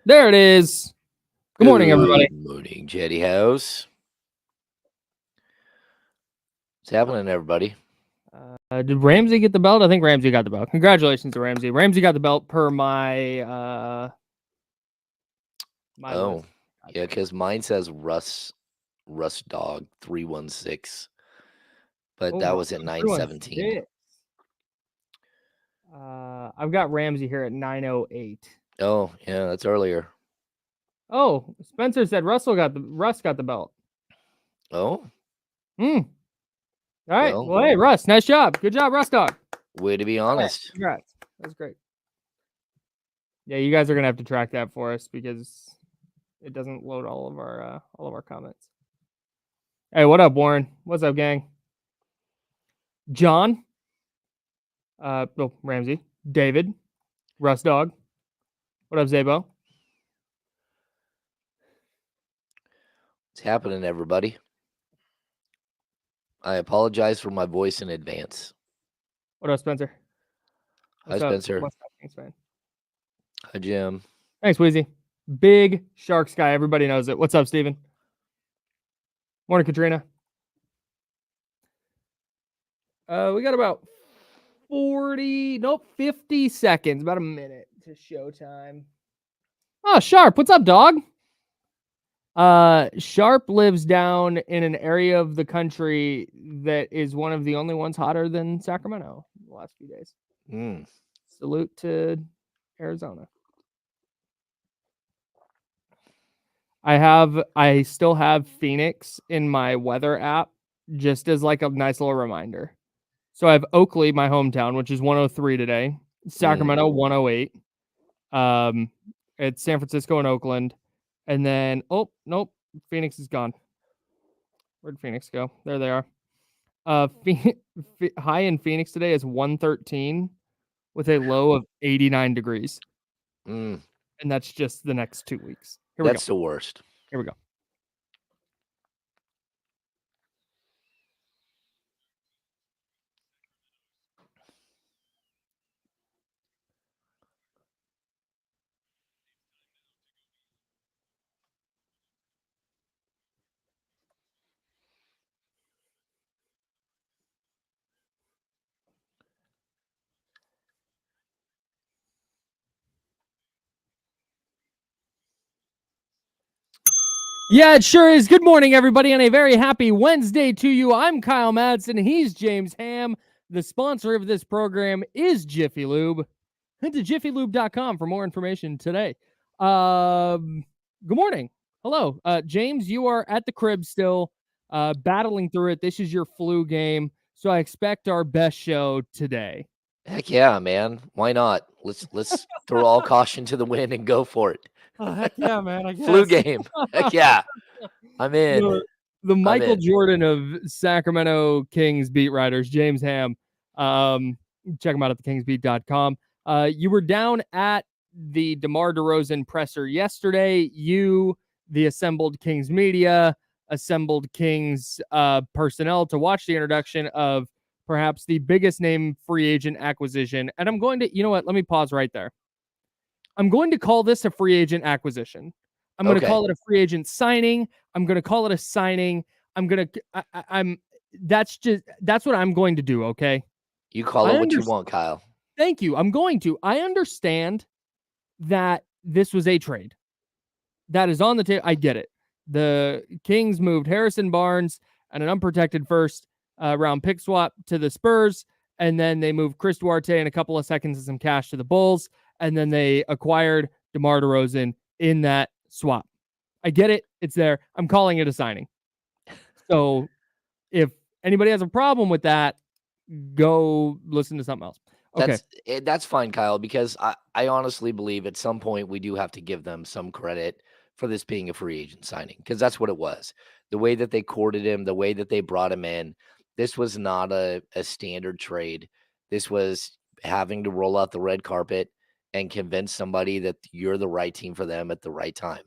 There it is. Good morning, everybody. Good morning, Jetty House. What's happening, everybody? Did Ramsey get the belt? I think Ramsey got the belt. Congratulations to Ramsey. Ramsey got the belt per my list. Yeah, because mine says Russ Dog 316, but that was at 9:17. I've got Ramsey here at 9:08. Oh, yeah, that's earlier. Oh, Spencer said Russ got the belt. Oh. All right. Well, hey, Russ, nice job. Good job, Russ Dog. Way to be honest. Right. Congrats. That's great. Yeah, you guys are gonna have to track that for us because it doesn't load all of our comments. Hey, what up, Warren? What's up, gang? John, Ramsey, David, Russ Dog. What up, Zabo? What's happening, everybody? I apologize for my voice in advance. What up, Spencer? Hi, Spencer. What's up? Thanks, man. Hi, Jim. Thanks, Wheezy. Big Sharks guy. Everybody knows it. What's up, Steven? Morning, Katrina. We got about 50 seconds, about a minute to showtime. Oh, Sharp, what's up, dog? Sharp lives down in an area of the country that is one of the only ones hotter than Sacramento the last few days. Salute to Arizona. I still have Phoenix in my weather app just as like a nice little reminder. So I have Oakley, my hometown, which is 103 today. Sacramento, 108. It's San Francisco and Oakland. And then, oh, nope, Phoenix is gone. Where'd Phoenix go? There they are. High in Phoenix today is 113 with a low of 89 degrees. And that's just the next 2 weeks. That's the worst. Here we go. Yeah, it sure is. Good morning, everybody, and a very happy Wednesday to you. I'm Kyle Madsen. He's James Ham. The sponsor of this program is Jiffy Lube. Head to jiffylube.com for more information today. Good morning. Hello. James, you are at the crib still, battling through it. This is your flu game, so I expect our best show today. Heck yeah, man. Why not? Let's throw all caution to the wind and go for it. Oh, heck yeah, man. I guess. Flu game. Heck yeah. I'm in. The Michael Jordan of Sacramento Kings beat writers, James Ham. Check him out at thekingsbeat.com. You were down at the DeMar DeRozan presser yesterday. You, the assembled Kings media, assembled Kings personnel to watch the introduction of perhaps the biggest name free agent acquisition. And I'm going to, you know what? Let me pause right there. I'm going to call this a free agent acquisition. I'm going to call it a free agent signing. I'm going to call it a signing. That's what I'm going to do. Okay. You call it what you want, Kyle. Thank you. I'm going to. I understand that this was a trade that is on the table. I get it. The Kings moved Harrison Barnes and an unprotected first round pick swap to the Spurs. And then they moved Chris Duarte and a couple of seconds and some cash to the Bulls. And then they acquired DeMar DeRozan in that swap. I get it. It's there. I'm calling it a signing. So if anybody has a problem with that, go listen to something else. Okay. That's fine, Kyle, because I honestly believe at some point we do have to give them some credit for this being a free agent signing, because that's what it was. The way that they courted him, the way that they brought him in, this was not a standard trade. This was having to roll out the red carpet and convince somebody that you're the right team for them at the right time.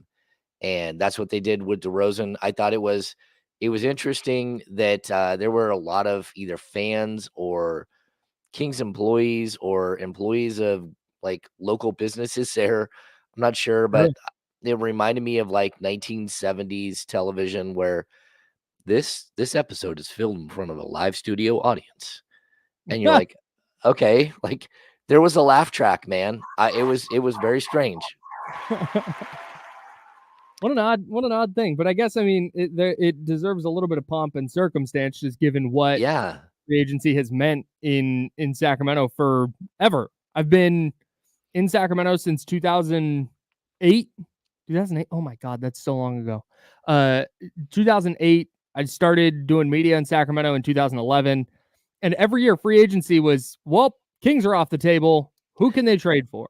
And that's what they did with DeRozan. I thought it was interesting that there were a lot of either fans or Kings employees or employees of like local businesses there I'm not sure, Sure. but it reminded me of like 1970s television where this episode is filmed in front of a live studio audience. And you're like, okay, like there was a laugh track, man. It was very strange. What an odd thing. But I guess, I mean, it deserves a little bit of pomp and circumstance, just given what Yeah. free agency has meant in Sacramento forever. I've been in Sacramento since 2008. 2008. Oh my God, that's so long ago. 2008. I started doing media in Sacramento in 2011, and every year free agency was, well, Kings are off the table. Who can they trade for?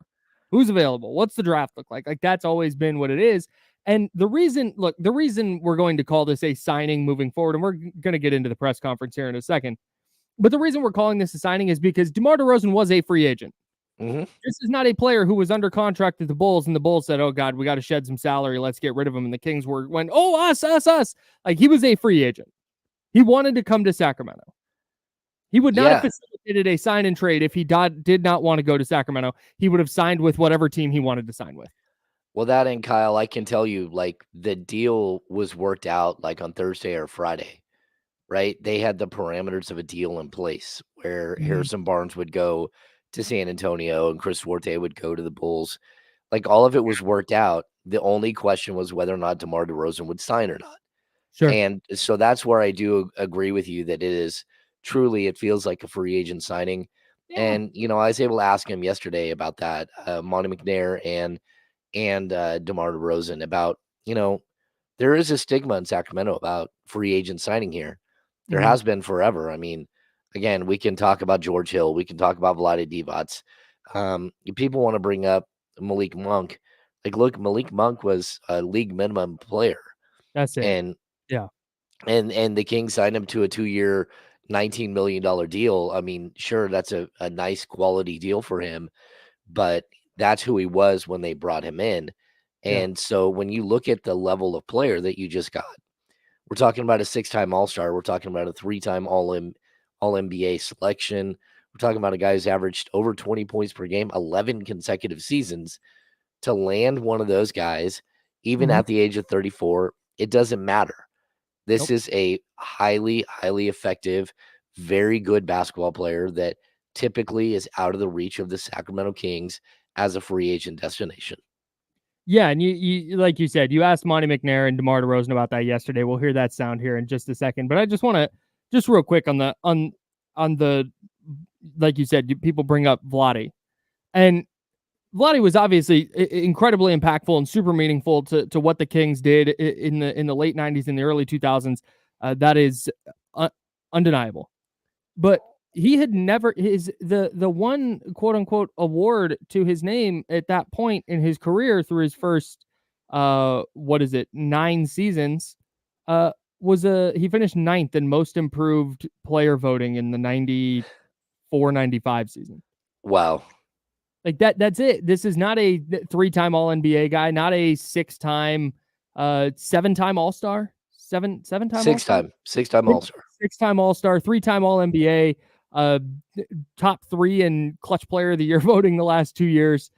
Who's available? What's the draft look like? Like, that's always been what it is. And the reason we're going to call this a signing moving forward, and we're going to get into the press conference here in a second, but the reason we're calling this a signing is because DeMar DeRozan was a free agent. Mm-hmm. This is not a player who was under contract at the Bulls, and the Bulls said, oh God, we got to shed some salary. Let's get rid of him. And the Kings went, oh, us. Like, he was a free agent. He wanted to come to Sacramento. He would not have facilitated a sign and trade if he did not want to go to Sacramento. He would have signed with whatever team he wanted to sign with. Well, that and Kyle, I can tell you, like, the deal was worked out like on Thursday or Friday, right? They had the parameters of a deal in place where Harrison Barnes would go to San Antonio and Chris Duarte would go to the Bulls. Like, all of it was worked out. The only question was whether or not DeMar DeRozan would sign or not. Sure. And so that's where I do agree with you that it is truly, it feels like a free agent signing. Yeah. And, you know, I was able to ask him yesterday about that, Monty McNair and DeMar DeRozan, about, you know, there is a stigma in Sacramento about free agent signing here. There has been forever. I mean, again, we can talk about George Hill. We can talk about Vlade Divac. People want to bring up Malik Monk. Like, look, Malik Monk was a league minimum player. That's it. And yeah. And the Kings signed him to a 2-year, $19 million deal. I mean, sure, that's a nice quality deal for him, but that's who he was when they brought him in. And so when you look at the level of player that you just got, we're talking about a 6-time All-Star. We're talking about a 3-time All-NBA selection. We're talking about a guy who's averaged over 20 points per game, 11 consecutive seasons. To land one of those guys, even at the age of 34, it doesn't matter. This is a highly, highly effective, very good basketball player that typically is out of the reach of the Sacramento Kings as a free agent destination. Yeah, and you like you said, you asked Monty McNair and DeMar DeRozan about that yesterday. We'll hear that sound here in just a second. But I just want to, just real quick on the, like you said, people bring up Vlade. And Vlade was obviously incredibly impactful and super meaningful to what the Kings did in the late 90s and the early 2000s. That is undeniable. But he had never the one quote unquote award to his name at that point in his career through his first 9 seasons he finished 9th in most improved player voting in the 94-95 season. Wow. Like that's it. This is not a 3-time All-NBA guy, not a 6-time 7-time All-Star. 7-time All-Star? 6-time All-Star. 6-time All-Star, 3-time All-NBA, top 3 in clutch player of the year voting the last 2 years.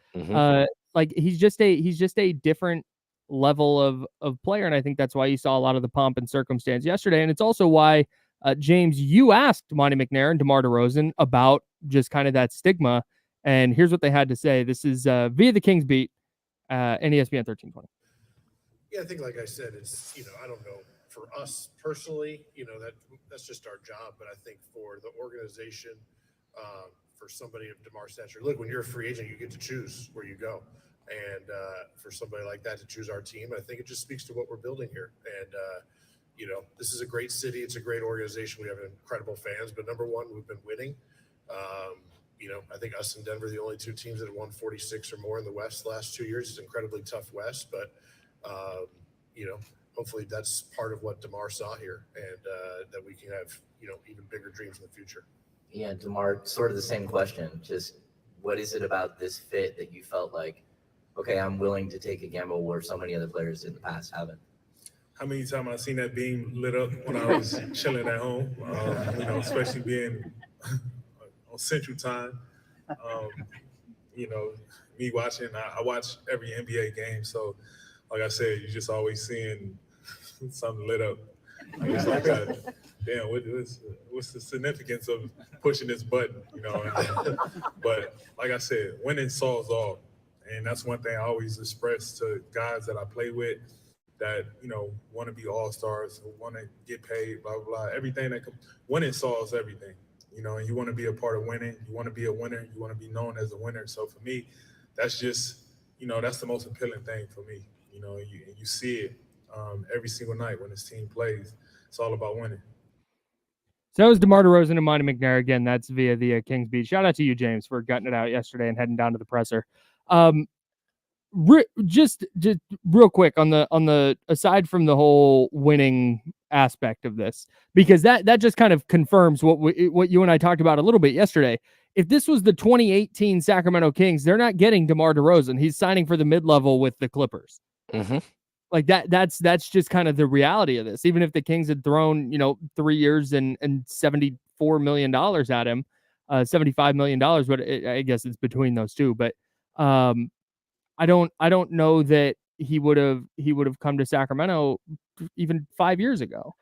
Like he's just a different level of player, and I think that's why you saw a lot of the pomp and circumstance yesterday. And it's also why James, you asked Monty McNair and DeMar DeRozan about just kind of that stigma. And here's what they had to say. This is via the Kings Beat, and ESPN 1320. Yeah, I think, like I said, it's, I don't know, for us personally, that's just our job. But I think for the organization, for somebody of DeMar's stature, look, when you're a free agent, you get to choose where you go. And for somebody like that to choose our team, I think it just speaks to what we're building here. And, this is a great city. It's a great organization. We have incredible fans. But number one, we've been winning. I think us and Denver are the only 2 teams that have won 46 or more in the West the last 2 years. It's an incredibly tough West, but, hopefully that's part of what DeMar saw here, and that we can have, even bigger dreams in the future. Yeah, DeMar, sort of the same question. Just what is it about this fit that you felt like, okay, I'm willing to take a gamble where so many other players in the past haven't? How many times I've seen that beam lit up when I was chilling at home, especially being on Central Time. me watching, I watch every NBA game. So, like I said, you're just always seeing something lit up. And it's like, damn, what's the significance of pushing this button? You know. But like I said, winning solves all, and that's one thing I always express to guys that I play with, that want to be all-stars, want to get paid, blah blah blah. Everything winning solves everything. And you want to be a part of winning. You want to be a winner. You want to be known as a winner. So for me, that's just that's the most appealing thing for me. You see it every single night when this team plays. It's all about winning. So that was DeMar DeRozan and Monty McNair. Again, that's via the Kings Beat. Shout out to you, James, for gutting it out yesterday and heading down to the presser. Just real quick on the aside from the whole winning aspect of this, because that just kind of confirms what you and I talked about a little bit yesterday. If this was the 2018 Sacramento Kings, they're not getting DeMar DeRozan. He's signing for the mid-level with the Clippers. Mm-hmm. Like that's just kind of the reality of this. Even if the Kings had thrown, 3 years and $74 million at him, $75 million, but I guess it's between those two. But I don't know that he would have come to Sacramento even 5 years ago.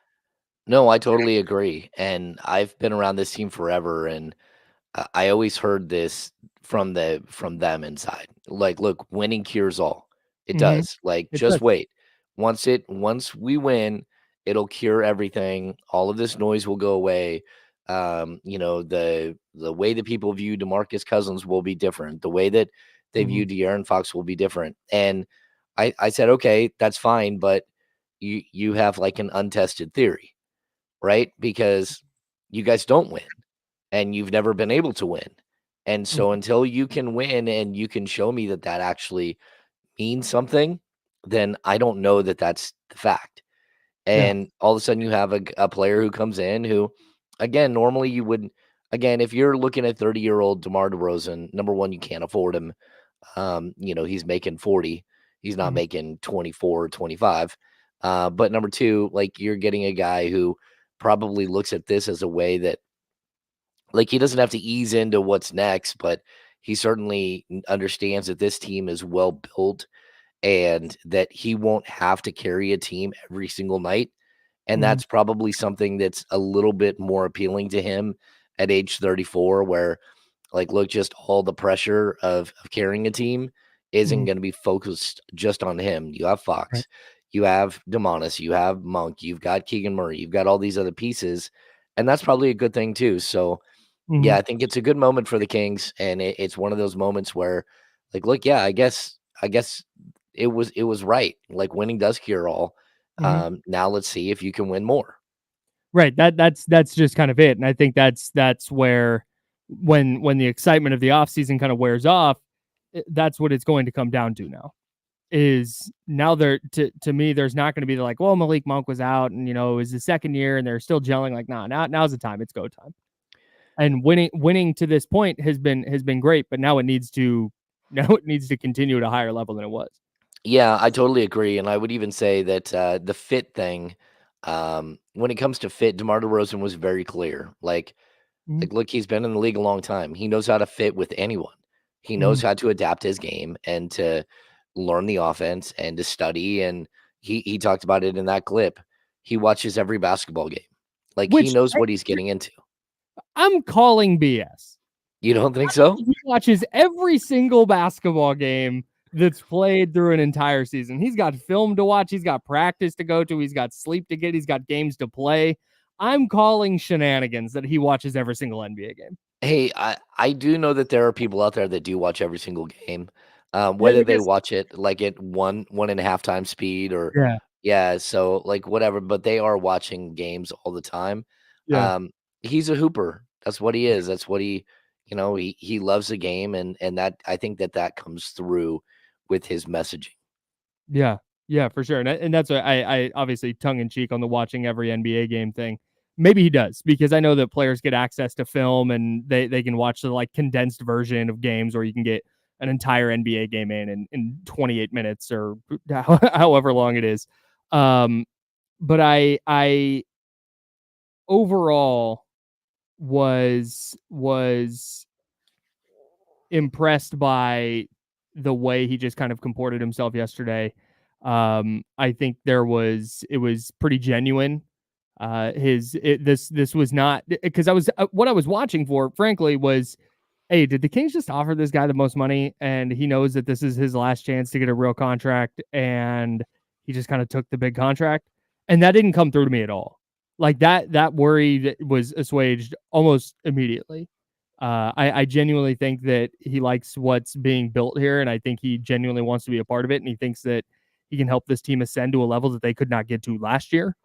No, I totally agree. And I've been around this team forever, and I always heard this from them inside. Like, look, winning cures all. It does. Like, It just does. wait. Once we win, it'll cure everything. All of this noise will go away. The way that people view DeMarcus Cousins will be different. The way that they view De'Aaron Fox will be different. And I said, okay, that's fine, but you have like an untested theory, right? Because you guys don't win, and you've never been able to win. And so until you can win and you can show me that actually means something, then I don't know that that's the fact. And all of a sudden you have a player who comes in who, again, normally you wouldn't. Again, if you're looking at 30-year-old DeMar DeRozan, number one, you can't afford him. He's making 40. He's not making 24 or 25. But number two, like, you're getting a guy who probably looks at this as a way that, like, he doesn't have to ease into what's next, but he certainly understands that this team is well built and that he won't have to carry a team every single night. And that's probably something that's a little bit more appealing to him at age 34, where, like, look, just all the pressure of carrying a team isn't going to be focused just on him. You have Fox, Right. you have Demonis, you have Monk, you've got Keegan Murray, you've got all these other pieces, and that's probably a good thing too. So, yeah, I think it's a good moment for the Kings, and it's one of those moments where, like, look, yeah, I guess it was right. Like, winning does cure all. Now let's see if you can win more. Right. That's just kind of it. And I think that's where when the excitement of the offseason kind of wears off, that's what it's going to come down to now. Is now to me, there's not going to be like, well, Malik Monk was out and it was the second year and they're still gelling. Like, now's the time. It's go time. And winning to this point has been great, but now it needs to continue at a higher level than it was. Yeah, I totally agree. And I would even say that the fit thing, when it comes to fit, DeMar DeRozan was very clear. Like, look, he's been in the league a long time. He knows how to fit with anyone. He knows how to adapt his game and to learn the offense and to study. And he talked about it in that clip. He watches every basketball game. Like, he knows what he's getting into. I'm calling BS. You don't think so? He watches every single basketball game that's played through an entire season. He's got film to watch. He's got practice to go to. He's got sleep to get. He's got games to play. I'm calling shenanigans that he watches every single NBA game. Hey, I do know that there are people out there that do watch every single game, whether they watch it like at 1.5 times speed or so, like, whatever, but they are watching games all the time. He's a hooper. That's what he is. That's what he loves the game, and that, I think that comes through with his messaging. Yeah, for sure. And that's what I obviously tongue in cheek on the watching every NBA game thing. Maybe he does, because I know that players get access to film and they can watch the like condensed version of games, or you can get an entire NBA game in 28 minutes or however long it is. But I overall was impressed by the way he just kind of comported himself yesterday. I think it was pretty genuine. This was not, because what I was watching for, frankly, was, hey, did the Kings just offer this guy the most money and he knows that this is his last chance to get a real contract and he just kind of took the big contract? And that didn't come through to me at all. Like that worry was assuaged almost immediately. I genuinely think that he likes what's being built here, and I think he genuinely wants to be a part of it, and he thinks that he can help this team ascend to a level that they could not get to last year.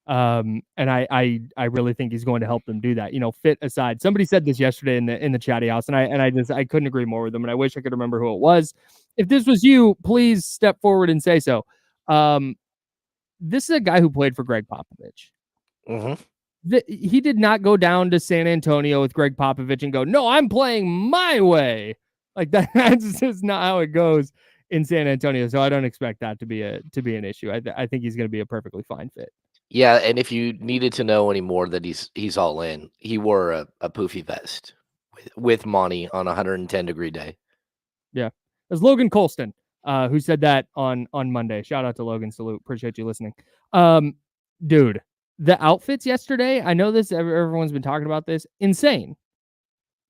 And I really think he's going to help them do that. Fit aside, somebody said this yesterday in the chatty house, and I couldn't agree more with them. And I wish I could remember who it was. If this was you, please step forward and say so. This is a guy who played for Greg Popovich. Mm-hmm. He did not go down to San Antonio with Greg Popovich and go, no, I'm playing my way. Like that's just not how it goes in San Antonio. So I don't expect that to be an issue. I think he's going to be a perfectly fine fit. Yeah, and if you needed to know any more that he's all in, he wore a poofy vest with Monty on a 110-degree day. Yeah, it was Logan Colston who said that on Monday. Shout out to Logan. Salute. Appreciate you listening. Dude, the outfits yesterday, I know this, everyone's been talking about this. Insane.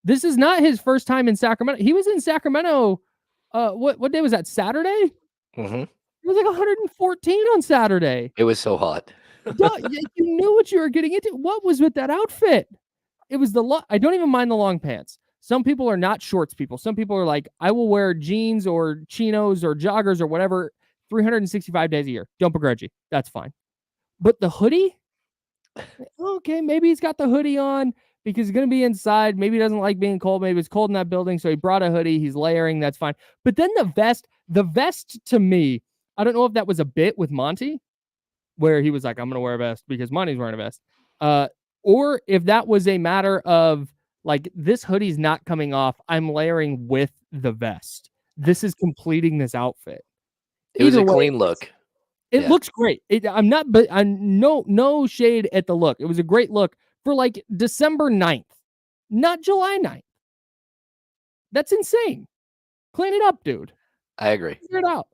This is not his first time in Sacramento. He was in Sacramento. What day was that? Saturday? Mm-hmm. It was like 114 on Saturday. It was so hot. You knew what you were getting into. What was with that outfit? It was I don't even mind the long pants. Some people are not shorts people. Some people are like, I will wear jeans or chinos or joggers or whatever 365 days a year. Don't begrudge you. That's fine. But the hoodie? Okay, maybe he's got the hoodie on because he's going to be inside. Maybe he doesn't like being cold. Maybe it's cold in that building, so he brought a hoodie. He's layering. That's fine. But then the vest to me, I don't know if that was a bit with Monty, where he was like, I'm going to wear a vest because Monty's wearing a vest. Or if that was a matter of like, this hoodie's not coming off. I'm layering with the vest. This is completing this outfit. It was a clean look. It looks great. I'm no shade at the look. It was a great look for like December 9th, not July 9th. That's insane. Clean it up, dude. I agree. Figure it out.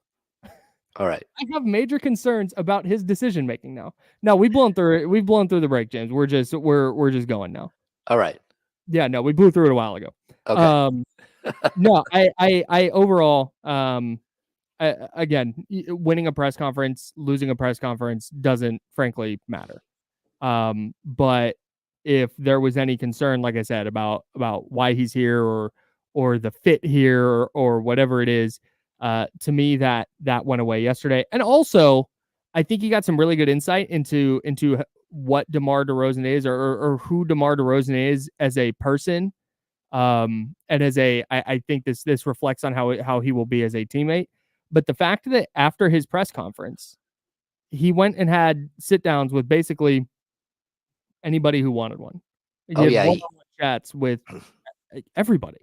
All right. I have major concerns about his decision making now. No, we've blown through it. We've blown through the break, James. We're just going now. All right. Yeah, no, we blew through it a while ago. Okay. No, I overall, again, winning a press conference, losing a press conference doesn't frankly matter. But if there was any concern, like I said, about why he's here or the fit here or whatever it is, to me that went away yesterday. And also, I think he got some really good insight into what DeMar DeRozan is or who DeMar DeRozan is as a person. And as I think this reflects on how he will be as a teammate. But the fact that after his press conference, he went and had sit downs with basically anybody who wanted one. He had one-on-one chats with everybody.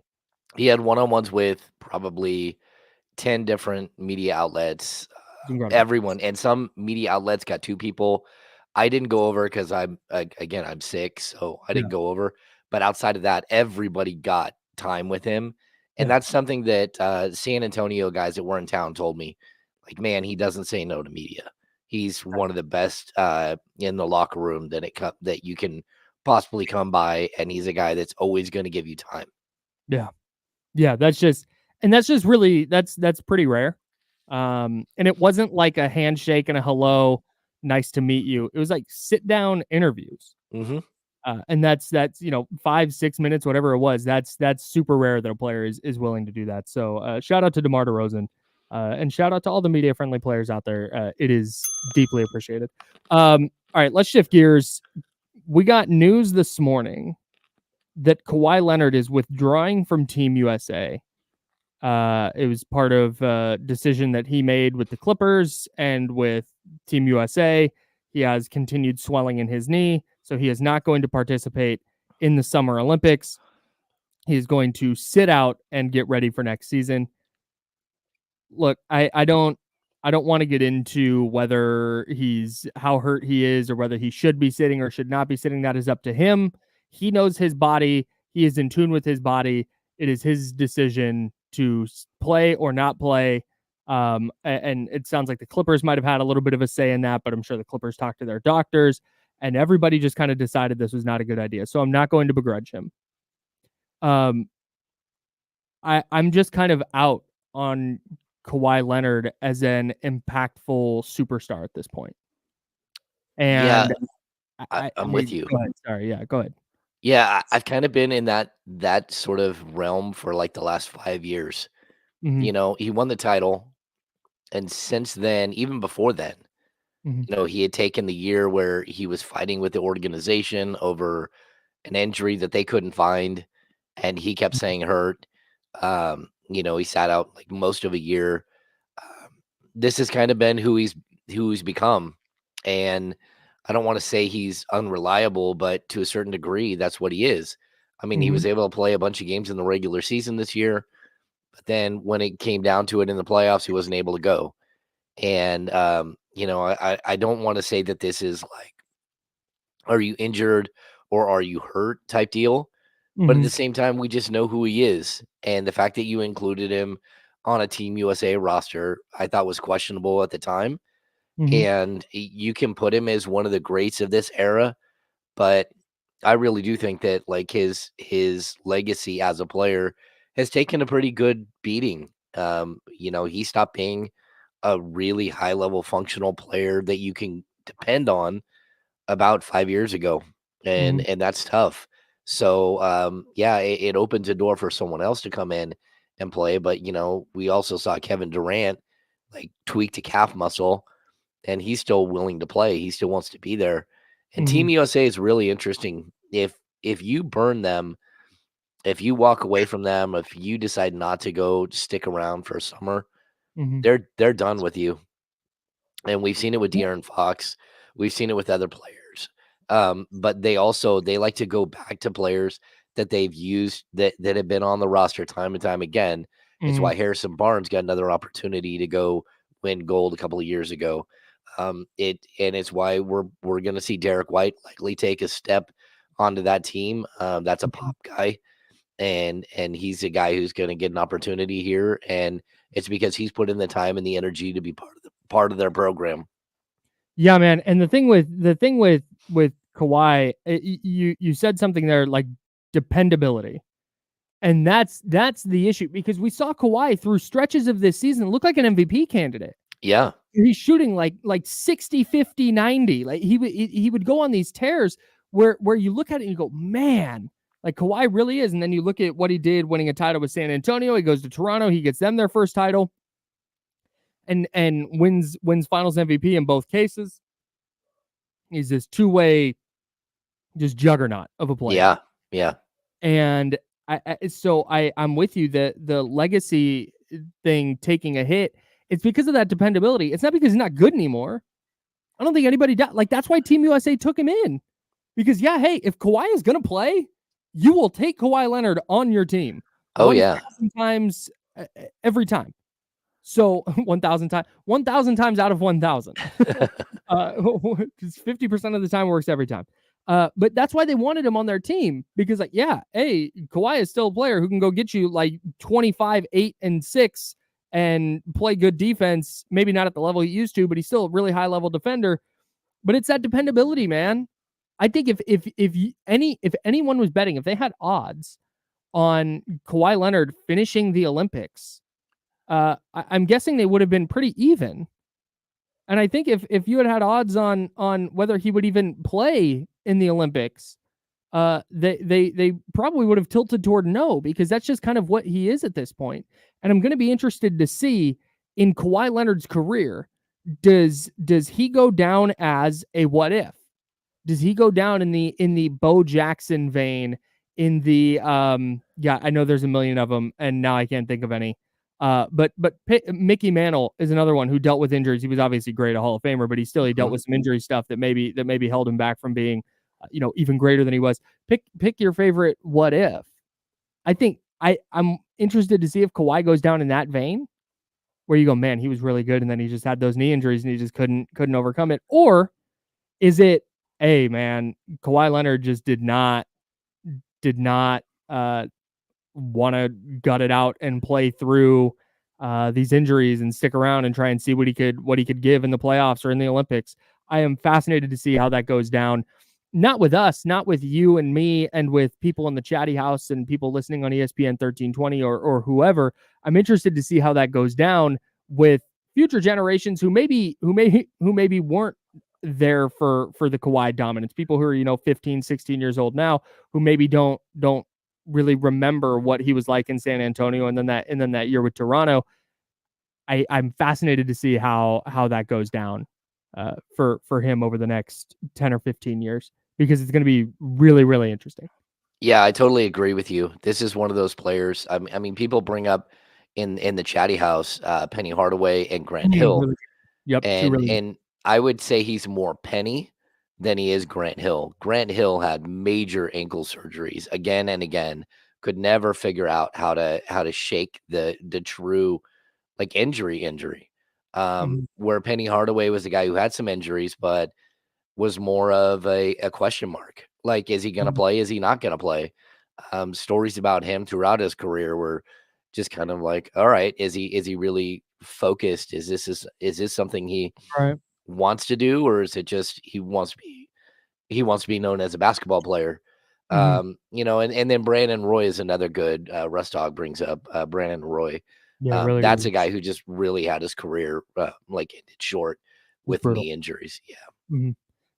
He had one-on-ones with probably 10 different media outlets, everyone, and some media outlets got 2 people. I didn't go over because I'm sick, so I didn't go over. But outside of that, everybody got time with him. And that's something that San Antonio guys that were in town told me. Like, man, he doesn't say no to media. He's one of the best in the locker room that you can possibly come by, and he's a guy that's always going to give you time. Yeah, that's just really that's pretty rare. And it wasn't like a handshake and a hello, nice to meet you. It was like sit down interviews. Mm-hmm. And that's 5-6 minutes, whatever it was. That's super rare that a player is willing to do that. So shout out to DeMar DeRozan, and shout out to all the media friendly players out there. It is deeply appreciated. All right, let's shift gears. We got news this morning that Kawhi Leonard is withdrawing from Team USA. It was part of a decision that he made with the Clippers and with Team USA. He has continued swelling in his knee, so he is not going to participate in the Summer Olympics. He is going to sit out and get ready for next season. Look, I don't want to get into whether how hurt he is or whether he should be sitting or should not be sitting. That is up to him. He knows his body. He is in tune with his body. It is his decision. play or not play. And it sounds like the Clippers might have had a little bit of a say in that, but I'm sure the Clippers talked to their doctors, and everybody just kind of decided this was not a good idea. So I'm not going to begrudge him. I'm just kind of out on Kawhi Leonard as an impactful superstar at this point. And I'm with you. Go ahead. Sorry. Yeah, go ahead. Yeah, I've kind of been in that sort of realm for like the last 5 years. Mhm. You know, he won the title, and since then, even before then, Mhm. you know, he had taken the year where he was fighting with the organization over an injury that they couldn't find, and he kept saying hurt. You know, he sat out like most of a year. This has kind of been who he's become, and I don't want to say he's unreliable, but to a certain degree, that's what he is. I mean, he was able to play a bunch of games in the regular season this year, but then when it came down to it in the playoffs, he wasn't able to go. And you know, I don't want to say that this is like, are you injured or are you hurt type deal? But at the same time, we just know who he is. And the fact that you included him on a Team USA roster, I thought was questionable at the time. And you can put him as one of the greats of this era, but I really do think that like his legacy as a player has taken a pretty good beating. You know, he stopped being a really high level functional player that you can depend on about 5 years ago. And that's tough. So yeah, it opens a door for someone else to come in and play. But you know, we also saw Kevin Durant like tweak a calf muscle, and he's still willing to play. He still wants to be there. And Team USA is really interesting. If you burn them, if you walk away from them, if you decide not to go stick around for summer, they're done with you. And we've seen it with De'Aaron Fox. We've seen it with other players. But they like to go back to players that they've used that have been on the roster time and time again. It's why Harrison Barnes got another opportunity to go win gold a couple of years ago. It's why we're going to see Derek White likely take a step onto that team. That's a pop guy, and he's a guy who's going to get an opportunity here, and it's because he's put in the time and the energy to be part of their program. Yeah, man. And the thing with Kawhi, you said something there like dependability. And that's the issue, because we saw Kawhi through stretches of this season look like an MVP candidate. Yeah. He's shooting like 60, 50, 90. Like he would go on these tears where you look at it and you go, man, like Kawhi really is. And then you look at what he did winning a title with San Antonio. He goes to Toronto. He gets them their first title and wins finals MVP in both cases. He's this two-way just juggernaut of a player. Yeah. Yeah. And I'm with you that the legacy thing taking a hit, it's because of that dependability. It's not because he's not good anymore. I don't think anybody like that's why Team USA took him in. Because yeah, hey, if Kawhi is going to play, you will take Kawhi Leonard on your team. Oh 1,000 times every time. So 1,000 times out of 1,000. 50% of the time works every time. But that's why they wanted him on their team, because like, yeah, hey, Kawhi is still a player who can go get you like 25, 8, and 6 and play good defense. Maybe not at the level he used to, but he's still a really high level defender. But it's that dependability, man. I think if anyone was betting, if they had odds on Kawhi Leonard finishing the Olympics, I'm guessing they would have been pretty even. And I think if you had odds on whether he would even play in the Olympics, they probably would have tilted toward no, because that's just kind of what he is at this point. And I'm going to be interested to see in Kawhi Leonard's career, does he go down as a what if? Does he go down in the Bo Jackson vein? In the yeah, I know there's a million of them, and now I can't think of any. But Mickey Mantle is another one who dealt with injuries. He was obviously great, a Hall of Famer, but he dealt with some injury stuff that maybe held him back from being, even greater than he was. Pick your favorite what if. I think I'm interested to see if Kawhi goes down in that vein, where you go, man, he was really good, and then he just had those knee injuries and he just couldn't overcome it. Or is it, hey man, Kawhi Leonard just did not want to gut it out and play through these injuries and stick around and try and see what he could give in the playoffs or in the Olympics. I am fascinated to see how that goes down. Not with us, not with you and me and with people in the chatty house and people listening on ESPN 1320 or whoever. I'm interested to see how that goes down with future generations who maybe weren't there for the Kawhi dominance. People who are, 15, 16 years old now, who maybe don't really remember what he was like in San Antonio and then that year with Toronto. I'm fascinated to see how that goes down for him over the next 10 or 15 years, because it's going to be really, really interesting. Yeah, I totally agree with you. This is one of those players. I mean, people bring up in the chatty house, Penny Hardaway and Grant Hill. Really, yep. And I would say he's more Penny than he is Grant Hill. Grant Hill had major ankle surgeries again and again, could never figure out how to shake the true like injury. Where Penny Hardaway was the guy who had some injuries, but was more of a question mark. Like, is he going to play? Is he not going to play? Stories about him throughout his career were just kind of like, all right, is he really focused? Is this something he wants to do, or is it just he wants to be known as a basketball player? And then Brandon Roy is another good. Russ Dog brings up Brandon Roy. Yeah, really that's good. a guy who just really had his career like ended short with knee injuries. Yeah.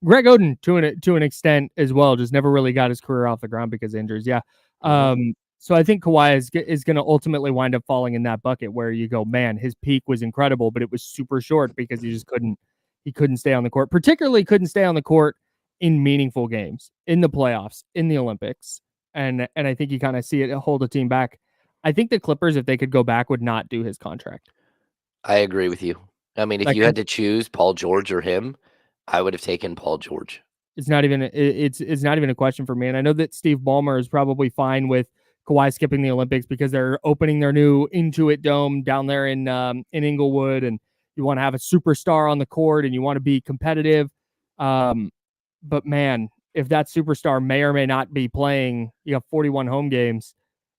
Greg Oden to an extent as well, just never really got his career off the ground because of injuries. Yeah. So I think Kawhi is going to ultimately wind up falling in that bucket where you go, man, his peak was incredible, but it was super short because he just couldn't stay on the court, particularly couldn't stay on the court in meaningful games, in the playoffs, in the Olympics. And I think you kind of see it hold a team back. I think the Clippers, if they could go back, would not do his contract. I agree with you. I mean, if you had to choose Paul George or him, I would have taken Paul George. It's not even a question for me. And I know that Steve Ballmer is probably fine with Kawhi skipping the Olympics because they're opening their new Intuit Dome down there in Inglewood, and you want to have a superstar on the court and you want to be competitive. But man, if that superstar may or may not be playing, you have 41 home games.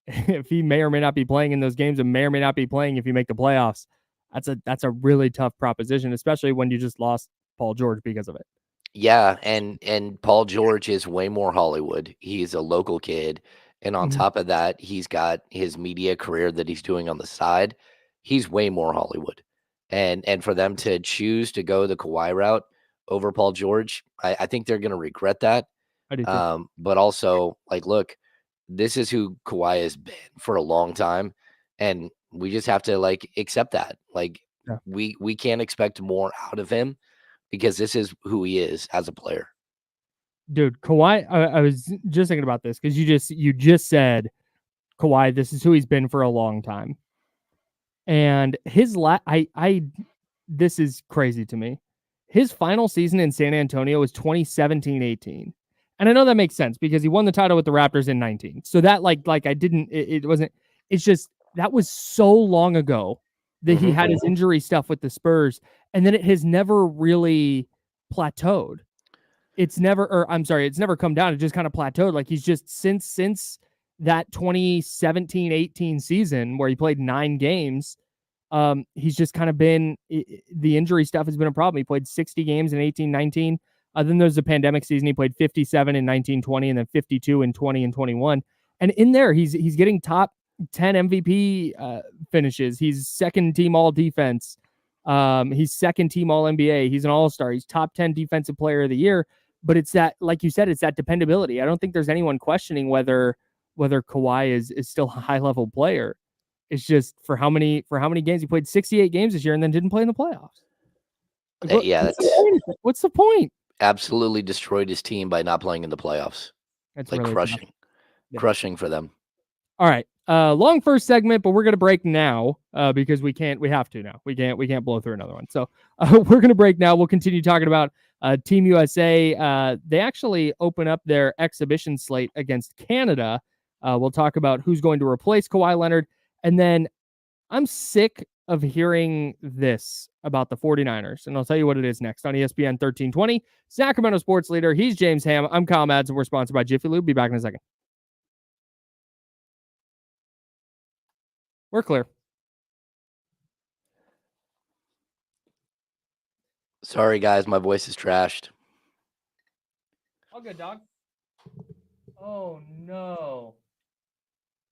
If he may or may not be playing in those games and may or may not be playing if you make the playoffs, that's a really tough proposition, especially when you just lost Paul George because of it. Yeah, and Paul George is way more Hollywood. He's a local kid, and on top of that, he's got his media career that he's doing on the side. He's way more Hollywood. And for them to choose to go the Kawhi route over Paul George, I think they're going to regret that. I do too. But also, like, look, this is who Kawhi has been for a long time, and we just have to like accept that. Like, we can't expect more out of him because this is who he is as a player. Dude, Kawhi, I was just thinking about this because you just said Kawhi, this is who he's been for a long time. And his this is crazy to me. His final season in San Antonio was 2017-18. And I know that makes sense because he won the title with the Raptors in 19. So that it's just, that was so long ago that he had his injury stuff with the Spurs. And then it has never really plateaued. It's never come down. It just kind of plateaued. Like he's just since that 2017-18 season where he played 9 games, he's just kind of been, the injury stuff has been a problem. He played 60 games in 18-19. Then there's the pandemic season. He played 57 in 19-20 and then 52 in 20 and 21. And in there, he's getting top 10 MVP finishes. He's second team all defense. He's second team all NBA. He's an all-star. He's top 10 defensive player of the year. But it's that, like you said, it's that dependability. I don't think there's anyone questioning whether Kawhi is still a high-level player. It's just for how many games he played. 68 games this year and then didn't play in the playoffs. What's the point? Absolutely destroyed his team by not playing in the playoffs. That's like really crushing for them. All right. Long first segment, but we're going to break now because we have to now. We can't blow through another one. So we're going to break now. We'll continue talking about Team USA. They actually open up their exhibition slate against Canada. We'll talk about who's going to replace Kawhi Leonard. And then I'm sick of hearing this about the 49ers. And I'll tell you what it is next on ESPN 1320. Sacramento sports leader. He's James Ham. I'm Kyle Madsen. We're sponsored by Jiffy Lube. Be back in a second. We're clear. Sorry, guys, my voice is trashed. All good, dog. Oh, no.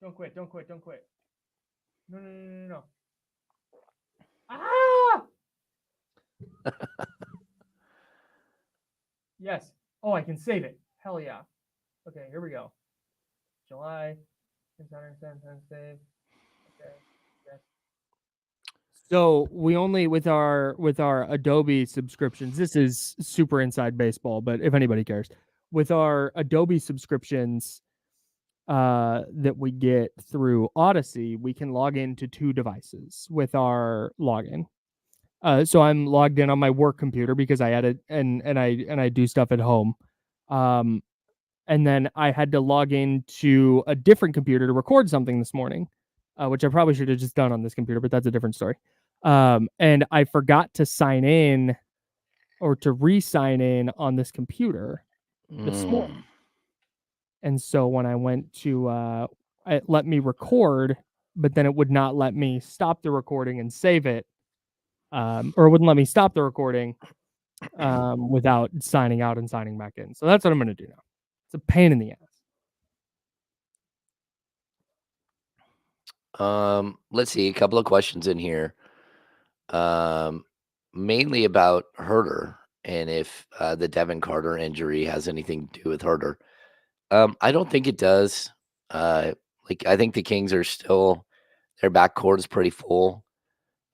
Don't quit. Don't quit. Don't quit. No, no, no, no, no. Ah! Yes. Oh, I can save it. Hell yeah. Okay, here we go. July. Save. Okay. Yes. So we only with our Adobe subscriptions. This is super inside baseball, but if anybody cares, with our Adobe subscriptions that we get through Odyssey, we can log into 2 devices with our login. So I'm logged in on my work computer because I edit and I do stuff at home. And then I had to log into a different computer to record something this morning, which I probably should have just done on this computer, but that's a different story. And I forgot to sign in or to re-sign in on this computer this morning. And so when I went to, it let me record, but then it would not let me stop the recording and save it. Or it wouldn't let me stop the recording without signing out and signing back in. So that's what I'm going to do now. It's a pain in the ass. Let's see, a couple of questions in here. Mainly about Herter and if the Devin Carter injury has anything to do with Herter. I don't think it does. I think the Kings are still, their backcourt is pretty full.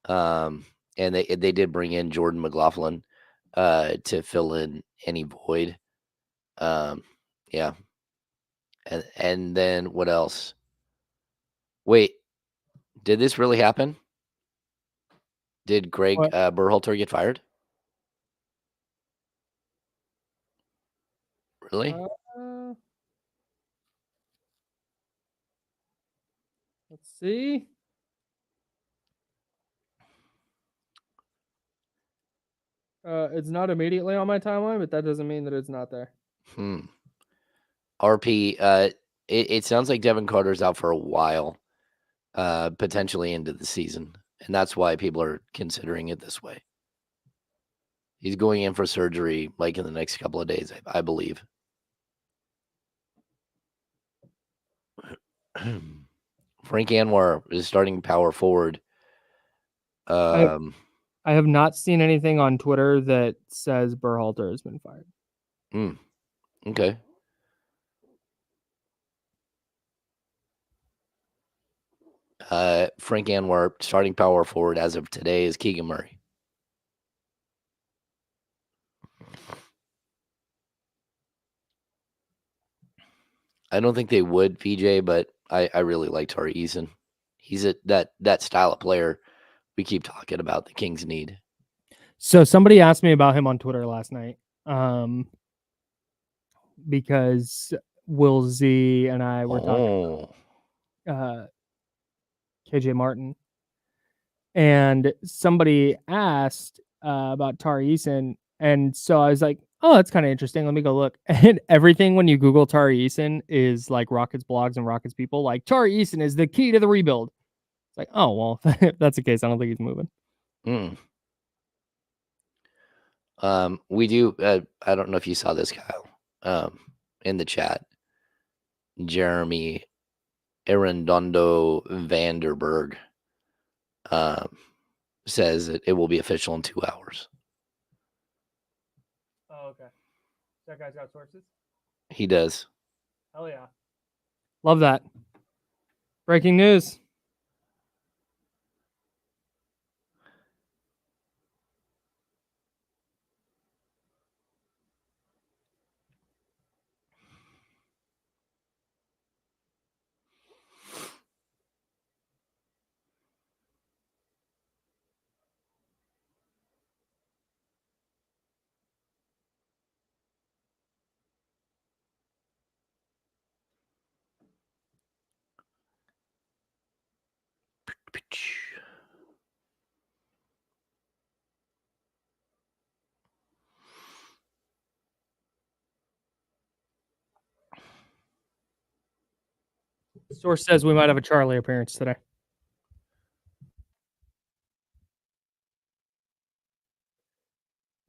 And they did bring in Jordan McLaughlin to fill in any void. Yeah. And then what else? Wait, did this really happen? Did Greg Berhalter get fired? Really? Let's see. It's not immediately on my timeline, but that doesn't mean that it's not there. RP, it sounds like Devin Carter's out for a while, potentially into the season. And that's why people are considering it this way. He's going in for surgery like in the next couple of days, I believe. Frank Anwar is starting power forward. I have not seen anything on Twitter that says Berhalter has been fired. Okay. Frank Anwar starting power forward as of today is Keegan Murray. I don't think they would, VJ, but I really like Tari Eason. He's that style of player we keep talking about the Kings need. So somebody asked me about him on Twitter last night, because Will Z and I were talking about KJ Martin, and somebody asked about Tari Eason, and so I was like, oh, that's kind of interesting. Let me go look. And everything when you Google Tari Eason is like Rockets blogs and Rockets people. Like Tari Eason is the key to the rebuild. It's like, oh well, if that's the case, I don't think he's moving. We do. I don't know if you saw this, Kyle, in the chat. Jeremy Arredondo Vanderberg says that it will be official in 2 hours. Oh, okay. That guy's got sources? He does. Hell yeah. Love that. Breaking news. Source says we might have a Charlie appearance today.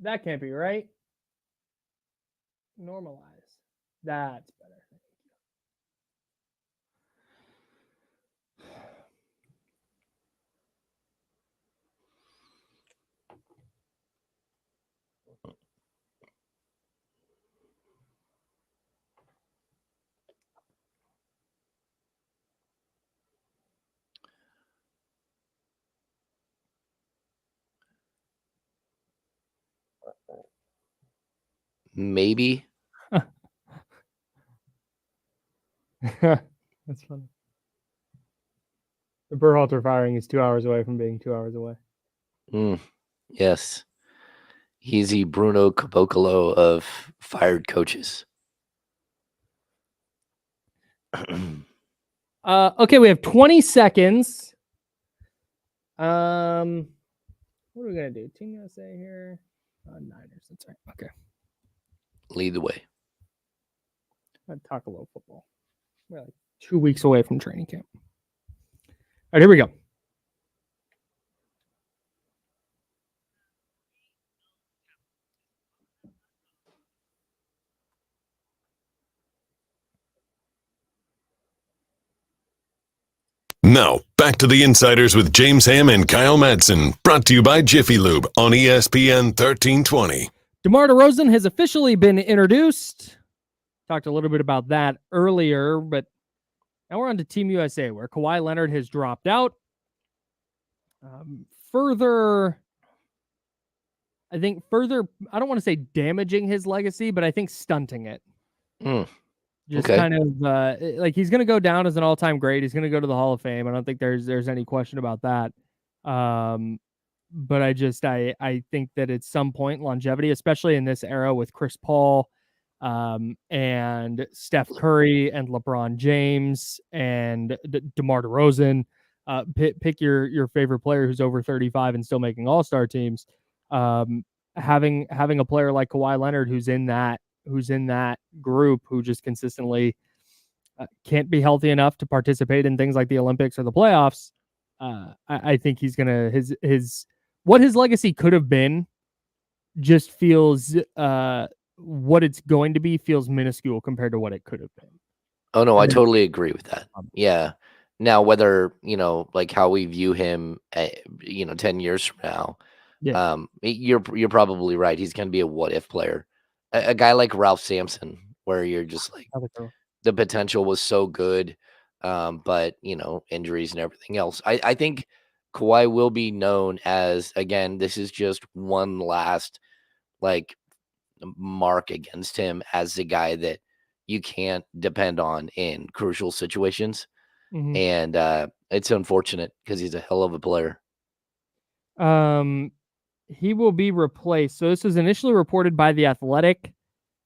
That can't be right. Normalize. That's better. Maybe. That's funny. The Berhalter firing is 2 hours away from being 2 hours away. Yes. He's the Bruno Caboclo of fired coaches. Okay, we have 20 seconds. What are we gonna do? Team USA here. Niners. That's right. Okay. Lead the way. I'd talk a little football. We're like 2 weeks away from training camp. All right, here we go. Now, back to the Insiders with James Ham and Kyle Madsen, brought to you by Jiffy Lube on ESPN 1320. DeMar DeRozan has officially been introduced. Talked a little bit about that earlier, but now we're on to Team USA, where Kawhi Leonard has dropped out. Further, I don't want to say damaging his legacy, but I think stunting it. Just Okay. kind of like he's going to go down as an all-time great. He's going to go to the Hall of Fame. I don't think there's any question about that. But I think that at some point longevity, especially in this era with Chris Paul, and Steph Curry and LeBron James and DeMar DeRozan, pick your favorite player who's over 35 and still making all-star teams. Having a player like Kawhi Leonard who's in that group, who just consistently can't be healthy enough to participate in things like the Olympics or the playoffs. I think he's gonna his what his legacy could have been just feels what it's going to be feels minuscule compared to what it could have been. Oh no, I totally agree with that. Yeah. Now, whether like how we view him, 10 years from now, Yeah. You're probably right. He's going to be a what if player, a guy like Ralph Sampson, where you're just like the potential was so good, but injuries and everything else. I think Kawhi will be known as, again, this is just one last like mark against him as the guy that you can't depend on in crucial situations. Mhm. And it's unfortunate because he's a hell of a player. He will be replaced. So this was initially reported by The Athletic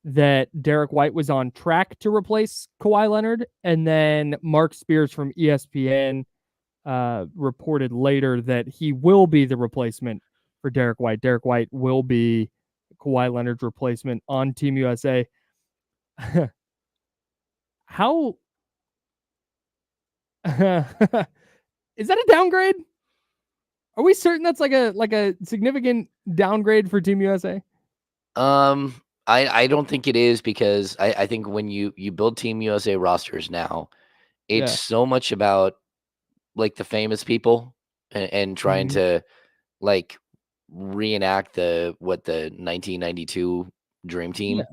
that Derek White was on track to replace Kawhi Leonard, and then Mark Spears from ESPN reported later that he will be the replacement for Derek White. Derek White will be Kawhi Leonard's replacement on Team USA. How is that a downgrade? Are we certain that's like a significant downgrade for Team USA? I don't think it is, because I think when you build Team USA rosters now, it's so much about like the famous people and trying to like reenact the 1992 Dream Team. Yeah,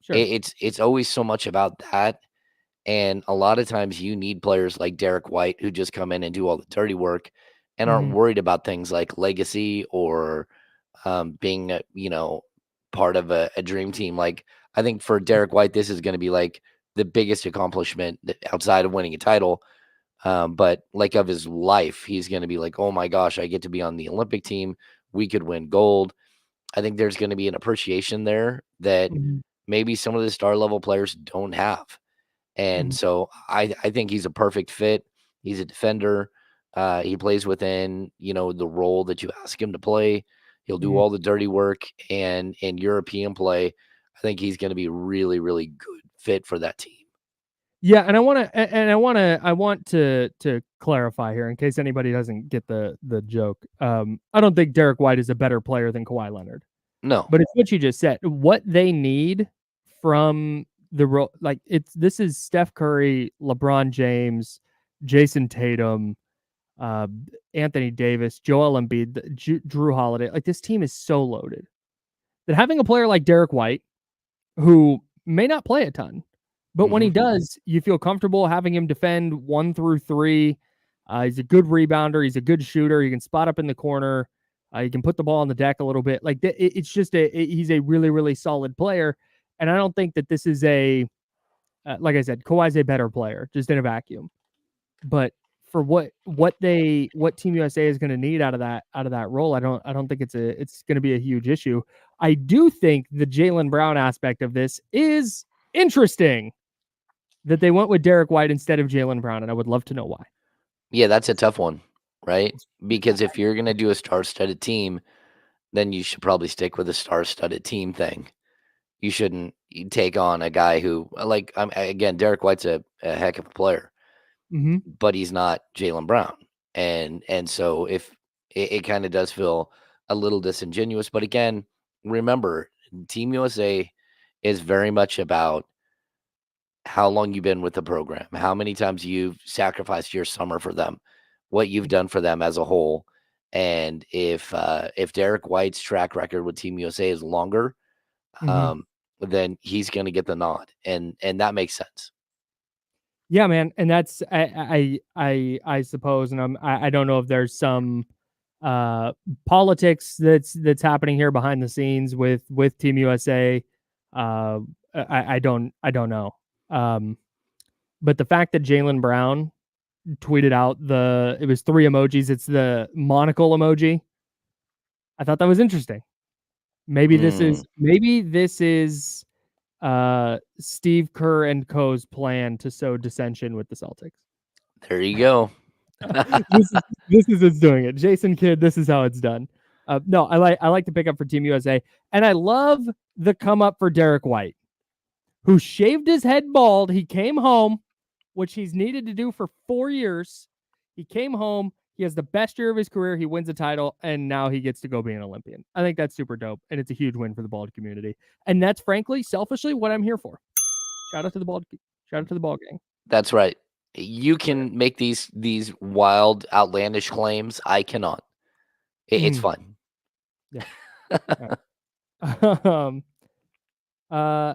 sure. It's always so much about that. And a lot of times you need players like Derek White who just come in and do all the dirty work and aren't worried about things like legacy or being part of a dream team. Like, I think for Derek White, this is going to be like the biggest accomplishment outside of winning a title. But like of his life, he's going to be like, oh my gosh, I get to be on the Olympic team. We could win gold. I think there's going to be an appreciation there that maybe some of the star level players don't have. And so I think he's a perfect fit. He's a defender. He plays within, the role that you ask him to play. He'll do all the dirty work, and in European play, I think he's going to be really, really good fit for that team. Yeah, and I want to clarify here in case anybody doesn't get the joke. I don't think Derek White is a better player than Kawhi Leonard. No. But it's what you just said. What they need from the this is Steph Curry, LeBron James, Jason Tatum, Anthony Davis, Joel Embiid, Drew Holiday. Like, this team is so loaded that having a player like Derek White, who may not play a ton, but when he does, you feel comfortable having him defend 1 through 3. He's a good rebounder. He's a good shooter. He can spot up in the corner. He can put the ball on the deck a little bit. Like, it's just he's a really, really solid player. And I don't think that this is like I said, Kawhi's a better player, just in a vacuum. But for what Team USA is going to need out of that role, I don't think it's going to be a huge issue. I do think the Jaylen Brown aspect of this is interesting, that they went with Derek White instead of Jaylen Brown, and I would love to know why. Yeah, that's a tough one, right? Because if you're going to do a star-studded team, then you should probably stick with a star-studded team thing. You shouldn't take on a guy who, like, again, Derek White's a heck of a player, but he's not Jaylen Brown. And so if it kind of does feel a little disingenuous, but again, remember, Team USA is very much about how long you've been with the program, how many times you've sacrificed your summer for them, what you've done for them as a whole. And if Derek White's track record with Team USA is longer, then he's going to get the nod, and that makes sense. Yeah, man, and that's I suppose, and I don't know if there's some politics that's happening here behind the scenes with Team USA. I don't know. But the fact that Jaylen Brown tweeted out it was 3 emojis. It's the monocle emoji. I thought that was interesting. Maybe this is Steve Kerr and co.'s plan to sow dissension with the Celtics. There you go. this is it's doing it. Jason Kidd, this is how it's done. No, I like to pick up for Team USA, and I love the come up for Derek White, who shaved his head bald. He came home, which he's needed to do for 4 years. He came home. He has the best year of his career. He wins a title, and now he gets to go be an Olympian. I think that's super dope, and it's a huge win for the bald community. And that's, frankly, selfishly, what I'm here for. Shout out to the bald gang. That's right. You can make these wild, outlandish claims. I cannot. It's fun. Yeah. All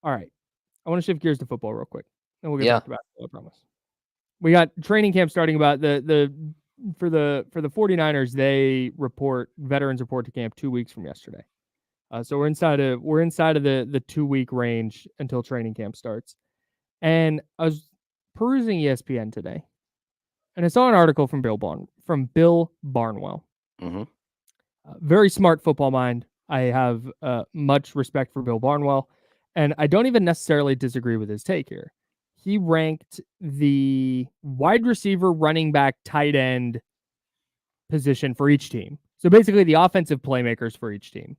right. I want to shift gears to football real quick, and we'll get back to basketball, I promise. We got training camp starting about for the 49ers. They veterans report to camp 2 weeks from yesterday. So we're inside of the 2 week range until training camp starts. And I was perusing ESPN today, and I saw an article from Bill Barnwell. Very smart football mind. I have much respect for Bill Barnwell, and I don't even necessarily disagree with his take here. He ranked the wide receiver, running back, tight end position for each team. So basically the offensive playmakers for each team.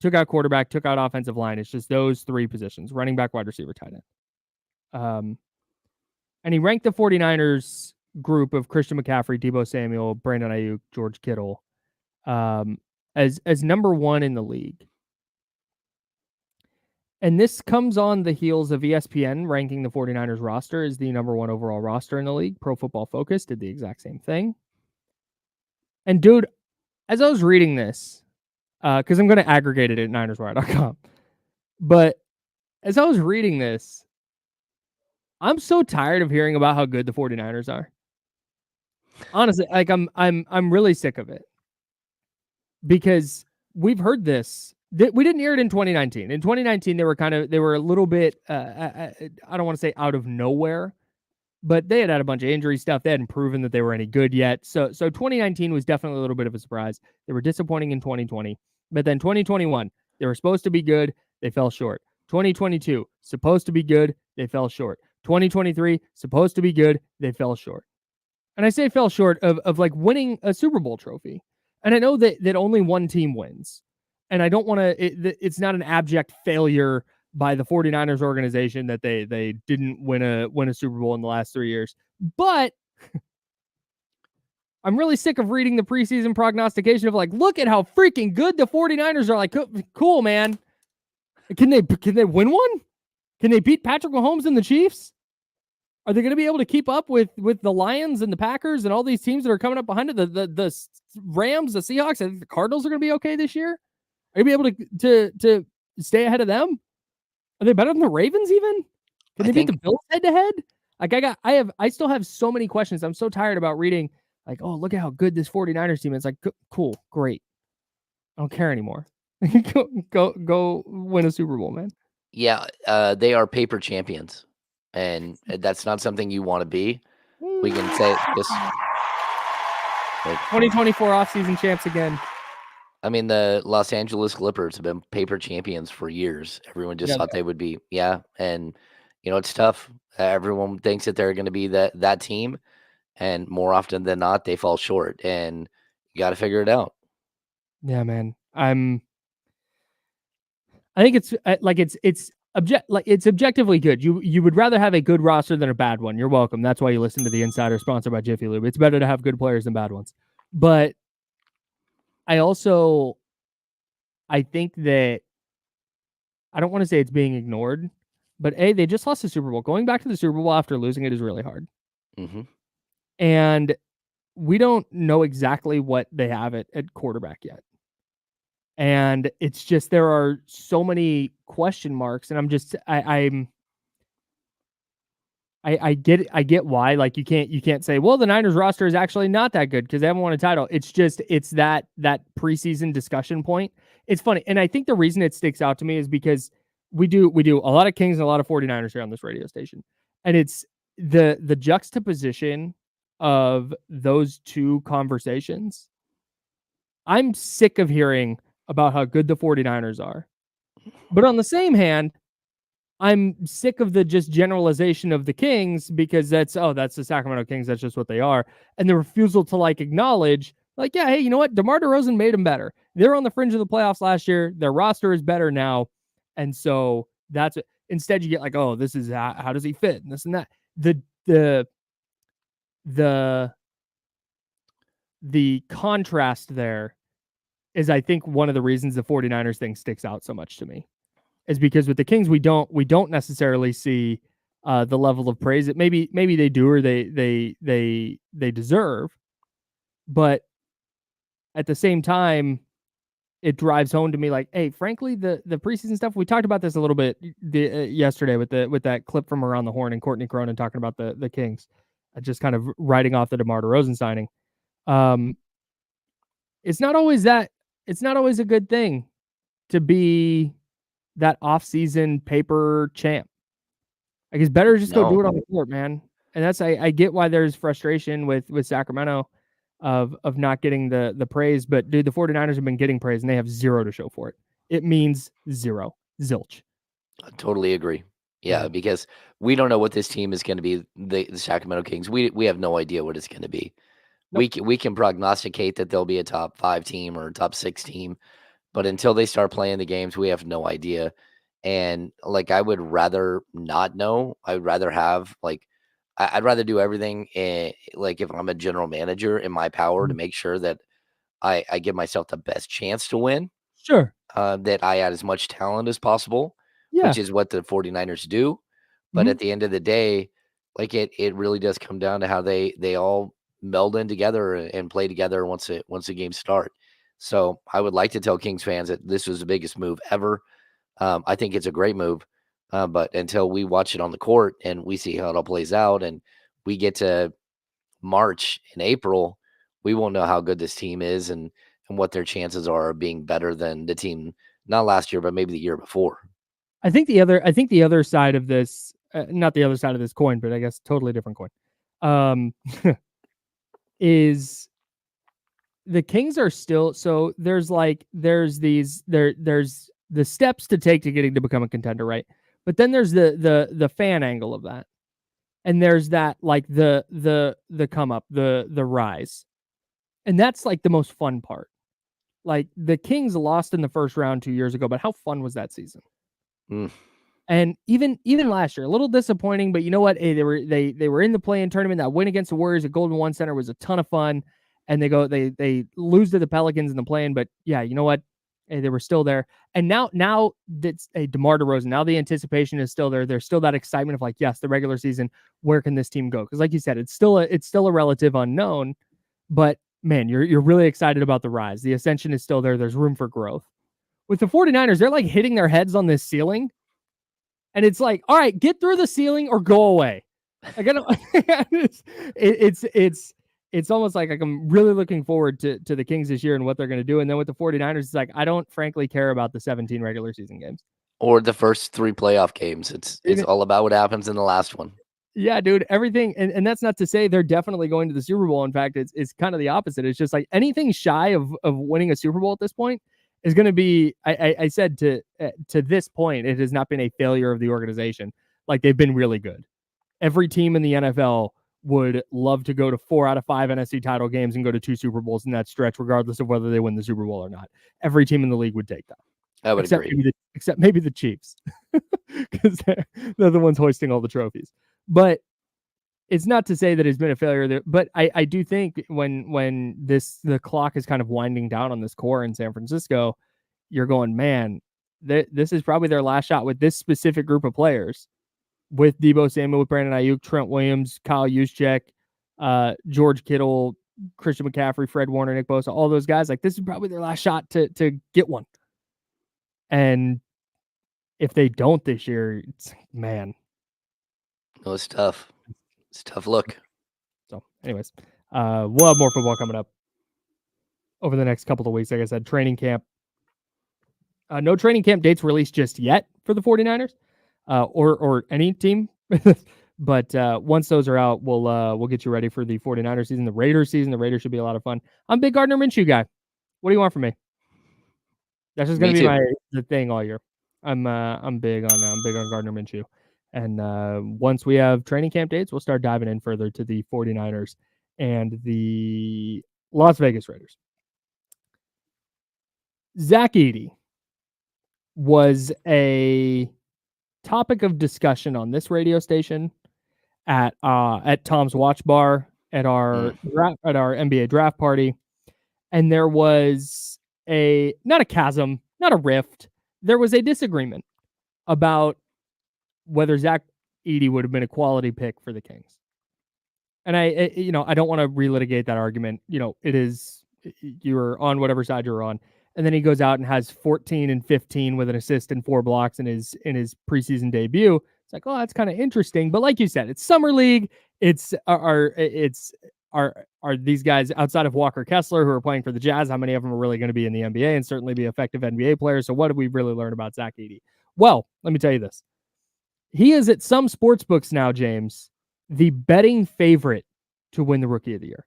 Took out quarterback, took out offensive line. It's just those 3 positions: running back, wide receiver, tight end. And he ranked the 49ers group of Christian McCaffrey, Deebo Samuel, Brandon Ayuk, George Kittle as number 1 in the league. And this comes on the heels of ESPN ranking the 49ers roster as the number 1 overall roster in the league. Pro Football Focus did the exact same thing. And dude, as I was reading this, because I'm going to aggregate it at NinersWire.com, but as I was reading this, I'm so tired of hearing about how good the 49ers are. Honestly, like I'm really sick of it, because we've heard this. We didn't hear it in 2019. In 2019, they were a little bit, I don't want to say out of nowhere, but they had a bunch of injury stuff. They hadn't proven that they were any good yet. So 2019 was definitely a little bit of a surprise. They were disappointing in 2020, but then 2021, they were supposed to be good. They fell short. 2022, supposed to be good. They fell short. 2023, supposed to be good. They fell short. And I say fell short of like winning a Super Bowl trophy. And I know that only one team wins. And I don't want to, it's not an abject failure by the 49ers organization that they didn't win a Super Bowl in the last 3 years. But I'm really sick of reading the preseason prognostication of like, look at how freaking good the 49ers are. Like, cool, man. Can they win one? Can they beat Patrick Mahomes and the Chiefs? Are they going to be able to keep up with the Lions and the Packers and all these teams that are coming up behind it? The Rams, the Seahawks, I think the Cardinals are going to be okay this year. Are you be able to stay ahead of them? Are they better than the Ravens even? Can they beat the Bills head to head? Like I still have so many questions. I'm so tired about reading like, oh, look at how good this 49ers team is. Like, cool, great. I don't care anymore. go win a Super Bowl, man. Yeah, they are paper champions, and that's not something you want to be. We can say this. 2024 offseason champs again. I mean, the Los Angeles Clippers have been paper champions for years. Everyone just thought they would be. Yeah, and it's tough. Everyone thinks that they're going to be that team, and more often than not, they fall short. And you got to figure it out. Yeah, man. I think it's objectively good. You would rather have a good roster than a bad one. You're welcome. That's why you listen to the Insider, sponsored by Jiffy Lube. It's better to have good players than bad ones. But I think that I don't want to say it's being ignored, but they just lost the Super Bowl. Going back to the Super Bowl after losing it is really hard. Mm-hmm. And we don't know exactly what they have at quarterback yet. And it's just, there are so many question marks, and I'm just, I get why. Like, you can't say, well, the Niners roster is actually not that good because they haven't won a title. It's just, it's that preseason discussion point. It's funny. And I think the reason it sticks out to me is because we do a lot of Kings and a lot of 49ers here on this radio station. And it's the juxtaposition of those two conversations. I'm sick of hearing about how good the 49ers are. But on the same hand, I'm sick of the just generalization of the Kings because that's the Sacramento Kings. That's just what they are. And the refusal to acknowledge yeah, hey, you know what? DeMar DeRozan made them better. They're on the fringe of the playoffs last year. Their roster is better now. And so that's it. Instead you get oh, this is how does he fit? And this and that. The contrast there is, I think, one of the reasons the 49ers thing sticks out so much to me. Is because with the Kings, we don't necessarily see the level of praise that maybe they do or they deserve, but at the same time, it drives home to me hey, frankly, the preseason stuff, we talked about this a little bit yesterday with that clip from Around the Horn and Courtney Cronin talking about the Kings, just kind of writing off the DeMar DeRozan signing. It's not always a good thing to be that off-season paper champ. It's better to just go do it on the court, man. And that's I get why there's frustration with Sacramento of not getting the praise, but dude, the 49ers have been getting praise and they have zero to show for it. It means zero. Zilch. I totally agree. Yeah, because we don't know what this team is going to be. The Sacramento Kings. We have no idea what it's going to be. Nope. We can prognosticate that they'll be a top 5 team or a top 6 team. But until they start playing the games, we have no idea. And I would rather not know. I would rather have I'd rather do everything if I'm a general manager in my power to make sure that I give myself the best chance to win. Sure. That I add as much talent as possible, which is what the 49ers do. But at the end of the day, it really does come down to how they all meld in together and play together once the games start. So I would like to tell Kings fans that this was the biggest move ever. I think it's a great move, but until we watch it on the court and we see how it all plays out and we get to March and April, we won't know how good this team is and what their chances are of being better than the team, not last year, but maybe the year before. I think the other side of this, not the other side of this coin, but I guess totally different coin, is the Kings are still, so there's the steps to take to getting to become a contender, right? But then there's the fan angle of that. And there's that the come up, the rise. And that's the most fun part. The Kings lost in the first round 2 years ago, but how fun was that season? And even last year, a little disappointing, but you know what? Hey, they were in the play-in tournament. That win against the Warriors at Golden One Center was a ton of fun. and they lose to the Pelicans in the play-in, but yeah, you know what? Hey, they were still there. And now that's a DeMar DeRozan. Now the anticipation is still there. There's still that excitement of like, yes, the regular season, where can this team go? Because like you said, it's still a relative unknown, but man, you're really excited about the rise. The ascension is still there. There's room for growth. With the 49ers, they're like hitting their heads on this ceiling. And it's like, all right, get through the ceiling or go away. Like, I don't, it's almost like I'm really looking forward to the Kings this year and what they're going to do. And then with the 49ers, it's like, I don't frankly care about the 17 regular season games. Or the first 3 playoff games. It's all about what happens in the last one. Yeah, dude, everything. And that's not to say they're definitely going to the Super Bowl. In fact, it's kind of the opposite. It's just like anything shy of winning a Super Bowl at this point is going to be, I said to this point, it has not been a failure of the organization. Like, they've been really good. Every team in the NFL would love to go to 4 out of 5 NFC title games and go to 2 Super Bowls in that stretch, regardless of whether they win the Super Bowl or not. Every team in the league would take that. I would agree. Except maybe the Chiefs, because they're the ones hoisting all the trophies. But it's not to say that it's been a failure there. But I do think when the clock is kind of winding down on this core in San Francisco, you're going, man, this is probably their last shot with this specific group of players. With Deebo Samuel, with Brandon Ayuk, Trent Williams, Kyle Juszczyk, George Kittle, Christian McCaffrey, Fred Warner, Nick Bosa, all those guys, like, this is probably their last shot to get one. And if they don't this year, man. No, it's tough. It's a tough look. So anyways, we'll have more football coming up over the next couple of weeks. Like I said, training camp. No training camp dates released just yet for the 49ers. Or any team. But once those are out, we'll get you ready for the 49ers season, the Raiders season. The Raiders should be a lot of fun. I'm a big Gardner Minshew guy. What do you want from me? That's just gonna be the thing all year. I'm big on Gardner Minshew. And once we have training camp dates, we'll start diving in further to the 49ers and the Las Vegas Raiders. Zach Edey was a topic of discussion on this radio station, at Tom's Watch Bar, at our NBA draft party, and there was not a chasm, not a rift. There was a disagreement about whether Zach Edey would have been a quality pick for the Kings. And I don't want to relitigate that argument. It is, you're on whatever side you're on. And then he goes out and has 14 and 15 with an assist and 4 blocks in his preseason debut. It's like, oh, that's kind of interesting. But like you said, it's summer league. Are these guys outside of Walker Kessler who are playing for the Jazz? How many of them are really going to be in the NBA and certainly be effective NBA players? So what did we really learn about Zach Edey? Well, let me tell you this. He is at some sports books now, James, the betting favorite to win the Rookie of the Year.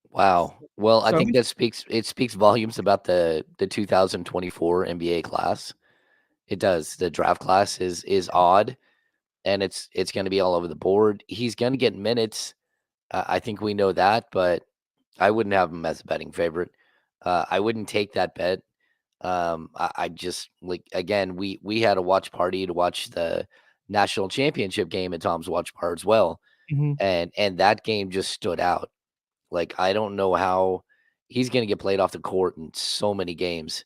Wow. Well, I think that speaks volumes about the 2024 NBA class. It does. The draft class is odd, and it's going to be all over the board. He's going to get minutes. I think we know that, but I wouldn't have him as a betting favorite. I wouldn't take that bet. I just, like, again, we had a watch party to watch the national championship game at Tom's Watch Bar as well. Mm-hmm. And that game just stood out. Like, I don't know how he's going to get played off the court in so many games.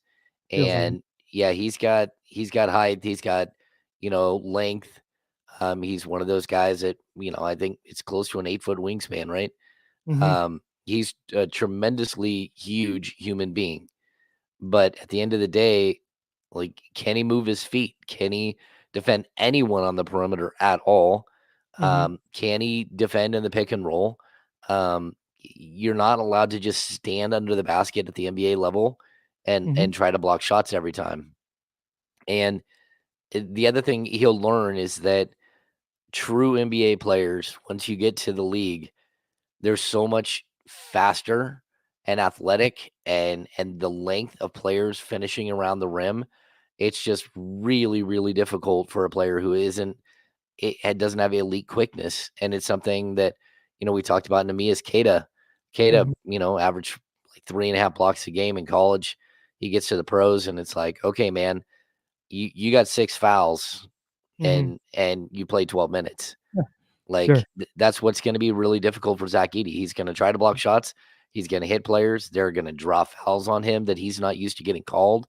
And yeah, he's got height. He's got, length. He's one of those guys that, I think it's close to an 8-foot wingspan, right? Mm-hmm. He's a tremendously huge human being. But at the end of the day, like, can he move his feet? Can he defend anyone on the perimeter at all? Mm-hmm. Can he defend in the pick and roll? You're not allowed to just stand under the basket at the NBA level and try to block shots every time. And the other thing he'll learn is that true NBA players, once you get to the league, they're so much faster and athletic, and the length of players finishing around the rim, it's just really, really difficult for a player who doesn't have elite quickness. And it's something that, we talked about in Namias Keita. Keita, averaged like 3.5 blocks a game in college. He gets to the pros and it's like, okay, man, you got 6 fouls and you play 12 minutes. Yeah. Like Sure. that's what's going to be really difficult for Zach Edey. He's going to try to block shots. He's going to hit players. They're going to draw fouls on him that he's not used to getting called.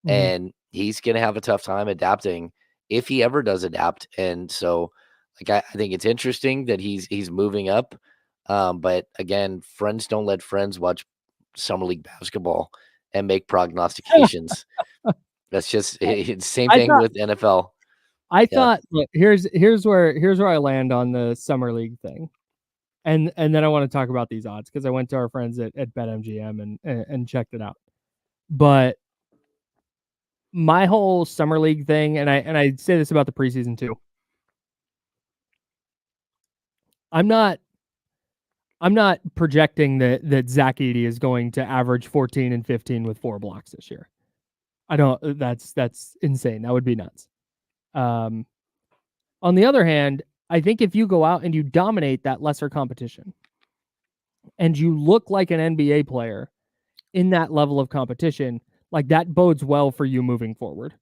Mhm. And he's going to have a tough time adapting if he ever does adapt. And so, like, I think it's interesting that he's moving up. But again, friends don't let friends watch summer league basketball and make prognostications. That's just it's same I thing thought- with NFL. I Yeah. thought, look, here's where I land on the summer league thing, and then I want to talk about these odds because I went to our friends at BetMGM and checked it out. But my whole summer league thing, and I say this about the preseason too. I'm not projecting that Zach Edey is going to average 14 and 15 with 4 blocks this year. I don't. That's insane. That would be nuts. On the other hand, I think if you go out and you dominate that lesser competition and you look like an NBA player in that level of competition, like that bodes well for you moving forward.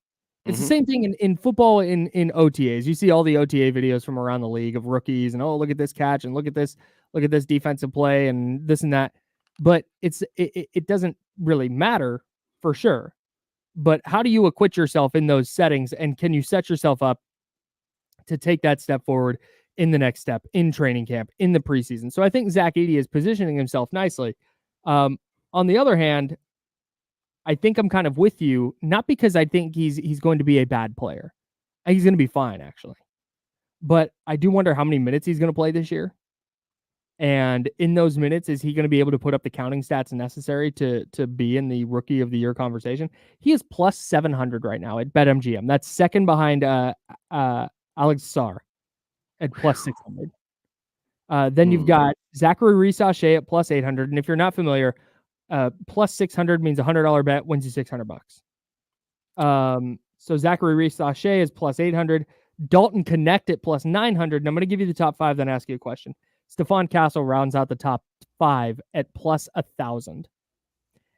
It's the same thing in football in OTAs. You see all the OTA videos from around the league of rookies and, oh, look at this catch and look at this defensive play and this and that. But it doesn't really matter for sure. But how do you acquit yourself in those settings, and can you set yourself up to take that step forward in the next step in training camp, in the preseason? So I think Zach Edey is positioning himself nicely. On the other hand, I think I'm kind of with you, not because I think he's going to be a bad player. I think he's going to be fine, actually. But I do wonder how many minutes he's going to play this year. And in those minutes, is he going to be able to put up the counting stats necessary to be in the rookie of the year conversation? He is plus 700 right now at BetMGM. That's second behind Alex Sar at plus 600. Then you've got Zachary Reese-Sachet at plus 800. And if you're not familiar, plus 600 means $100 bet wins you $600. So Zachary Reese-Sachet is plus 800. Dalton Connect at plus 900. And I'm going to give you the top 5, then ask you a question. Stephon Castle rounds out the top 5 at plus 1,000.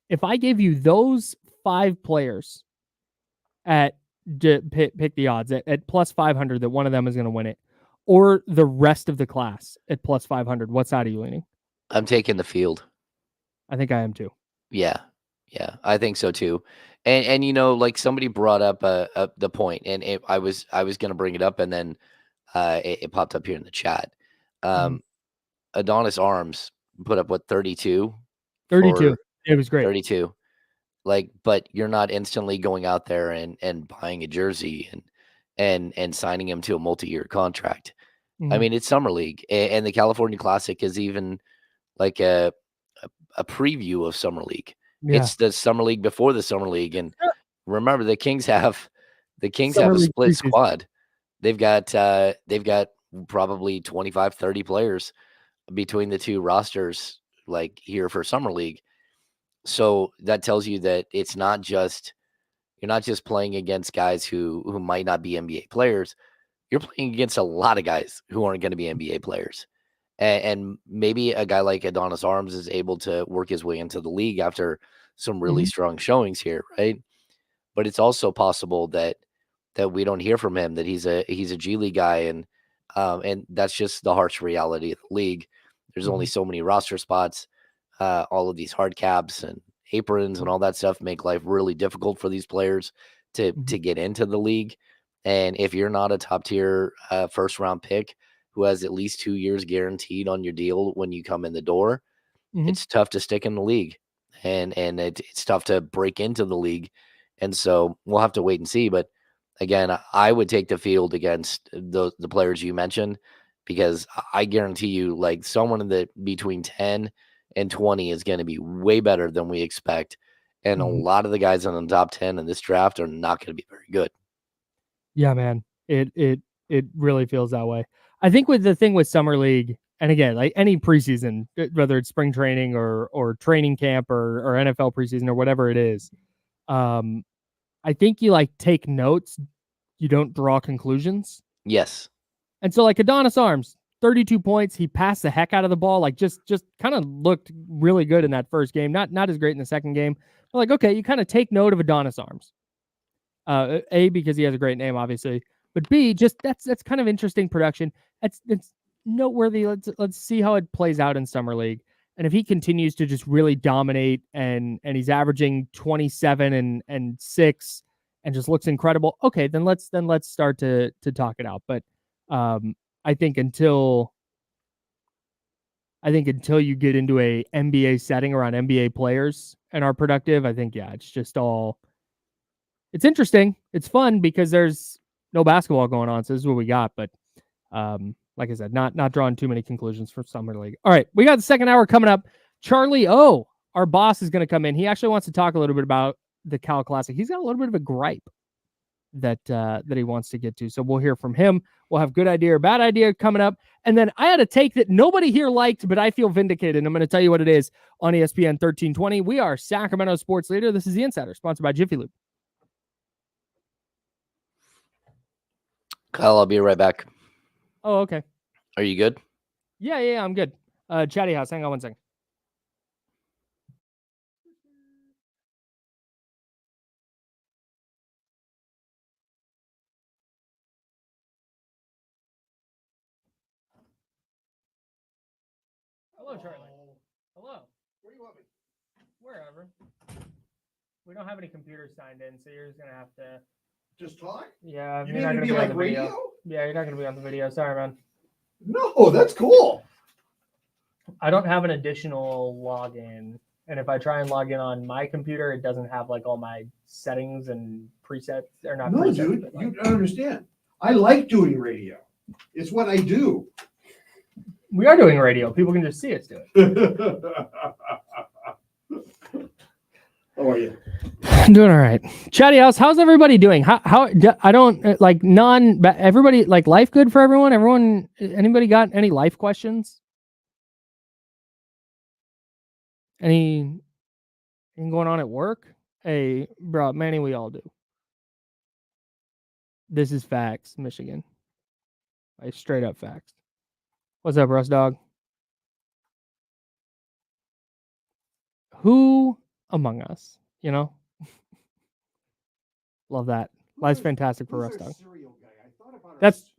If I gave you those 5 players at pick the odds at plus 500 that one of them is going to win it, or the rest of the class at plus 500, what side are you leaning? I'm taking the field. I think I am too. Yeah, I think so too. And you know, like somebody brought up the point, and I was going to bring it up, and then it popped up here in the chat. Adonis Arms put up what 32. 32. It was great. 32. Like, but you're not instantly going out there and buying a jersey and signing him to a multi-year contract. I mean, it's summer league, and the California Classic is even like a preview of summer league. Yeah. It's the summer league before the summer league. And remember, the Kings have Summer a league split preseason. squad. They've got probably 25, 30 players between the two rosters, like here for summer league. So that tells you that it's not just, you're not just playing against guys who might not be NBA players. You're playing against a lot of guys who aren't going to be NBA players. And maybe a guy like Adonis Arms is able to work his way into the league after some really strong showings here, right? But it's also possible that we don't hear from him, that he's a G League guy, and that's just the harsh reality of the league. There's only so many roster spots. All of these hard caps and aprons and all that stuff make life really difficult for these players to get into the league. And if you're not a top tier first round pick who has at least 2 years guaranteed on your deal when you come in the door, it's tough to stick in the league, and it's tough to break into the league. And so we'll have to wait and see. But again, I would take the field against the players you mentioned, because I guarantee you, like, someone in the between 10 and 20 is going to be way better than we expect. And a lot of the guys in the top 10 in this draft are not going to be very good. Yeah, man. It really feels that way. I think with the thing with summer league, and again, like any preseason, whether it's spring training or training camp or NFL preseason or whatever it is, I think you like take notes, you don't draw conclusions. Yes. And so like Adonis Arms, 32 points, he passed the heck out of the ball, like just kind of looked really good in that first game, not as great in the second game. But like, okay, you kind of take note of Adonis Arms. A, because he has a great name, obviously, but B, just that's kind of interesting production. It's noteworthy. Let's see how it plays out in summer league. And if he continues to just really dominate and he's averaging 27 and 6 and just looks incredible, okay, then let's start to talk it out. But I think until you get into a NBA setting around NBA players and are productive, I think it's just it's interesting. It's fun because there's no basketball going on, so this is what we got. But like I said, not drawing too many conclusions for summer league. All right, we got the second hour coming up. Charlie O, our boss, is going to come in. He actually wants to talk a little bit about the Cal Classic. He's got a little bit of a gripe that he wants to get to. So we'll hear from him. We'll have good idea or bad idea coming up. And then I had a take that nobody here liked, but I feel vindicated. And I'm going to tell you what it is on ESPN 1320. We are Sacramento Sports Leader. This is The Insider, sponsored by Jiffy Lube. Kyle, I'll be right back. Oh, okay. Are you good? Yeah, I'm good. Chatty House, hang on one second. Hello, Charlie. Hello. Where do you want me? Wherever. We don't have any computers signed in, so you're just going to have to... Just talk? Yeah, You you're not need to going be to be like on the video. radio? Yeah, you're not going to be on the video. Sorry, man. No, that's cool. I don't have an additional login. And if I try and log in on my computer, it doesn't have like all my settings and presets. Or not No, presets, dude, but, like, you don't understand. I like doing radio. It's what I do. we are doing radio. People can just see us do it. How are you? I'm doing all right. Chatty House, how's everybody doing? How I don't like everybody, like, life good for everyone? Anybody got any life questions? Anything going on at work? Hey, bro, Manny, we all do. This is facts, Michigan. Like, straight up facts. What's up, Russ Dog? Who among us, Love that. Life's fantastic for Russ Dog.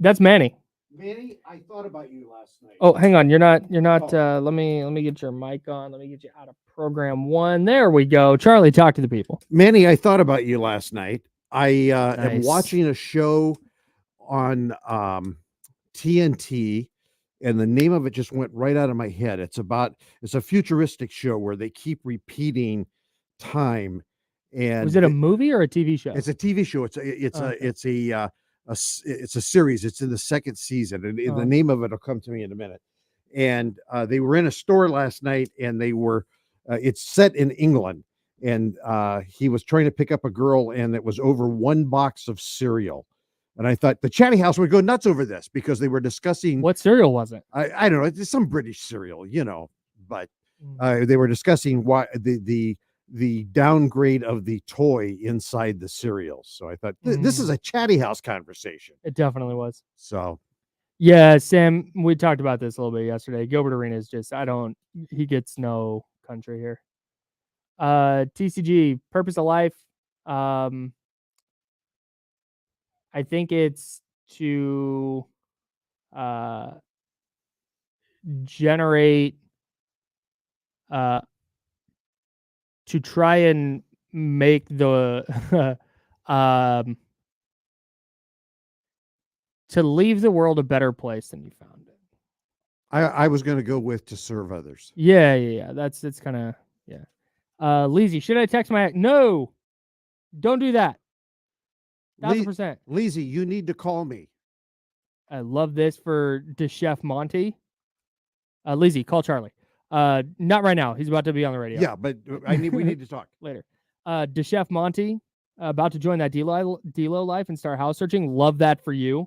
That's Manny. Manny, I thought about you last night. Oh, hang on. You're not. Oh. Let me get your mic on. Let me get you out of program 1. There we go. Charlie, talk to the people. Manny, I thought about you last night. I am Nice. watching a show on TNT, and the name of it just went right out of my head. It's a futuristic show where they keep repeating time. And Was it a movie or a TV show? It's a TV show. It's a series. It's in the second season, and the name of it will come to me in a minute. And they were in a store last night, and they were. It's set in England, and he was trying to pick up a girl, and it was over 1 box of cereal. And I thought the Chatty House would go nuts over this because they were discussing What cereal was it? I don't know. It's some British cereal, but they were discussing why the downgrade of the toy inside the cereal. So I thought this is a Chatty House conversation. It definitely was. So yeah, Sam, we talked about this a little bit yesterday. Gilbert Arenas just, he gets no country here. TCG, purpose of life. I think it's to generate to try and make the to leave the world a better place than you found it. I was going to go with to serve others. Yeah. That's kind of, yeah. Leezy, should I text my? No, don't do that. 1,000%. Leezy, you need to call me. I love this for the Chef Monty. Leezy, call Charlie. Not right now. He's about to be on the radio. Yeah, but we need to talk later. The Chef Monty, about to join that D-Lo life and start house searching. Love that for you.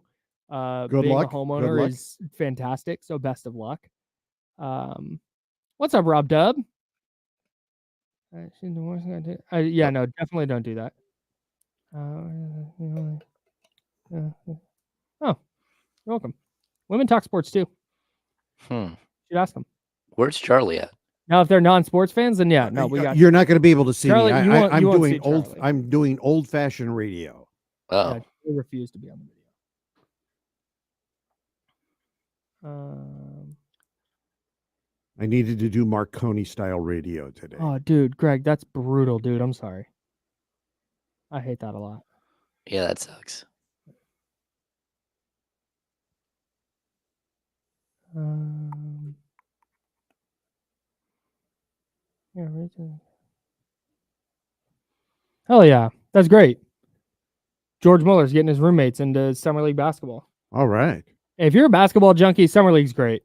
Good being luck. a homeowner is fantastic. So best of luck. What's up, Rob Dub? Yeah, no, definitely don't do that. Oh, you're welcome. Women talk sports too. Should ask them. Where's Charlie at? Now, if they're non-sports fans, then yeah, no, we got. You're not going to be able to see Charlie, me. you won't see Charlie. I'm doing old-fashioned radio. Oh, Yeah, they refuse to be on the I needed to do Marconi style radio today. Oh, dude, Greg, that's brutal, dude. I'm sorry. I hate that a lot. Yeah, that sucks. Yeah, hell yeah, that's great. George Muller's getting his roommates into summer league basketball. All right. If you're a basketball junkie, summer league's great.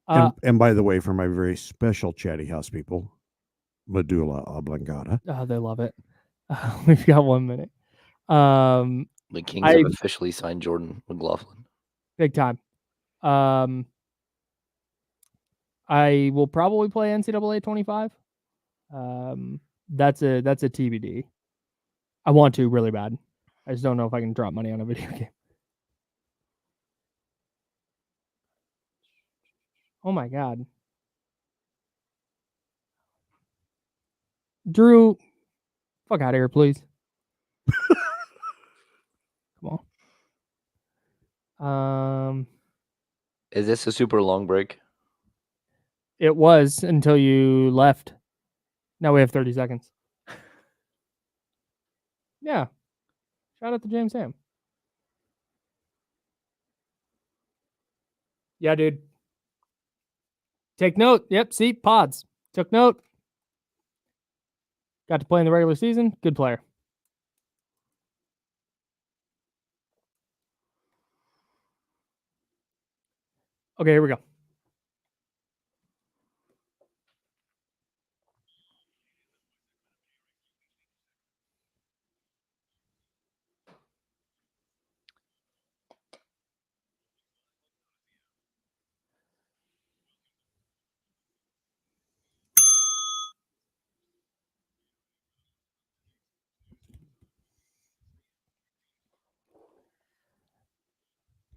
And by the way, for my very special Chatty House people, medulla oblongata. Oh, they love it. We've got 1 minute. The Kings have officially signed Jordan McLaughlin. Big time. I will probably play NCAA 25. That's a TBD. I want to really bad. I just don't know if I can drop money on a video game. Oh my God. Drew, fuck out of here, please. Come on. Is this a super long break? It was until you left. Now we have 30 seconds. Yeah. Shout out to James Ham. Yeah, dude. Take note. Yep, see, pods. Took note. Got to play in the regular season. Good player. Okay, here we go.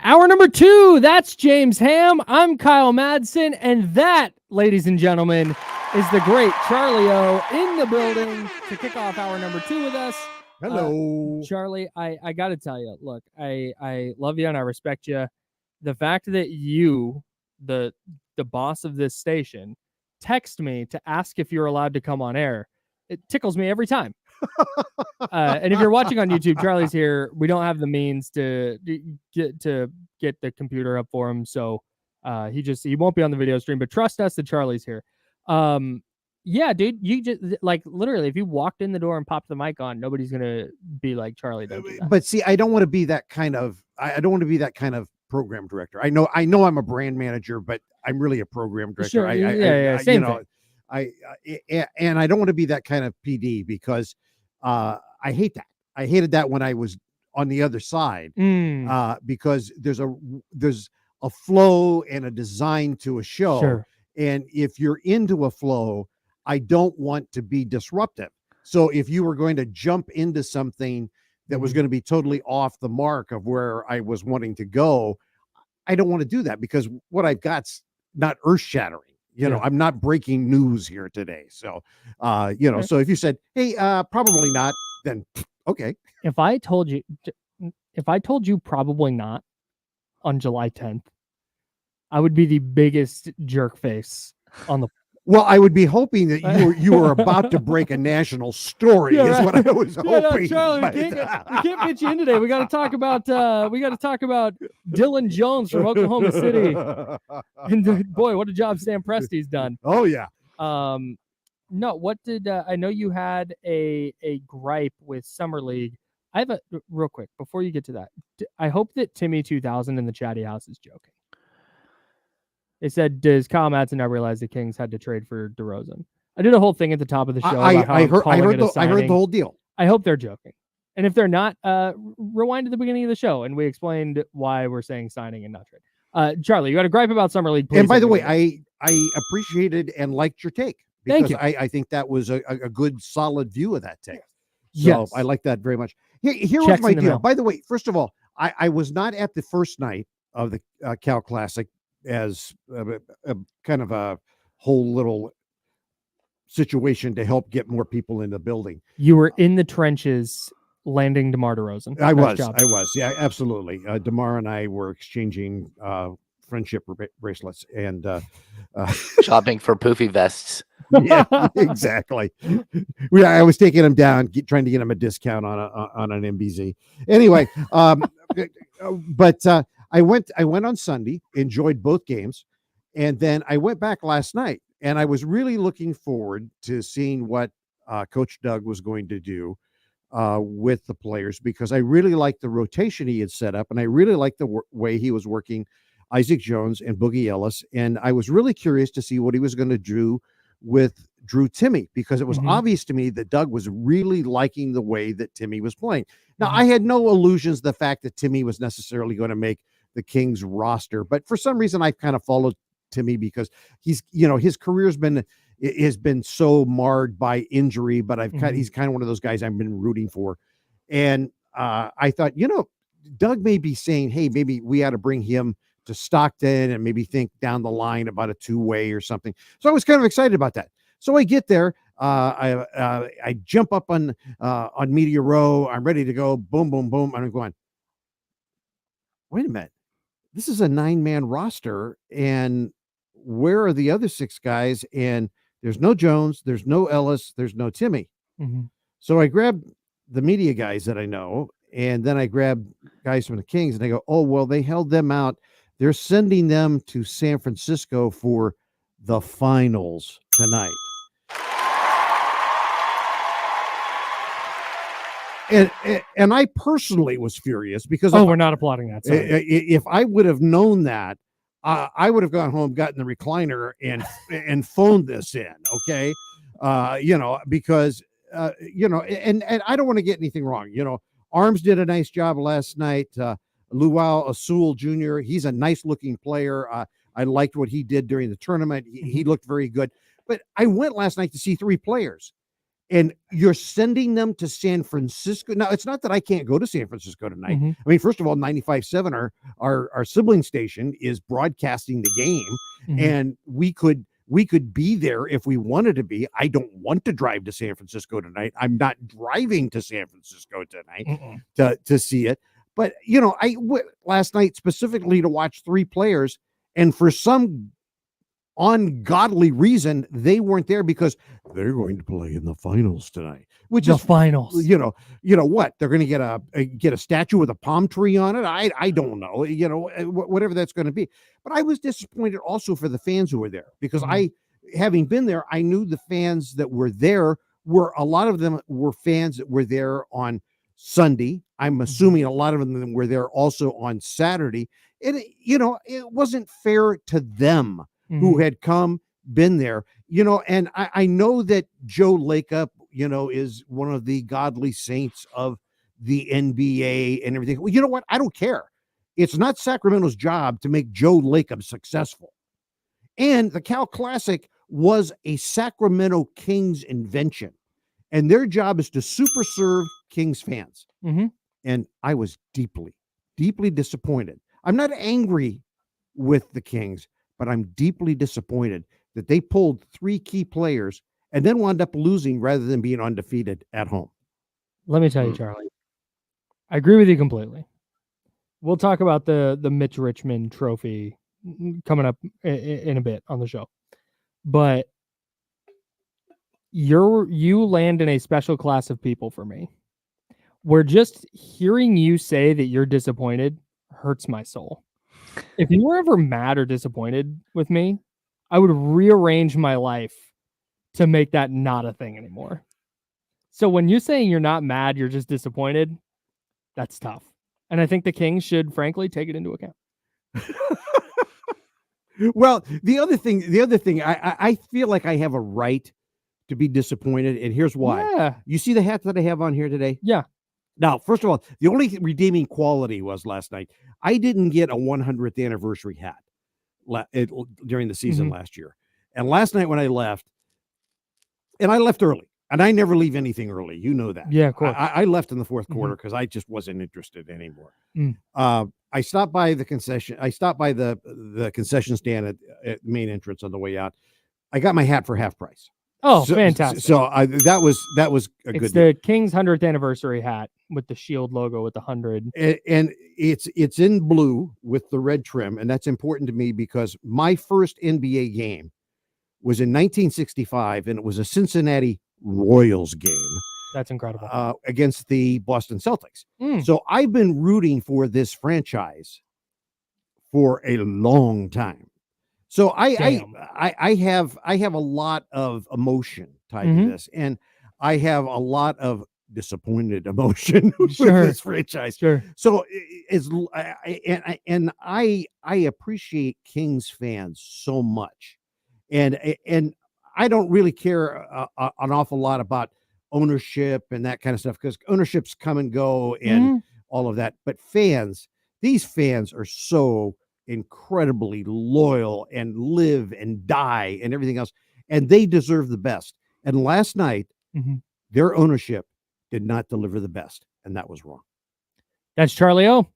Hour number 2, that's James Ham. I'm Kyle Madsen, and that, ladies and gentlemen, is the great Charlie O in the building to kick off hour number 2 with us. Hello. Charlie, I got to tell you, look, I love you and I respect you. The fact that you, the boss of this station, text me to ask if you're allowed to come on air, it tickles me every time. And if you're watching on YouTube, Charlie's here. We don't have the means to get the computer up for him, so he won't be on the video stream. But trust us that Charlie's here. Yeah, dude, you just like literally, if you walked in the door and popped the mic on, nobody's gonna be like Charlie. Don't do that. But see, I don't want to be that kind of. I don't want to be that kind of program director. I know I'm a brand manager, but I'm really a program director. Sure, yeah, same thing. And I don't want to be that kind of PD because I hate that. I hated that when I was on the other side because there's a flow and a design to a show. Sure. And if you're into a flow, I don't want to be disruptive. So if you were going to jump into something that was going to be totally off the mark of where I was wanting to go, I don't want to do that because what I've got's not earth shattering. You know, I'm not breaking news here today. So, so if you said, hey, probably not, then okay. If I told you probably not on July 10th, I would be the biggest jerk face on the. Well, I would be hoping that you were about to break a national story. Is what I was hoping. No, Charlie, we can't get you in today. We got to talk about Dylan Jones from Oklahoma City. And boy, what a job Sam Presti's done. Oh yeah. No, what did I know you had a gripe with Summer League? I have a real quick before you get to that. I hope that Timmy 2000 in the Chatty House is joking. They said, does Kyle Madsen now realize the Kings had to trade for DeRozan? I did a whole thing at the top of the show. I heard the whole deal. I hope they're joking. And if they're not, rewind to the beginning of the show and we explained why we're saying signing and not trade. Charlie, you got a gripe about Summer League, please. And by the way, I appreciated and liked your take. Thank you. I think that was a good, solid view of that take. So yes. I like that very much. Here was my deal. By the way, first of all, I was not at the first night of the Cal Classic as a kind of a whole little situation to help get more people in the building. You were in the trenches landing DeMar DeRozan. I was. Yeah, absolutely. DeMar and I were exchanging friendship bracelets, and Shopping for poofy vests. yeah, exactly. I was taking them down, trying to get them a discount on an MBZ. Anyway, but I went on Sunday, enjoyed both games, and then I went back last night, and I was really looking forward to seeing what Coach Doug was going to do with the players, because I really liked the rotation he had set up, and I really liked the way he was working Isaac Jones and Boogie Ellis, and I was really curious to see what he was going to do with Drew Timme, because it was obvious to me that Doug was really liking the way that Timme was playing. Now, I had no illusions the fact that Timme was necessarily going to make the Kings roster, but for some reason I've kind of followed Timme because he's, his career has been so marred by injury, but he's kind of one of those guys I've been rooting for. And I thought, Doug may be saying, hey, maybe we ought to bring him to Stockton and maybe think down the line about a two-way or something. So I was kind of excited about that. So I get there, I jump up on Media Row. I'm ready to go. Boom, boom, boom. And I'm going, wait a minute. This is a 9-man roster, and where are the other 6 guys? And there's no Jones, there's no Ellis, there's no Timme. So I grab the media guys that I know, and then I grab guys from the Kings, and I go, oh, well, they held them out. They're sending them to San Francisco for the finals tonight. And I personally was furious because we're not applauding that. Sorry. If I would have known that, I would have gone home, gotten the recliner, and phoned this in. Okay, because and I don't want to get anything wrong. Arms did a nice job last night. Luau Asul Jr., he's a nice looking player. I liked what he did during the tournament. He looked very good. But I went last night to see 3 players, and you're sending them to San Francisco. Now, it's not that I can't go to San Francisco tonight. I mean, first of all, 95.7, our sibling station, is broadcasting the game, and we could be there if we wanted to be. I don't want to drive to San Francisco tonight. I'm not driving to San Francisco tonight to see it. But, I went last night specifically to watch 3 players, and for some ungodly reason, they weren't there because they're going to play in the finals tonight. Which is finals. What? They're going to get a statue with a palm tree on it? I don't know. Whatever that's going to be. But I was disappointed also for the fans who were there, because having been there, I knew the fans that were there a lot of them were fans that were there on Sunday. I'm assuming a lot of them were there also on Saturday. And, it wasn't fair to them who had been there, and I know that Joe Lacob, is one of the godly saints of the NBA and everything. Well, you know what? I don't care. It's not Sacramento's job to make Joe Lacob successful. And the Cal Classic was a Sacramento Kings invention, and their job is to super serve Kings fans. And I was deeply, deeply disappointed. I'm not angry with the Kings, but I'm deeply disappointed that they pulled 3 key players and then wound up losing rather than being undefeated at home. Let me tell you, Charlie, I agree with you completely. We'll talk about the Mitch Richmond trophy coming up in a bit on the show. But you land in a special class of people for me, where just hearing you say that you're disappointed hurts my soul. If you were ever mad or disappointed with me, I would rearrange my life to make that not a thing anymore. So when you're saying you're not mad, you're just disappointed, that's tough. And I think the Kings should, frankly, take it into account. Well, the other thing, I feel like I have a right to be disappointed, and here's why. Yeah. You see the hat that I have on here today? Yeah. Now, first of all, the only redeeming quality was last night, I didn't get a 100th anniversary hat during the season last year. And last night when I left, and I left early, and I never leave anything early. You know that. Yeah, of course. I left in the fourth quarter because I just wasn't interested anymore. I stopped by the concession. I stopped by the concession stand at main entrance on the way out. I got my hat for half price. Oh, So- fantastic. So that was a It's good. the Kings 100th anniversary hat with the shield logo with the 100. And it's in blue with the red trim, and that's important to me because my first NBA game was in 1965, and it was a Cincinnati Royals game That's incredible. against the Boston Celtics. Mm. So I've been rooting for this franchise for a long time. So Damn. I have a lot of emotion tied Mhm. to this, and I have a lot of disappointed emotion Sure. with this franchise. Sure. So I appreciate Kings fans so much, and I don't really care an awful lot about ownership and that kind of stuff because ownerships come and go and all of that. But these fans are so incredibly loyal and live and die and everything else, and they deserve the best. And last night, Mhm. their ownership did not deliver the best, and that was wrong. That's Charlie O.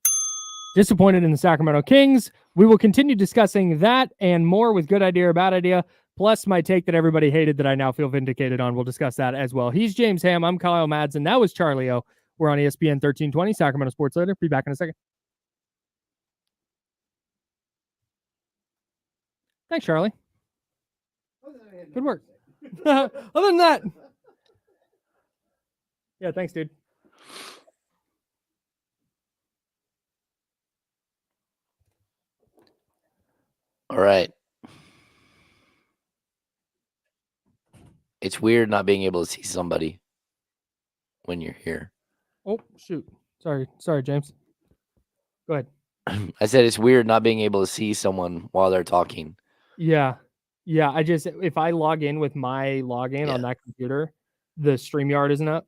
Disappointed in the Sacramento Kings. We will continue discussing that and more with Good Idea or Bad Idea, plus my take that everybody hated that I now feel vindicated on. We'll discuss that as well. He's James Ham. I'm Kyle Madsen. That was Charlie O. We're on ESPN 1320, Sacramento Sports Leader. Be back in a second. Thanks, Charlie. Good work. Other than that, yeah, thanks, dude. All right. It's weird not being able to see somebody when you're here. Oh, shoot. Sorry, James. Go ahead. I said it's weird not being able to see someone while they're talking. Yeah. If I log in with my login on that computer, the StreamYard isn't up.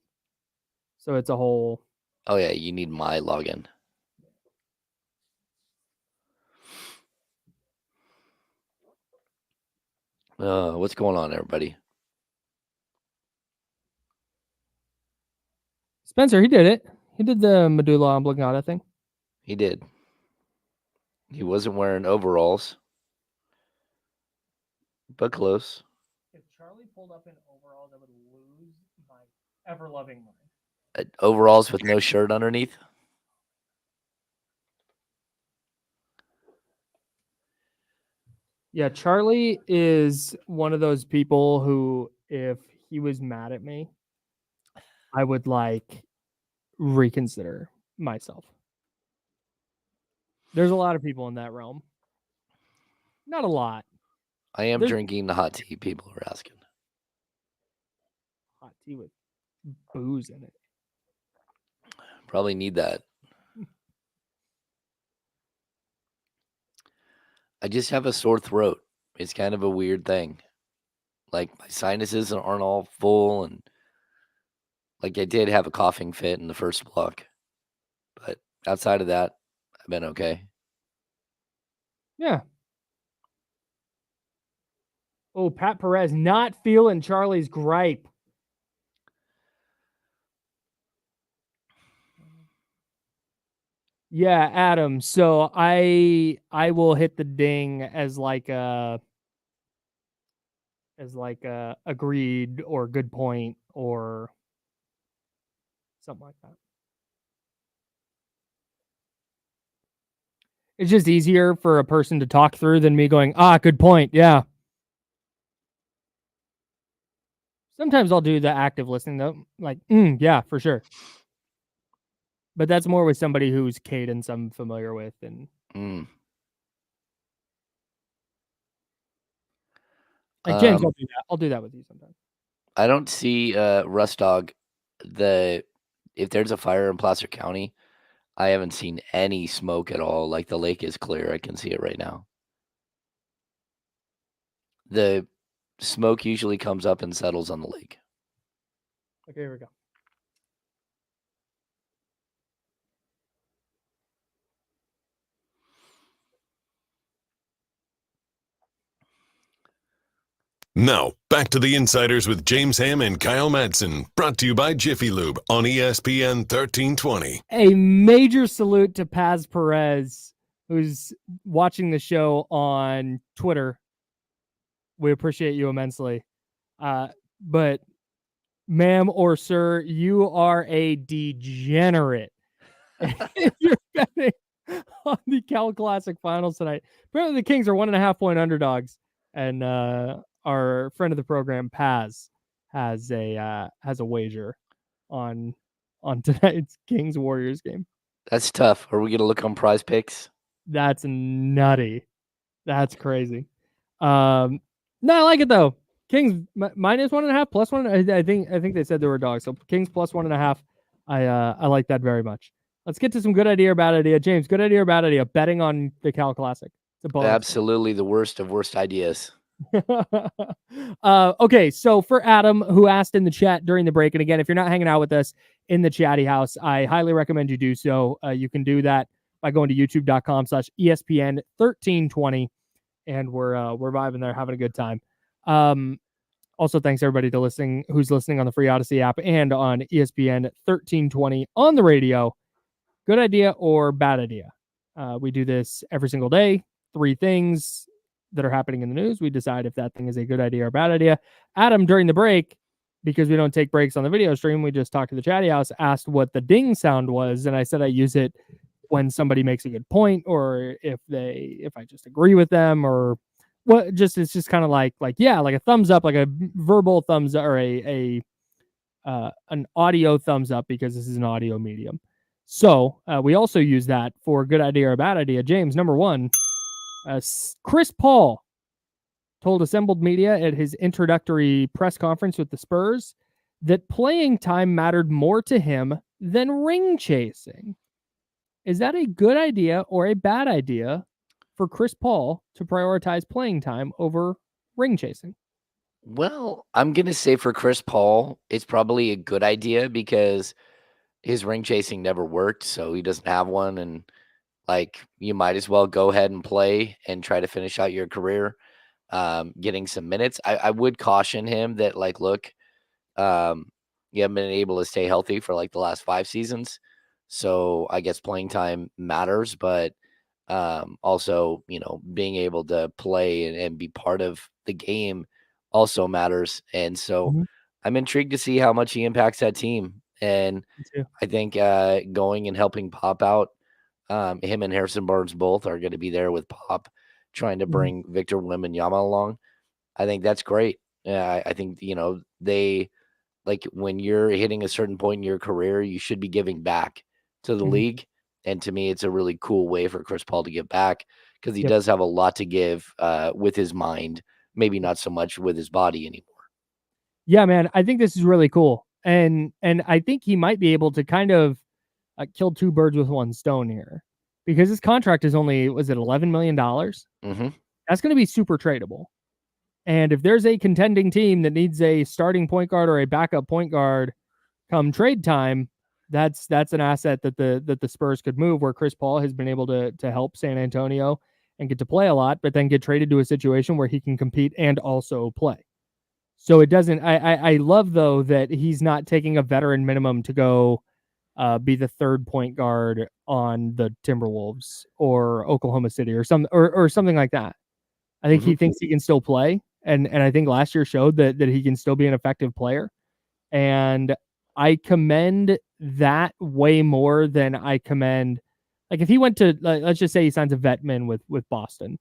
So it's a whole. Oh, yeah. You need my login. What's going on, everybody? Spencer, he did it. He did the medulla oblongata thing. He did. He wasn't wearing overalls, but close. If Charlie pulled up in overalls, I would lose my ever-loving mind. Overalls with no shirt underneath. Yeah, Charlie is one of those people who, if he was mad at me, I would reconsider myself. There's a lot of people in that realm. Not a lot. I am drinking the hot tea. People are asking. Hot tea with booze in it. Probably need that. I just have a sore throat. It's kind of a weird thing. Like my sinuses aren't all full, and like I did have a coughing fit in the first block, but outside of that, I've been okay. Yeah. Oh, Pat Perez not feeling Charlie's gripe. Yeah, Adam. So I will hit the ding as a agreed or good point or something like that. It's just easier for a person to talk through than me going, good point. Yeah. Sometimes I'll do the active listening though. Like, yeah, for sure. But that's more with somebody whose cadence I'm familiar with. And like James, I'll do that. I'll do that with you sometimes. I don't see Rust Dog. If there's a fire in Placer County, I haven't seen any smoke at all. Like the lake is clear. I can see it right now. The smoke usually comes up and settles on the lake. Okay, here we go. Now, back to the Insiders with James Ham and Kyle Madsen, brought to you by Jiffy Lube on ESPN 1320. A major salute to Paz Perez, who's watching the show on Twitter. We appreciate you immensely. but ma'am or sir, you are a degenerate. If you're betting on the Cal Classic Finals tonight. Apparently the Kings are 1.5-point underdogs, and our friend of the program, Paz, has a wager on tonight's Kings Warriors game. That's tough. Are we gonna look on Prize Picks? That's nutty. That's crazy. No, I like it though. Kings minus 1.5, plus 1. I think they said they were dogs. So Kings plus 1.5. I like that very much. Let's get to some good idea or bad idea. James, good idea or bad idea? Betting on the Cal Classic. It's a bonus. Absolutely the worst of worst ideas. Okay, so for Adam, who asked in the chat during the break, and again, if you're not hanging out with us in the chatty house, I highly recommend you do so. You can do that by going to youtube.com/ESPN1320, and we're vibing there, having a good time. Also, thanks everybody who's listening on the free Odyssey app and on ESPN 1320 on the radio. Good idea or bad idea? We do this every single day. 3 things that are happening in the news. We decide if that thing is a good idea or bad idea. Adam, during the break, because we don't take breaks on the video stream, we just talk to the chatty house, asked what the ding sound was, and I said I use it when somebody makes a good point, or if I just agree with them, or what. It's just kind of like yeah, like a thumbs up, like a verbal thumbs up, or an audio thumbs up, because this is an audio medium. So we also use that for good idea or bad idea. James, number 1, Chris Paul told assembled media at his introductory press conference with the Spurs that playing time mattered more to him than ring chasing. Is that a good idea or a bad idea for Chris Paul to prioritize playing time over ring chasing? Well, I'm going to say for Chris Paul, it's probably a good idea because his ring chasing never worked, so he doesn't have one. And you might as well go ahead and play and try to finish out your career, getting some minutes. I would caution him that, look, you haven't been able to stay healthy for the last 5 seasons. So I guess playing time matters, but also, being able to play and be part of the game also matters. And so I'm intrigued to see how much he impacts that team. And I think going and helping Pop out, him and Harrison Barnes both are going to be there with Pop, trying to bring Victor Wembanyama along. I think that's great. I think, they when you're hitting a certain point in your career, you should be giving back to the league. And to me, it's a really cool way for Chris Paul to give back, because he does have a lot to give with his mind, maybe not so much with his body anymore. Yeah, man, I think this is really cool. And I think he might be able to kind of kill 2 birds with 1 stone here, because his contract is only, was it $11 million? Mm-hmm. That's going to be super tradable. And if there's a contending team that needs a starting point guard or a backup point guard come trade time, that's an asset that the Spurs could move, where Chris Paul has been able to help San Antonio and get to play a lot, but then get traded to a situation where he can compete and also play. So it doesn't, I love though that he's not taking a veteran minimum to go be the 3rd point guard on the Timberwolves or Oklahoma City or something like that. I think he thinks he can still play. And I think last year showed that he can still be an effective player. And I commend that way more than I commend, if he went to, let's just say he signs a vetman with Boston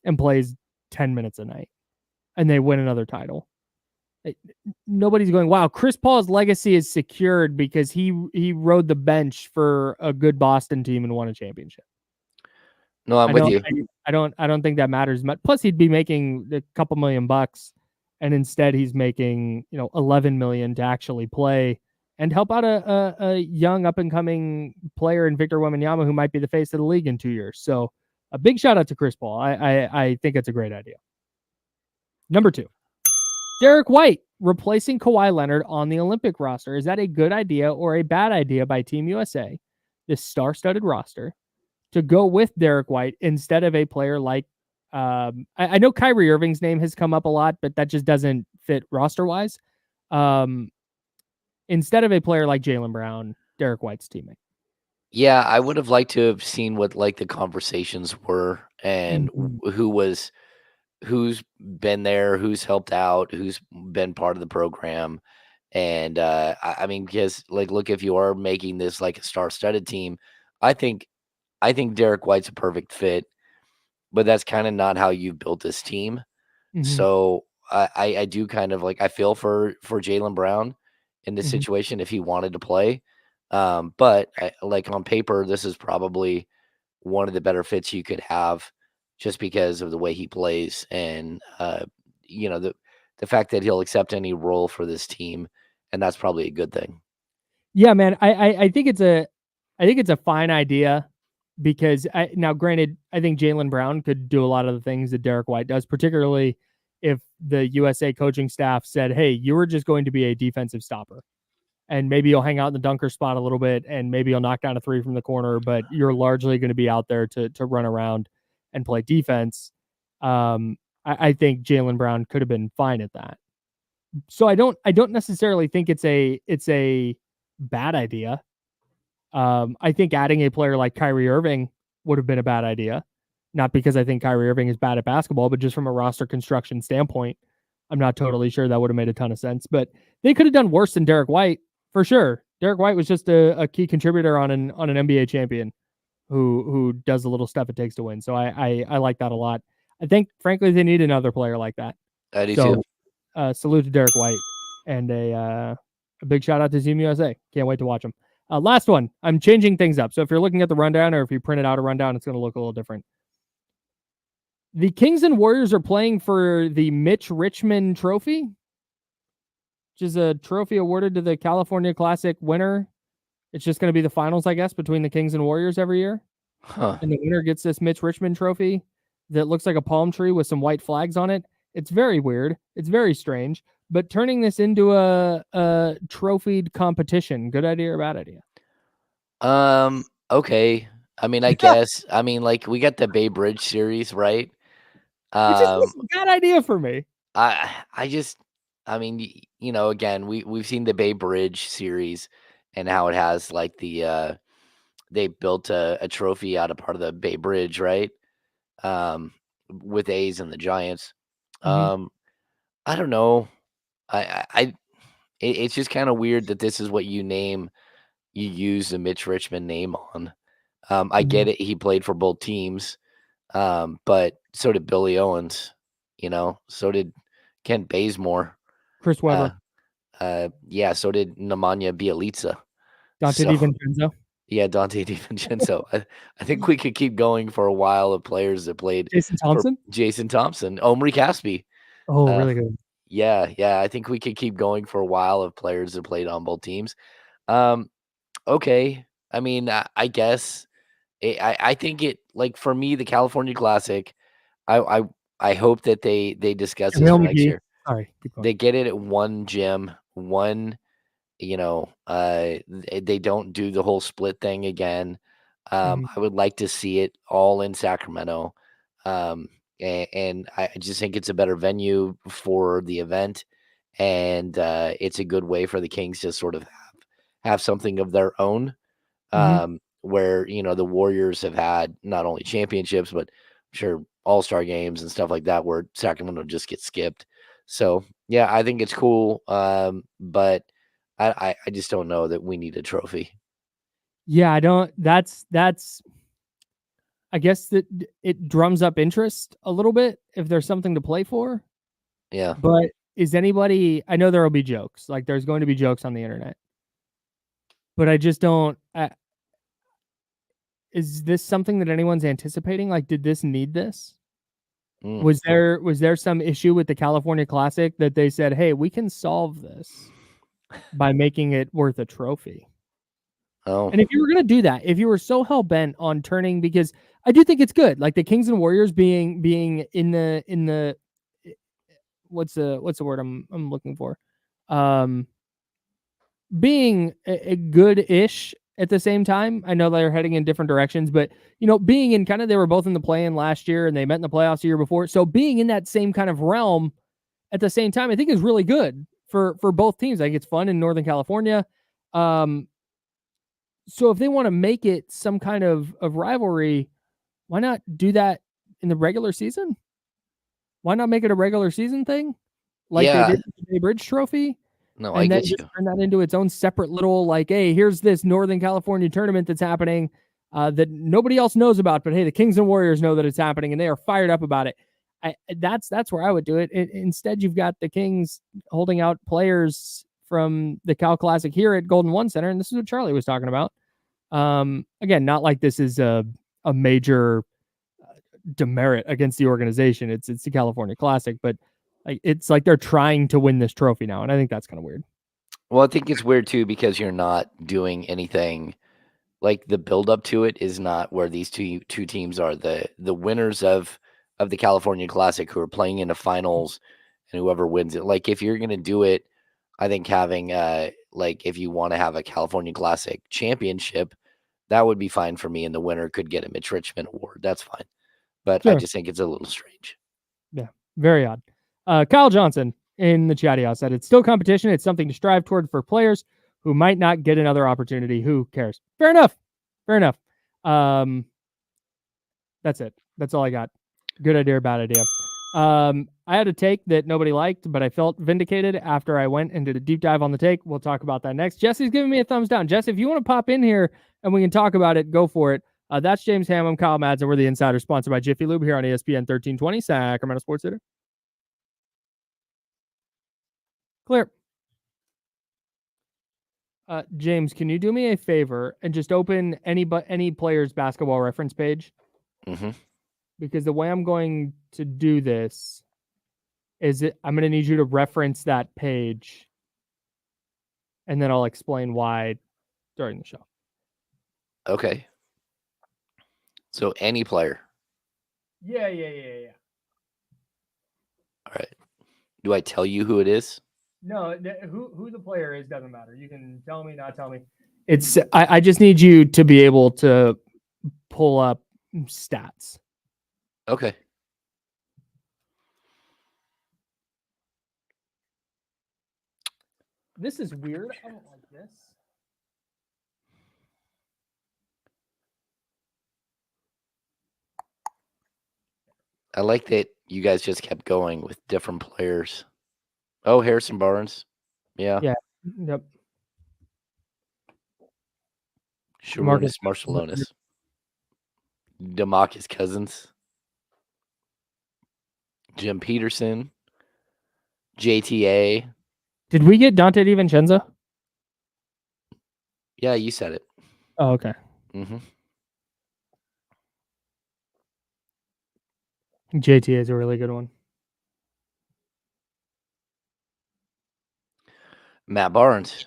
and plays 10 minutes a night and they win another title. Nobody's going, wow, Chris Paul's legacy is secured because he rode the bench for a good Boston team and won a championship. No, I'm with you. I don't think that matters much. Plus, he'd be making a couple $1,000,000, and instead he's making $11 million to actually play and help out a young up and coming player in Victor Wembanyama, who might be the face of the league in 2 years. So a big shout out to Chris Paul. I think it's a great idea. Number 2. Derek White replacing Kawhi Leonard on the Olympic roster. Is that a good idea or a bad idea by Team USA, this star-studded roster, to go with Derek White instead of a player like, I know Kyrie Irving's name has come up a lot, but that just doesn't fit roster-wise. Instead of a player like Jaylen Brown, Derek White's teammate. Yeah, I would have liked to have seen what the conversations were and who was who's been there, who's helped out, who's been part of the program. And I mean, because like, look, if you are making this like a star-studded team, I think Derek White's a perfect fit, but that's kind of not how you've built this team. Mhm. So I do kind of like, I feel for Jaylen Brown in this Mhm. situation if he wanted to play. But like on paper, this is probably one of the better fits you could have just because of the way he plays and the fact that he'll accept any role for this team, and that's probably a good thing. Yeah, man. I think it's a fine idea because now granted, I think Jaylen Brown could do a lot of the things that Derek White does, particularly if the USA coaching staff said, "Hey, you are just going to be a defensive stopper. And maybe you'll hang out in the dunker spot a little bit and maybe you'll knock down a three from the corner, but you're largely going to be out there to run around and play defense." I think Jaylen Brown could have been fine at that. So I don't necessarily think it's a bad idea. I think adding a player like Kyrie Irving would have been a bad idea. Not because I think Kyrie Irving is bad at basketball, but just from a roster construction standpoint, I'm not totally sure that would have made a ton of sense. But they could have done worse than Derek White for sure. Derek White was just a key contributor on an NBA champion who does the little stuff it takes to win. So I like that a lot. I think frankly they need another player like that. I do too. Salute to Derek White and a big shout out to Team USA. Can't wait to watch them. Last one. I'm changing things up. So if you're looking at the rundown or if you printed out a rundown, it's going to look a little different. The Kings and Warriors are playing for the Mitch Richmond Trophy, which is a trophy awarded to the California Classic winner. It's just going to be the finals, I guess, between the Kings and Warriors every year. Huh. And the winner gets this Mitch Richmond trophy that looks like a palm tree with some white flags on it. It's very weird. It's very strange. But turning this into a trophied competition, good idea or bad idea? Okay. I mean, I guess. I mean, like we got the Bay Bridge series, right? Which is just a bad idea for me. I mean, again, we've seen the Bay Bridge series and how it has like they built a trophy out of part of the Bay Bridge, right? With A's and the Giants. Mhm. I don't know. It's just kind of weird that this is what you use the Mitch Richmond name on. I get it. He played for both teams. But so did Billy Owens, so did Kent Bazemore. Chris Webber. Yeah, so did Nemanja Bjelica. Dante DiVincenzo. Yeah, Dante DiVincenzo. I think we could keep going for a while of players that played. Jason Thompson. Omri Caspi. Oh, really good. Yeah. I think we could keep going for a while of players that played on both teams. Okay. I mean, I guess I think it, like, for me, the California Classic, I hope that they discuss this for next year. Sorry, keep going. They get it at one gym, one, they don't do the whole split thing again. I would like to see it all in Sacramento. And I just think it's a better venue for the event. And it's a good way for the Kings to sort of have something of their own. Where, the Warriors have had not only championships, but I'm sure all-star games and stuff like that, where Sacramento just gets skipped. So, yeah, I think it's cool. But I just don't know that we need a trophy. Yeah, I don't. That's. I guess that it drums up interest a little bit if there's something to play for. Yeah. But is anybody? I know there will be jokes. Like there's going to be jokes on the internet. But I just don't. Is this something that anyone's anticipating? Like, did this need this? Was there some issue with the California Classic that they said, "Hey, we can solve this by making it worth a trophy"? Oh. And if you were going to do that, if you were so hell bent on turning, because I do think it's good, like the Kings and Warriors being in the what's the word I'm looking for, being a good-ish at the same time. I know they're heading in different directions, but being in kind of, they were both in the play-in last year and they met in the playoffs the year before. So being in that same kind of realm at the same time, I think is really good for both teams. I think it's fun in Northern California. So if they want to make it some kind of rivalry, why not do that in the regular season? Why not make it a regular season thing? Like Yeah. they did with the Bay Bridge Trophy? No, I And then get just you. turn that into its own separate little, like, hey, here's this Northern California tournament that's happening that nobody else knows about, but hey, the Kings and Warriors know that it's happening and they are fired up about it. That's where I would do it. Instead, you've got the Kings holding out players from the Cal Classic here at Golden One Center, and this is what Charlie was talking about. Again, not like this is a major demerit against the organization. It's the California Classic, but it's like they're trying to win this trophy now, and I think that's kind of weird. Well, I think it's weird too because you're not doing anything. Like the build up to it is not where these two teams are. The winners of the California Classic who are playing in the finals, and whoever wins it. Like if you're gonna do it, I think having like if you want to have a California Classic championship, that would be fine for me, and the winner could get a Mitch Richmond award. That's fine. But I Sure. just think it's a little strange. Yeah, very odd. Kyle Johnson in the chatty house said it's still competition. It's something to strive toward for players who might not get another opportunity. Who cares? Fair enough. Fair enough. That's it. That's all I got. Good idea or bad idea. I had a take that nobody liked, but I felt vindicated after I went and did a deep dive on the take. We'll talk about that next. Jesse's giving me a thumbs down. Jesse, if you want to pop in here and we can talk about it, go for it. That's James Ham. I'm Kyle Madsen. We're the Insider, sponsored by Jiffy Lube here on ESPN 1320, Sacramento Sports Center. Clear. James, can you do me a favor and just open any player's basketball reference page? Mm-hmm. Because the way I'm going to do this is I'm going to need you to reference that page, and then I'll explain why during the show. Okay. So any player. Yeah. All right. Do I tell you who it is? No, who the player is doesn't matter. You can tell me, not tell me. It's I just need you to be able to pull up stats. Okay. This is weird. I don't like this. I like that you guys just kept going with different players. Oh, Harrison Barnes. Yeah. Yep. Sharunas Marcellonis. DeMarcus Cousins. Jim Peterson. JTA. Did we get Dante DiVincenzo? Yeah, you said it. Oh, okay. Mm-hmm. JTA is a really good one. Matt Barnes.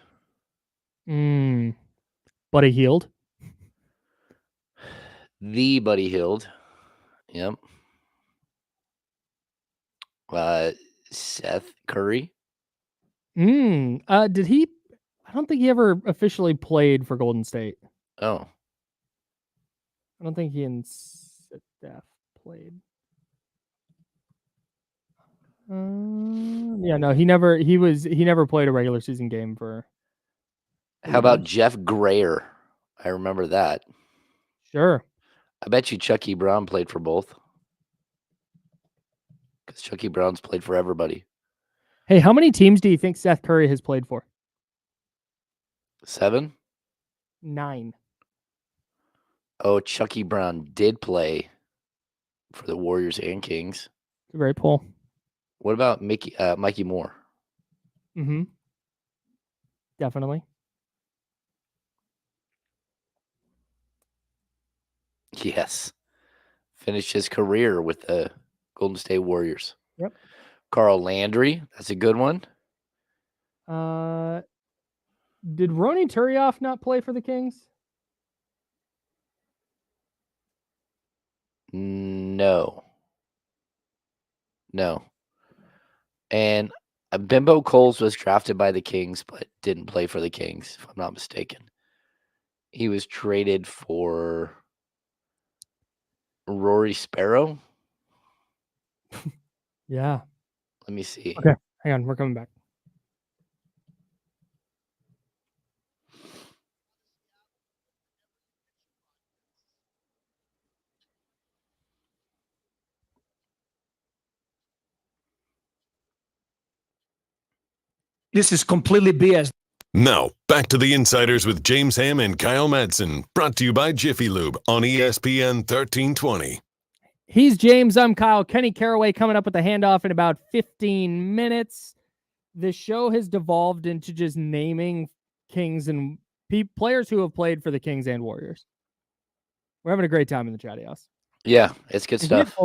Buddy Hield. The Buddy Hield. Yep. Seth Curry. Did he? I don't think he ever officially played for Golden State. Oh. I don't think he and Steph played. Yeah, no, he never. He never played a regular season game for. How about Jeff Grayer? I remember that. Sure. I bet you Chucky Brown played for both. Because Chucky Brown's played for everybody. Hey, how many teams do you think Seth Curry has played for? 7? 9. Oh, Chucky Brown did play for the Warriors and Kings. Very pull. What about Mikey Moore? Mm-hmm. Definitely. Yes. Finished his career with the Golden State Warriors. Yep. Carl Landry. That's a good one. Did Ronny Turioff not play for the Kings? No. And Bimbo Coles was drafted by the Kings, but didn't play for the Kings, if I'm not mistaken. He was traded for Rory Sparrow. Yeah. Let me see. Okay. Hang on. We're coming back. This is completely BS. Now, back to the Insiders with James Ham and Kyle Madsen, brought to you by Jiffy Lube on ESPN 1320. He's James, I'm Kyle. Kenny Caraway coming up with the handoff in about 15 minutes. The show has devolved into just naming Kings and players who have played for the Kings and Warriors. We're having a great time in the chatty house. Yeah, it's good stuff.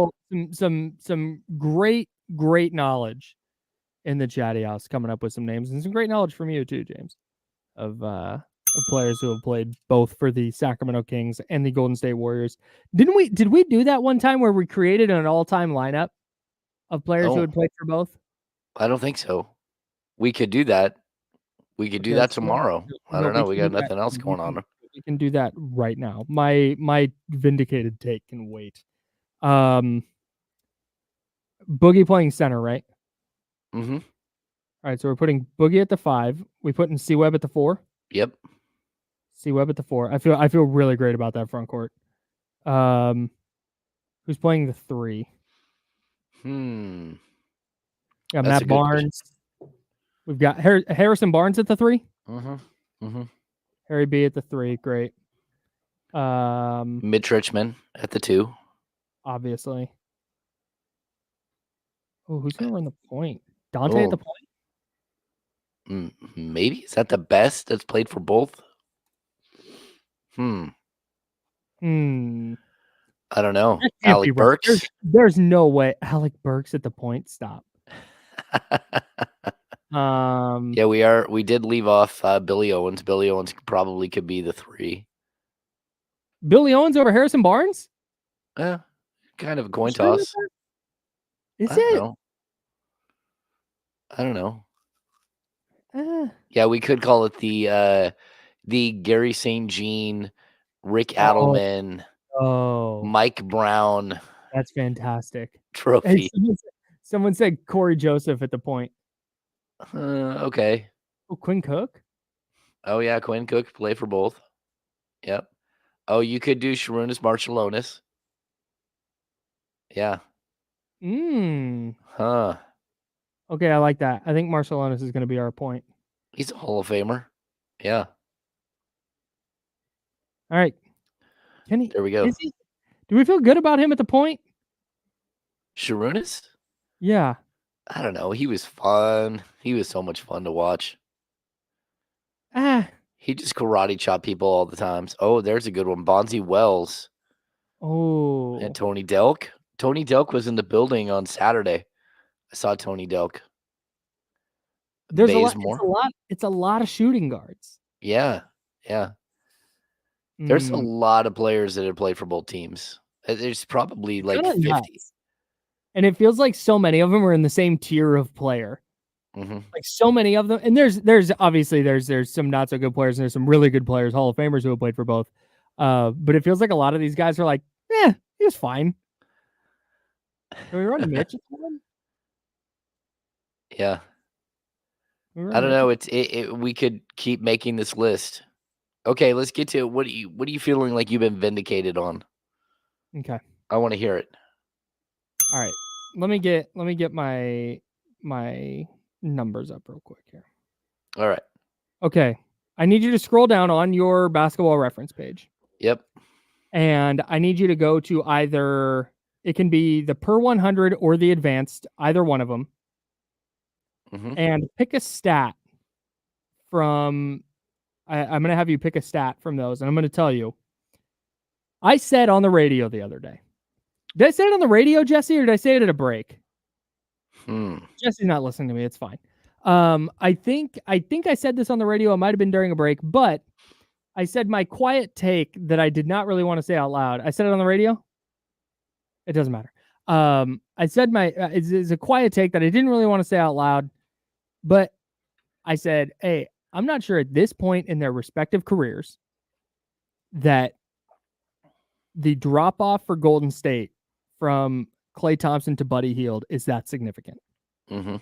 Some great knowledge in the chatty house, coming up with some names, and some great knowledge from you too, James, of players who have played both for the Sacramento Kings and the Golden State Warriors. Did we do that one time where we created an all-time lineup of players who had played for both? I don't think so. We could do that. We could do that tomorrow. I don't know. We got nothing else going on. We can do that right now. My vindicated take can wait. Boogie playing center, right? Mm-hmm. All right, so we're putting Boogie at the 5. We putting C-Web at the 4. Yep. C-Web at the 4. I feel really great about that front court. Who's playing the 3? Yeah, Matt Barnes. We've got Harrison Barnes at the 3. Harry B at the 3. Great. Mitch Richmond at the 2. Obviously. Oh, who's gonna run the point? Dante at the point? Maybe. Is that the best that's played for both? I don't know. Alec Burks? There's no way. Alec Burks at the point. Stop. Yeah, we did leave off Billy Owens. Billy Owens probably could be the 3. Billy Owens over Harrison Barnes? Kind of a coin toss. Is it? I don't know. Yeah, we could call it the Gary St. Jean, Rick Adelman, Mike Brown. That's fantastic. Trophy. Hey, someone said Corey Joseph at the point. Okay. Oh, Quinn Cook? Oh, yeah, Quinn Cook play for both. Yep. Oh, you could do Sharunas Marciulionis. Yeah. Huh. Okay, I like that. I think Marciulionis is going to be our point. He's a Hall of Famer. Yeah. All right. There we go. Do we feel good about him at the point? Sharunas? Yeah. I don't know. He was fun. He was so much fun to watch. He just karate chopped people all the times. Oh, there's a good one. Bonzi Wells. Oh. And Tony Delk. Tony Delk was in the building on Saturday. I saw Tony Delk. There's it's a lot of shooting guards. Yeah. Yeah. There's a lot of players that have played for both teams. There's probably like 50. Nuts. And it feels like so many of them are in the same tier of player. Like so many of them. And there's obviously there's some not so good players and there's some really good players, Hall of Famers who have played for both. But it feels like a lot of these guys are like, he was fine. Can we run Mitch? Yeah. I don't know. We could keep making this list. Okay, let's get to what are you feeling like you've been vindicated on? Okay. I want to hear it. All right. Let me get my numbers up real quick here. All right. Okay. I need you to scroll down on your basketball reference page. Yep. And I need you to go to either, it can be the per 100 or the advanced, either one of them. And pick a stat from, I'm going to have you pick a stat from those. And I'm going to tell you, I said on the radio the other day. Did I say it on the radio, Jesse, or did I say it at a break? Jesse's not listening to me. It's fine. I think I said this on the radio. It might have been during a break, but I said my quiet take that I did not really want to say out loud. I said it on the radio. It doesn't matter. I said it's a quiet take that I didn't really want to say out loud, but I said, hey, I'm not sure at this point in their respective careers that the drop off for Golden State from Klay Thompson to Buddy Hield is that significant from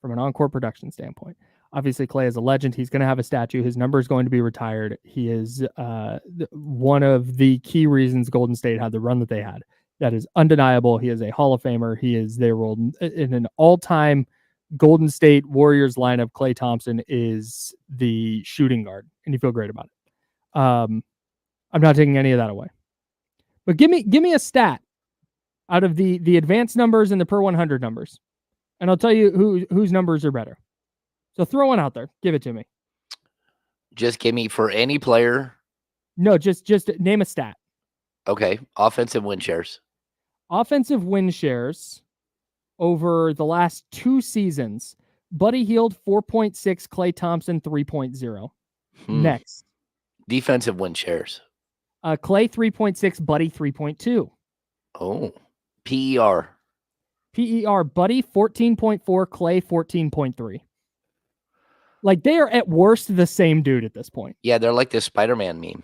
an on-court production standpoint. Obviously, Klay is a legend. He's going to have a statue. His number is going to be retired. He is one of the key reasons Golden State had the run that they had. That is undeniable. He is a Hall of Famer. He is their role in an all-time Golden State Warriors lineup, Klay Thompson is the shooting guard, and you feel great about it. I'm not taking any of that away. But give me a stat out of the advanced numbers and the per 100 numbers, and I'll tell you whose numbers are better. So throw one out there. Give it to me. Just give me for any player. No, just name a stat. Okay. Offensive win shares. Offensive win shares over the last 2 seasons. Buddy Hield 4.6, Klay Thompson 3.0. Next. Defensive win shares. Klay 3.6, Buddy 3.2. Oh. PER. PER, Buddy 14.4, Klay 14.3. Like, they are at worst the same dude at this point. Yeah, they're like the Spider-Man meme.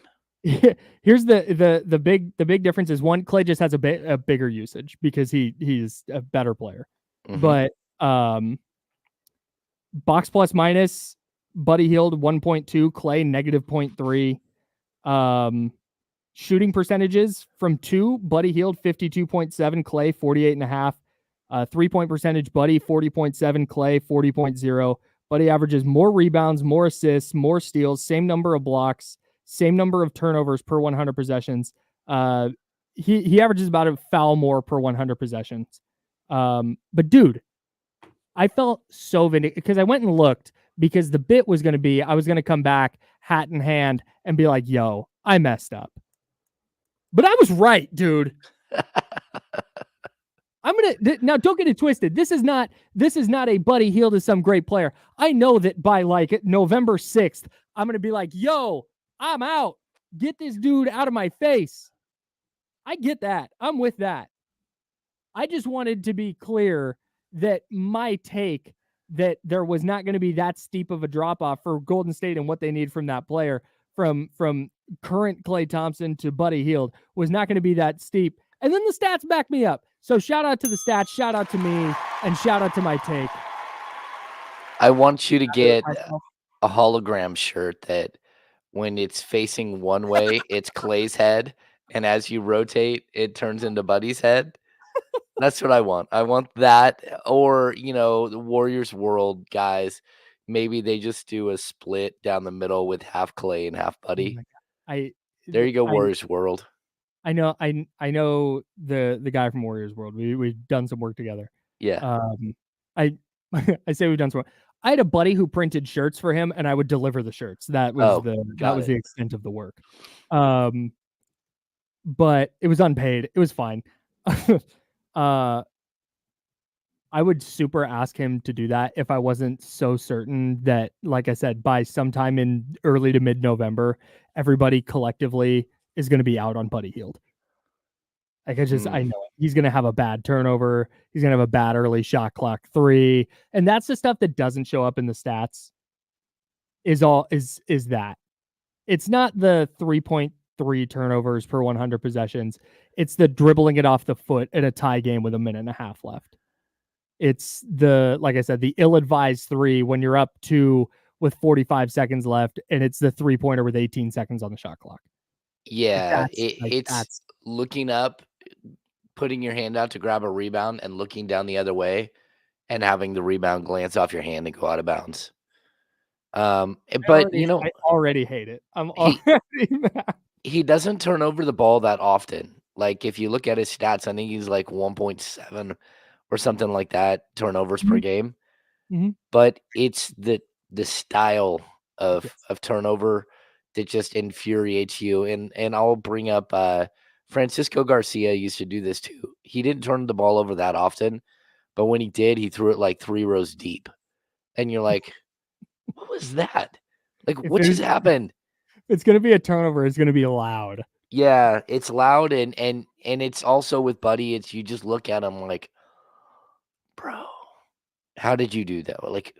Here's the big difference is one, Klay just has a bigger usage because he's a better player. But box plus minus, Buddy Hield 1.2, Klay negative 0.3. Shooting percentages from 2, Buddy Hield 52.7, Klay 48.5. 3-point percentage, Buddy 40.7, Klay 40.0. Buddy averages more rebounds, more assists, more steals, same number of blocks, same number of turnovers per 100 possessions. He averages about a foul more per 100 possessions. But dude, I felt so vindicated because I went and looked because the bit was going to be, I was going to come back hat in hand and be like, yo, I messed up. But I was right, dude. Now don't get it twisted. This is not a Buddy Hield is some great player. I know that by like November 6th, I'm going to be like, yo, I'm out. Get this dude out of my face. I get that. I'm with that. I just wanted to be clear that my take that there was not going to be that steep of a drop off for Golden State and what they need from that player from current Klay Thompson to Buddy Hield was not going to be that steep. And then the stats back me up. So shout out to the stats, shout out to me, and shout out to my take. I want you to get a hologram shirt that when it's facing one way, it's Klay's head. And as you rotate, it turns into Buddy's head. That's what I want. I want that. Or, the Warriors World guys, maybe they just do a split down the middle with half Klay and half Buddy. There you go, Warriors World. I know the guy from Warriors World. We've done some work together. Yeah. I say we've done some work. I had a buddy who printed shirts for him, and I would deliver the shirts. That was the extent of the work. But it was unpaid. It was fine. I would super ask him to do that if I wasn't so certain that, like I said, by sometime in early to mid-November, everybody collectively is going to be out on Buddy Hield. Like I know it. He's going to have a bad turnover. He's going to have a bad early shot clock 3. And that's the stuff that doesn't show up in the stats is that. It's not the 3.3 turnovers per 100 possessions. It's the dribbling it off the foot in a tie game with a minute and a half left. It's like I said, the ill-advised 3 when you're up 2 with 45 seconds left, and it's the 3-pointer with 18 seconds on the shot clock. Yeah, it's looking up, putting your hand out to grab a rebound and looking down the other way and having the rebound glance off your hand and go out of bounds. I already hate it. I'm already mad. He doesn't turn over the ball that often. Like if you look at his stats, I think he's like 1.7 or something like that turnovers per game. But it's the style of turnover that just infuriates you. And I'll bring up Francisco Garcia used to do this too. He didn't turn the ball over that often, but when he did, he threw it like 3 rows deep. And you're like, what was that? Like, what just happened? It's going to be a turnover. It's going to be loud. Yeah, it's loud. And it's also with Buddy, it's you just look at him like, bro, how did you do that? Like,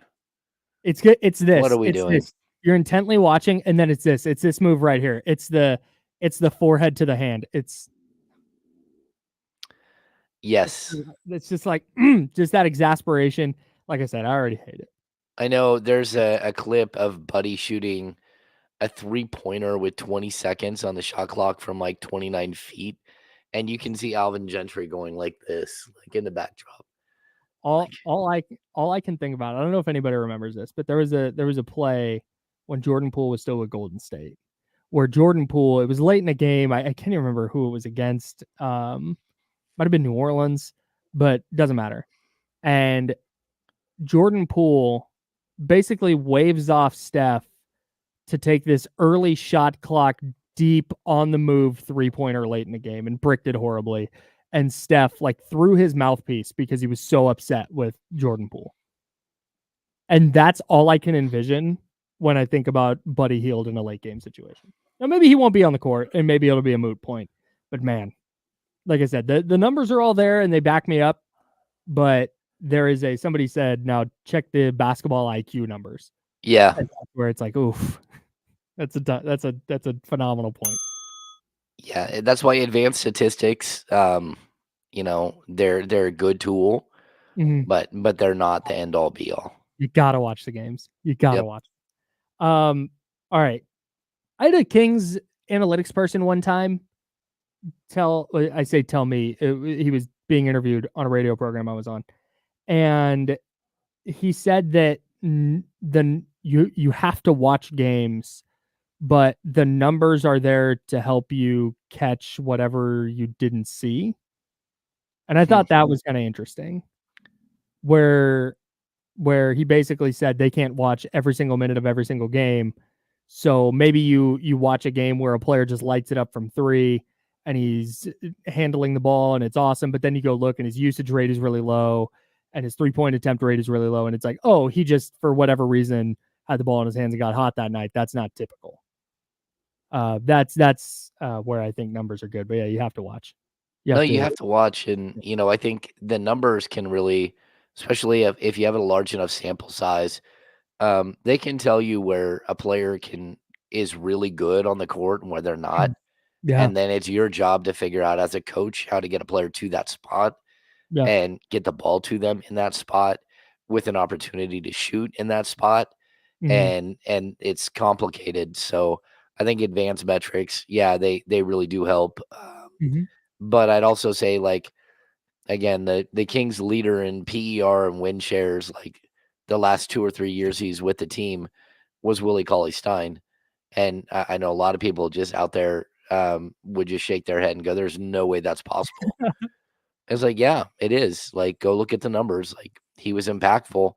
it's good. It's this. What are we doing? This. You're intently watching, and then it's this. It's this move right here. It's the forehead to the hand. Yes. It's just like just that exasperation. Like I said, I already hate it. I know there's a clip of Buddy shooting a 3-pointer with 20 seconds on the shot clock from like 29 feet. And you can see Alvin Gentry going like this, like in the backdrop. all I can think about. I don't know if anybody remembers this, but there was a play when Jordan Poole was still with Golden State, where Jordan Poole, it was late in the game. I can't even remember who it was against. Might have been New Orleans, but doesn't matter. And Jordan Poole basically waves off Steph to take this early shot clock deep on the move 3-pointer late in the game and bricked it horribly. And Steph threw his mouthpiece because he was so upset with Jordan Poole. And that's all I can envision when I think about Buddy Hield in a late game situation. Now, maybe he won't be on the court and maybe it'll be a moot point. But man, like I said, the numbers are all there and they back me up. But there is somebody said, now check the basketball IQ numbers. Yeah. And that's where it's like, oof, that's a phenomenal point. Yeah, that's why advanced statistics, they're a good tool, but they're not the end all be all. You gotta watch the games. You gotta watch. All right. I had a Kings analytics person one time tell me, he was being interviewed on a radio program I was on, and he said that you have to watch games, but the numbers are there to help you catch whatever you didn't see. And I thought that was kind of interesting, where he basically said they can't watch every single minute of every single game. So maybe you watch a game where a player just lights it up from 3 and he's handling the ball and it's awesome, but then you go look and his usage rate is really low and his 3-point attempt rate is really low. And it's like, oh, he just, for whatever reason, had the ball in his hands and got hot that night. That's not typical. That's where I think numbers are good. But yeah, you have to watch. You have to watch. And, I think the numbers can really, especially if you have a large enough sample size, they can tell you where a player is really good on the court and where they're not. Yeah. And then it's your job to figure out as a coach how to get a player to that spot and get the ball to them in that spot with an opportunity to shoot in that spot. And it's complicated. So I think advanced metrics, they really do help. But I'd also say, again, the Kings leader in PER and win shares, the last 2 or 3 years he's with the team, was Willie Cauley-Stein. And I know a lot of people just out there would just shake their head and go, there's no way that's possible. It's yeah, it is. Go look at the numbers. He was impactful.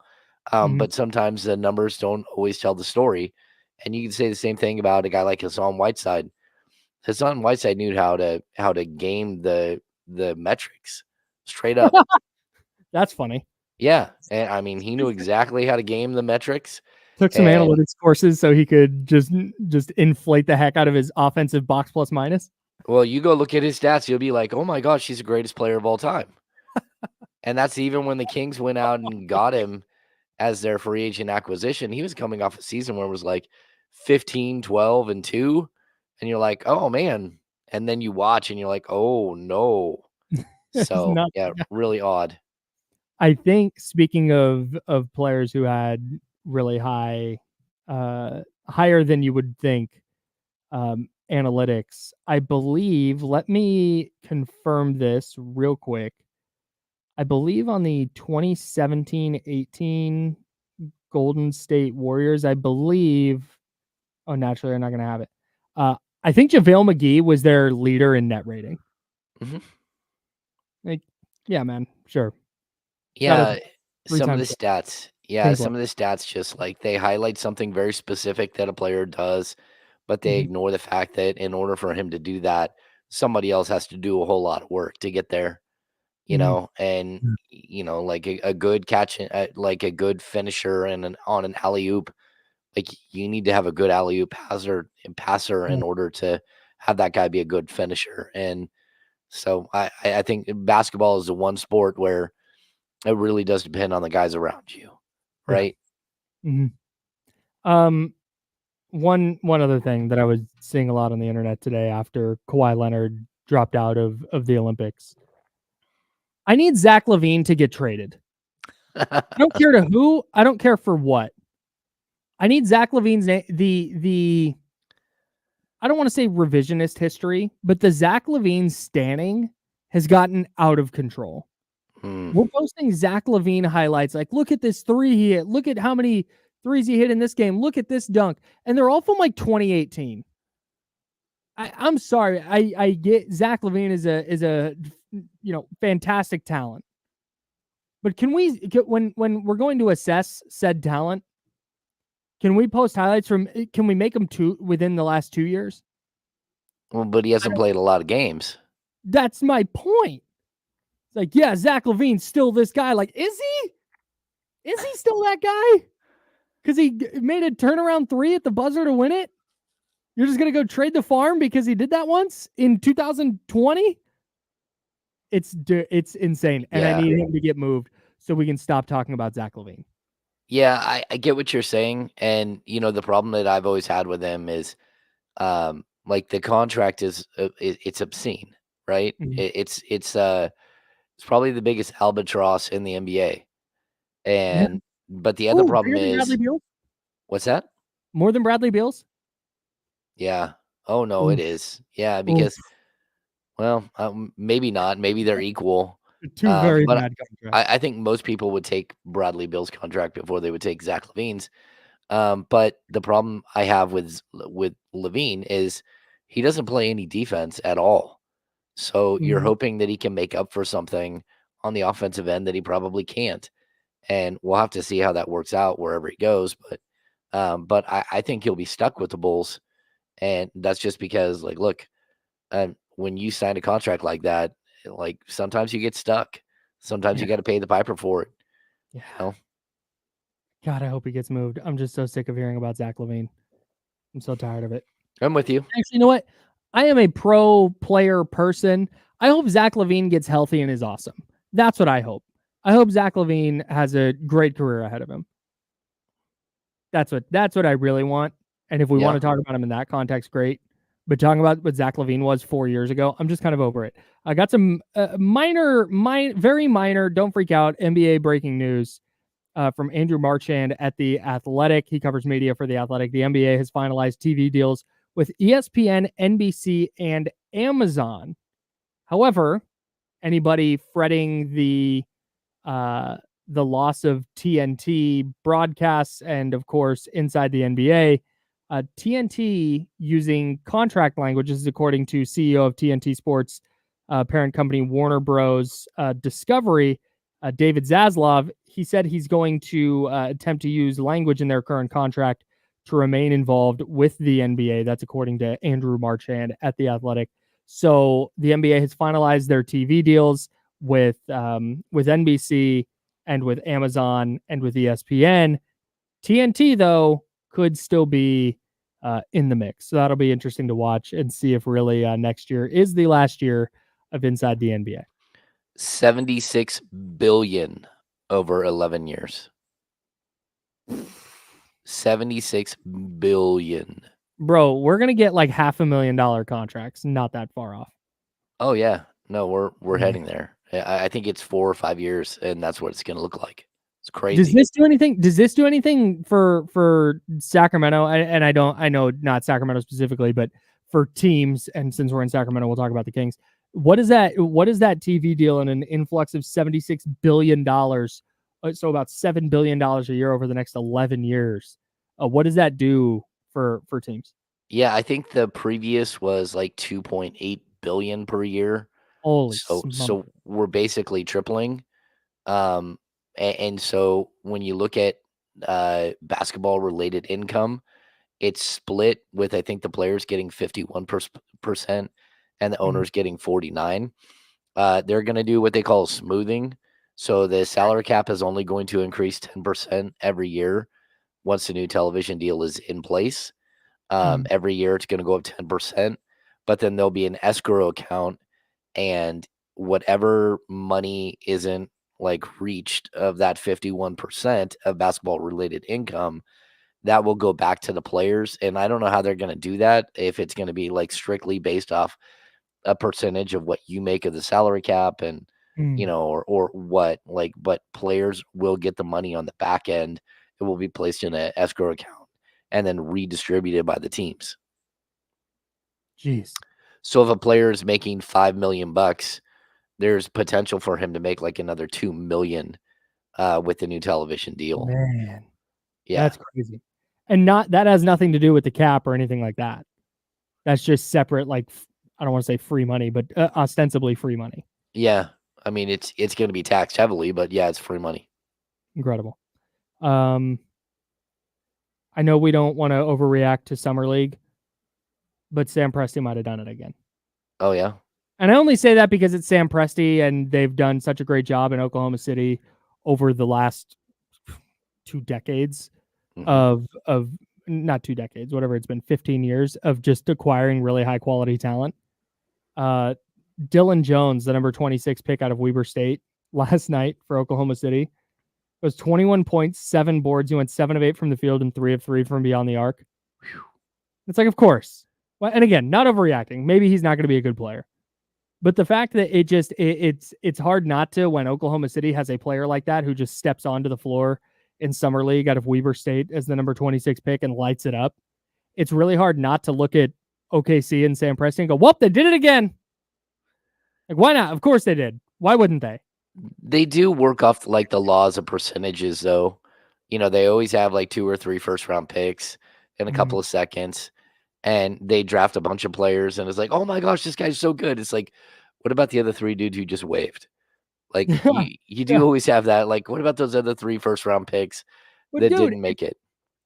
But sometimes the numbers don't always tell the story. And you can say the same thing about a guy like Hassan Whiteside. Hassan Whiteside knew how to game the metrics straight up. That's funny. Yeah. And I mean, he knew exactly how to game the metrics. Took some analytics courses so he could just inflate the heck out of his offensive box plus minus. Well, you go look at his stats, you'll be like, oh my gosh, he's the greatest player of all time. And that's even when the Kings went out and got him as their free agent acquisition. He was coming off a season where it was 15, 12, and 2. And you're like, oh man. And then you watch and you're like, oh no. So really odd. I think, speaking of players who had really high, higher than you would think, analytics, I believe, let me confirm this real quick. I believe on the 2017-18 Golden State Warriors, naturally they're not going to have it. I think JaVale McGee was their leader in net rating. Yeah, man, sure. Yeah, some of the stats. Yeah, some of the stats just they highlight something very specific that a player does, but they ignore the fact that in order for him to do that, somebody else has to do a whole lot of work to get there. And a good catch, a good finisher on an alley-oop, you need to have a good alley-oop passer in order to have that guy be a good finisher. And so I think basketball is the one sport where it really does depend on the guys around you, right? One other thing that I was seeing a lot on the internet today after Kawhi Leonard dropped out of the Olympics. I need Zach LaVine to get traded. I don't care to who. I don't care for what. I need Zach LaVine's I don't want to say revisionist history, but the Zach LaVine standing has gotten out of control. We're posting Zach LaVine highlights. Like, look at this three he hit. Look at how many threes he hit in this game. Look at this dunk. And they're all from like 2018. I'm sorry. I get Zach LaVine is a fantastic talent. But can we when we're going to assess said talent, can we post highlights can we make them within the last 2 years? Well, but he hasn't played a lot of games. That's my point. It's like, yeah, Zach LaVine's still this guy. Like, is he? Is he still that guy? Because he made a turnaround three at the buzzer to win it? You're just going to go trade the farm because he did that once in 2020? It's insane. And I need him to get moved so we can stop talking about Zach LaVine. Yeah, I get what you're saying. And, the problem that I've always had with him is like the contract is it's obscene, right? Mm-hmm. It's probably the biggest albatross in the NBA. And but the other problem is Bradley Beal? What's that? More than Bradley Beal's? Yeah. Oh no, it is. Yeah, because maybe not. Maybe they're equal. Two very bad contracts. I think most people would take Bradley Beal's contract before they would take Zach LaVine's. But the problem I have with LaVine is he doesn't play any defense at all. So you're hoping that he can make up for something on the offensive end that he probably can't. And we'll have to see how that works out wherever he goes. But I think he'll be stuck with the Bulls. And that's just because, like, look, when you sign a contract like that, like sometimes you get stuck. Sometimes you got to pay the piper for it. Yeah. God, I hope he gets moved. I'm just so sick of hearing about Zach LaVine. I'm so tired of it. I'm with you. Actually, you know what? I am a pro player person. I hope Zach LaVine gets healthy and is awesome. That's what I hope. I hope Zach LaVine has a great career ahead of him. That's what I really want. And if we want to talk about him in that context, great. But talking about what Zach LaVine was 4 years ago, I'm just kind of over it. I got some very minor, don't freak out, NBA breaking news from Andrew Marchand at The Athletic. He covers media for The Athletic. The NBA has finalized TV deals with ESPN, NBC, and Amazon. However, anybody fretting the loss of TNT broadcasts and, of course, inside the NBA, TNT using contract language, this is according to CEO of TNT Sports parent company Warner Bros. Discovery, David Zaslav. He said he's going to attempt to use language in their current contract to remain involved with the NBA. That's according to Andrew Marchand at The Athletic. So the NBA has finalized their TV deals with NBC and with Amazon and with ESPN. TNT, though, could still be in the mix. So that'll be interesting to watch and see if really next year is the last year of Inside the NBA. $76 billion over 11 years. $76 billion. Bro, we're going to get like $500,000 contracts. Not that far off. Oh, yeah. No, we're heading there. I think it's 4 or 5 years, and that's what it's going to look like. It's crazy. Does this do anything for Sacramento? And I know not Sacramento specifically, but for teams. And since we're in Sacramento, we'll talk about the Kings. What is that TV deal and an influx of $76 billion? So about $7 billion a year over the next 11 years. What does that do for teams? Yeah, I think the previous was like 2.8 billion per year. Holy so we're basically tripling. And so when you look at basketball related income, it's split with, I think, the players getting 51% and the owners getting 49%. They're going to do what they call smoothing. So the salary cap is only going to increase 10% every year once the new television deal is in place. Every year it's going to go up 10%, but then there'll be an escrow account, and whatever money isn't like reached of that 51% of basketball related income, that will go back to the players. And I don't know how they're going to do that, if it's going to be like strictly based off a percentage of what you make of the salary cap and, or what, like, but players will get the money on the back end. It will be placed in an escrow account and then redistributed by the teams. Jeez. So if a player is making $5 million, there's potential for him to make like another $2 million with the new television deal. Man, Yeah. that's crazy. And that has nothing to do with the cap or anything like that. That's just separate, like, I don't want to say free money, but ostensibly free money. Yeah. I mean, it's going to be taxed heavily, but yeah, it's free money. Incredible. I know we don't want to overreact to Summer League, but Sam Presti might have done it again. Oh, yeah. And I only say that because it's Sam Presti, and they've done such a great job in Oklahoma City over the last 2 decades of not 2 decades, whatever it's been, 15 years of just acquiring really high quality talent. Dylan Jones, the number 26 pick out of Weber State last night for Oklahoma City, was 21 points, 7 boards. He went 7 of 8 from the field and 3 of 3 from beyond the arc. Whew. It's like, of course. Well, and again, not overreacting. Maybe he's not going to be a good player. But the fact that it's hard not to when Oklahoma City has a player like that who just steps onto the floor in Summer League out of Weber State as the number 26 pick and lights it up. It's really hard not to look at OKC and Sam Presti and go, "Whoop, they did it again." Like, why not? Of course they did. Why wouldn't they? They do work off like the laws of percentages, though. You know, they always have like 2 or 3 first-round picks in a couple of seconds, and they draft a bunch of players, and it's like, oh my gosh, this guy's so good. It's like, what about the other 3 dudes who just waved? Like, you do always have that. Like, what about those other 3 first-round picks that didn't make it?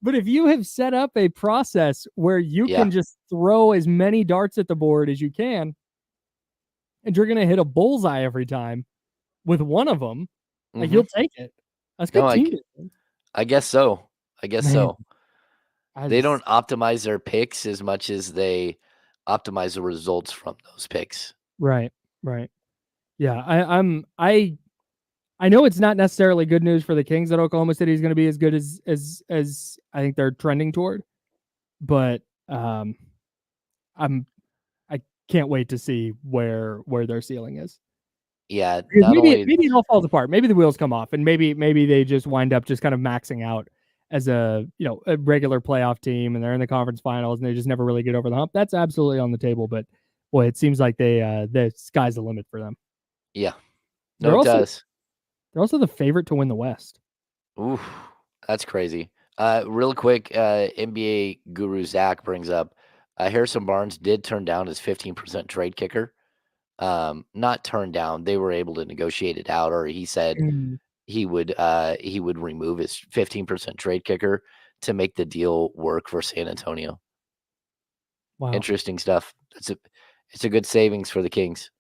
But if you have set up a process where you can just throw as many darts at the board as you can, and you're going to hit a bullseye every time with one of them, like, you'll take it. That's good team. I guess so. So. They don't just optimize their picks as much as they optimize the results from those picks. Right. Yeah, I know it's not necessarily good news for the Kings that Oklahoma City is going to be as good as I think they're trending toward, but I can't wait to see where their ceiling is. Yeah, maybe it all falls apart. Maybe the wheels come off, and maybe they just wind up just kind of maxing out as a regular playoff team, and they're in the conference finals, and they just never really get over the hump. That's absolutely on the table, but boy, it seems like the sky's the limit for them. Yeah, no, it does. They're also the favorite to win the West. Oof, that's crazy. Real quick, NBA guru Zach brings up Harrison Barnes did turn down his 15% trade kicker. Not turned down. They were able to negotiate it out, or he said he would remove his 15% trade kicker to make the deal work for San Antonio. Wow. Interesting stuff. It's a good savings for the Kings.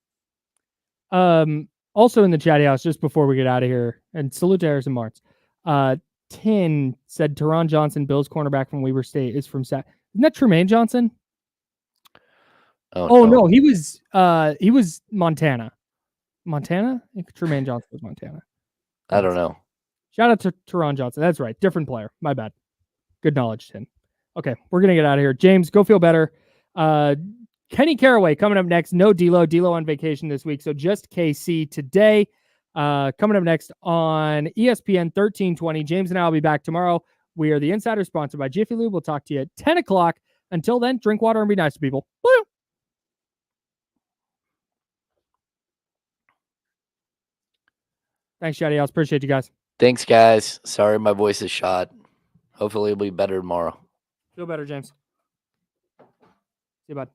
Also in the chat house, just before we get out of here, and salute to Harrison Barnes. Tin said Teron Johnson, Bills cornerback from Weber State, is from Isn't that Tremaine Johnson? Oh no, he was Montana. Montana? I think Tremaine Johnson was Montana. I don't know. Shout out to Teron Johnson. That's right. Different player. My bad. Good knowledge, Tin. Okay, we're gonna get out of here. James, go feel better. Kenny Caraway coming up next. No D'Lo. D'Lo on vacation this week, so just KC today. Coming up next on ESPN 1320. James and I will be back tomorrow. We are the Insider, sponsored by Jiffy Lube. We'll talk to you at 10 o'clock. Until then, drink water and be nice to people. Woo! Thanks, Shady House. Appreciate you guys. Thanks, guys. Sorry my voice is shot. Hopefully it'll be better tomorrow. Feel better, James. See you, bud.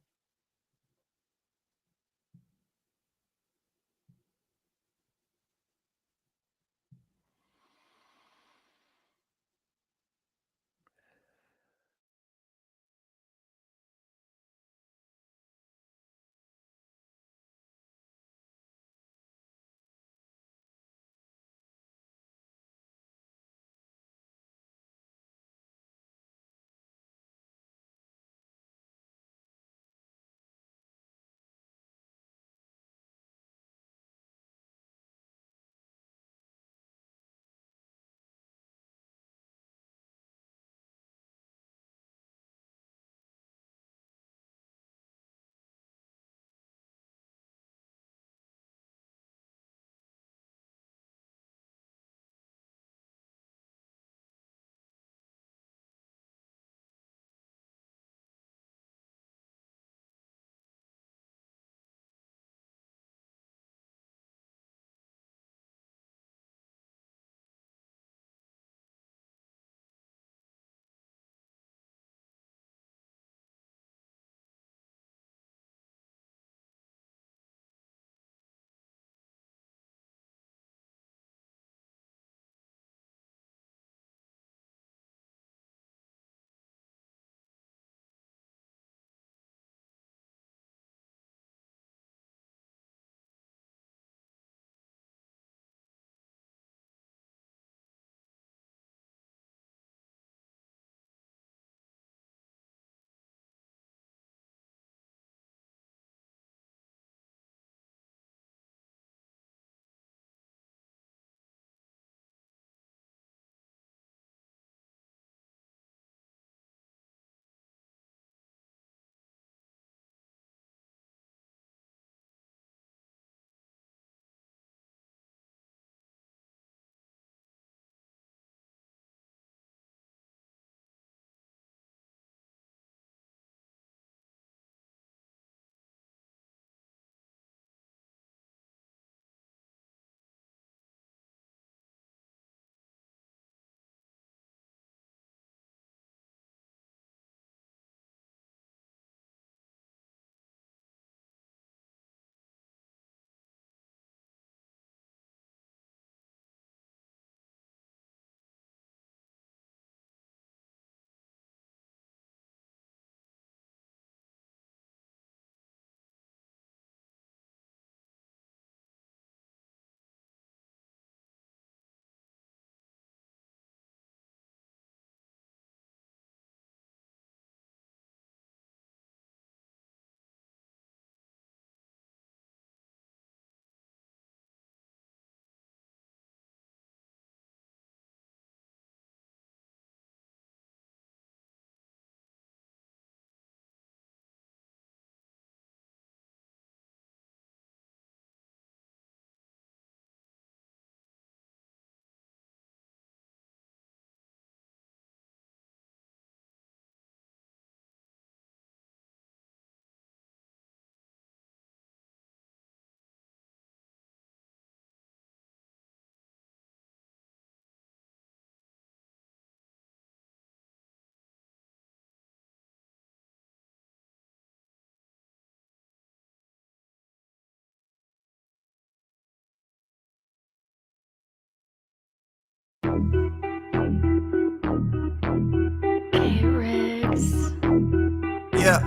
Yeah.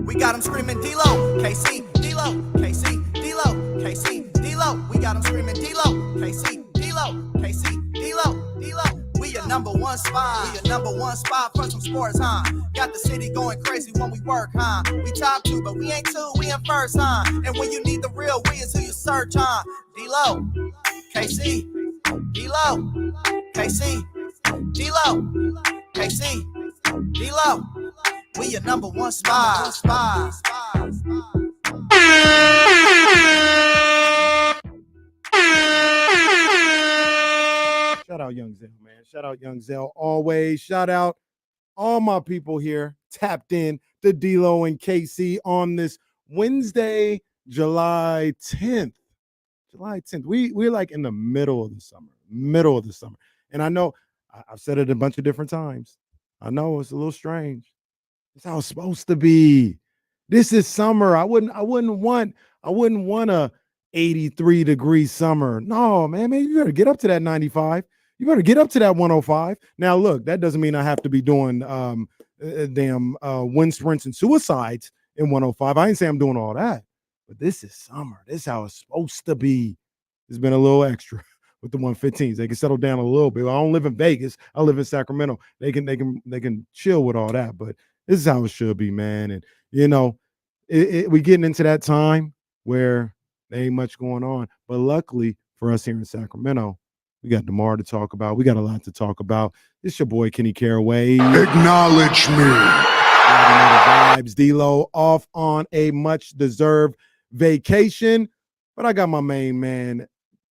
We got them screaming D-Lo, KC, D-Lo, KC, D-Lo, KC, D-Lo. We got them screaming D-Lo, KC, D-Lo, KC, D-Lo, D-Lo. We your number one spot. We your number one spot for some sports, huh? Got the city going crazy when we work, huh? We top 2, but we ain't 2, we in first, huh? And when you need the real, we is who you search, huh? D-Lo, KC, D-Lo, KC, D-Lo, KC, D-Lo. We your number one spot. Shout out Young Zell, man. Shout out Young Zell always. Shout out all my people here tapped in to D-Lo and KC on this Wednesday, July 10th. July 10th. We're like in the middle of the summer. And I know I've said it a bunch of different times. I know it's a little strange. It's how it's supposed to be. This is summer. I wouldn't want a 83-degree summer. No, man, you better get up to that 95. You better get up to that 105. Now, look, that doesn't mean I have to be doing wind sprints and suicides in 105. I ain't say I'm doing all that, but this is summer. This is how it's supposed to be. It's been a little extra with the 115s. They can settle down a little bit. I don't live in Vegas. I live in Sacramento. They can chill with all that, but this is how it should be, man. And we getting into that time where there ain't much going on. But luckily for us here in Sacramento, we got DeMar to talk about. We got a lot to talk about. It's your boy Kenny Caraway. Acknowledge me. Vibes. D-Lo off on a much-deserved vacation, but I got my main man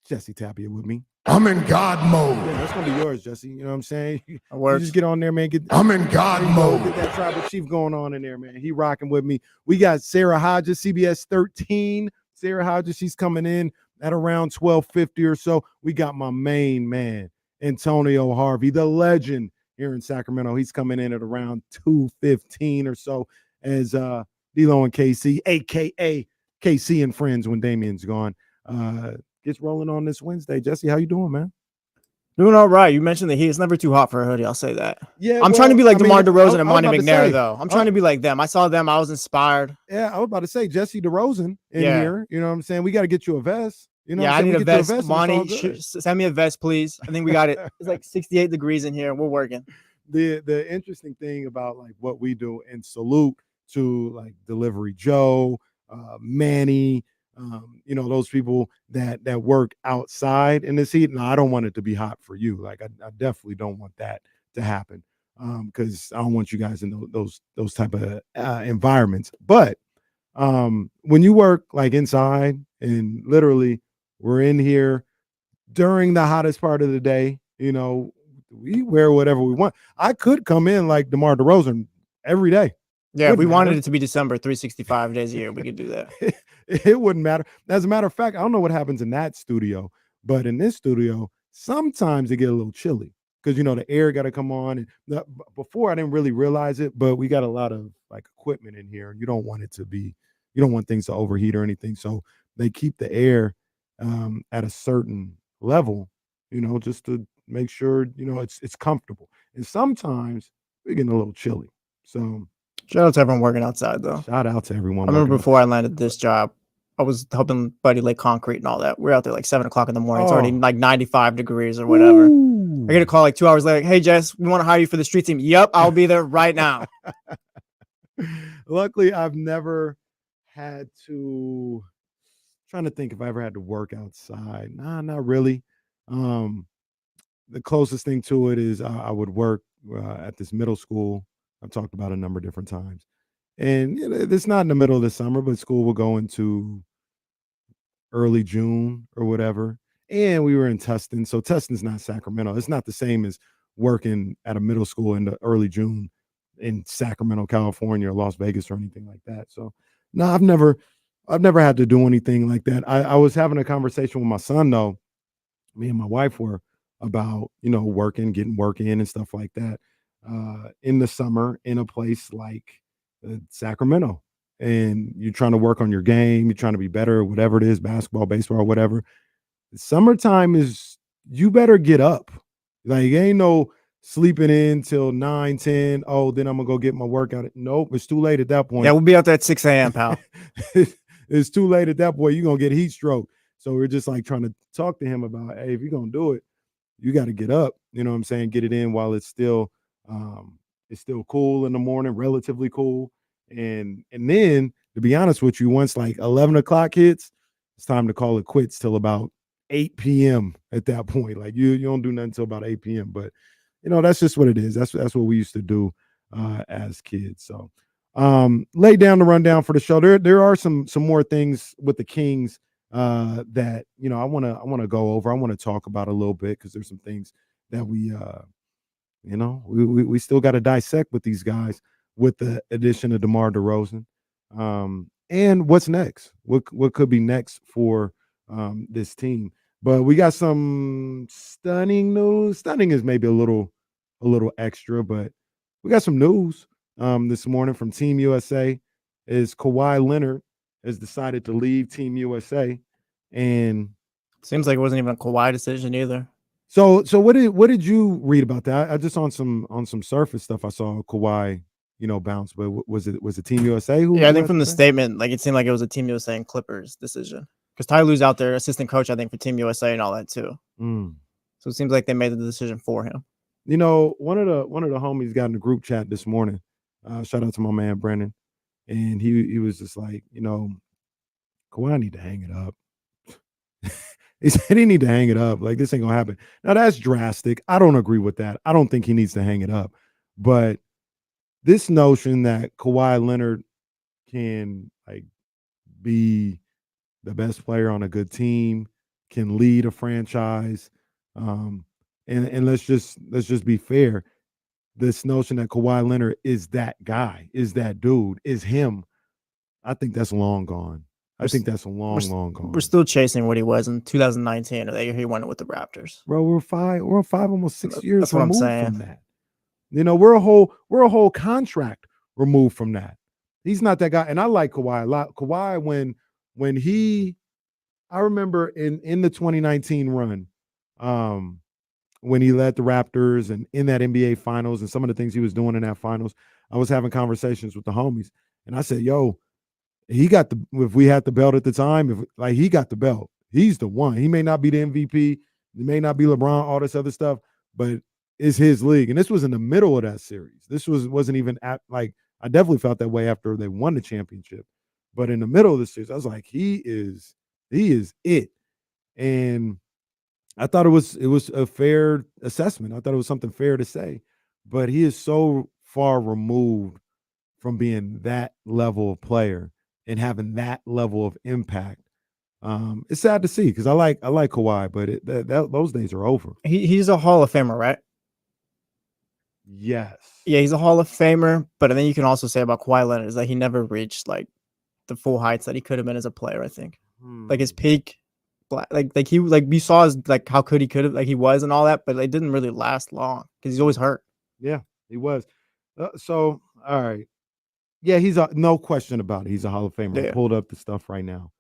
Jesse Tapia with me. I'm in God mode. Yeah, that's gonna be yours, Jesse. You know what I'm saying? You Works. just get on there, man. I'm in God mode. Get that tribal chief going on in there, man. He rocking with me. We got Sara Hodges, CBS 13. Sara Hodges, she's coming in at around 12:50 or so. We got my main man, Antonio Harvey, the legend here in Sacramento. He's coming in at around 2:15 or so as D-Lo and KC, aka KC and Friends when Damien's gone. Gets rolling on this Wednesday. Jesse, how you doing, man? Doing all right. You mentioned the heat. It's never too hot for a hoodie. I'll say that. Yeah, I'm trying to be like DeMar DeRozan and Monty about to McNair, say, though. I'm trying to be like them. I saw them. I was inspired. Yeah, I was about to say Jesse DeRozan in Yeah. here. You know what I'm saying? We got to get you a vest. You know, Yeah, what I I'm saying? need We a get you vest. and it's all Monty, good. send me a vest, please. I think we got it. It's like 68 degrees in here. We're working. The interesting thing about like what we do, and salute to like Delivery Joe, Manny, those people that work outside in this heat. And I don't want it to be hot for you. Like I definitely don't want that to happen because I don't want you guys in those type of environments. But when you work like inside, and literally we're in here during the hottest part of the day, we wear whatever we want. I could come in like DeMar DeRozan every day. Yeah, if we Wouldn't wanted matter. it to be December, 365 days a year, we could do that. It wouldn't matter. As a matter of fact, I don't know what happens in that studio, but in this studio, sometimes it get a little chilly because the air got to come on. And before I didn't really realize it, but we got a lot of like equipment in here, and you don't want things to overheat or anything. So they keep the air at a certain level, just to make sure it's comfortable. And sometimes we're getting a little chilly. So Shout out to everyone working outside, though. shout out to everyone. I remember working before I landed this job, I was helping Buddy lay concrete and all that. We're out there like 7 o'clock in the morning. It's already like 95 degrees or whatever. I get a call like 2 hours later. Hey, Jess, we want to hire you for the street team. Yep, I'll be there right now. Luckily, I've never had to. Trying to think if I ever had to work outside. Nah, not really. The closest thing to it is I would work at this middle school. I've talked about it a number of different times. And it's not in the middle of the summer, but school will go into early June or whatever. And we were in Tustin. So Tustin's not Sacramento. It's not the same as working at a middle school in the early June in Sacramento, California, or Las Vegas or anything like that. So no, I've never had to do anything like that. I was having a conversation with my son, though. Me and my wife were about, working, getting work in and stuff like that in the summer in a place like Sacramento. And you're trying to work on your game. You're trying to be better, whatever it is, basketball, baseball, whatever. Summertime is, you better get up. Like, ain't no sleeping in till 9, 10. Oh, then I'm gonna go get my workout. Nope, it's too late at that point. Yeah, we'll be out there at 6 a.m., pal. It's too late at that point. You're gonna get heat stroke. So we're just like trying to talk to him about, hey, if you're gonna do it, you got to get up. You know what I'm saying? Get it in while it's still cool in the morning, relatively cool. And then, to be honest with you, once like 11 o'clock hits, it's time to call it quits till about 8 p.m. at that point. Like you don't do nothing until about 8 p.m. But that's just what it is. That's what we used to do as kids. So lay down the rundown for the show. There are some more things with the Kings that I want to go over. I want to talk about a little bit because there's some things that we still got to dissect with these guys with the addition of DeMar DeRozan. And what's next? What could be next for this team? But we got some stunning news. Stunning is maybe a little extra, but we got some news this morning from Team USA. Is Kawhi Leonard has decided to leave Team USA, and seems like it wasn't even a Kawhi decision either. So what did you read about that? I just on some surface stuff I saw Kawhi, bounce, but was it Team USA who? Yeah, I think from the statement, like it seemed like it was a Team USA and Clippers decision because Ty Lue's out there, assistant coach, I think for Team USA and all that too. So it seems like they made the decision for him. One of the homies got in the group chat this morning. Shout out to my man Brennan, and he was just like, Kawhi need to hang it up. He said he need to hang it up. Like, this ain't gonna happen. Now, that's drastic. I don't agree with that. I don't think he needs to hang it up. But this notion that Kawhi Leonard can be the best player on a good team, can lead a franchise, and let's just be fair. This notion that Kawhi Leonard is that guy, is that dude, is him. I think that's long gone. I think that's long gone. We're still chasing what he was in 2019, or the year he won it with the Raptors. Bro, we're 5, almost 6 years. That's what I'm saying. From that. We're a whole contract removed from that. He's not that guy, and I like Kawhi a lot. Kawhi, I remember in the 2019 run, when he led the Raptors and in that NBA Finals and some of the things he was doing in that Finals, I was having conversations with the homies, and I said, "Yo, if we had the belt at the time, he got the belt. He's the one. He may not be the MVP, he may not be LeBron, all this other stuff, but it's his league." And this was in the middle of that series. This wasn't even I definitely felt that way after they won the championship. But in the middle of the series, I was like, he is it. And I thought it was a fair assessment. I thought it was something fair to say. But he is so far removed from being that level of player and having that level of impact. It's sad to see because I like Kawhi, but those days are over. He's a Hall of Famer, right? Yes. Yeah, he's a Hall of Famer, but then you can also say about Kawhi Leonard is that he never reached the full heights that he could have been as a player. I think his peak, we saw how good he could have he was and all that, but it didn't really last long because he's always hurt. Yeah, he was. So all right. Yeah, he's no question about it. He's a Hall of Famer. Yeah. I pulled up the stuff right now.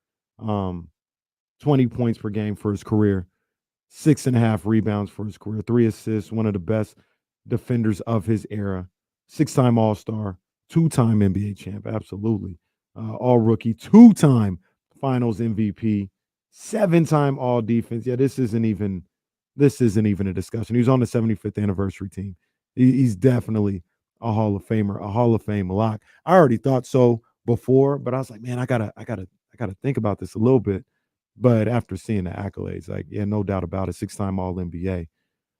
20 points per game for his career, 6.5 rebounds for his career, 3 assists, one of the best defenders of his era, 6-time All-Star, 2-time NBA champ, absolutely. All-Rookie, 2-time Finals MVP, 7-time All-Defense. Yeah, this isn't even a discussion. He was on the 75th anniversary team. He's definitely a Hall of Famer, a Hall of Fame lock. I already thought so before, but I was like, man, I gotta think about this a little bit. But after seeing the accolades, no doubt about it, 6-time All-NBA.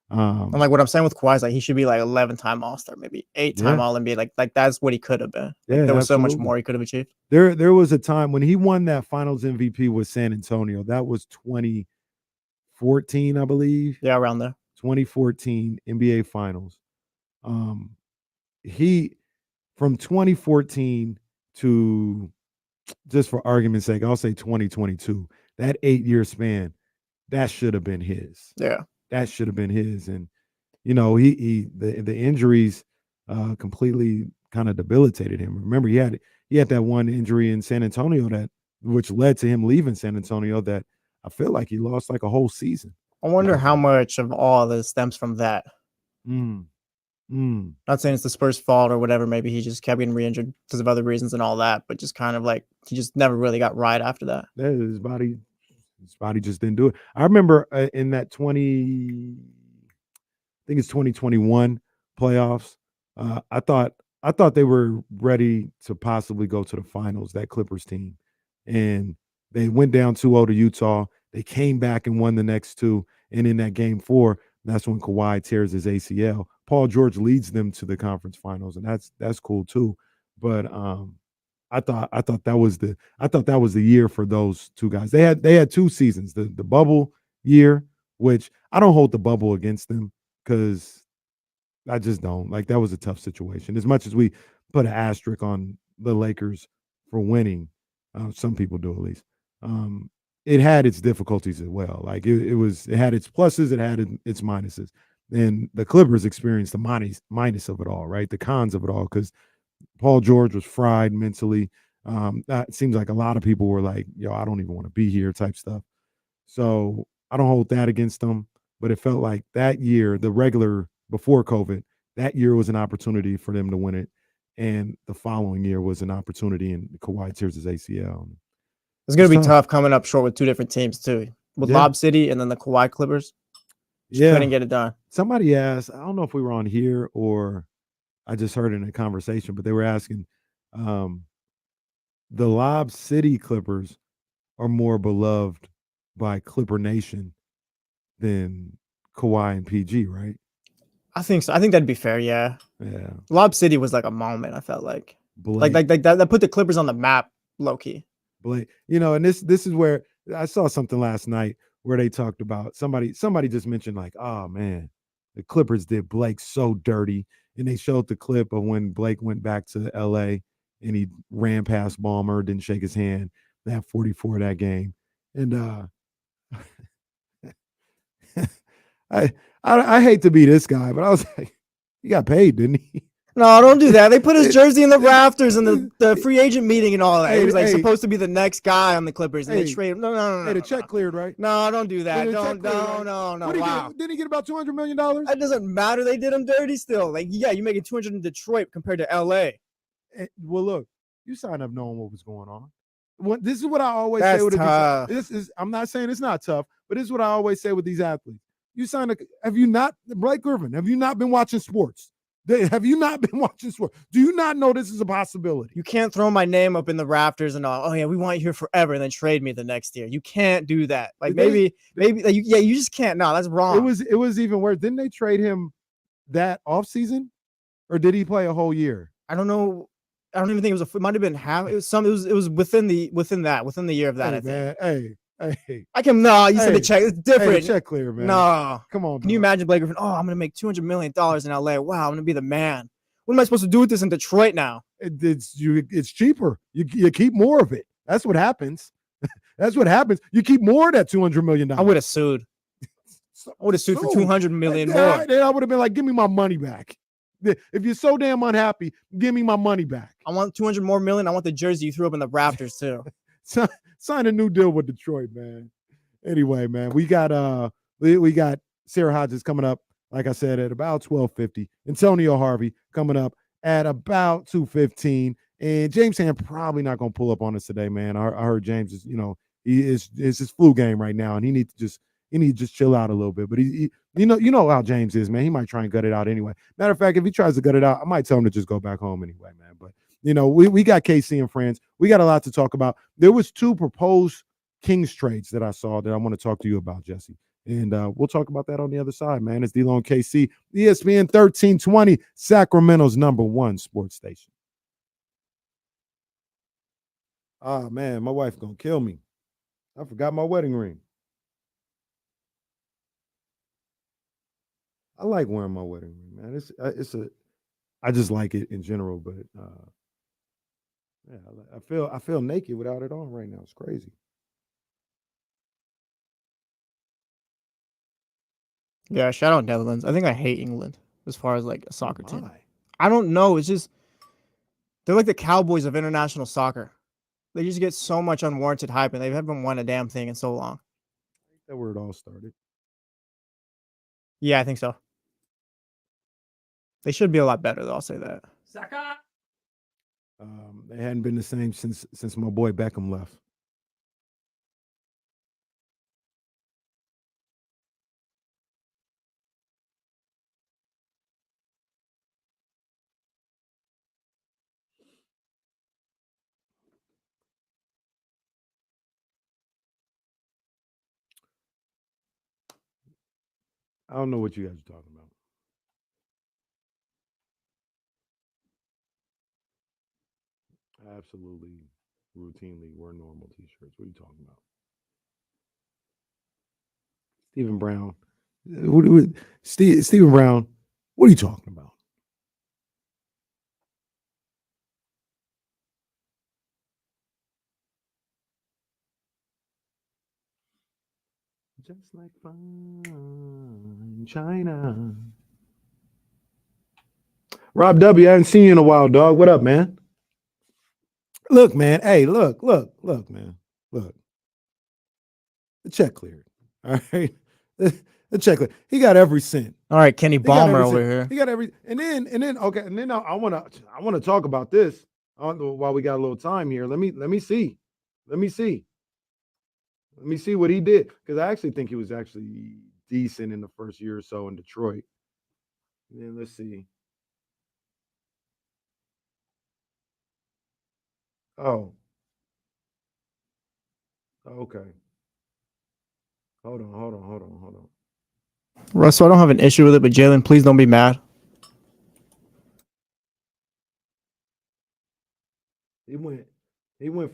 And what I'm saying with Kawhi is he should be 11-time All-Star, maybe 8-time All-NBA. Like that's what he could have been. There was so much more he could have achieved. There was a time when he won that Finals MVP with San Antonio. That was 2014, I believe. Yeah, around there. 2014 NBA Finals. He from 2014 to, just for argument's sake, I'll say 2022. That 8-year span, that should have been his. Yeah. That should have been his. And, the injuries completely kind of debilitated him. Remember, he had that one injury in San Antonio which led to him leaving San Antonio that I feel like he lost a whole season. I wonder how much of all this stems from that. Not saying it's the Spurs' fault or whatever. Maybe he just kept getting re-injured because of other reasons and all that, but just kind of like he just never really got right after that. His body just didn't do it. I remember in that 2021 playoffs. I thought they were ready to possibly go to the finals, that Clippers team. And they went down 2-0 to Utah. They came back and won the next two. And in that game 4, that's when Kawhi tears his ACL. Paul George leads them to the conference finals, and that's cool too. But I thought that was the year for those two guys. They had 2 seasons, the bubble year, which I don't hold the bubble against them because I just don't. Like, that was a tough situation. As much as we put an asterisk on the Lakers for winning, some people do at least. It had its difficulties as well. Like it had its pluses, it had its minuses. And the Clippers experienced the minus of it all, right? The cons of it all, because Paul George was fried mentally. That seems like a lot of people were like, yo, I don't even want to be here type stuff. So I don't hold that against them, but it felt like that year, the regular before COVID, that year was an opportunity for them to win it. And the following year was an opportunity, and Kawhi tears his ACL. It's going to be tough coming up short with 2 different teams too, with Yeah. Lob City and then the Kawhi Clippers. Just couldn't get it done. Somebody asked, I don't know if we were on here or I just heard it in a conversation, but they were asking, the Lob City Clippers are more beloved by Clipper Nation than Kawhi and PG, right? I think so. I think that'd be fair. Yeah. Yeah. Lob City was like a moment. I felt like Blake, like that put the Clippers on the map, low key. Blake, and this is where I saw something last night where they talked about somebody just mentioned like, oh man, the Clippers did Blake so dirty, and they showed the clip of when Blake went back to LA and he ran past Ballmer, didn't shake his hand. They had 44 that game, and I hate to be this guy, but I was like, he got paid, didn't he? No, don't do that. They put his jersey in the rafters in the free agent meeting and all that. He was like supposed to be the next guy on the Clippers, and they trade him. No. Hey, the check cleared, right? No, don't do that. No. Wow. Didn't he get about $200 million? That doesn't matter. They did him dirty still. Like, yeah, you make it 200 in Detroit compared to LA. Well, look, you signed up knowing what was going on. This is what I always That's say with tough. I'm not saying it's not tough, but this is what I always say with these athletes. You signed Blake Griffin, have you not been watching sports? Have you not been watching sports? Do you not know this is a possibility? You can't throw my name up in the rafters and all. Oh yeah, we want you here forever, and then trade me the next year. You can't do that. Like maybe, you just can't. No, that's wrong. It was even worse. Didn't they trade him that offseason, or did he play a whole year? I don't know. I don't even think it might have been half. It was some. It was within the year of that. Hey, I think. Man, hey. I can. No, you said the check. It's different. Hey, the check clear, man. No, come on. Can you imagine Blake Griffin? Oh, I'm gonna make $200 million in LA. Wow, I'm gonna be the man. What am I supposed to do with this in Detroit now? It's cheaper. You keep more of it. That's what happens. That's what happens. You keep more of that $200 million. I would have sued. I would have sued for $200 million more. Then I would have been like, give me my money back. If you're so damn unhappy, give me my money back. I want $200 more million. I want the jersey you threw up in the rafters too. Sign a new deal with Detroit, man. Anyway, man, we got Sara Hodges coming up, like I said, at about 12:50. Antonio Harvey coming up at about 2:15. And James Ham probably not going to pull up on us today, man. I heard James is, it's his flu game right now, and he needs to just chill out a little bit. But he you know how James is, man. He might try and gut it out anyway. Matter of fact, if he tries to gut it out, I might tell him to just go back home anyway, man. But we got KC and friends. We got a lot to talk about. There was 2 proposed Kings trades that I saw that I want to talk to you about, Jesse. And we'll talk about that on the other side, man. It's D-Lo and KC, ESPN 1320, Sacramento's #1 sports station. Ah, man, my wife gonna kill me. I forgot my wedding ring. I like wearing my wedding ring, man. I just like it in general, but yeah, I feel naked without it on right now. It's crazy. Yeah, shout out Netherlands. I think I hate England as far as like a soccer team. I don't know. It's just they're like the Cowboys of international soccer. They just get so much unwarranted hype, and they haven't won a damn thing in so long. I think that's where it all started. Yeah, I think so. They should be a lot better, though. I'll say that. They hadn't been the same since my boy Beckham left. I don't know what you guys are talking about. Absolutely, routinely wear normal t-shirts. What are you talking about? Stephen Brown. Stephen Brown, what are you talking about? Just like fine China. Rob W., I haven't seen you in a while, dog. What up, man? Look, man. Hey, look, man. Look. The check cleared. All right. The check cleared. He got every cent. All right, Kenny Balmer over here. He got every and then okay, and then I wanna talk about this while we got a little time here. Let me see. Let me see what he did. Because I actually think he was actually decent in the first year or so in Detroit. And then let's see. Oh. Okay. Hold on. Russ, I don't have an issue with it, but Jalen, please don't be mad. He went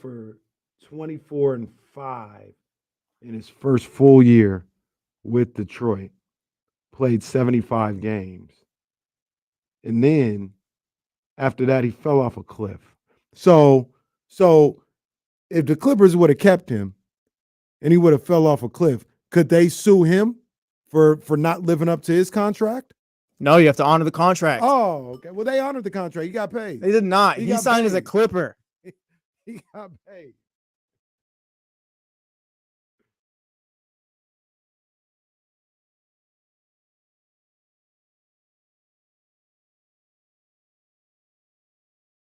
for 24-5 in his first full year with Detroit. Played 75 games. And then after that, he fell off a cliff. So if the Clippers would have kept him and he would have fell off a cliff, could they sue him for not living up to his contract? No, you have to honor the contract. Oh, okay. Well, they honored the contract. He got paid. They did not. He signed as a Clipper. He got paid.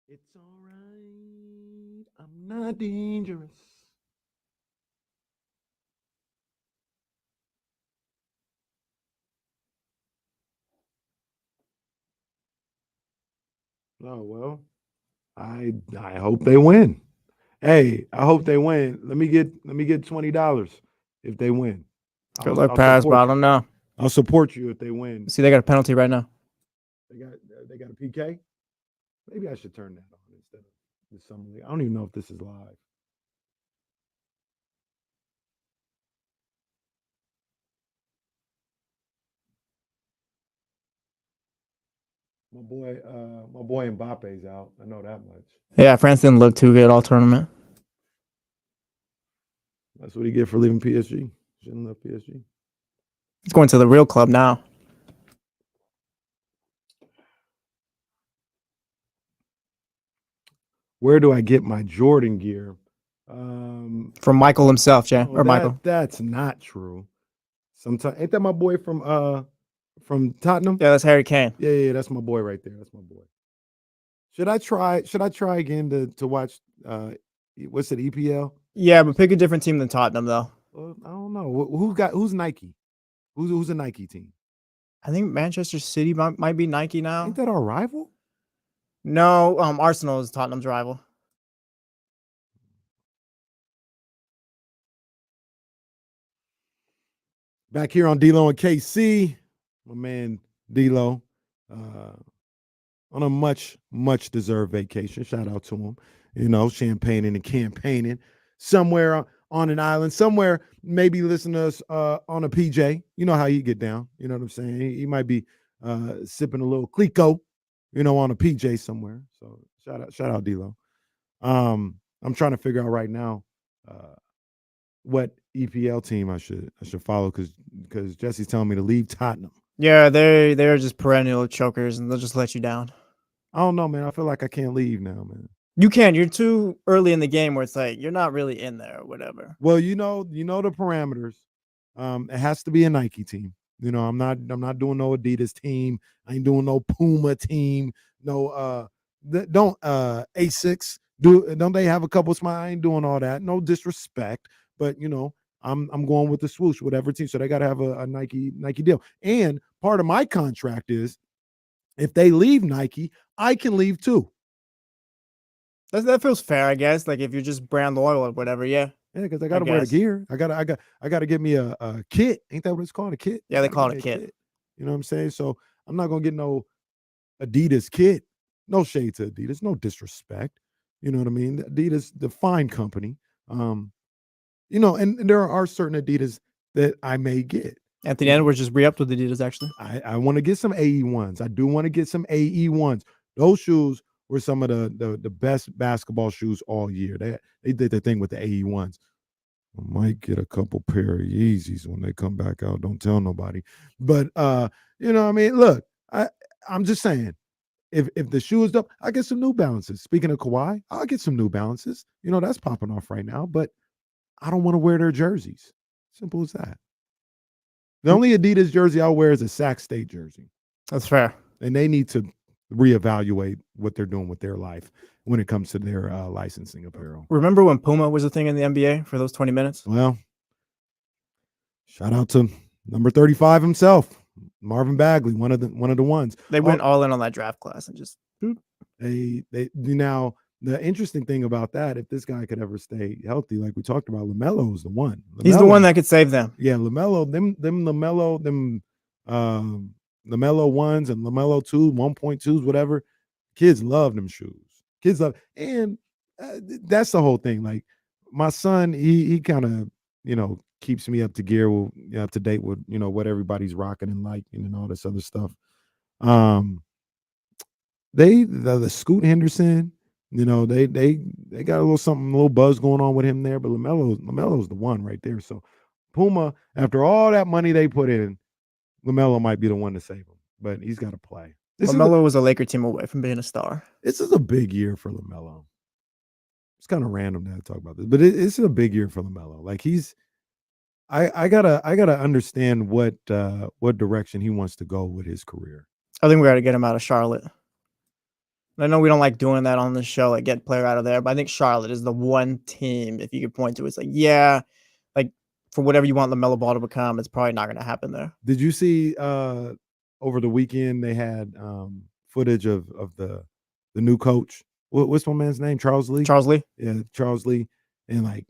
It's all right. I'm not dangerous. Oh, well, I hope they win. Hey, I hope they win. Let me get $20 if they win. Good luck, pass, but I don't know. I'll support you if they win. See, they got a penalty right now. They got a PK. Maybe I should turn that on instead of the summer league. I don't even know if this is live. My boy Mbappe's out. I know that much. Yeah, France didn't look too good all tournament. That's what he get for leaving PSG. Shouldn't left PSG. He's going to the real club now. Where do I get my Jordan gear? From Michael himself, Jay, or Michael. That's not true. Sometimes ain't that my boy from Tottenham? Yeah, that's Harry Kane. Yeah, that's my boy right there. That's my boy. Should I try again to watch what's it, EPL? Yeah, but pick a different team than Tottenham though. I don't know. Who's Nike? Who's a Nike team? I think Manchester City might be Nike now. Ain't that our rival? No, Arsenal is Tottenham's rival. Back here on D-Lo and KC, my man D-Lo, on a much deserved vacation. Shout out to him. You know, champagning and campaigning somewhere on an island, somewhere maybe listening to us on a PJ. You know how you get down. You know what I'm saying? He might be sipping a little Clico, on a PJ somewhere. So shout out D-Lo. I'm trying to figure out right now what EPL team I should follow because Jesse's telling me to leave Tottenham. Yeah, they're just perennial chokers and they'll just let you down. I don't know, man. I feel like I can't leave now, man. You can. You're too early in the game where it's like you're not really in there or whatever. Well, you know the parameters. It has to be a Nike team. You know, I'm not doing no Adidas team. I ain't doing no Puma team. No, don't Asics. Don't they have a couple smile? I ain't doing all that. No disrespect, but you know, I'm going with the swoosh, whatever team. So they got to have a Nike deal. And part of my contract is if they leave Nike, I can leave too. That feels fair, I guess. Like if you're just brand loyal or whatever, yeah. Yeah, because I gotta wear the gear. I gotta get me a kit. Ain't that what it's called? A kit? Yeah, they call it a kit. You know what I'm saying? So I'm not gonna get no Adidas kit. No shade to Adidas, no disrespect. You know what I mean? Adidas, the fine company. You know, and there are certain Adidas that I may get. Anthony Edwards just re-upped with Adidas, actually. I want to get some AE1s. I do want to get some AE1s. Those shoes were some of the best basketball shoes all year. They did the thing with the AE1s. I might get a couple pair of Yeezys when they come back out. Don't tell nobody. But you know, I mean, look, I'm just saying, if the shoe is dope, I get some New Balances. Speaking of Kawhi, I'll get some New Balances. You know, that's popping off right now, but I don't want to wear their jerseys. Simple as that. The only Adidas jersey I'll wear is a Sac State jersey. That's fair. And they need to reevaluate what they're doing with their life when it comes to their licensing apparel. Remember when Puma was a thing in the NBA for those 20 minutes? Well, shout out to number 35 himself, Marvin Bagley, one of the ones. They went all in on that draft class and just they now the interesting thing about that, if this guy could ever stay healthy, like we talked about, LaMelo is the one. He's the one that could save them. Yeah, LaMelo, them LaMelo 1s and LaMelo 2s, 1.2s, whatever. Kids love them shoes. Kids love, and that's the whole thing. Like my son, he kind of, you know, keeps me up to date with, you know, what everybody's rocking and liking and all this other stuff. The Scoot Henderson, you know, they got a little buzz going on with him there, but LaMelo's the one right there. So Puma, after all that money they put in, LaMelo might be the one to save him, but he's got to play. LaMelo was a Laker team away from being a star. This is a big year for LaMelo. It's kind of random to talk about this, but it's a big year for LaMelo. Like I gotta understand what direction he wants to go with his career. I think we got to get him out of Charlotte. I know we don't like doing that on the show, like get player out of there, but I think Charlotte is the one team, if you could point to, it's like, yeah, like for whatever you want LaMelo Ball to become, it's probably not going to happen there. Did you see over the weekend they had footage of the new coach? What's my man's name? Charles Lee? Charles Lee? Yeah, Charles Lee. And like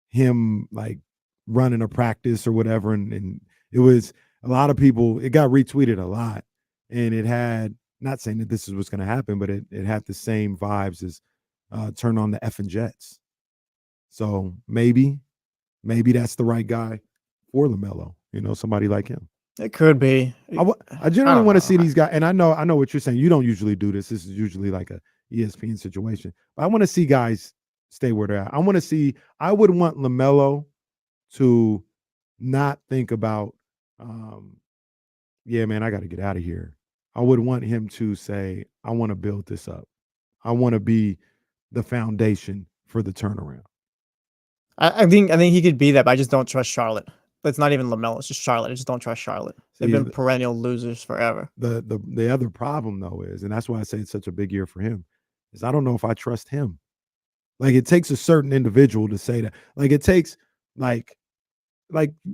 him like running a practice or whatever. And it was a lot of people, it got retweeted a lot. And it had, not saying that this is what's going to happen, but it had the same vibes as turn on the effing Jets. So maybe that's the right guy for LaMelo, you know, somebody like him. It could be. I generally want to see these guys, and I know what you're saying. You don't usually do this. This is usually like a ESPN situation. But I want to see guys stay where they're at. I would want LaMelo to not think about, yeah, man, I got to get out of here. I would want him to say, I want to build this up. I want to be the foundation for the turnaround. I think he could be that, but I just don't trust Charlotte. It's not even LaMelo. It's just Charlotte. I just don't trust Charlotte. They've been perennial losers forever. The other problem, though, is, and that's why I say it's such a big year for him, is I don't know if I trust him. Like, it takes a certain individual to say that. Like, it takes, like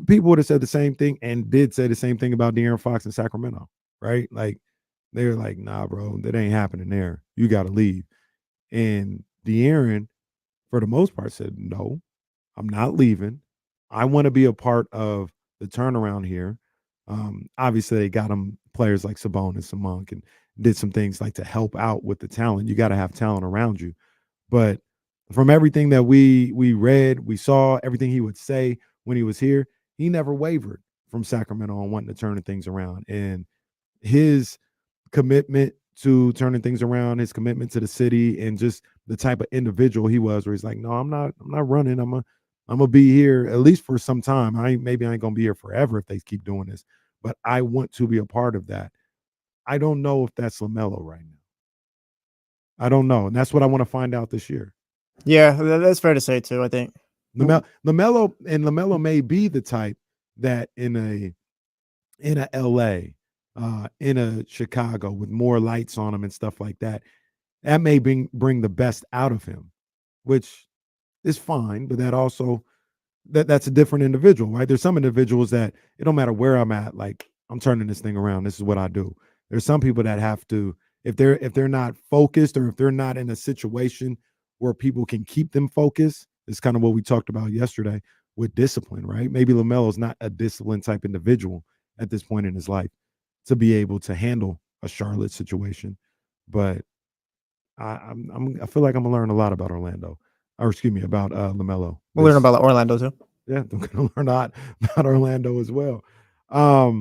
people would have said the same thing and did say the same thing about De'Aaron Fox in Sacramento, right? Like, they were like, nah, bro, that ain't happening there. You got to leave. And De'Aaron, for the most part, said, no, I'm not leaving. I want to be a part of the turnaround here. Obviously, they got him players like Sabonis and Monk and did some things like to help out with the talent. You got to have talent around you. But from everything that we read, we saw, everything he would say when he was here, he never wavered from Sacramento on wanting to turn things around. And his commitment to turning things around, his commitment to the city, and just the type of individual he was, where he's like, no, I'm not running. I'm gonna be here at least for some time. Maybe I ain't gonna be here forever if they keep doing this, but I want to be a part of that. I don't know if that's LaMelo right now. I don't know, and that's what I want to find out this year. Yeah, that's fair to say too. I think LaMelo may be the type that in in a LA, in a Chicago with more lights on him and stuff like that, that may bring the best out of him, which is fine. But that also that's a different individual, right? There's some individuals that it don't matter where I'm at, like I'm turning this thing around. This is what I do. There's some people that have to, if they're not focused or if they're not in a situation where people can keep them focused, it's kind of what we talked about yesterday with discipline, right? Maybe LaMelo's not a disciplined type individual at this point in his life to be able to handle a Charlotte situation. But I feel like I'm gonna learn a lot about Orlando, or excuse me, about LaMelo. We'll learn about Orlando too. Yeah, I'm gonna learn a lot about Orlando as well. I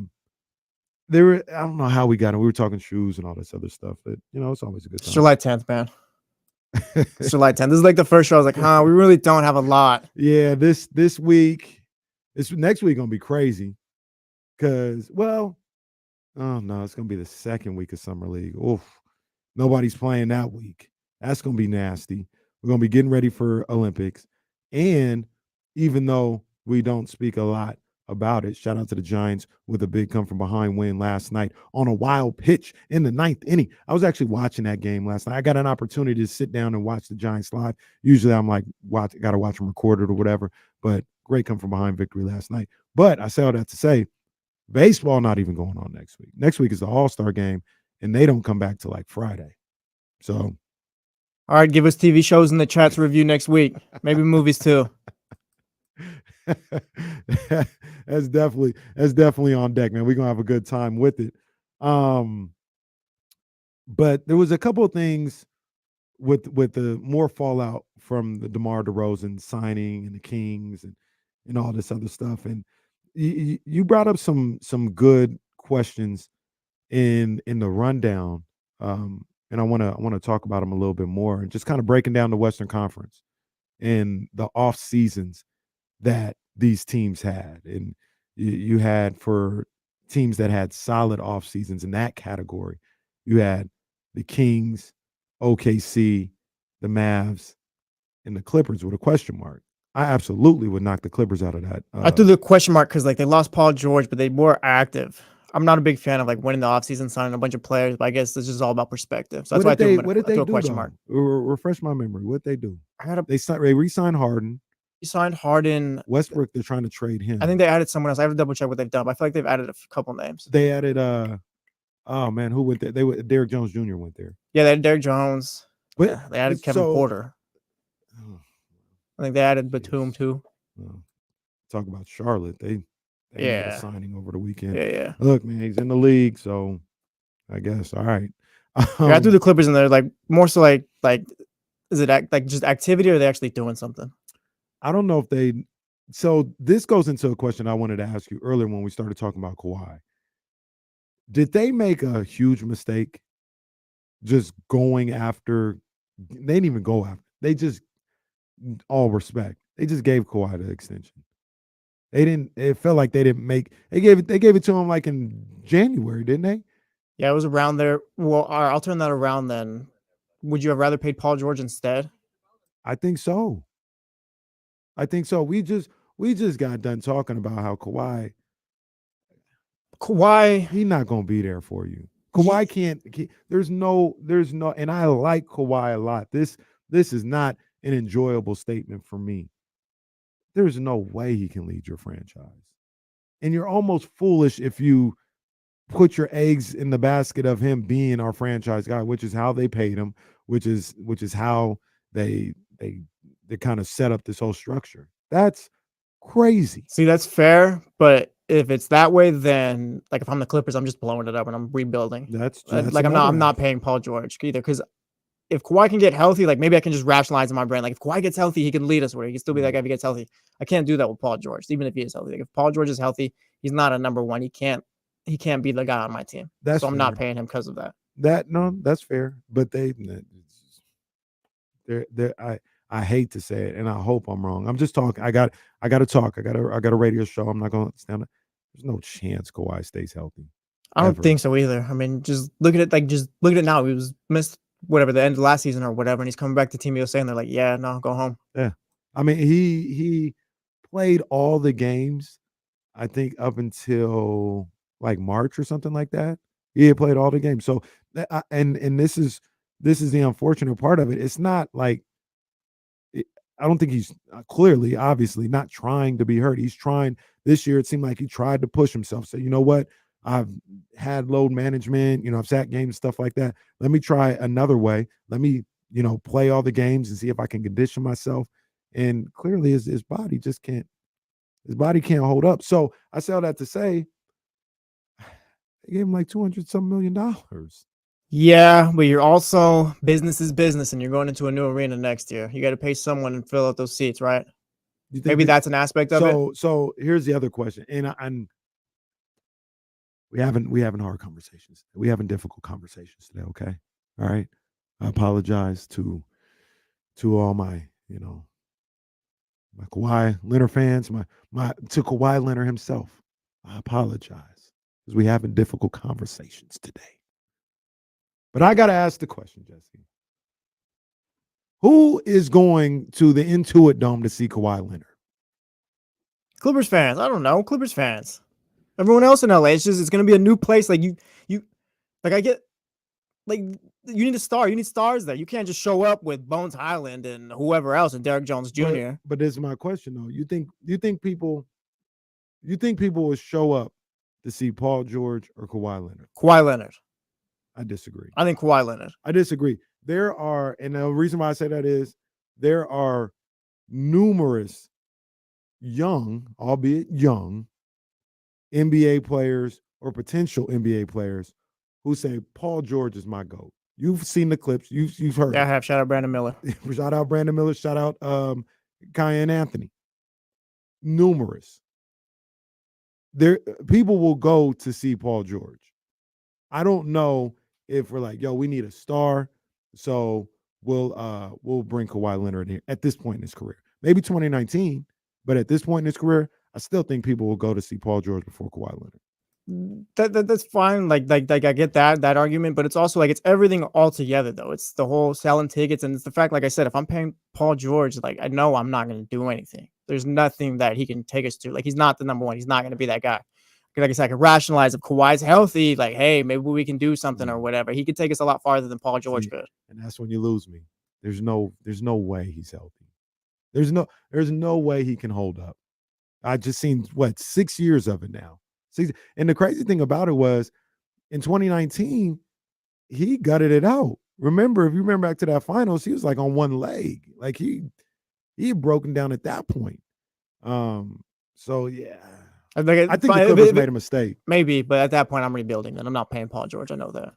don't know how we got it. We were talking shoes and all this other stuff, but it's always a good time. July 10th, man. It's July 10th. This is like the first show. I was like, we really don't have a lot. Yeah, this week, next week gonna be crazy. Cause oh no, it's gonna be the second week of Summer League. Oof, nobody's playing that week. That's gonna be nasty. We're gonna be getting ready for Olympics, and even though we don't speak a lot about it, shout out to the Giants with a big come from behind win last night on a wild pitch in the 9th inning. I was actually watching that game last night. I got an opportunity to sit down and watch the Giants live. Usually I'm like, got to watch them recorded or whatever, but great come from behind victory last night. But I say all that to say, baseball not even going on next week. Next week is the All-Star game, and they don't come back till like Friday. So, all right, give us TV shows in the chat to review next week. Maybe movies too. That's definitely on deck, man. We're gonna have a good time with it. But there was a couple of things with the more fallout from the DeMar DeRozan signing and the Kings and all this other stuff. And you brought up some good questions in the rundown. And I want to talk about them a little bit more and just kind of breaking down the Western Conference and the off seasons that these teams had. And you had, for teams that had solid off seasons in that category, you had the Kings, OKC, the Mavs, and the Clippers with a question mark. I absolutely would knock the Clippers out of that. I threw the question mark because they lost Paul George, but they were active. I'm not a big fan of winning the offseason, signing a bunch of players, but I guess this is all about perspective. So that's why I threw a question mark. Refresh my memory. What they do? They re-signed Harden. He signed Harden. Westbrook, they're trying to trade him. I think they added someone else. I have to double check what they've done. But I feel like they've added a couple names. They added oh man, who went there? Derrick Jones Jr. went there. Yeah, they had Derrick Jones. They added Kevin Porter. I think they added Batum too. Talk about Charlotte. They made a signing over the weekend. Yeah. Look, man, he's in the league, so I guess all right. I threw the Clippers in there, more so like is it just activity, or are they actually doing something? I don't know if they. So this goes into a question I wanted to ask you earlier when we started talking about Kawhi. Did they make a huge mistake just going after? They didn't even go after. They just, all respect, they just gave Kawhi the extension. They didn't. It felt like they didn't make. They gave it to him in January, didn't they? Yeah, it was around there. Well, I'll turn that around then. Would you have rather paid Paul George instead? I think so. We just got done talking about how Kawhi, he's not gonna be there for you. Kawhi can't. There's no, and I like Kawhi a lot. This is not an enjoyable statement for me. There's no way he can lead your franchise, and you're almost foolish if you put your eggs in the basket of him being our franchise guy, which is how they paid him, which is how they kind of set up this whole structure. That's crazy. See, that's fair, but if it's that way, then if I'm the Clippers, I'm just blowing it up and I'm rebuilding. That's I'm not paying Paul George either, because if Kawhi can get healthy, maybe I can just rationalize in my brain, if Kawhi gets healthy, he can lead us. Where he can still be that guy if he gets healthy. I can't do that with Paul George, even if he is healthy. If Paul George is healthy, he's not a number one. He can't be the guy on my team. So I'm not paying him because of that. That's fair. But I hate to say it, and I hope I'm wrong. I'm just talking. I got to talk. I got a radio show. I'm not going to stand up. There's no chance Kawhi stays healthy. I don't think so either. I mean, just look at it. Just look at it now. He was missed the end of last season or whatever, and he's coming back to Team USA, and they're like, yeah, no, go home. Yeah. I mean, he played all the games, I think, up until like March or something like that. He had played all the games. So and this is the unfortunate part of it. It's not like I don't think he's clearly, obviously, not trying to be hurt. He's trying this year. It seemed like he tried to push himself. So, you know what? I've had load management, I've sat games, stuff like that. Let me try another way. Let me, play all the games and see if I can condition myself. And clearly his body just can't, his body can't hold up. So I say all that to say, they gave him like $200 million. Yeah, but you're also business is business, and you're going into a new arena next year. You got to pay someone and fill out those seats, right? Maybe that's an aspect of it. So here's the other question, and we having hard conversations. We having difficult conversations today. Okay, all right. I apologize to all my my Kawhi Leonard fans, my to Kawhi Leonard himself. I apologize because we having difficult conversations today. But I got to ask the question, Jesse. Who is going to the Intuit Dome to see Kawhi Leonard? Clippers fans. I don't know. Clippers fans. Everyone else in LA. It's going to be a new place. Like you I get, like, you need a star. You need stars there. You can't just show up with Bones Highland and whoever else and Derrick Jones Jr. But this is my question though. You think people will show up to see Paul George or Kawhi Leonard? Kawhi Leonard. I disagree. I think Kawhi Leonard. I disagree. There are, and the reason why I say that is there are numerous young, albeit young, NBA players or potential NBA players who say Paul George is my GOAT. You've seen the clips. You've heard. Yeah, I have. Shout out Brandon Miller. Shout out Brandon Miller. Shout out Kyan Anthony. Numerous. People will go to see Paul George. I don't know if we're like, yo, we need a star, so we'll bring Kawhi Leonard in here at this point in his career. Maybe 2019, but at this point in his career, I still think people will go to see Paul George before Kawhi Leonard. That's fine. Like I get that argument, but it's also like it's everything all together though. It's the whole selling tickets, and it's the fact, like I said, if I'm paying Paul George, like I know I'm not going to do anything. There's nothing that he can take us to. Like he's not the number one. He's not going to be that guy. Like I said, I could rationalize if Kawhi's healthy, like, hey, maybe we can do something or whatever. He could take us a lot farther than Paul George could. And that's when you lose me. There's no way he's healthy. There's no way he can hold up. I just seen 6 years of it now. And the crazy thing about it was in 2019, he gutted it out. Remember, if you remember back to that finals, he was like on one leg. Like he had broken down at that point. So yeah. I think the Clippers made a mistake. Maybe, but at that point, I'm rebuilding. Then I'm not paying Paul George. I know that.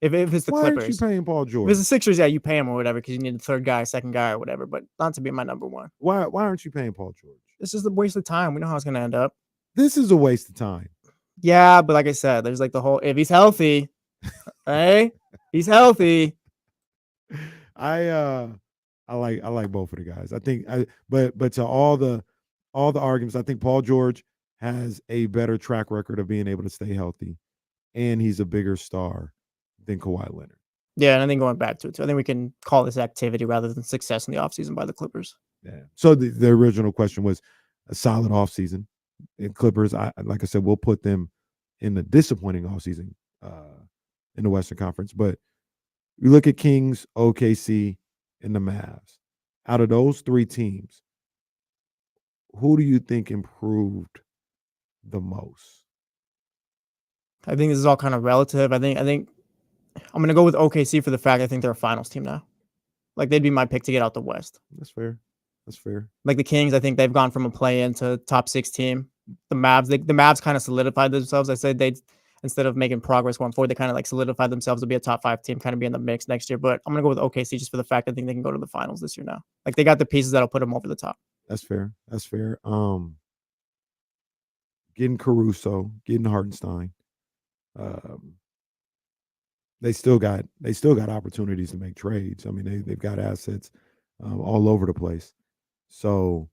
If it's the Why Clippers, aren't you paying Paul George? If it's the Sixers, yeah, you pay him or whatever because you need a third guy, second guy, or whatever. But not to be my number one. Why aren't you paying Paul George? It's just a waste of time. We know how it's going to end up. This is a waste of time. Yeah, but like I said, there's like the whole if he's healthy, hey, he's healthy. I like both of the guys. I think but to all the arguments, I think Paul George has a better track record of being able to stay healthy, and he's a bigger star than Kawhi Leonard. Yeah, and I think going back to it too, I think we can call this activity rather than success in the offseason by the Clippers. Yeah. So the original question was a solid offseason. And Clippers, like I said, we'll put them in the disappointing offseason in the Western Conference. But you look at Kings, OKC, and the Mavs. Out of those three teams, who do you think improved the most? I think this is all kind of relative. I think I'm going to go with OKC for the fact I think they're a finals team now. Like they'd be my pick to get out the West. That's fair. Like the Kings, I think they've gone from a play-in to top 6 team. The Mavs kind of solidified themselves. I said instead of making progress going forward, they kind of like solidified themselves to be a top 5 team, kind of be in the mix next year. But I'm going to go with OKC just for the fact I think they can go to the finals this year now. Like they got the pieces that'll put them over the top. That's fair. Getting Caruso, getting Hartenstein. They still got opportunities to make trades. I mean, they've got assets all over the place. So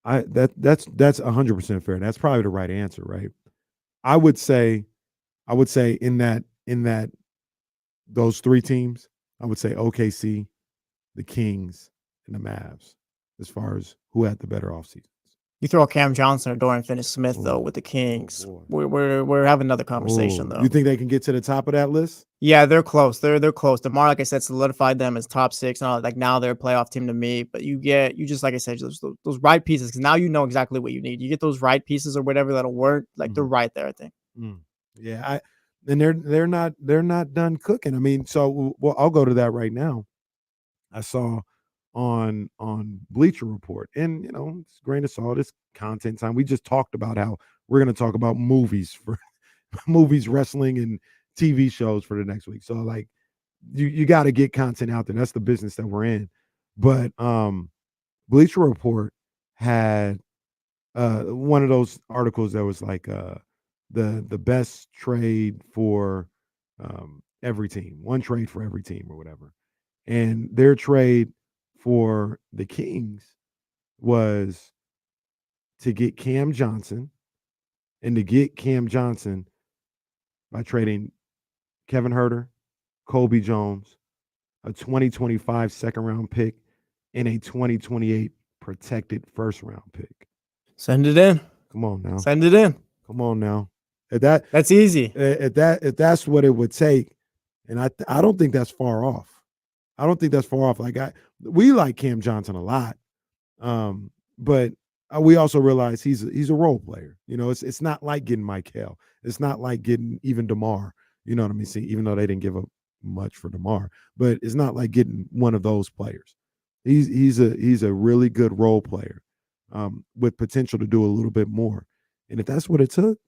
that's 100% fair. That's probably the right answer, right? I would say in that those three teams, I would say OKC, the Kings, and the Mavs, as far as who had the better offseasons. You throw Cam Johnson or Dorian Finney-Smith though with the Kings, we're having another conversation though. You think they can get to the top of that list? Yeah, they're close. They're close. DeMar, like I said, solidified them as top 6 and all. Like now they're a playoff team to me. But you just like I said, those right pieces because now you know exactly what you need. You get those right pieces or whatever that'll work. Like they're right there, I think. Yeah, and they're not done cooking. I mean, so I'll go to that right now. I saw on Bleacher Report, and it's a grain of salt. It's content time. We just talked about how we're going to talk about movies for movies, wrestling, and TV shows for the next week. So like, you got to get content out there. That's the business that we're in. But Bleacher Report had one of those articles that was like the best trade for every team, one trade for every team or whatever, and their trade for the Kings was to get Cam Johnson, and to get Cam Johnson by trading Kevin Huerter, Kobe Jones, a 2025 second-round pick, and a 2028 protected first-round pick. Send it in. Come on now. Send it in. Come on now. That's easy. If that's what it would take, and I don't think that's far off. I don't think that's far off. Like we like Cam Johnson a lot, but we also realize he's a role player. It's not like getting Michael. It's not like getting even DeMar. You know what I mean? See, even though they didn't give up much for DeMar, but it's not like getting one of those players. He's a really good role player with potential to do a little bit more. And if that's what it took,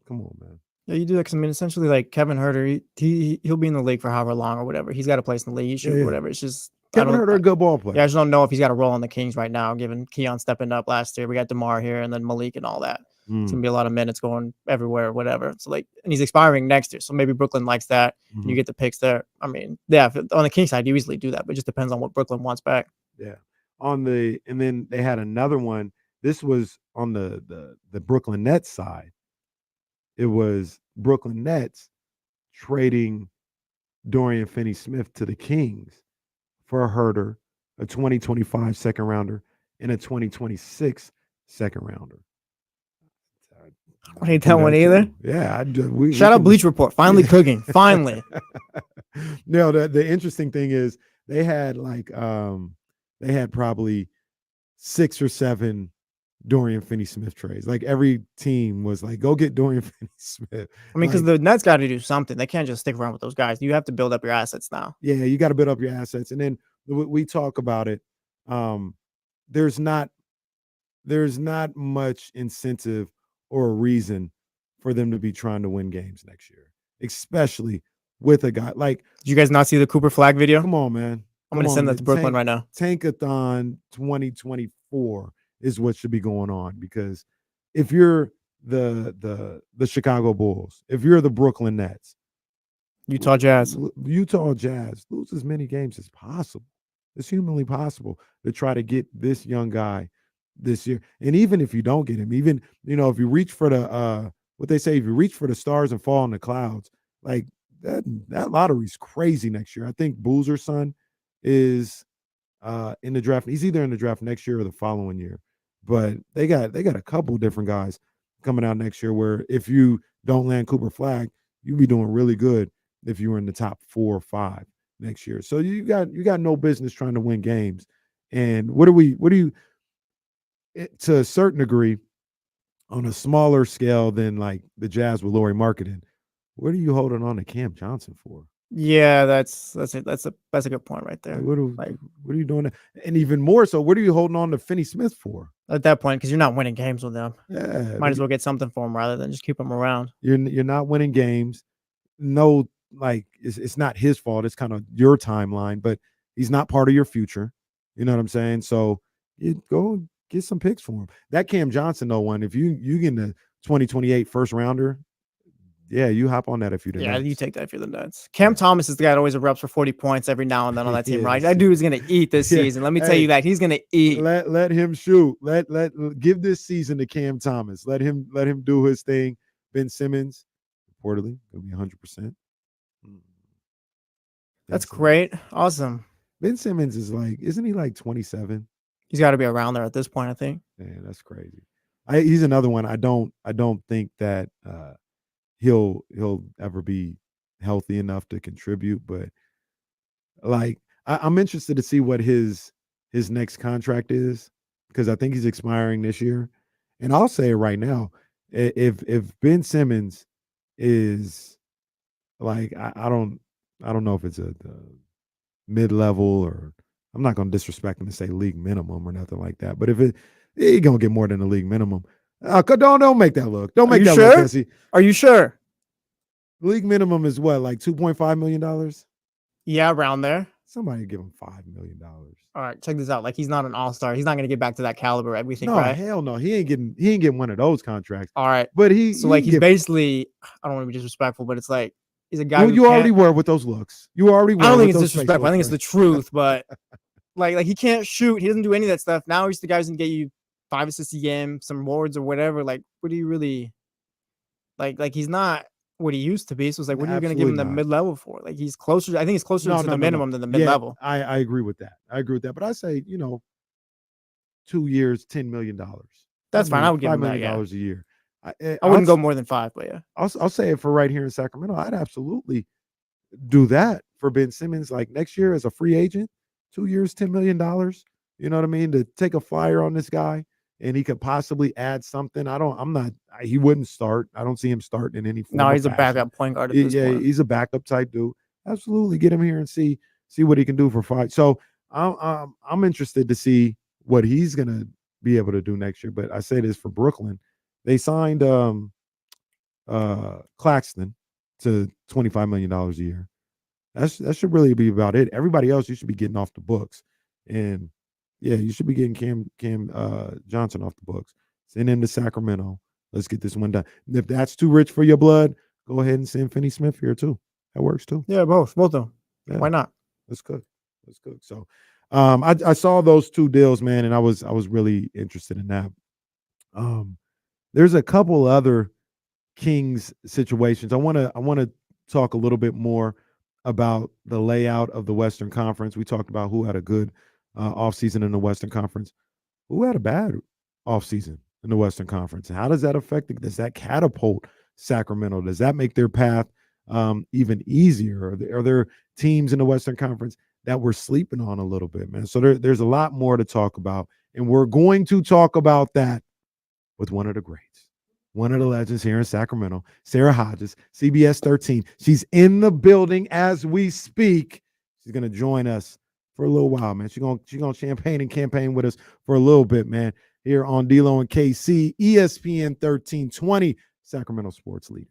come on, man. Yeah, you do that because essentially, like Kevin Huerter, he'll be in the league for however long or whatever. He's got a place in the league. He should, whatever. It's just Kevin Huerter, a good ball player. Yeah, I just don't know if he's got a role on the Kings right now, given Keon stepping up last year. We got DeMar here and then Malik and all that. It's gonna be a lot of minutes going everywhere, whatever. So and he's expiring next year. So maybe Brooklyn likes that. And you get the picks there. I mean, yeah, on the Kings side, you easily do that, but it just depends on what Brooklyn wants back. Yeah. And then they had another one. This was on the Brooklyn Nets side. It was Brooklyn Nets trading Dorian Finney-Smith to the Kings for Huerter, a 2025 second rounder, and a 2026 second rounder. I hate that one either. Yeah. Shout out Bleach Report. Finally cooking. Finally. No, the interesting thing is they had probably 6 or 7 Dorian Finney-Smith trades. Like every team was like, go get Dorian Finney-Smith. I mean, because the Nets got to do something. They can't just stick around with those guys. You have to build up your assets now. Yeah, you got to build up your assets. And then we talk about it. There's not much incentive or a reason for them to be trying to win games next year, especially with a guy like. Did you guys not see the Cooper Flag video? Come on, man. I'm going to send that to Brooklyn right now. Tankathon 2024 is what should be going on, because if you're the Chicago Bulls, if you're the Brooklyn Nets, Utah Jazz lose as many games as possible. It's humanly possible to try to get this young guy this year. And even if you don't get him, even if you reach for the what they say, if you reach for the stars and fall in the clouds, like that lottery's crazy next year. I think Boozer's son is in the draft. He's either in the draft next year or the following year. But they got a couple different guys coming out next year where if you don't land Cooper Flag, you'll be doing really good if you were in the top 4 or 5 next year. So you got no business trying to win games. And what do you to a certain degree, on a smaller scale than like the Jazz with Lauri Markkanen, what are you holding on to Cam Johnson for? Yeah, that's a good point right there. What are you doing? And even more so, what are you holding on to Finney-Smith for? At that point, because you're not winning games with them. Yeah, might as well get something for him rather than just keep him around. You're not winning games. No, like it's not his fault. It's kind of your timeline, but he's not part of your future. You know what I'm saying? So you go get some picks for him. That Cam Johnson, though, one, if you get the 2028 first rounder, yeah, you hop on that if you're the Nets. You take that if you're the Nets. Cam Thomas is the guy that always erupts for 40 points every now and then on that team, right? That dude is going to eat this season. Let me tell you that. He's going to eat. Let him shoot. Let give this season to Cam Thomas. Let him do his thing. Ben Simmons, reportedly, going to be 100%. That's great. Awesome. Ben Simmons is isn't he like 27? He's got to be around there at this point, I think. Man, that's crazy. He's another one. I don't think that he'll ever be healthy enough to contribute, but like I'm interested to see what his next contract is because I think he's expiring this year. And I'll say it right now, if Ben Simmons is like I don't know if it's a mid level or I'm not going to disrespect him and say league minimum or nothing like that. But if he gonna get more than the league minimum, don't make that look. Don't make that look, Jesse. Are you sure? League minimum is what, like $2.5 million? Yeah, around there. Somebody give him $5 million. All right, check this out. Like he's not an all-star. He's not going to get back to that caliber. We think, No, right? hell no. He ain't getting one of those contracts. All right, but he's basically. I don't want to be disrespectful, but it's like he's a guy. Well, you already were with those looks. You already were. I don't think it's disrespectful. I think it's the truth. But like he can't shoot. He doesn't do any of that stuff. Now he's the guy who's gonna get you 5 assists a game, some awards or whatever. Like, what do you really like? He's not what he used to be. So it's like, what are you going to give him the mid level for? Like, he's closer. I think he's closer to the minimum than the mid level. I agree with that. But I say, 2 years, $10 million. That's fine. I would give him $5 million that, a year. I wouldn't go more than 5, but yeah. I'll say it for right here in Sacramento. I'd absolutely do that for Ben Simmons. Like next year as a free agent, 2 years, $10 million. You know what I mean? To take a flyer on this guy. And he could possibly add something. He wouldn't start. I don't see him starting in any form. No, he's a backup point guard at this point. He's a backup type dude. Absolutely. Get him here and see what he can do for 5. So I'm interested to see what he's gonna be able to do next year. But I say this for Brooklyn. They signed Claxton to $25 million a year. That should really be about it. Everybody else you should be getting off the books. And yeah, you should be getting Cam Johnson off the books. Send him to Sacramento. Let's get this one done. And if that's too rich for your blood, go ahead and send Finney Smith here too. That works too. Yeah, both of them. Yeah. Why not? Let's cook. So, I saw those 2 deals, man, and I was really interested in that. There's a couple other Kings situations. I want to talk a little bit more about the layout of the Western Conference. We talked about who had a good offseason in the Western Conference. Who had a bad offseason in the Western Conference? How does that affect it? Does that catapult Sacramento? Does that make their path even easier? Are there teams in the Western Conference that we're sleeping on a little bit, man? So there's a lot more to talk about, and we're going to talk about that with one of the greats, one of the legends here in Sacramento, Sara Hodges, CBS 13. She's in the building as we speak. She's going to join us for a little while, man. She's gonna champagne and campaign with us for a little bit, man. Here on D-Lo and KC, ESPN 1320, Sacramento sports leader.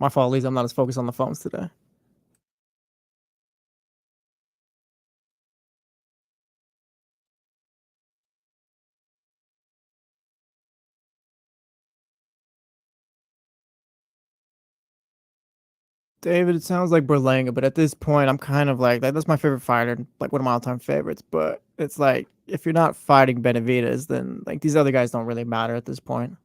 My fault, Lisa. I'm not as focused on the phones today. David, it sounds like Berlanga, but at this point, I'm kind of like that's my favorite fighter, like one of my all-time favorites. But it's like if you're not fighting Benavidez, then like these other guys don't really matter at this point.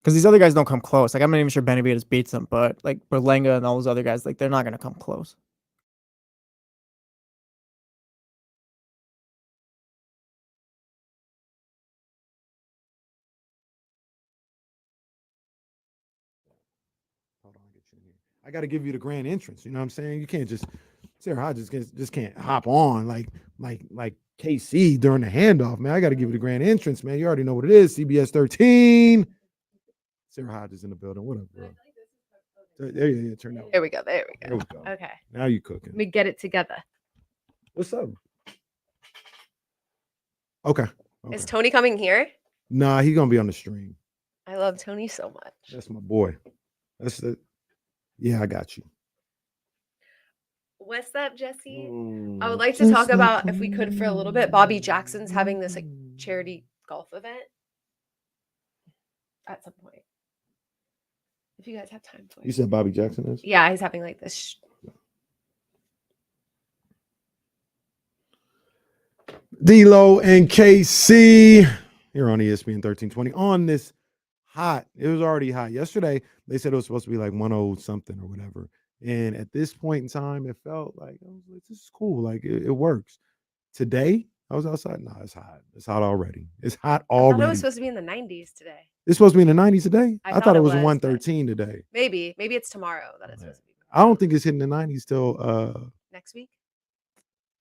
Because these other guys don't come close. Like I'm not even sure Benavidez beats them, but like Berlanga and all those other guys, like they're not gonna come close. Hold on, I'll get you in here. I got to give you the grand entrance. You know what I'm saying? You can't just Sara Hodges just can't hop on like KC during the handoff, man. I got to give you the grand entrance, man. You already know what it is. CBS 13. Sara Hodges in the building. What up, bro? There you go. Turn that. There we go. There we There go. we go. Okay. Now you cooking. Let me get it together. What's up? Okay. Is Tony coming here? Nah, he's gonna be on the stream. I love Tony so much. That's my boy. That's the. Yeah, I got you. What's up, Jesse? I would like to talk about, if we could for a little bit, Bobby Jackson's having this like charity golf event at some point. If you guys have time for it. You said Bobby Jackson is? Yeah, he's having like this. D-Lo and KC here on ESPN 1320 on this hot. It was already hot. Yesterday, they said it was supposed to be like 10 something or whatever. And at this point in time, it felt like, I was like, this is cool. Like it works. Today, I was outside. No, it's hot. It's hot already. It's hot I already. thought it was supposed to be in the 90s today. It's supposed to be in the 90s today? I I thought thought it it was was, 113 today. Maybe it's tomorrow that it's supposed to be. I don't think it's hitting the 90s till Next week?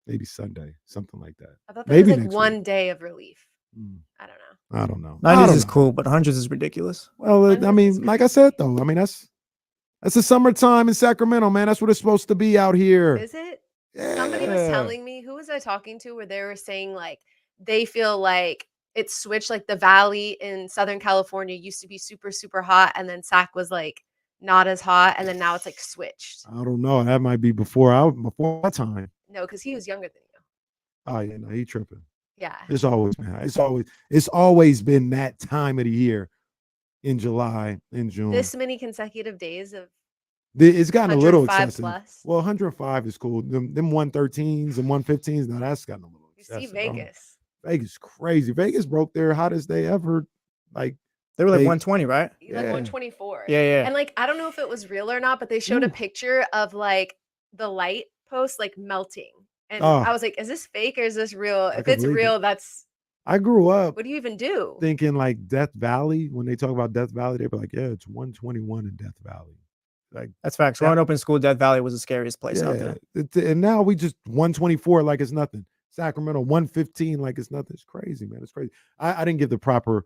maybe Sunday, something like that. I thought there Maybe was like next one week. day of relief. Mm. I don't know. I don't know. 90s don't is know. cool, but 100s is ridiculous. Well, I mean, like I said though, I mean that's the summertime in Sacramento, man. That's what it's supposed to be out here. Is it? Somebody was telling me, who was I talking to, where they were saying like they feel like it switched, like the valley in Southern California used to be super, super hot, and then Sac was like not as hot, and then now it's like switched. I don't know. That might be before my time. No, because he was younger than you. Oh yeah, no, he tripping. Yeah. It's always been high. It's always been that time of the year in July, in June. This many consecutive days of It's gotten a little 105 excessive. plus. Well, 105 is cool. Them 113s and 115s, now that's gotten a little You see excessive. Vegas. Vegas crazy. Vegas broke their hottest day ever. Like They were like 120, right? Like 124. Yeah. And like I don't know if it was real or not, but they showed a picture of like the light post like melting. And I was like, is this fake or is this real? If could it's believe it. real, that's I grew up what do you even do? thinking like Death Valley. When they talk about Death Valley, they be like, yeah, it's 121 in Death Valley. Like That's facts. Growing up in school, Death Valley was the scariest place out yeah. there. And now we just 124 like it's nothing. Sacramento 115 like it's nothing. It's crazy, man. It's crazy. I didn't give the proper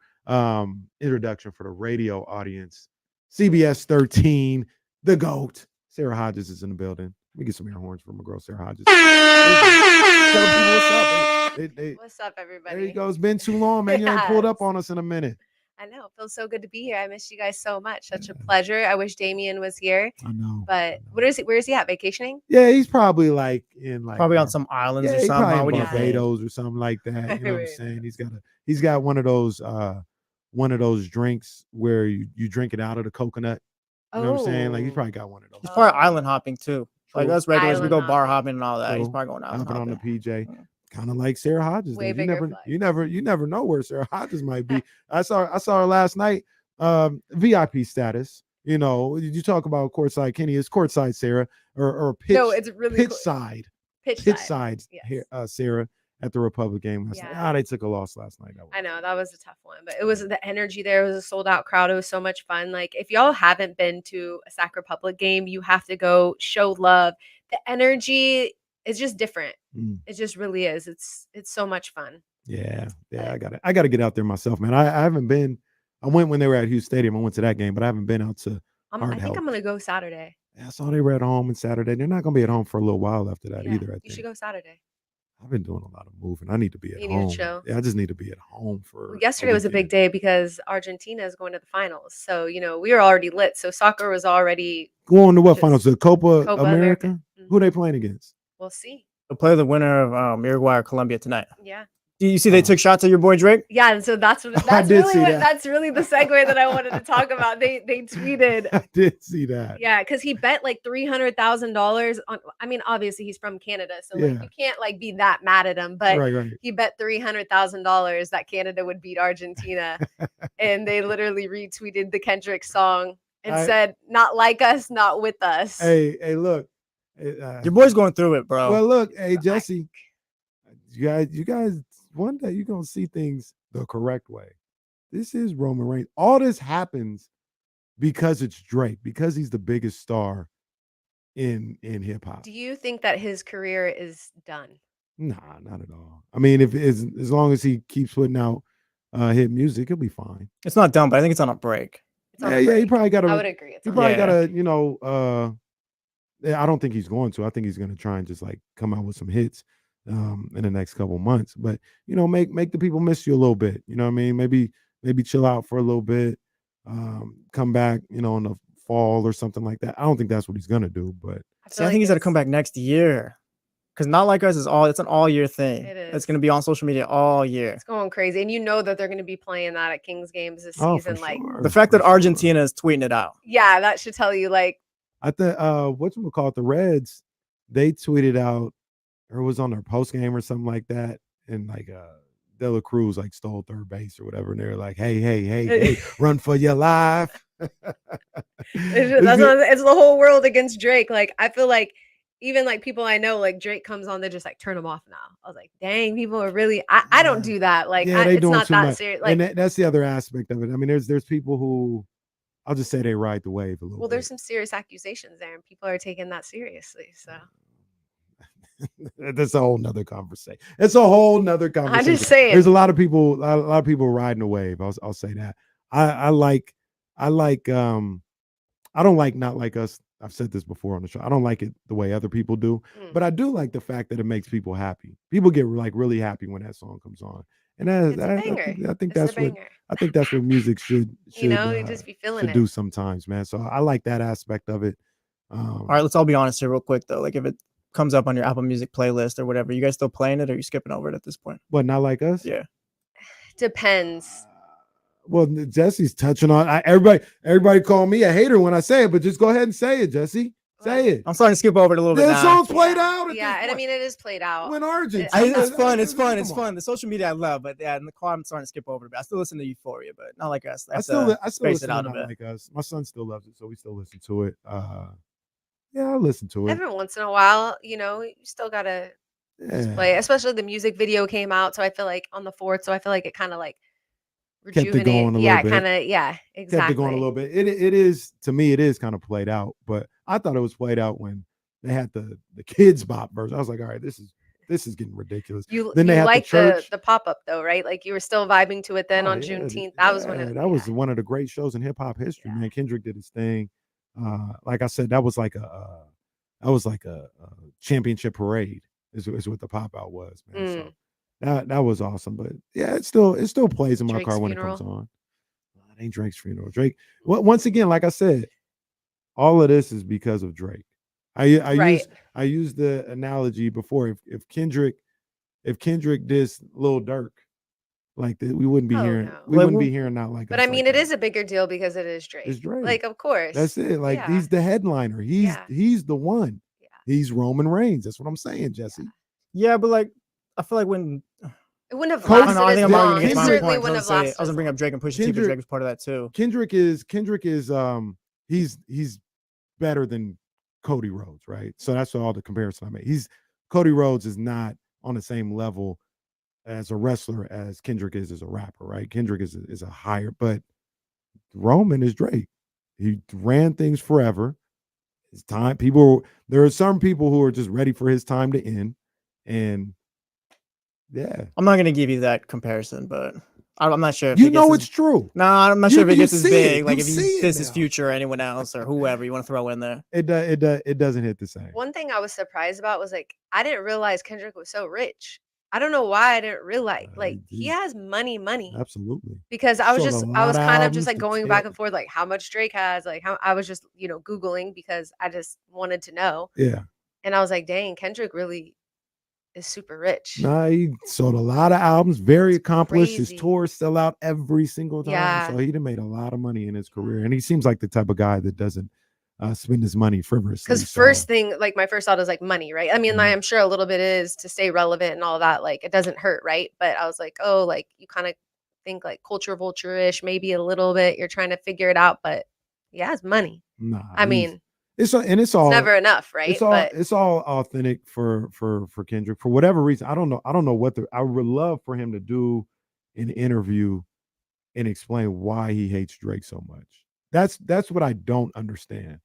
introduction for the radio audience. CBS 13, the GOAT. Sara Hodges is in the building. Let me get some air horns for my girl, Sara Hodges. Tell people what's up. What's up, everybody? There you go. It's been too long, man. You ain't pulled up on us in a minute. I know. It feels so good to be here. I missed you guys so much. Such a pleasure. I wish Damien was here. I know. But where is he at? Vacationing? Yeah, he's probably like in like Probably on some islands or he's something. probably What do in you think? Barbados or something like that. You know what I'm saying? He's got one of those drinks where you drink it out of the coconut. You know what I'm saying? Like he's probably got one of those. He's probably island hopping too. Like True. us regulars, we Island go bar hopping. hopping and all that. He's True. probably going island Hopping on the hopping. PJ. Kind of like Sara Hodges. Way You bigger never know where Sara Hodges might be. I saw her last night. VIP status. You know, you talk about courtside Kenny, it's courtside Sara or pitch. No, it's really pitch cool. side. Pitch side Yes. here, Sara at the Republic game last night. They took a loss last night. I know that was a tough one, but it was the energy there. It was a sold out crowd. It was so much fun. Like if y'all haven't been to a Sac Republic game, you have to go show love. The energy is just different. It just really is. It's so much fun. Yeah, I got to get out there myself, man. I haven't been. I went when they were at Hughes Stadium. I went to that game, but I haven't been out to. I think I'm gonna go Saturday. Yeah, I saw they were at home on Saturday. They're not gonna be at home for a little while after that either. I think You should go Saturday. I've been doing a lot of moving. I need to be at You need to home. chill. Yeah, I just need to be at home for. Yesterday was a big day because Argentina is going to the finals. So, we were already lit. So soccer was already. Going to what finals? The Copa Copa America? America. Who they playing against? We'll see. They'll play the winner of Uruguay or Colombia tonight. Yeah. Do you see they took shots at your boy Drake? Yeah, and so that's did really see that. that's really the segue that I wanted to talk about. They tweeted. I did see that. Yeah, because he bet like $300,000 on. I mean, obviously he's from Canada, so like, Yeah. you can't like be that mad at him. But Right. he bet $300,000 that Canada would beat Argentina, and they literally retweeted the Kendrick song and said, "Not like us, not with us." Hey, look. Your boy's going through it, bro. Well, look, hey Jesse, you guys, one day you're gonna see things the correct way. This is Roman Reigns. All this happens because it's Drake, because he's the biggest star in hip hop. Do you think that his career is done? Nah, not at all. I mean, if as long as he keeps putting out hit music, he'll be fine. It's not done, but I think it's on a break. It's on Yeah, a yeah, he break. probably got I to. would agree. It's He on probably a got break. to, yeah, I don't think he's going to. I think he's going to try and just like come out with some hits in the next couple months. But make the people miss you a little bit. You know what I mean? Maybe chill out for a little bit, come back, in the fall or something like that. I don't think that's what he's going to do. But I think he's got to come back next year. Because Not Like Us it's an all year thing. It is. It's going to be on social media all year. It's going crazy, and you know that they're going to be playing that at Kings games this for season. Like, sure, The fact for that sure. Argentina is tweeting it out. yeah, that should tell you. Like, I think whatchamacallit, the Reds, they tweeted out, or it was on their post game or something like that, and like De La Cruz like stole third base or whatever, and they were like, hey, run for your life. it's the whole world against Drake. Like, I feel like even like people I know, like Drake comes on, they just like turn him off now. I was like, dang, people are really. I don't do that. Like, Yeah, they it's doing not too that much. serious. Like, And that's the other aspect of it. I mean, there's people who, I'll just say, they ride the wave a little well, bit. there's some serious accusations there, and people are taking that seriously. So That's a whole nother conversation. It's a whole nother conversation. I'm just saying. There's a lot of people riding the wave. I'll say that. I don't like Not Like Us. I've said this before on the show. I don't like it the way other people do, but I do like the fact that it makes people happy. People get like really happy when that song comes on, and It's a banger. I think It's a that's what banger. I think that's what music should You just be feeling should it. do sometimes, man. So I like that aspect of it. All right, let's all be honest here real quick, though. Like, if it comes up on your Apple Music playlist or whatever, you guys still playing it or are you skipping over it at this point? What, Not Like Us? Yeah. Depends. Well, Jesse's touching on. Everybody call me a hater when I say it, but just go ahead and say it, Jesse. Say it. I'm starting to skip over it a little bit The now. song's played out. at Yeah, this and I point. mean it is played out. When Argentina. It's fun. It's fun. Come It's on. fun. The social media I love, but yeah, in the car I'm starting to skip over it. I still listen to Euphoria, but Not Like Us. I still space listen it to out a Not bit. Like Us. My son still loves it, so we still listen to it. Yeah, I listen to it. Every once in a while, you still gotta just play it. Especially the music video came out, so I feel like on the 4th, so I feel like it kind of like Kept it rejuvenate. going a little Yeah, bit. kind of. Yeah, exactly. Kept it going a little bit. It is, to me, it is kind of played out, but I thought it was played out when they had the kids bop version. I was like, all right, this is getting ridiculous. Then they you had like the church. the pop up though, right? Like you were still vibing to it then Oh, on yeah, Juneteenth. That was when that was one of the great shows in hip hop history, man. Kendrick did his thing. Like I said, that was like a championship parade is what the pop out was, man. So that was awesome. But yeah, it still plays in my Drake's car when funeral. it comes on. It ain't Drake's funeral. Drake. Once again, like I said, all of this is because of Drake. I used the analogy before. If Kendrick dissed Lil Durk like that, we wouldn't be hearing. no. We wouldn't be hearing Not Like But Us I mean, like it that. is a bigger deal because it is Drake. It's Drake. Like, of course. That's it. Like Yeah. he's the headliner. He's the one. Yeah. He's Roman Reigns. That's what I'm saying, Jesse. Yeah, but like I feel like when It wouldn't have Cody- I don't know, I lasted think as I'm long. arguing It against my certainly point. wouldn't have lasted. I was gonna bring up Drake and Pusha T, but Kendrick- Drake was part of that too. Kendrick is he's better than Cody Rhodes, right? So that's all the comparison I made. Cody Rhodes is not on the same level as a wrestler as Kendrick is as a rapper, right? Kendrick is a higher, but Roman is Drake. He ran things forever. His time, there are some people who are just ready for his time to end, and yeah, I'm not gonna give you that comparison, but I'm not sure if you it gets know as- it's true. No, I'm not sure if it You gets as see it. big. Like You if see it this is now. Future or anyone else or whoever you want to throw in there. It doesn't hit the same. One thing I was surprised about was like I didn't realize Kendrick was so rich. I don't know why I didn't realize. Like he has money. Absolutely. Because I was Sold a I was lot of kind of albums just like to going tell- back and forth, like how much Drake has, like how I was just Googling because I just wanted to know. Yeah. And I was like, dang, Kendrick really is super rich. Nah, he sold a lot of albums, very accomplished. His crazy. tours sell out every single time. Yeah. So he done made a lot of money in his career. And he seems like the type of guy that doesn't spend his money frivolously. Because So, first thing, like my first thought is like money, right? I mean, Mhm. I'm sure a little bit is to stay relevant and all that. Like it doesn't hurt, right? But I was like, oh, like you kind of think like culture vulture-ish, maybe a little bit. You're trying to figure it out, but yeah, it's money. nah, I mean, it's all it's never enough, right? It's all authentic for Kendrick for whatever reason. I don't know what I would love for him to do an interview and explain why he hates Drake so much. That's what I don't understand.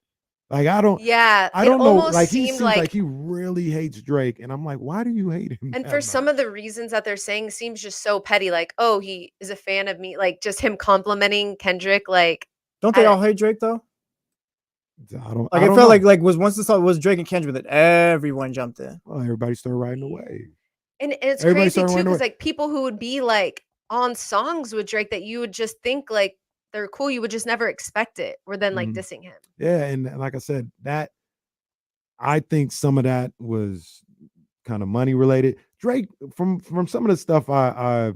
Like I don't it know. almost Like he seemed seems like he really hates Drake, and I'm like, why do you hate him? and that for some much? of the reasons that they're saying seems just so petty, like, oh, he is a fan of me, like just him complimenting Kendrick, like Don't they I- all hate Drake though? I Like don't it felt know. like was once the song was Drake and Kendrick that everyone jumped in. Well, everybody started riding the wave. and it's Everybody crazy started too, running because away. like people who would be like on songs with Drake that you would just think like they're cool, you would just never expect it, were then like Mhm. dissing him. Yeah, and like I said, that I think some of that was kind of money related. Drake, from some of the stuff I've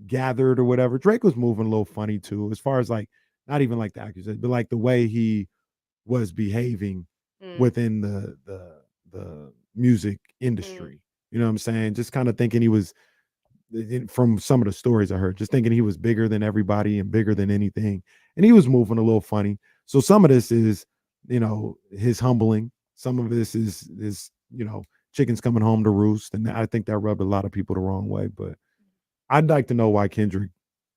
gathered or whatever, Drake was moving a little funny too, as far as like not even like the accusation, but like the way he was behaving Mm. within the music industry. You know what I'm saying? Just kind of thinking he was from some of the stories I heard, just thinking he was bigger than everybody and bigger than anything. And he was moving a little funny. So some of this is, his humbling. Some of this is, chickens coming home to roost. And I think that rubbed a lot of people the wrong way. But I'd like to know why Kendrick,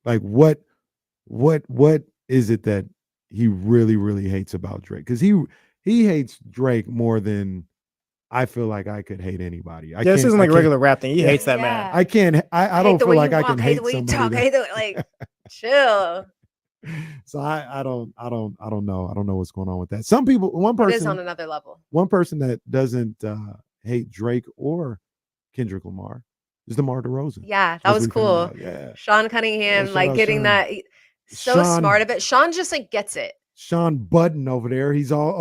like what is it that he really, really hates about Drake? Because he hates Drake more than I feel like I could hate anybody. Yeah, this isn't like a regular rap thing. He hates that Yeah. man. I can't. I don't hate the feel way like you I walk, can hate hate the way you somebody. talk, that- hate the like chill. So I don't know. I don't know what's going on with that. Some people, one It is on person, another level. one person that doesn't hate Drake or Kendrick Lamar is DeMar DeRozan. Yeah, that As was we found cool. out, yeah. Sean Cunningham, shout like out getting Sean. that so Sean- smart of it. Sean just like gets it. Sean Budden over there. He's all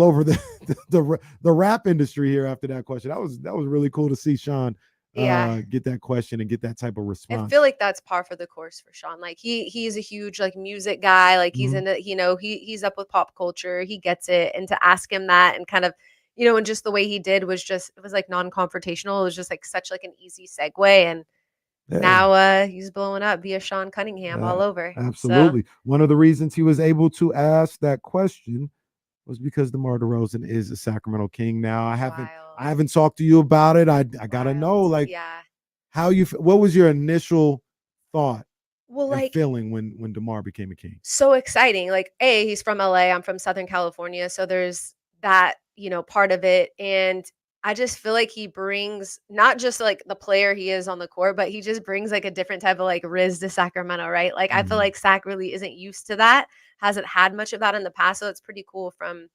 over the rap industry here after that question. That was really cool to see Sean Yeah. get that question and get that type of I response. feel like that's par for the course for Sean. Like he's a huge like music guy. Like he's Mhm. into, he's up with pop culture. He gets it. And to ask him that and kind of, and just the way he did was just, it was like non-confrontational. It was just like such like an easy segue. And Yeah. now he's blowing up via Sean Cunningham all over. So, Absolutely. One of the reasons he was able to ask that question was because DeMar DeRozan is a Sacramento King now. I haven't talked to you about it. I gotta know, like, yeah. how you. What was your initial thought Well, and like feeling when DeMar became a King? so exciting. Like, he's from LA. I'm from Southern California. So there's that, part of it. And I just feel like he brings not just like the player he is on the court, but he just brings like a different type of like riz to Sacramento, right? Like I feel Mhm. like Sac really isn't used to that, hasn't had much of that in the past. So it's pretty cool from,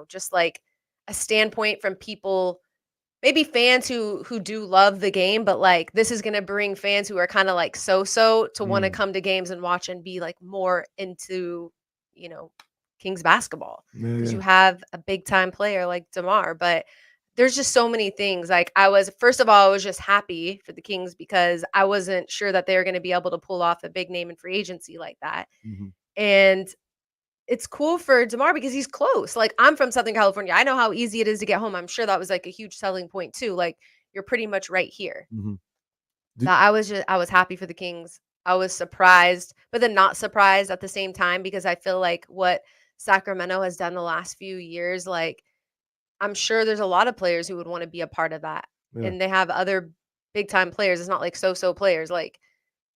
just like a standpoint from people, maybe fans who do love the game, but like this is gonna bring fans who are kind of like so to want to Mm. come to games and watch and be like more into, Kings basketball. Yeah, Because yeah. you have a big time player like DeMar. But there's just so many things. Like I was just happy for the Kings because I wasn't sure that they were going to be able to pull off a big name in free agency like that. Mhm. And it's cool for DeMar because he's close. Like I'm from Southern California. I know how easy it is to get home. I'm sure that was like a huge selling point too. Like you're pretty much right here. Mhm. So I was happy for the Kings. I was surprised, but then not surprised at the same time because I feel like what Sacramento has done the last few years, like I'm sure there's a lot of players who would want to be a part of that. Yeah. And they have other big time players. It's not like so players. Like,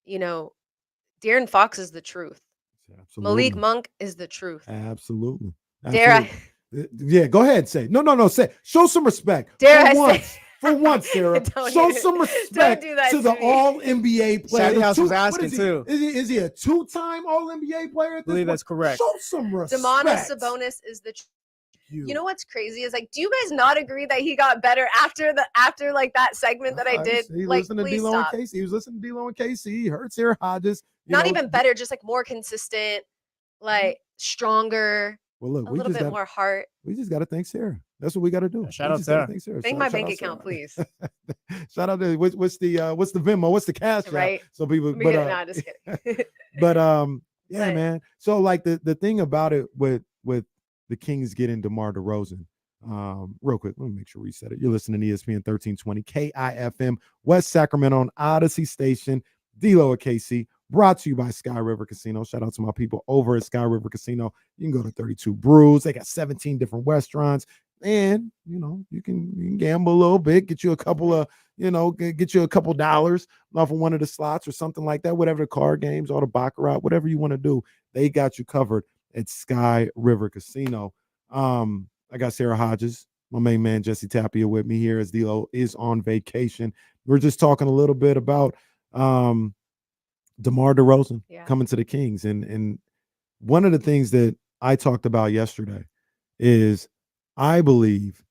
De'Aaron Fox is the truth. Malik Absolutely. Monk is the truth. Absolutely. Dare I- Absolutely. Yeah, go ahead. Say no. Say show some respect. Dare for I say- once. For once, Sarah, Don't show do- some don't respect do that to the to me. All NBA player. Shady House was What asking, is he? too. Is he a two-time All NBA player? At I this believe point? that's correct. Show some respect. Demonis Sabonis is the truth. You know what's crazy is like, do you guys not agree that he got better after like that segment that I did? He Like, listened to please D-Lo and stop. Casey. He was listening to D-Lo and Casey. He heard Sara Hodges. Not even better, just like more consistent, like stronger, Well, look, a we little just bit got more heart. we just got to thank Sarah. That's what we got to do. Shout We out just gotta Sarah. Thank Sarah. Thank Shout- my shout bank out account, Sarah. please. Shout out to what's the Venmo? What's the cash? App? Right. So people, Let me but get it now, just kidding. but yeah, But- man. So like the thing about it with the Kings getting DeMar DeRozan. Real quick, let me make sure we reset it. You're listening to ESPN 1320 KIFM West Sacramento on Odyssey Station. D-Lo at KC, brought to you by Sky River Casino. Shout out to my people over at Sky River Casino. You can go to 32 Brews. They got 17 different restaurants, and you can gamble a little bit, get you a couple of get you a couple dollars off of one of the slots or something like that. Whatever the card games, all the baccarat, whatever you want to do, they got you covered at Sky River Casino. I got Sara Hodges, my main man Jesse Tapia with me here as D'Lo is on vacation. We're just talking a little bit about DeMar DeRozan coming to the Kings. And one of the things that I talked about yesterday is I believe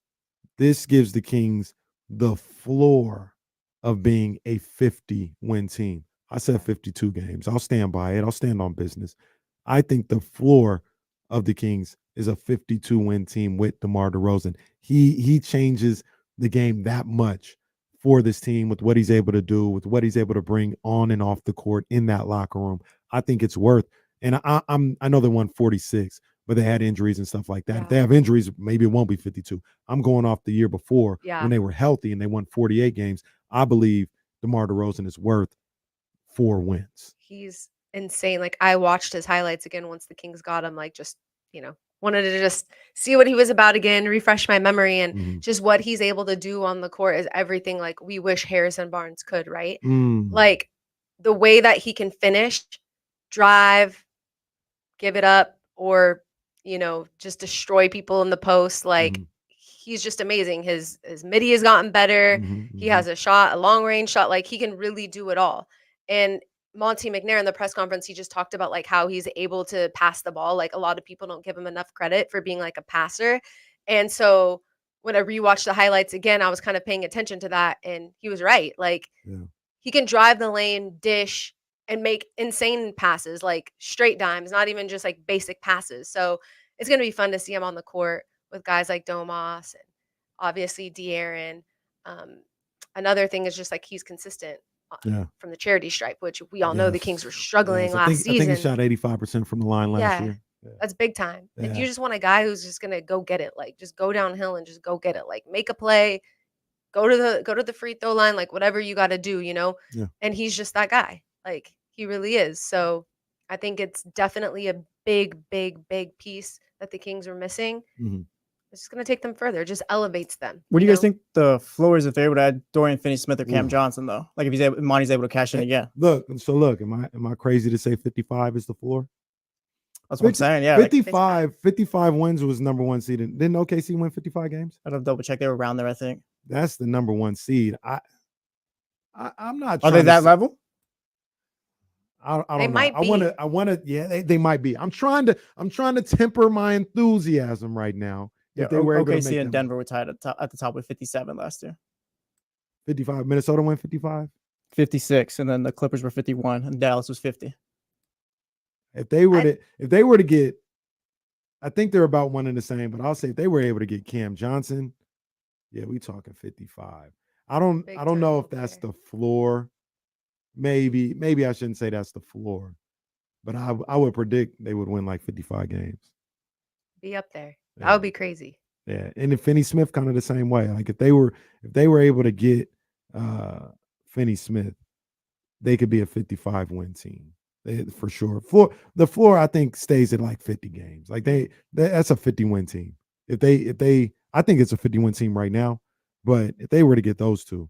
this gives the Kings the floor of being a 50-win team. I said 52 games. I'll stand by it. I'll stand on business. I think the floor of the Kings is a 52-win team with DeMar DeRozan. He changes the game that much for this team with what he's able to do, with what he's able to bring on and off the court in that locker room. I think it's worth. And I know they won 46, but they had injuries and stuff like that. If they have injuries, maybe it won't be 52. I'm going off the year before when they were healthy and they won 48 games. I believe DeMar DeRozan is worth 4 wins. He's insane. Like, I watched his highlights again once the Kings got him, like, just, wanted to just see what he was about again, refresh my memory, and just what he's able to do on the court is everything like we wish Harrison Barnes could, right? Like, the way that he can finish, drive, give it up, or, just destroy people in the post. Like, he's just amazing. His midi has gotten better. He has a shot, a long range shot. Like, he can really do it all. And Monty McNair in the press conference, he just talked about like how he's able to pass the ball. Like, a lot of people don't give him enough credit for being like a passer. And so when I rewatched the highlights again, I was kind of paying attention to that, and he was right. Like, he can drive the lane, dish, and make insane passes, like straight dimes, not even just like basic passes. So it's going to be fun to see him on the court with guys like Domas and obviously De'Aaron. Another thing is just like he's consistent from the charity stripe, which we all know the Kings were struggling last season. I think he shot 85% from the line last year. That's big time. If you just want a guy who's just going to go get it, like just go downhill and just go get it, like make a play, go to the free throw line, like whatever you got to do, and he's just that guy. Like, he really is. So I think it's definitely a big, big, big piece that the Kings are missing. It's just going to take them further. It just elevates them. What do you guys think the floor is if they're able to add Dorian Finney-Smith or Cam Johnson, though? Like, if Monty's able to cash in again. Look, am I crazy to say 55 is the floor? That's what I'm saying. Yeah, 55 wins was number 1 seed. Didn't OKC win 55 games? I'd have double check. They were around there, I think. That's the number 1 seed. I'm not. Are they that level? I don't they know. Might be. I want to. Yeah, they might be. I'm trying to temper my enthusiasm right now. Yeah, they were OKC and Denver were tied at the top with 57 last year. 55. Minnesota won 55. 56, and then the Clippers were 51, and Dallas was 50. If they were to get, I think they're about one and the same. But I'll say if they were able to get Cam Johnson, yeah, we talking 55. I don't know if that's the floor. Maybe I shouldn't say that's the floor, but I would predict they would win like 55 games. Be up there. That would be crazy. Yeah, and if Finney-Smith kind of the same way. Like if they were able to get Finney-Smith, they could be a 55 win team. For sure. The floor I think stays at like 50 games. Like that's a 50 win team. If they I think it's a 50 win team right now, but if they were to get those two,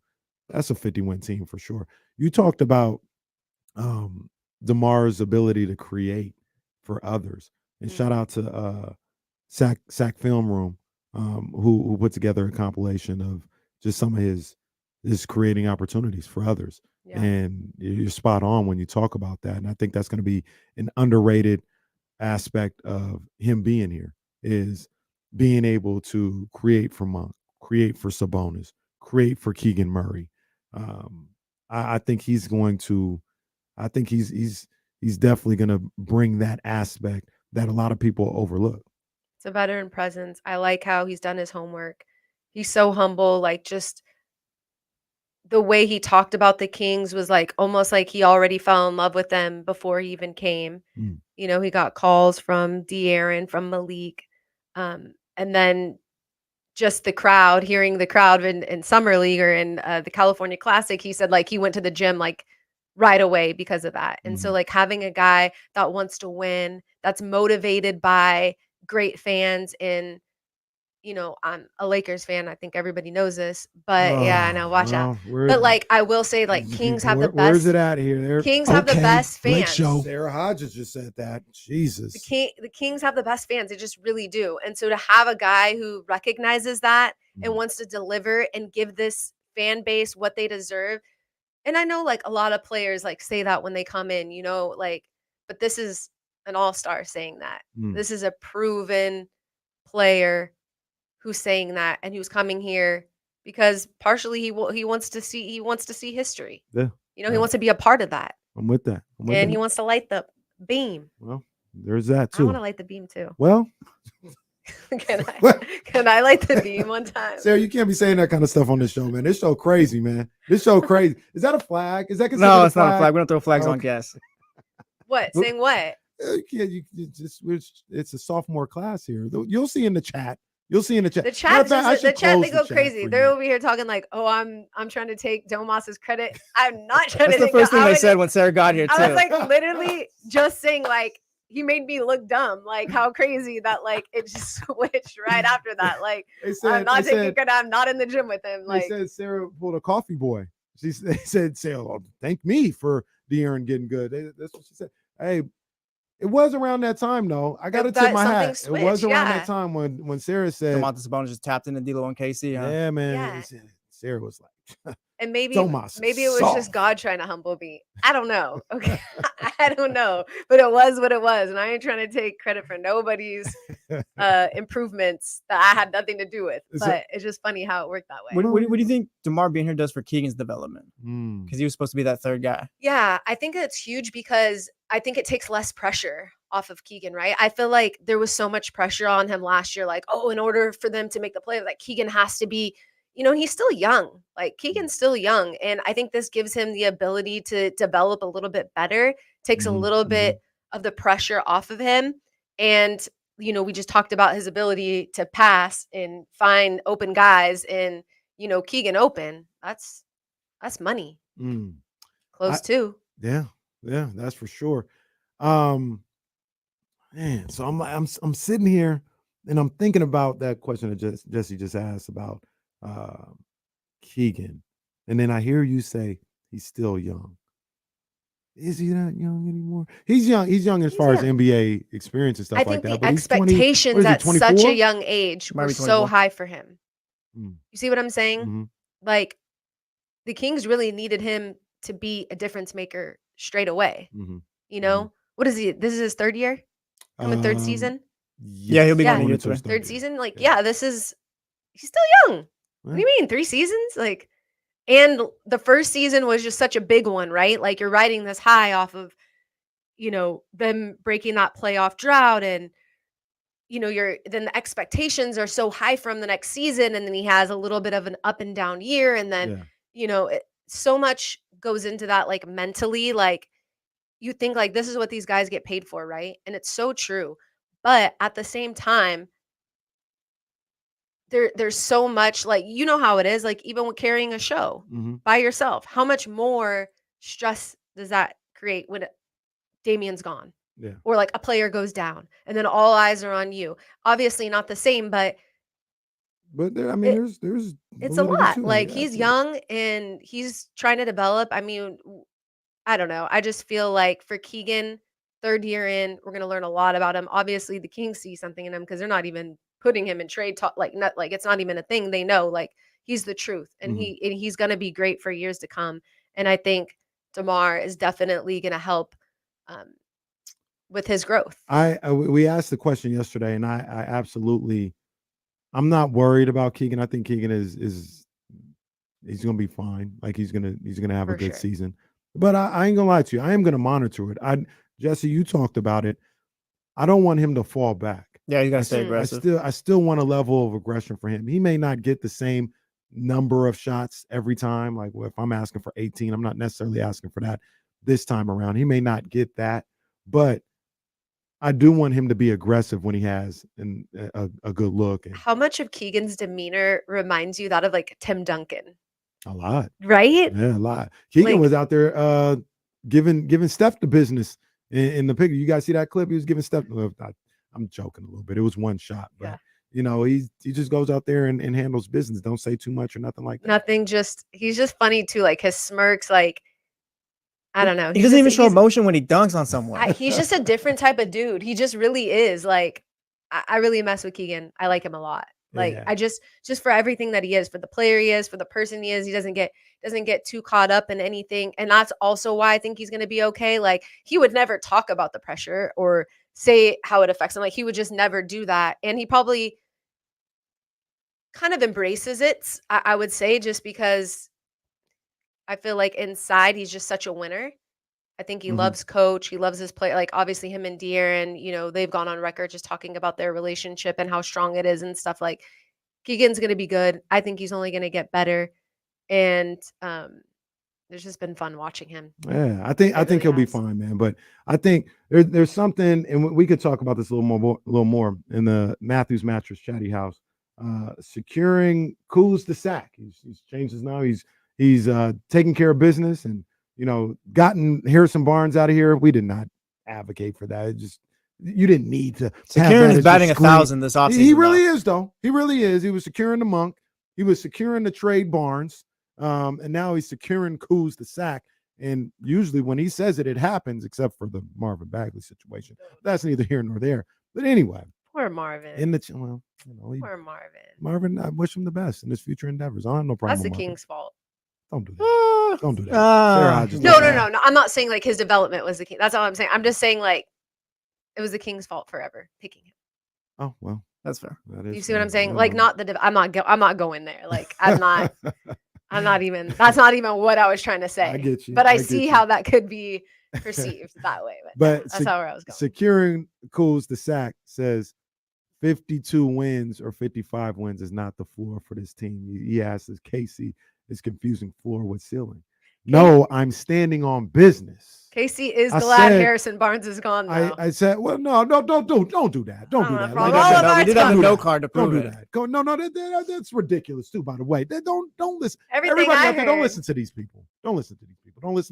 that's a 50 win team for sure. You talked about DeMar's ability to create for others, and shout out to Sac Film Room, who put together a compilation of just some of his creating opportunities for others. Yeah. And you're spot on when you talk about that. And I think that's going to be an underrated aspect of him being here, is being able to create for Monk, create for Sabonis, create for Keegan Murray. I think he's going to. I think he's definitely going to bring that aspect that a lot of people overlook. It's a veteran presence. I like how he's done his homework. He's so humble. Like, just the way he talked about the Kings was like almost like he already fell in love with them before he even came. He got calls from De'Aaron, from Malik, and then just the crowd, hearing the crowd in Summer League or in the California Classic. He said like he went to the gym like right away because of that. And so like having a guy that wants to win, that's motivated by great fans in I'm a Lakers fan. I think everybody knows this, but yeah, I know. Watch out. But like, I will say, like, Kings have the best. Where's it at here? Kings have the best Blake fans. Show. Sara Hodges just said that. Jesus. The Kings have the best fans. They just really do. And so to have a guy who recognizes that and wants to deliver and give this fan base what they deserve. And I know like a lot of players like say that when they come in, like, but this is an all-star saying that. This is a proven player who's saying that and who's coming here because partially he wants to see history. Yeah. He wants to be a part of that. I'm with that. And he wants to light the beam. Well, there's that I too. want to light the beam too. Well, can I light the beam one time? Sarah, you can't be saying that kind of stuff on this show, man. This show crazy, man. This show crazy. Is that a flag? Is that considered No, a it's not a flag. We don't throw flags on Okay. guests. What? Saying what? It's a sophomore class here. You'll see in the chat. You'll see in the chat. The Matter chat, of fact, I should the chat, they close go the chat crazy. for They're you. over here talking like, "Oh, I'm trying to take Domas's credit." I'm not trying That's to the take. first thing I they was said when Sarah got here too. I was like literally just saying like he made me look dumb. Like how crazy that like it just switched right after that. Like I'm not taking credit. I'm not in the gym with him. They Like said Sarah pulled a coffee boy. They said, Sarah, thank me for De'Aaron getting good. That's what she said. Hey, it was around that time though. I got to tip my hat. something It was switched, around yeah. that time when Sarah said, Domantas Sabonis just tapped into D'Lo and KC. Huh? "Yeah, man." Yeah. Sarah was like, and maybe Domas maybe it was soft. just God trying to humble me. I don't know. Okay. I don't know. But it was what it was. And I ain't trying to take credit for nobody's improvements that I had nothing to do with. But it's just funny how it worked that way. What do you think DeMar being here does for Keegan's development? Because he was supposed to be that third guy. Yeah, I think it's huge because I think it takes less pressure off of Keegan, right? I feel like there was so much pressure on him last year. Like, oh, in order for them to make the play, like Keegan has to be, he's still young. Like Keegan's still young. And I think this gives him the ability to develop a little bit better, takes a little bit of the pressure off of him. And, we just talked about his ability to pass and find open guys and, Keegan open. That's money. Close too. Yeah, that's for sure. Man, so I'm sitting here and I'm thinking about that question that Jesse just asked about Keegan, and then I hear you say he's still young. Is he not young anymore? He's young. He's young as far as NBA experience and stuff I like think that. the expectations at such a young age Might were be so 24. high for him. Mm. You see what I'm saying? Mhm. Like the Kings really needed him to be a difference maker straight away. Mhm. What is he? This is his third year? Third season? Yeah, he'll be Yeah. going Going into into his it. Third season? Like, yeah, he's still young. What do you mean? 3 seasons? Like, and the first season was just such a big one, right? Like you're riding this high off of, them breaking that playoff drought and then the expectations are so high from the next season. And then he has a little bit of an up and down year. And then, so much goes into that, like mentally, like you think like this is what these guys get paid for, right? And it's so true. But at the same time, there's so much, like, how it is, like even with carrying a show by yourself, how much more stress does that create when Damian's gone? Yeah. Or like a player goes down and then all eyes are on you. Obviously not the same, but there, I mean, there's it's a validity lot. to that. Like Yeah, he's absolutely. young and he's trying to develop. I mean, I don't know. I just feel like for Keegan, third year in, we're going to learn a lot about him. Obviously the Kings see something in him because they're not even putting him in trade talk. Like not like it's not even a thing. They know like he's the truth and he's going to be great for years to come. And I think DeMar is definitely going to help with his growth. We asked the question yesterday, and I absolutely, I'm not worried about Keegan. I think Keegan is he's gonna be fine. Like he's gonna have a For good sure. season. But I ain't gonna lie to you. I am gonna monitor it. Jesse, you talked about it. I don't want him to fall back. Yeah, he's gonna stay aggressive. I still want a level of aggression for him. He may not get the same number of shots every time. Like if I'm asking for 18, I'm not necessarily asking for that this time around. He may not get that, but I do want him to be aggressive when he has a good look. And How much of Keegan's demeanor reminds you that of like Tim Duncan? a lot. Right? Yeah, a lot. Keegan Like- was out there giving Steph the business in the picture. You guys see that clip? He was giving Steph. I'm joking a little bit. It was one shot, but he just goes out there and handles business. Don't say too much or nothing like that. Nothing. He's just funny too. Like his smirks. Like I don't know. He doesn't even show emotion when he dunks on someone. He's just a different type of dude. He just really is. Like I really mess with Keegan. I like him a lot. Like I just for everything that he is, for the player he is, for the person he is, he doesn't get too caught up in anything. And that's also why I think he's going to be okay. Like he would never talk about the pressure or say how it affects him. Like he would just never do that. And he probably kind of embraces it, I would say, just because I feel like inside he's just such a winner. I think he loves coach. He loves his play. Like obviously him and De'Aaron, they've gone on record just talking about their relationship and how strong it is and stuff. Like Keegan's going to be good. I think he's only going to get better. And there's just been fun watching him. Yeah, I think he'll be fine, man. But I think there's something, and we could talk about this a little more in the Matthews Mattress Chatty House. Securing Kuz the sack. He's changed his now. He's taking care of business and gotten Harrison Barnes out of here. We did not advocate for that. You didn't need to. Securing is batting 1,000 this offseason. He really is, though. He really is. He was securing the Monk. He was securing the trade Barnes. And now he's securing Kuz the sack. And usually when he says it, it happens, except for the Marvin Bagley situation. That's neither here nor there. But anyway. Poor Marvin. Poor Marvin. Marvin, I wish him the best in his future endeavors. I have no problem. That's the with King's fault. Don't do that. Don't do that. Sara Hodges, no. I'm not saying like his development was the king. That's all I'm saying. I'm just saying like it was the King's fault forever picking him. Oh well, that's fair. You see what I'm saying? Like not the. I'm not going there. Like I'm not. I'm not even. That's not even what I was trying to say. I get you. But I see how that could be perceived that way. But that's how I was going. Securing Kuz the sack says 52 wins or 55 wins is not the floor for this team. He asks, Casey is confusing floor with ceiling. No, I'm standing on business. Casey is glad Harrison Barnes is gone, though. I said, well, no, don't do that. Don't do that. Like we did have a no card to prove it. Don't do that. That's ridiculous too. By the way, don't listen. Everybody out there, don't listen to these people. Don't listen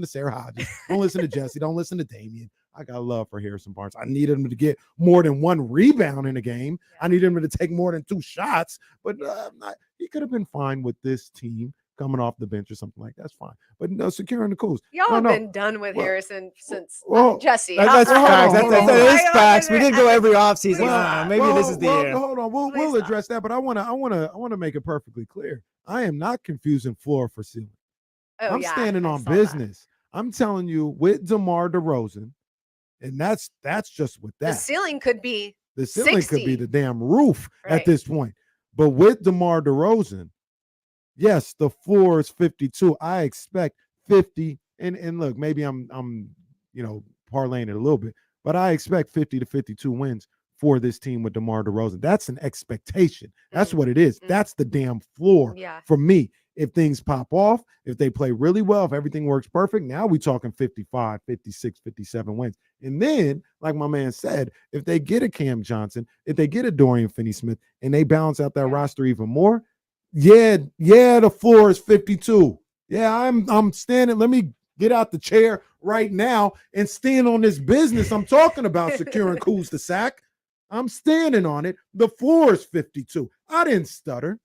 to Sara Hodges. Don't listen to Jesse. Don't listen to Damian. I got love for Harrison Barnes. I needed him to get more than one rebound in a game. I needed him to take more than 2 shots. But he could have been fine with this team coming off the bench or something like that's fine. But no, securing the Kuz. Y'all have been done with Harrison since Jesse. That's facts. That is facts. We did go every offseason. Maybe this is the year. Hold on. We'll address that. But I want to make it perfectly clear. I am not confusing floor for ceiling. I'm standing on business. I'm telling you, with DeMar DeRozan, and that's just with that. The ceiling could be the ceiling 60. could be the damn roof at this point. But with DeMar DeRozan, yes, the floor is 52. I expect 50. And look, maybe I'm parlaying it a little bit, but I expect 50 to 52 wins for this team with DeMar DeRozan. That's an expectation. That's what it is. That's the damn floor for me. If things pop off, if they play really well, if everything works perfect, now we're talking 55, 56, 57 wins. And then, like my man said, if they get a Cam Johnson, if they get a Dorian Finney-Smith, and they balance out that roster even more, the floor is 52. Yeah, I'm standing. Let me get out the chair right now and stand on this business I'm talking about, securing Kuz the sack. I'm standing on it. The floor is 52. I didn't stutter.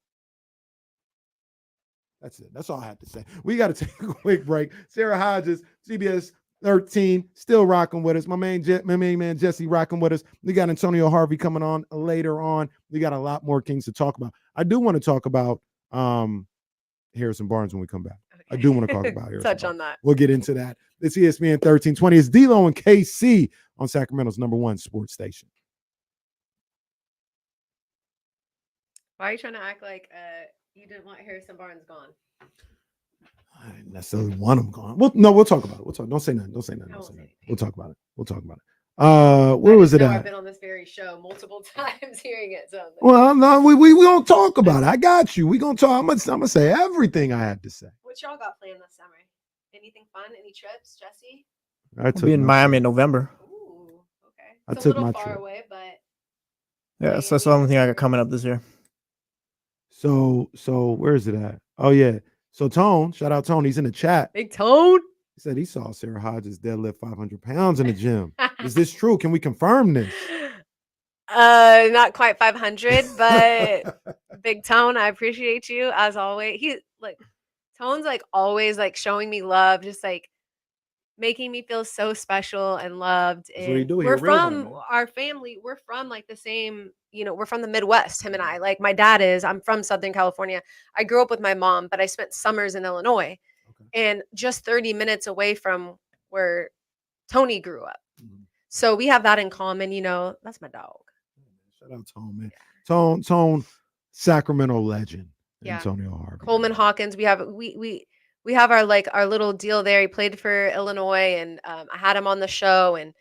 That's it. That's all I have to say. We got to take a quick break. Sara Hodges, CBS 13, still rocking with us. My main man Jesse rocking with us. We got Antonio Harvey coming on later on. We got a lot more Kings to talk about. I do want to talk about Harrison Barnes when we come back. Okay. I do want to talk about Harrison Touch Barnes. on that. We'll get into that. It's ESPN 1320. It's D-Lo and KC on Sacramento's #1 sports station. Why are you trying to act like you didn't want Harrison Barnes gone? I didn't necessarily want him gone. We'll talk about it. Don't say nothing. We'll talk about it. Where was it at? I've been on this very show multiple times hearing it. So well, no, we gonna talk about it. I got you. We gonna talk. I'm gonna say everything I had to say. What y'all got planned this summer? Anything fun? Any trips, Jesse? I'll be in Miami in November. Ooh, okay. I took my trip. Far away, but yeah, so that's the only thing I got coming up this year. So where is it at? Oh yeah. So Tone, shout out Tone. He's in the chat. Big Tone. He said he saw Sara Hodges deadlift 500 pounds in the gym. Is this true? Can we confirm this? Not quite 500, but Big Tone, I appreciate you as always. Tone's like always like showing me love, just like making me feel so special and loved. That's what you And do. You're we're a real one, from man. our family, we're from like the same, we're from the Midwest, him and I. Like my dad is, I'm from Southern California. I grew up with my mom, but I spent summers in Illinois and just 30 minutes away from where Tony grew up. So we have that in common, that's my dog. Shout out Tone, man. Tone, Sacramento legend. Yeah. Antonio Harvey. Coleman Hawkins. We have our little deal there. He played for Illinois, and I had him on the show. And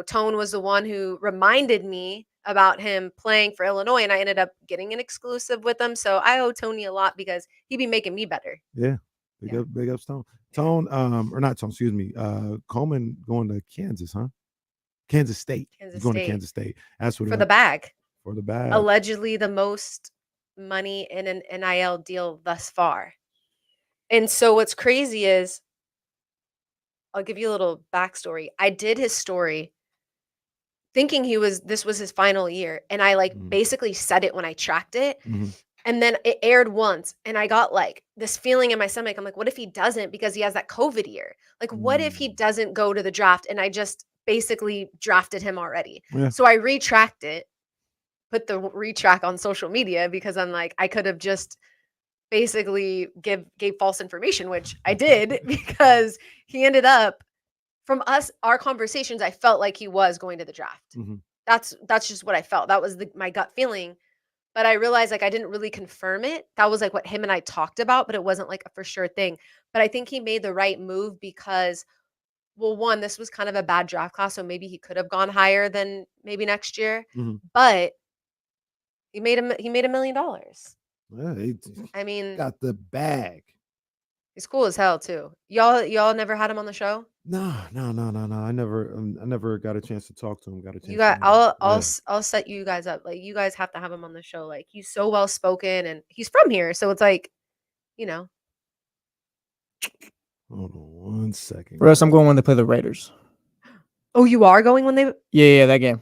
Tone was the one who reminded me about him playing for Illinois, and I ended up getting an exclusive with him. So I owe Tony a lot because he'd be making me better. Yeah. Big up Tone. Tone, or not Tone, excuse me. Coleman going to Kansas, huh? Kansas State. He's going to Kansas State. That's what for the bag. For the bag. Allegedly the most money in an NIL deal thus far. And so what's crazy is, I'll give you a little backstory. I did his story thinking this was his final year. And I basically said it when I tracked it. Mm-hmm. And then it aired once and I got like this feeling in my stomach. I'm like, what if he doesn't, because he has that COVID year? Like, what if he doesn't go to the draft? And I just basically drafted him already. Yeah. So I retracked it, put the retrack on social media, because I'm like, I could have just basically gave false information, which I did, because he ended up, from our conversations, I felt like he was going to the draft. Mm-hmm. That's just what I felt. That was my gut feeling. But I realized I didn't really confirm it. That was what him and I talked about, but it wasn't a for sure thing. But I think he made the right move because, well, one, this was kind of a bad draft class, so maybe he could have gone higher than maybe next year. Mm-hmm. But he made $1 million. Yeah, I mean, got the bag. He's cool as hell too. Y'all never had him on the show? No. I never got a chance to talk to him. I'll set you guys up. Like, you guys have to have him on the show. Like, he's so well spoken and he's from here, so it's like, Hold on 1 second. Russ, I'm going when they play the Raiders. Oh, you are going when they? Yeah, that game.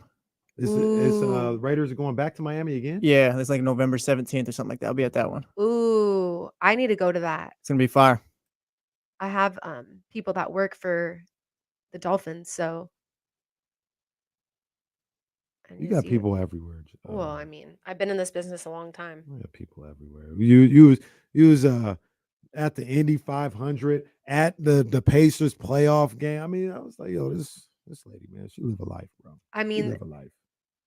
Is Raiders are going back to Miami again? Yeah, it's like November 17th or something like that. I'll be at that one. Ooh, I need to go to that. It's gonna be fire. I have people that work for the Dolphins, so you got people everywhere. Well, I mean, I've been in this business a long time. I got people everywhere. You was at the Indy 500, at the Pacers playoff game. I mean, I was like, yo, this lady, man, she live a life, bro. I mean, she live a life.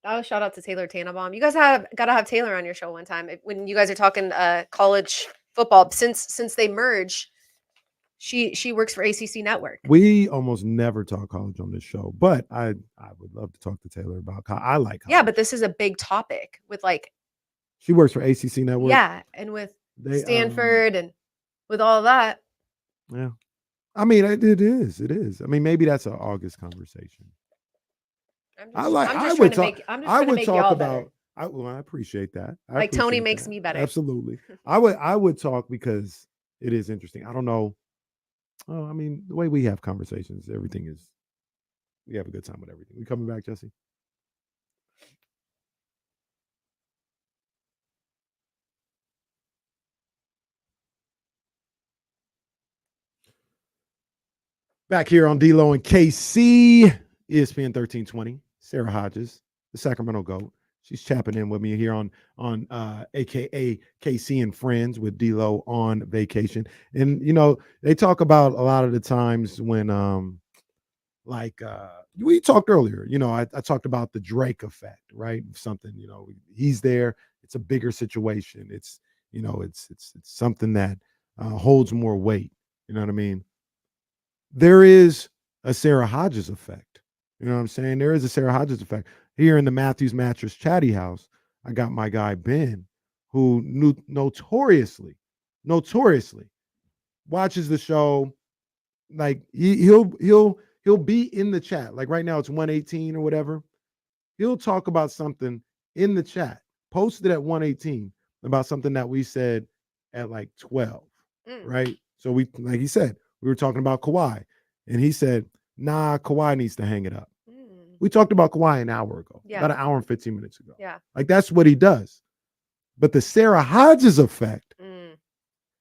Oh, shout out to Taylor Tannenbaum. You guys gotta have Taylor on your show one time when you guys are talking college football. Since they merge, she works for ACC Network. We almost never talk college on this show, but I would love to talk to Taylor about I like college. Yeah, but this is a big topic with she works for ACC Network. Yeah, and with Stanford and with all of that. Yeah, I mean it is. I mean, maybe that's an August conversation. I would talk about. I appreciate that. Tony makes me better. Absolutely. I would talk because it is interesting. I don't know. Oh, I mean, the way we have conversations, we have a good time with everything. We coming back, Jesse? Back here on D-Lo and KC, ESPN 1320. Sara Hodges, the Sacramento GOAT. She's chapping in with me here on AKA KC and Friends with D-Lo on vacation. And, they talk about a lot of the times when, we talked earlier, I talked about the Drake effect, right? Something, he's there. It's a bigger situation. It's something that holds more weight. You know what I mean? There is a Sara Hodges effect. You know what I'm saying? There is a Sara Hodges effect. Here in the Matthews Mattress Chatty House, I got my guy Ben, who notoriously watches the show. Like he'll be in the chat. Like right now it's 118 or whatever. He'll talk about something in the chat, posted at 118 about something that we said at like 12, right? So we, like he said, we were talking about Kawhi, and he said, "Nah, Kawhi needs to hang it up." We talked about Kawhi an hour ago, Yeah. about an hour and 15 minutes ago. Yeah. Like that's what he does. But the Sara Hodges effect Mm.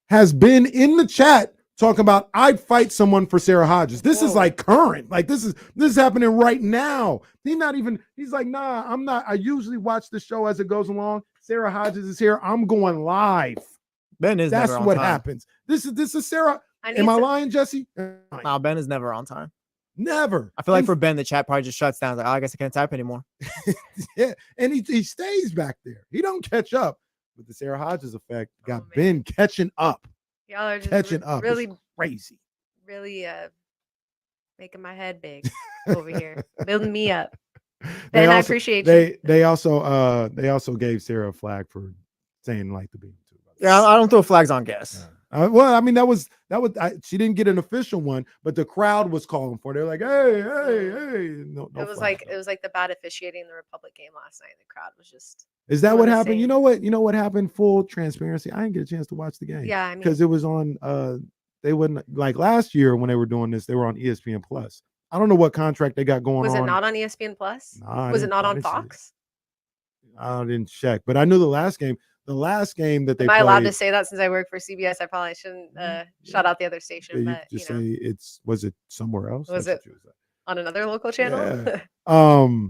has been in the chat talking about I'd fight someone for Sara Hodges. This is Whoa. like current. Like this is happening right now. He's like, nah, I'm not. I usually watch the show as it goes along. Sara Hodges is here. I'm going live. Ben is That's never on what time. happens. This is Sara. I need Am I some- lying, Jesse? Nah, Ben is never on time. Never. I feel like And- for Ben, the chat probably just shuts down. Like, oh, I guess I can't type anymore. yeah, and he stays back there. He don't catch up. But the Sara Hodges effect got Oh, man. Ben catching up. Y'all are just Catching up. really, It's crazy. really making my head big over here, building me up. They Ben, I also- appreciate you. They also gave Sara a flag for saying like the beam too. Yeah, I don't throw flags on guests. Well, I mean that was she didn't get an official one, but the crowd was calling for it. They're like, hey. No It was flag, like the bad officiating in the Republic game last night. The crowd was just Is that doing what the happened? same. You know what happened? Full transparency. I didn't get a chance to watch the game. Yeah, I mean, Because it was on they wouldn't like last year when they were doing this, they were on ESPN Plus. I don't know what contract they got going was on. it not on ESPN Plus? Nah, I Was it didn't- not I on didn't see it. Fox? I didn't check, but I knew the last game that they Am I allowed to played, say that since I work for CBS? I probably shouldn't shout out the other yeah, station, you but just you know, say was it somewhere else? Was That's it- what you said. on another local channel. Yeah.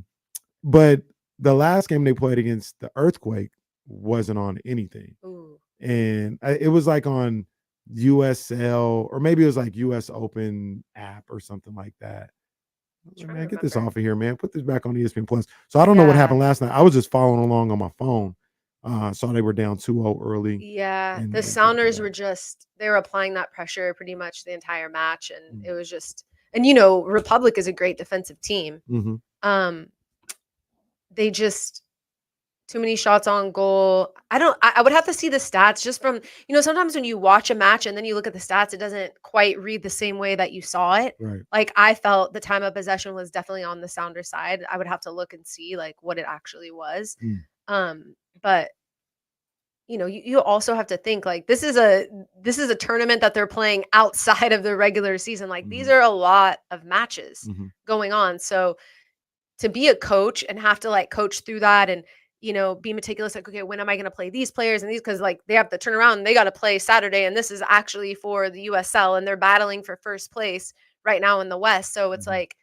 But the last game they played against the Earthquake wasn't on anything. Ooh. And it was like on USL or maybe it was like US Open app or something like that. I was like, Trying man, to get this remember. off of here, man. Put this back on ESPN Plus. So I don't know what Yeah. happened last night. I was just following along on my phone. Saw they were down 2-0 early. Yeah, And the they took it Sounders back. were they were applying that pressure pretty much the entire match, and Mm. it was just, and you know, Republic is a great defensive team. Mm-hmm. They just too many shots on goal. I would have to see the stats just from, you know, sometimes when you watch a match and then you look at the stats, it doesn't quite read the same way that you saw it. Right. Like I felt the time of possession was definitely on the Sounder side. I would have to look and see like what it actually was. But you know, you also have to think like this is a tournament that they're playing outside of the regular season. Like these are a lot of matches going on. So to be a coach and have to like coach through that and, you know, be meticulous, like, okay, when am I going to play these players and these? Because like they have to turn around and they got to play Saturday. And this is actually for the USL and they're battling for first place right now in the West. So it's like,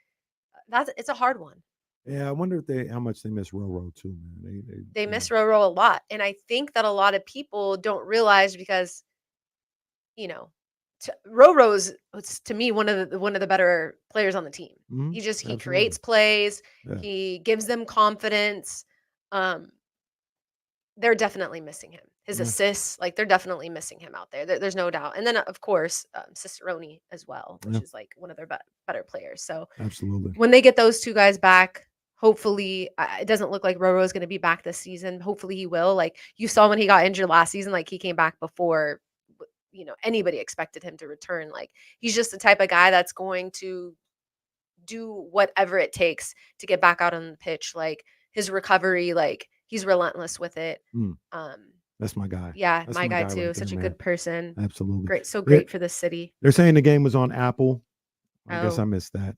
it's a hard one. Yeah, I wonder how much they miss Roro too, man. They miss Roro a lot. And I think that a lot of people don't realize because, you know, Roro's to me one of the better players on the team. Mhm, He absolutely. creates plays, Yeah. he gives them confidence. They're definitely missing him. His Yeah. assists, like they're definitely missing him out there. There's no doubt. And then of course, Cicerone as well, which Yeah. is like one of their better players. So Absolutely. when they get those two guys back, hopefully it doesn't look like Roro is going to be back this season. Hopefully he will. Like you saw when he got injured last season, like he came back before, you know, anybody expected him to return. Like he's just the type of guy that's going to do whatever it takes to get back out on the pitch. Like his recovery, like he's relentless with it. That's my guy. Yeah, That's my guy right too. there, Such a man. good person. Absolutely. Great. So They're- great for the city. They're saying the game was on Apple. I guess Oh. I missed that.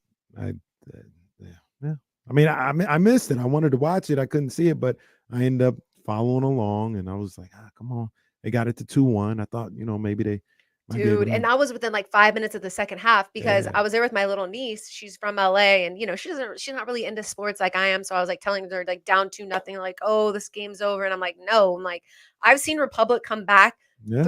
Yeah. I mean, I missed it. I wanted to watch it. I couldn't see it, but I ended up following along, and I was like, come on. They got it to 2-1. I thought, you know, maybe they might be able Dude, to- and that was within like 5 minutes of the second half because Yeah. I was there with my little niece. She's from LA and you know, she's not really into sports like I am. So I was like telling her like down 2-0, like, oh, this game's over. And I'm like, no, I'm like, I've seen Republic come back Yeah.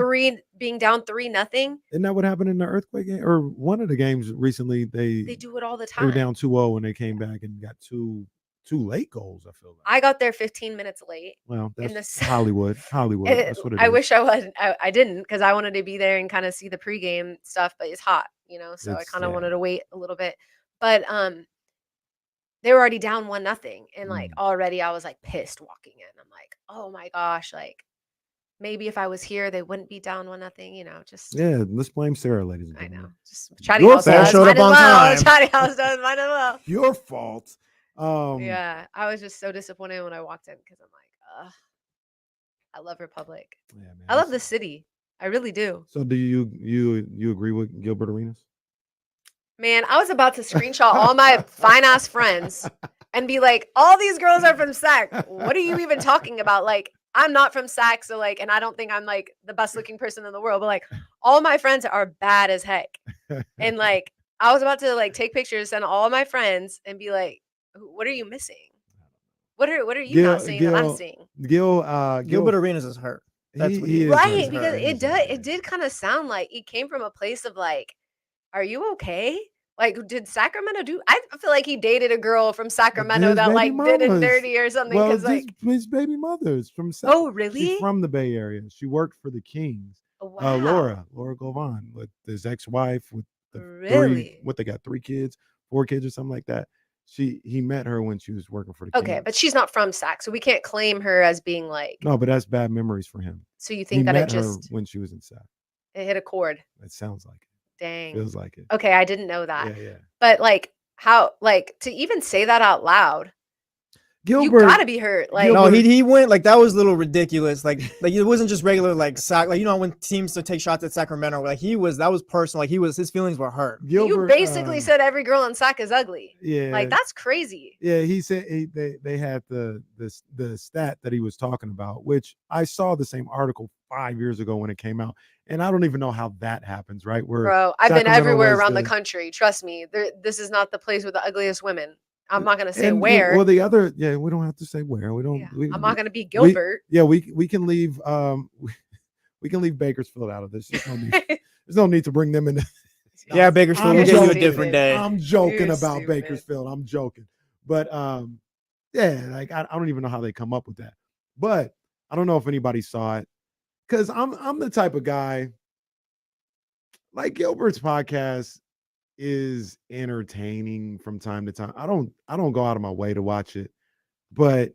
being down 3-0. Isn't that what happened in the Earthquake game? Or one of the games recently, They do it all the they were time. down 2-0 and they came back and got two late goals, I feel like. I got there 15 minutes late. Well, in that's the s- Hollywood. Hollywood. That's what it is. I wish I was. I didn't because I wanted to be there and kind of see the pregame stuff, but it's hot, you know. So I It's- kind of yeah. wanted to wait a little bit. But they were already down 1-0, and like already I was like pissed walking in. I'm like, oh my gosh, like maybe if I was here, they wouldn't be down 1-0. You know, just Yeah, let's blame Sarah, ladies and I gentlemen. know, just chatty Your house fault. does, Showed might up as on well. time. Chatty house does, might as well. Your fault. Yeah, I was just so disappointed when I walked in because I'm like, ugh, I love Republic. Yeah, man. I love the city. I really do. So do you agree with Gilbert Arenas? Man, I was about to screenshot all my fine ass friends and be like, all these girls are from Sac. What are you even talking about? Like, I'm not from Sac, so like, and I don't think I'm like the best looking person in the world, but like, all my friends are bad as heck. And like, I was about to like take pictures, send all my friends, and be like, what are you missing? What are you not seeing that I'm seeing? Gilbert Arenas is hurt. That's what he is Right, hurt. because He's it did kind of sound like it came from a place of like, are you okay? Like, did Sacramento do? I feel like he dated a girl from Sacramento His that baby like did him mamas. dirty or something. Well, Because like, his baby mother's from oh She's really? from the Bay Area. She worked for the Kings. Wow. Laura Govan, with his ex-wife, with the Really? they got 4 kids or something like that. He met her when she was working for the Okay, Kings. but she's not from Sac, so we can't claim her as being like. No, but that's bad memories for him. So you He think that it met her just when she was in Sac. it hit a chord? It sounds like it. Dang. Feels like it. Okay, I didn't know that. Yeah. But like, how like to even say that out loud? Gilbert, You gotta be hurt. Like, no, he went like that was a little ridiculous. Like it wasn't just regular like Sac. Like when teams to take shots at Sacramento, like that was personal. Like his feelings were hurt. you basically said every girl in Sac is ugly. Yeah. Like that's crazy. Yeah, he said they had the stat that he was talking about, which I saw the same article 5 years ago when it came out, and I don't even know how that happens, right? Where Bro, I've been Sacramento everywhere was around the country. Trust me, this is not the place with the ugliest women. I'm not gonna say and, where. Well, the other, we don't have to say where. We don't. Yeah, I'm not gonna be Gilbert. We can leave. We can leave Bakersfield out of this. There's no need to bring them in. Yeah, Bakersfield. We'll get you a different day. I'm joking about Bakersfield. I'm joking, but yeah, like I don't even know how they come up with that. But I don't know if anybody saw it, because I'm the type of guy. Like Gilbert's podcast is entertaining from time to time. I don't go out of my way to watch it, but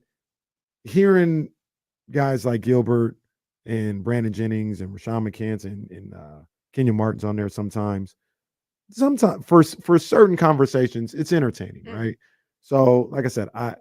hearing guys like Gilbert and Brandon Jennings and Rashawn McCants and Kenya Martin's on there sometimes for certain conversations, it's entertaining, right? So like I said, I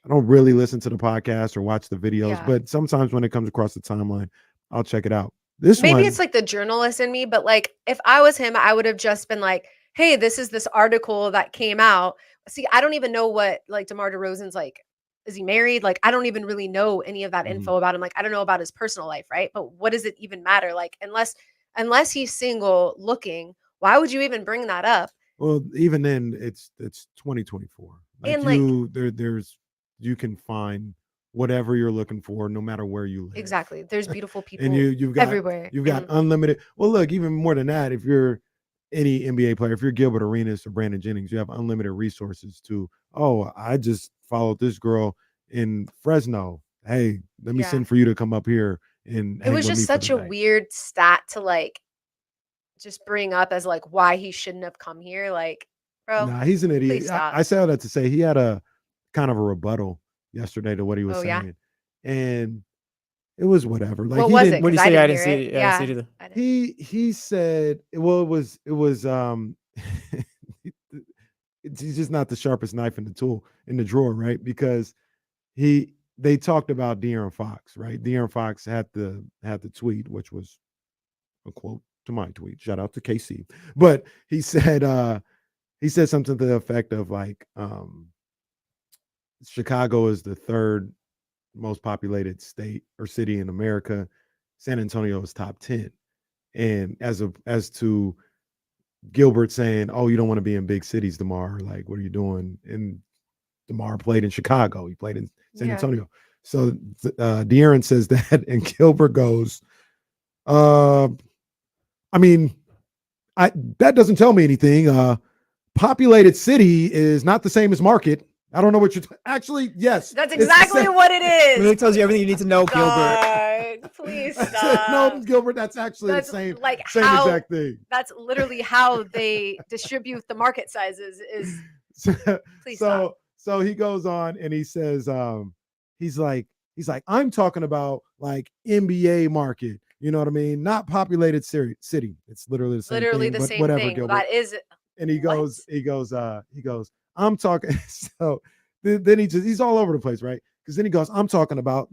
don't really listen to the podcast or watch the videos, but sometimes when it comes across the timeline, I'll check it out. Maybe it's like the journalist in me, but like if I was him, I would have just been like, hey, this is this article that came out. See, I don't even know what like DeMar DeRozan's like. Is he married? Like, I don't even really know any of that info about him. Like, I don't know about his personal life, right? But what does it even matter? Like, unless he's single looking, why would you even bring that up? Well, even then, it's 2024. Like you can find whatever you're looking for, no matter where you live. Exactly. There's beautiful people and you've got everywhere. You've got unlimited. Well, look, even more than that, if you're any NBA player, if you're Gilbert Arenas or Brandon Jennings, you have unlimited resources to, I just followed this girl in Fresno. Hey, let me send for you to come up here. And it was just such a weird stat to like just bring up as like why he shouldn't have come here. Like, bro, nah, he's an idiot. I say all that to say he had a kind of a rebuttal yesterday to what he was saying. And it was whatever. Like, what was it? What did you say? I didn't see it. Yeah, I didn't see it either. He said, well, it was he's just not the sharpest knife in the drawer, right? Because they talked about De'Aaron Fox, right? De'Aaron Fox had the tweet, which was a quote to my tweet. Shout out to KC. But he said something to the effect of like, Chicago is the third most populated state or city in America. San Antonio is top 10. And as to Gilbert saying, "Oh, you don't want to be in big cities, DeMar. Like, what are you doing?" And DeMar played in Chicago. He played in San Antonio. So De'Aaron says that, and Gilbert goes, I mean, that doesn't tell me anything. Populated city is not the same as market. I don't know what you're actually, yes. That's exactly what it is. It tells you everything you need to know, Gilbert. Please stop. No, Gilbert, that's actually the same exact thing. That's literally how they distribute the market sizes is please stop. So he goes on and he says, he's like, I'm talking about like NBA market. You know what I mean? Not populated city. It's literally the same thing. Literally the same whatever, thing. Gilbert. That is. And he goes, I'm talking. So then he's all over the place, right? Because then he goes, I'm talking about,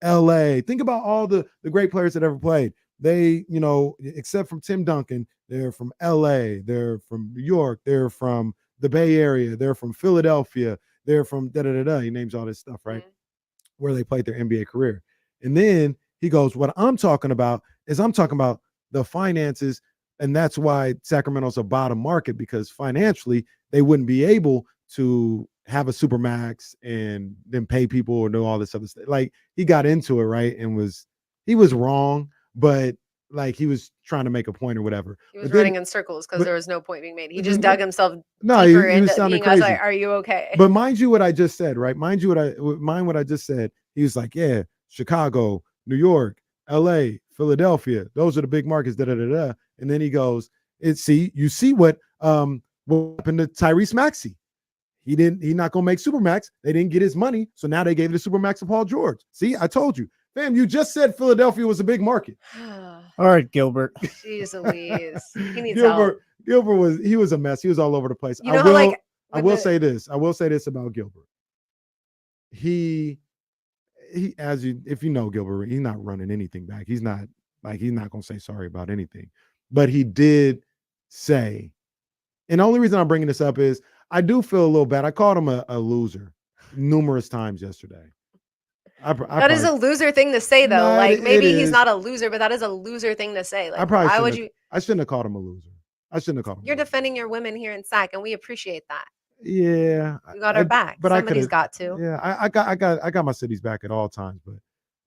LA. Think about all the great players that ever played. They, except from Tim Duncan, they're from LA. They're from New York. They're from the Bay Area. They're from Philadelphia. They're from da-da-da-da. He names all this stuff, right? Mhm. Where they played their NBA career. And then he goes, what I'm talking about the finances, and that's why Sacramento's a bottom market, because financially they wouldn't be able to have a supermax and then pay people or do all this other stuff. Like, he got into it, right? And he was wrong, but like he was trying to make a point or whatever. He was But then- running in circles because but- there was no point being made. He but just then- dug himself No, deeper he was into sounding being. I was crazy. like, "Are you okay?" But mind you, what I just said, right? Mind what I just said. He was like, yeah, Chicago, New York, LA, Philadelphia. Those are the big markets, da-da-da-da. And then he goes, you see what happened to Tyrese Maxey. He's not gonna make Supermax. They didn't get his money, so now they gave the Supermax to Paul George. See, I told you. Fam, you just said Philadelphia was a big market. All right, Gilbert. Jeez Louise. He needs help. Gilbert was a mess. He was all over the place. You know how, like, I will say this about Gilbert. If you know Gilbert, he's not running anything back. He's not gonna say sorry about anything. But he did say, and the only reason I'm bringing this up is I do feel a little bad. I called him a loser numerous times yesterday. That is a loser thing to say, though. Nah, like, maybe it he's is. not a loser, but that is a loser thing to say. Like, why would you? I shouldn't have called him a loser. I shouldn't have called him. You're defending your women here in SAC, and we appreciate that. Yeah, We got our back. but Somebody's got to. Yeah, I got my city's back at all times, but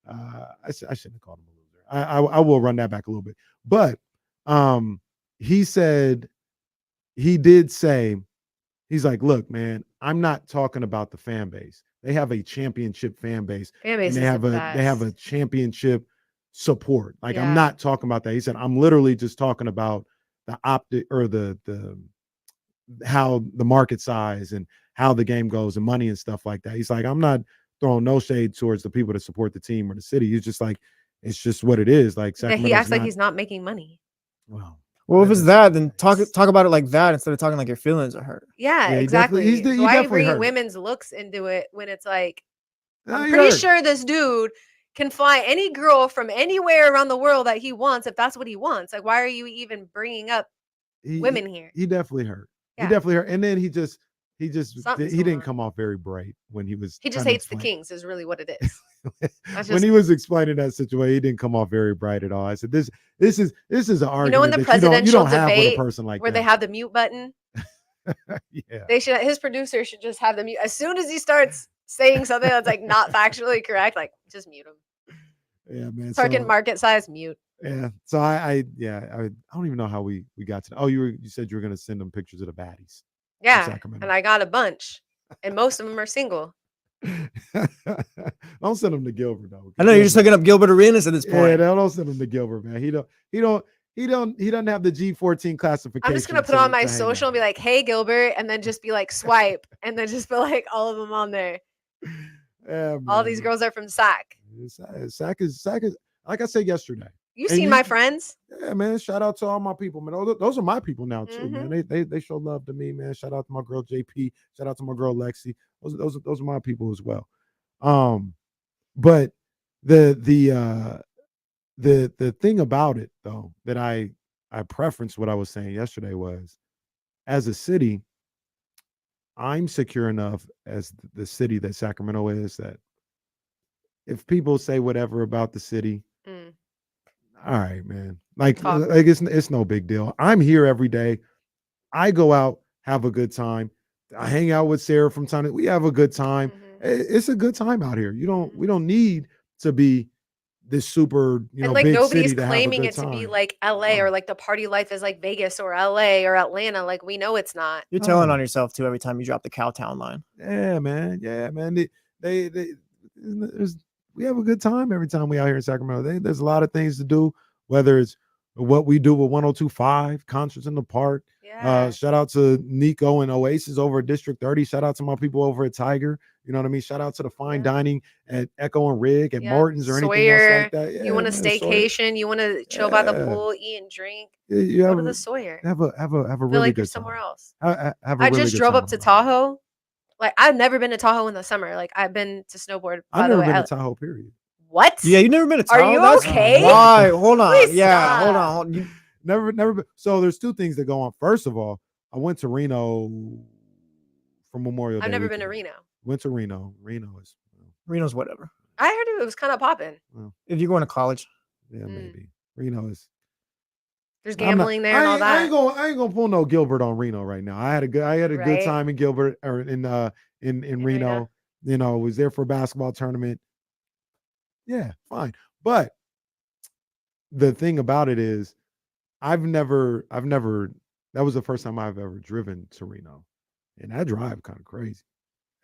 I shouldn't have called him a loser. I will run that back a little bit. But he did say, he's like, look, man, I'm not talking about the fan base. They have a championship fan base. Fan base And they have a championship support. Like, I'm not talking about that. He said, I'm literally just talking about the optic or the how the market size and how the game goes and money and stuff like that. He's like, I'm not throwing no shade towards the people that support the team or the city. He's just like, it's just what it is. Like, Yeah, he acts like he's not making money. Well, if it's that, then talk about it like that instead of talking like your feelings are hurt. Yeah, he exactly. definitely- So why are you definitely bringing hurt. women's looks into it when it's like, Nah, I'm he pretty hurt. sure this dude can fly any girl from anywhere around the world that he wants, if that's what he wants. Like, why are you even bringing up women here? He definitely hurt. Yeah. He definitely hurt. And then he Something's didn't going come off very bright when he was. He just trying to hates the explain. Kings, is really what it is. That's When just, he was explaining that situation, he didn't come off very bright at all. I said, "This is an argument you know, in the that presidential you don't have with a debate person like where that." they have the mute button, Yeah, his producer should just have the mute. As soon as he starts saying something that's like not factually correct, like just mute him. yeah, man. Target So, market size, mute. yeah, so I don't even know how we got to. Oh, you said you were gonna send them pictures of the baddies. Yeah, Sacramento. and I got a bunch, and most of them are single. Don't send them to Gilbert though. I know you're just hooking up Gilbert Arenas at this point. Yeah, don't send them to Gilbert, man. He doesn't have the G14 classification. I'm just gonna put on my to hang social out. and be like, "Hey, Gilbert," and then just be like, "Swipe," and then just put like all of them on there. Yeah, All man. these girls are from SAC. Sac is like I said yesterday. You've And seen my friends. Yeah, man. Shout out to all my people, man. Those are my people now too, Mm-hmm. man. They show love to me, man. Shout out to my girl JP. Shout out to my girl Lexi. Those are my people as well. But the thing about it though that I preferenced what I was saying yesterday was, as a city, I'm secure enough as the city that Sacramento is that if people say whatever about the city, all right, man. Like it's no big deal. I'm here every day. I go out, have a good time. I hang out with Sarah from time to we have a good time. It's a good time out here. We don't need to be this super, And like big nobody's city to have a claiming good it to be time. like LA or like the party life is like Vegas or LA or Atlanta. Like we know it's not. You're telling on yourself too every time you drop the Cowtown line. Yeah, man. We have a good time every time we out here in Sacramento. There's a lot of things to do, whether it's what we do with 102.5, concerts in the park. Yeah. Shout out to Nico and Oasis over at District 30. Shout out to my people over at Tiger. You know what I mean? Shout out to the fine dining at Echo and Rig at Martin's or anything Sawyer, else like that. Yeah, you want a man, Sawyer. staycation? You want to chill by the Yeah. pool, eat and drink? You Go have to a- the Sawyer. Have a Feel really like good you're somewhere time. else. Have a I really just good drove time. up to Tahoe. Like I've never been to Tahoe in the summer. Like I've been to snowboard. By I've the never way, been to Tahoe, period. What? Yeah, you never been to Are Tahoe? you That's okay? Why? Hold on. Please Yeah, hold stop. on. Never been. So there's two things that go on. First of all, I went to Reno for Memorial Day. I've never been to weekend. Reno. Went to Reno. Reno's whatever. I heard it was kind of popping. If you're going to college, yeah, maybe Reno is. There's gambling there and all that. I ain't gonna pull no Gilbert on Reno right now. I had a good Right. time in Gilbert or in Reno. You know, was there for a basketball tournament. Yeah, fine. But the thing about it is, I've never. That was the first time I've ever driven to Reno, and that drive kind of crazy.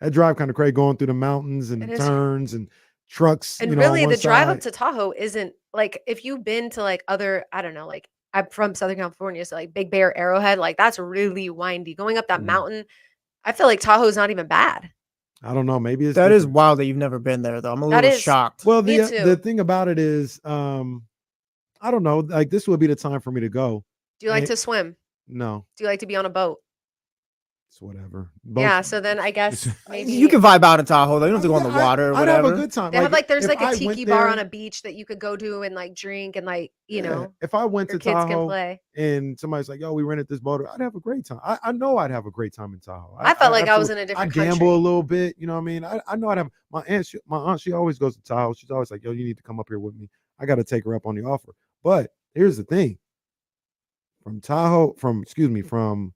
Going through the mountains and the turns and trucks. And you know, on really, one the drive up side. to Tahoe isn't like if you've been to like other, I don't know, like I'm from Southern California, so like Big Bear, Arrowhead, like that's really windy. Going up that mountain, I feel like Tahoe's not even bad. I don't know. Maybe it's that is different. wild that you've never been there, though. I'm a That little is- shocked. Well, Me too. the thing about it is, I don't know. Like this would be the time for me to go. Do you like And- to swim? No, Do you like to be on a boat? it's whatever. Yeah, so then I guess maybe You can vibe out in Tahoe, though. You don't have to go on the water or I'd have whatever. a good time. they have like there's if like a I tiki went bar there- on a beach that you could go to and like drink and like you know If I went your to kids can Tahoe play. and somebody's like, "Yo, we rented this boat," I'd have a great time. I know I'd have a great time in Tahoe. I felt like I was in a different I gamble country. a little bit. You know what I mean? I know I'd have my aunt. She always goes to Tahoe. She's always like, "Yo, you need to come up here with me." I got to take her up on the offer. But here's the thing: from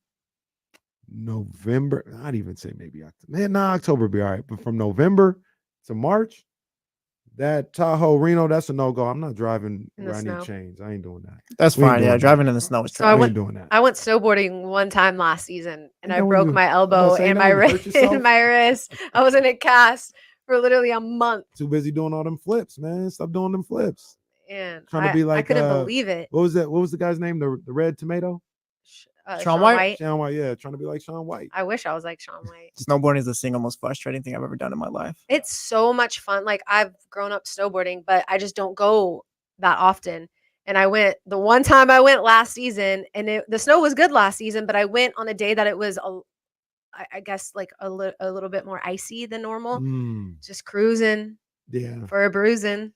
November, I'd even say maybe October. October would be all right. But from November to March, that Tahoe Reno, that's a no-go. I'm not driving In the where I snow. need chains. I ain't doing that. That's We ain't fine. Yeah, doing driving that. in the snow is So I trash. We went- ain't doing that. I went snowboarding one time last season and I know when broke you- my I was about elbow to say, you and know my when you hurt wrist yourself? and my wrist. I was in a cast for literally a month. Too busy doing all them flips, man. Stop doing them flips. And Trying to be I like, couldn't believe it. What was that? What was the guy's name? The red tomato? Shaun White? Shaun White, yeah. Trying to be like Shaun White. I wish I was like Shaun White. Snowboarding is the single most frustrating thing I've ever done in my life. It's so much fun. Like I've grown up snowboarding, but I just don't go that often. And I went the one time I went last season, and the snow was good last season, but I went on a day that it was I guess like a little bit more icy than normal. Just cruising Yeah. for a bruising.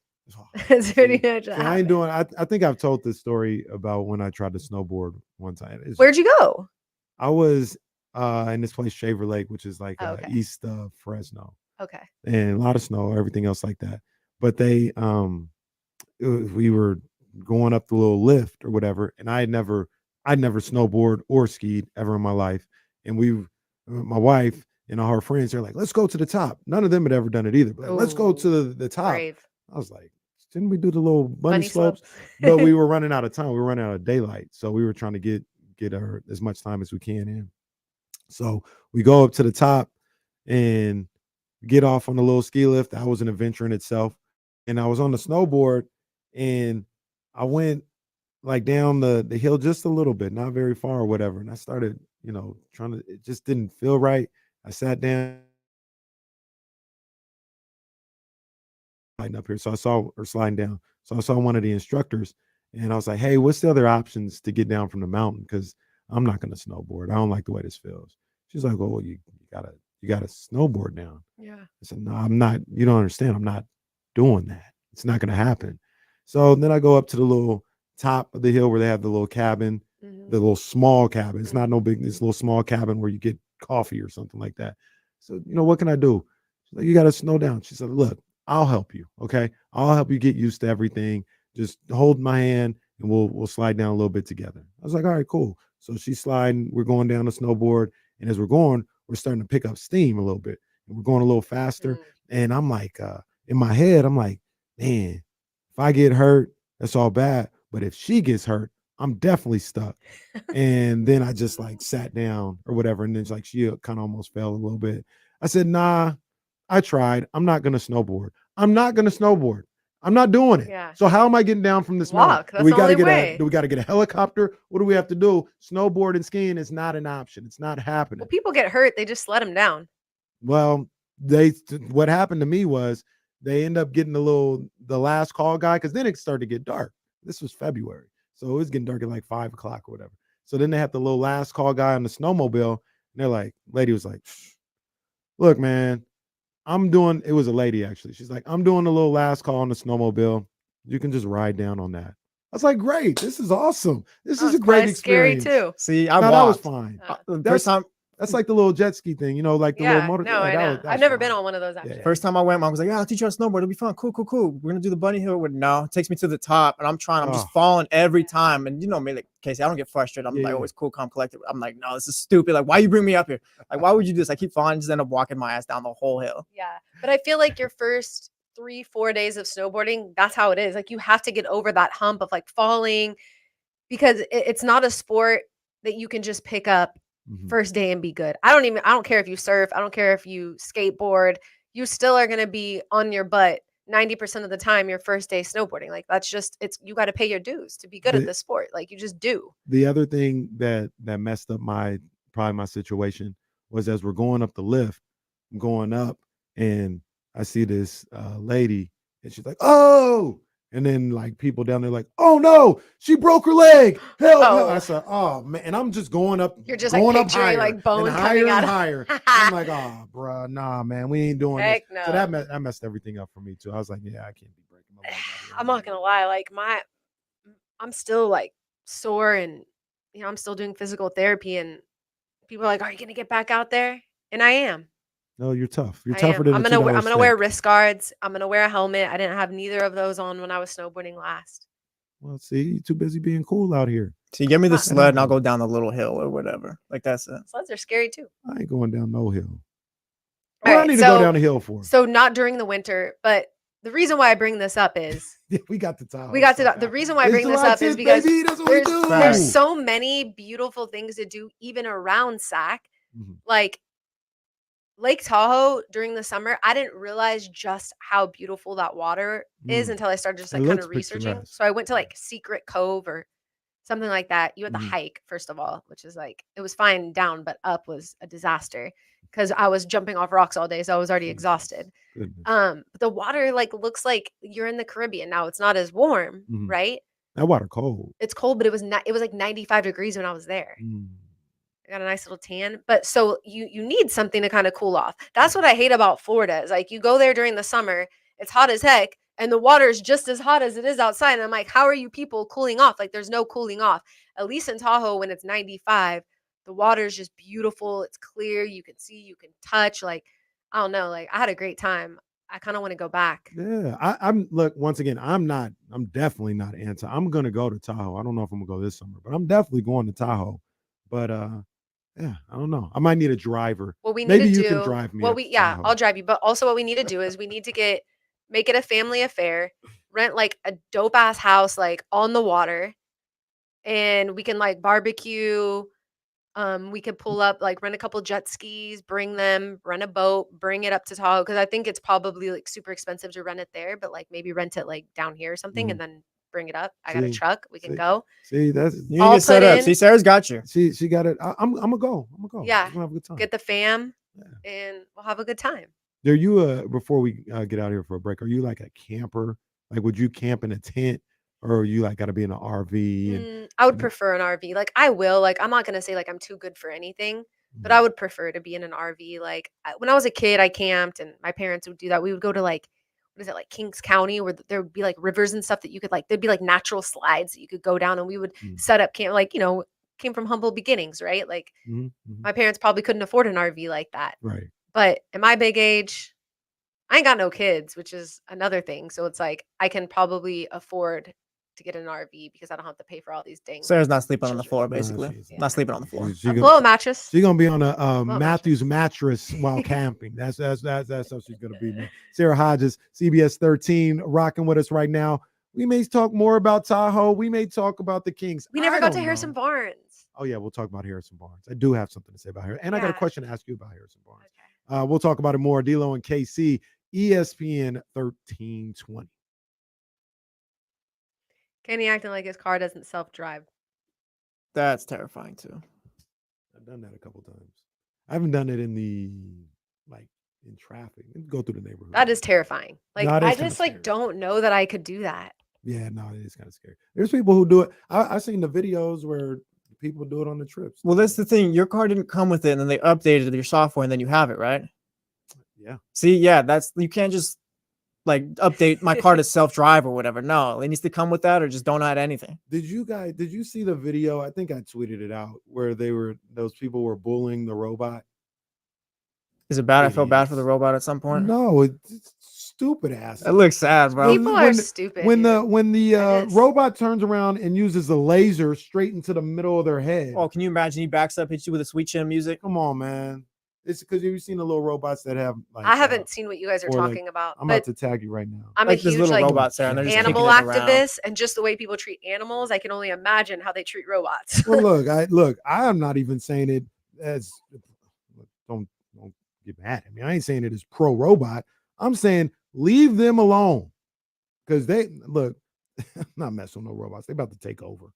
It's pretty much See, what I ain't happened. doing. I think I've told this story about when I tried to snowboard one time. Where'd you go? I was in this place, Shaver Lake, which is like Oh, okay. east of Fresno, Okay. and a lot of snow, everything else like that. But they, we were going up the little lift or whatever, and I'd never snowboard or skied ever in my life. And my wife and all her friends, they're like, "Let's go to the top." None of them had ever done it either. But like, let's go Ooh, to the top. brave. I was like, didn't we do the little bunny Bunny slopes? slopes. But we were running out of time. We were running out of daylight. So we were trying to get her as much time as we can in. So we go up to the top and get off on the little ski lift. That was an adventure in itself. And I was on the snowboard and I went like down the hill just a little bit, not very far or whatever. And I started, it just didn't feel right. I sat down up here. So I saw her sliding down. So I saw one of the instructors and I was like, "Hey, what's the other options to get down from the mountain? Because I'm not going to snowboard. I don't like the way this feels." She's like, "Well, you gotta snowboard down." Yeah. I said, "No, I'm not. You don't understand. I'm not doing that. It's not going to happen." So then I go up to the little top of the hill where they have the little cabin, the little small cabin. It's not no big, it's a little small cabin where you get coffee or something like that. So, what can I do? She's like, "You got to snow down." She said, "Look, I'll help you. Okay. I'll help you get used to everything. Just hold my hand and we'll slide down a little bit together." I was like, "All right, cool." So she's sliding, we're going down the snowboard. And as we're going, we're starting to pick up steam a little bit. And we're going a little faster. And I'm like, in my head, I'm like, man, if I get hurt, that's all bad. But if she gets hurt, I'm definitely stuck. And then I just like sat down or whatever. And then it's like she kind of almost fell a little bit. I said, "Nah, I tried. I'm not going to snowboard. I'm not going to snowboard. I'm not doing it." Yeah. So how am I getting down from this Walk. mountain? That's the only way. Do we got to get a helicopter? What do we have to do? Snowboard and skiing is not an option. It's not happening. Well, people get hurt. They just let them down. Well, what happened to me was they end up getting the last call guy, because then it started to get dark. This was February. So it was getting dark at like 5 o'clock or whatever. So then they have the little last call guy on the snowmobile. And they're like, lady was like, "Look, man, it was a lady actually. She's like, "I'm doing a little last call on the snowmobile. You can just ride down on that." I was like, "Great. This is awesome. This is a great Scary experience." too. See, I No, that was walked. fine. The first time That's like the little jet ski thing, you know, like the little motor. No, I know. I've never been on one of those actually. First time I went, mom was like, "Yeah, I'll teach you how to snowboard. It'll be fun. Cool. We're gonna do the bunny hill." No, it takes me to the top, and I'm just falling every time. And you know me, like Casey, I don't get frustrated. I'm like always cool, calm, collected. I'm like, no, this is stupid. Like, why you bring me up here? Like, why would you do this? I keep falling, just end up walking my ass down the whole hill. Yeah, but I feel like your first 3-4 days of snowboarding, that's how it is. Like, you have to get over that hump of like falling, because it's not a sport that you can just pick up first day and be good. I don't care if you surf, I don't care if you skateboard, you still are going to be on your butt 90% of the time your first day snowboarding. Like, that's just, you got to pay your dues to be good at this sport. Like, you just do. The other thing that messed up my situation was, as we're going up the lift, I'm going up and I see this lady, and she's like, "Oh," and then like people down there like, "Oh no, she broke her leg. Hell no." I said, "Oh man," and I'm just going up. You're just like picturing like bone coming out. Higher. I'm like, "Oh, bro, nah, man, we ain't doing Heck this." no. So that messed everything up for me too. I was like, "Yeah, I can't be breaking my leg." I'm not gonna lie, like I'm still like sore, and I'm still doing physical therapy, and people are like, "Are you gonna get back out there?" And I am. No, you're tough. You're I tougher am. than I'm gonna wear wrist guards. I'm gonna wear a helmet. I didn't have neither of those on when I was snowboarding last. Well, see, you're too busy being cool out here. So you give me the sled, and I'll go down the little hill or whatever. Like, that's it. Sleds are scary too. I ain't going down no hill. What I need to go down a hill for? So not during the winter, but the reason why I bring this up is we got the time. The reason why I bring this up is because there's so many beautiful things to do even around Sac. Like Lake Tahoe during the summer, I didn't realize just how beautiful that water is until I started just like kind of researching. So I went to like Secret Cove or something like that. You had the hike, first of all, which is like, it was fine down, but up was a disaster because I was jumping off rocks all day. So I was already exhausted. The water like looks like you're in the Caribbean. Now it's not as warm, right? That water cold. It's cold, but it was like 95 degrees when I was there. I got a nice little tan, but so you need something to kind of cool off. That's what I hate about Florida, is like you go there during the summer, it's hot as heck, and the water is just as hot as it is outside. And I'm like, how are you people cooling off? Like, there's no cooling off. At least in Tahoe, when it's 95, the water is just beautiful. It's clear. You can see, you can touch. Like, I don't know. Like, I had a great time. I kind of want to go back. Yeah, I'm look, once again, I'm definitely not anti. I'm gonna go to Tahoe. I don't know if I'm gonna go this summer, but I'm definitely going to Tahoe. But yeah, I don't know. I might need a driver. What we need Maybe to you do, can drive me. I'll drive you. But also what we need to do is we need to make it a family affair, rent like a dope ass house, like on the water, and we can like barbecue. We could pull up, like rent a couple jet skis, bring them, rent a boat, bring it up to Tahoe. Cause I think it's probably like super expensive to rent it there, but like maybe rent it like down here or something and then bring it up. I got a truck. We can go. See, that's you get set up. See, Sarah's got you. She got it. I'm gonna go. Yeah. We're gonna have a good time. Get the fam and we'll have a good time. Are you before we get out here for a break, are you like a camper? Like, would you camp in a tent, or are you like got to be in an RV? I would prefer an RV. Like, I will. Like, I'm not gonna say like I'm too good for anything, but I would prefer to be in an RV. Like, when I was a kid, I camped, and my parents would do that. We would go to like, what is it, like Kings County, where there would be like rivers and stuff that you could like, there'd be like natural slides that you could go down, and we would set up camp. Like, came from humble beginnings, right? Like, my parents probably couldn't afford an RV like that. Right. But at my big age, I ain't got no kids, which is another thing. So it's like I can probably afford to get an RV because I don't have to pay for all these things. Sarah's not sleeping on the floor, basically. Not sleeping on the floor. Blow a mattress. She's gonna be on a Matthews mattress while camping. That's how she's gonna be. Man. Sara Hodges, CBS 13, rocking with us right now. We may talk more about Tahoe. We may talk about the Kings. We never got to Harrison Barnes. Oh yeah, we'll talk about Harrison Barnes. I do have something to say about her, and I got a question to ask you about Harrison Barnes. Okay. We'll talk about it more. D-Lo and KC, ESPN 1320. Kenny acting like his car doesn't self-drive. That's terrifying too. I've done that a couple times. I haven't done it in in traffic. Go through the neighborhood. That is terrifying. Like, no, I just like don't know that I could do that. Yeah, no, it is kind of scary. There's people who do it. I've seen the videos where people do it on the trips. Well, that's the thing. Your car didn't come with it, and then they updated your software, and then you have it, right? Yeah. See, yeah, you can't just like update my car to self-drive or whatever. No, it needs to come with that or just don't add anything. Did you see the video? I think I tweeted it out where those people were bullying the robot. Is it bad? I felt bad for the robot at some point. No, it's stupid ass. It looks sad, bro. People are stupid. When the robot turns around and uses a laser straight into the middle of their head. Oh, can you imagine? He backs up, hits you with a sweet chin music. Come on, man. It's because you've seen the little robots that have. Like, I haven't seen what you guys are or, like, talking about. I'm but about to tag you right now. I'm Like a those huge little like robots there, and they're just animal kicking it around. activist, and just the way people treat animals, I can only imagine how they treat robots. Well, look, I am not even saying it as don't get mad at me. I ain't saying it as pro robot. I'm saying leave them alone because they look. I'm not messing with no robots. They about to take over.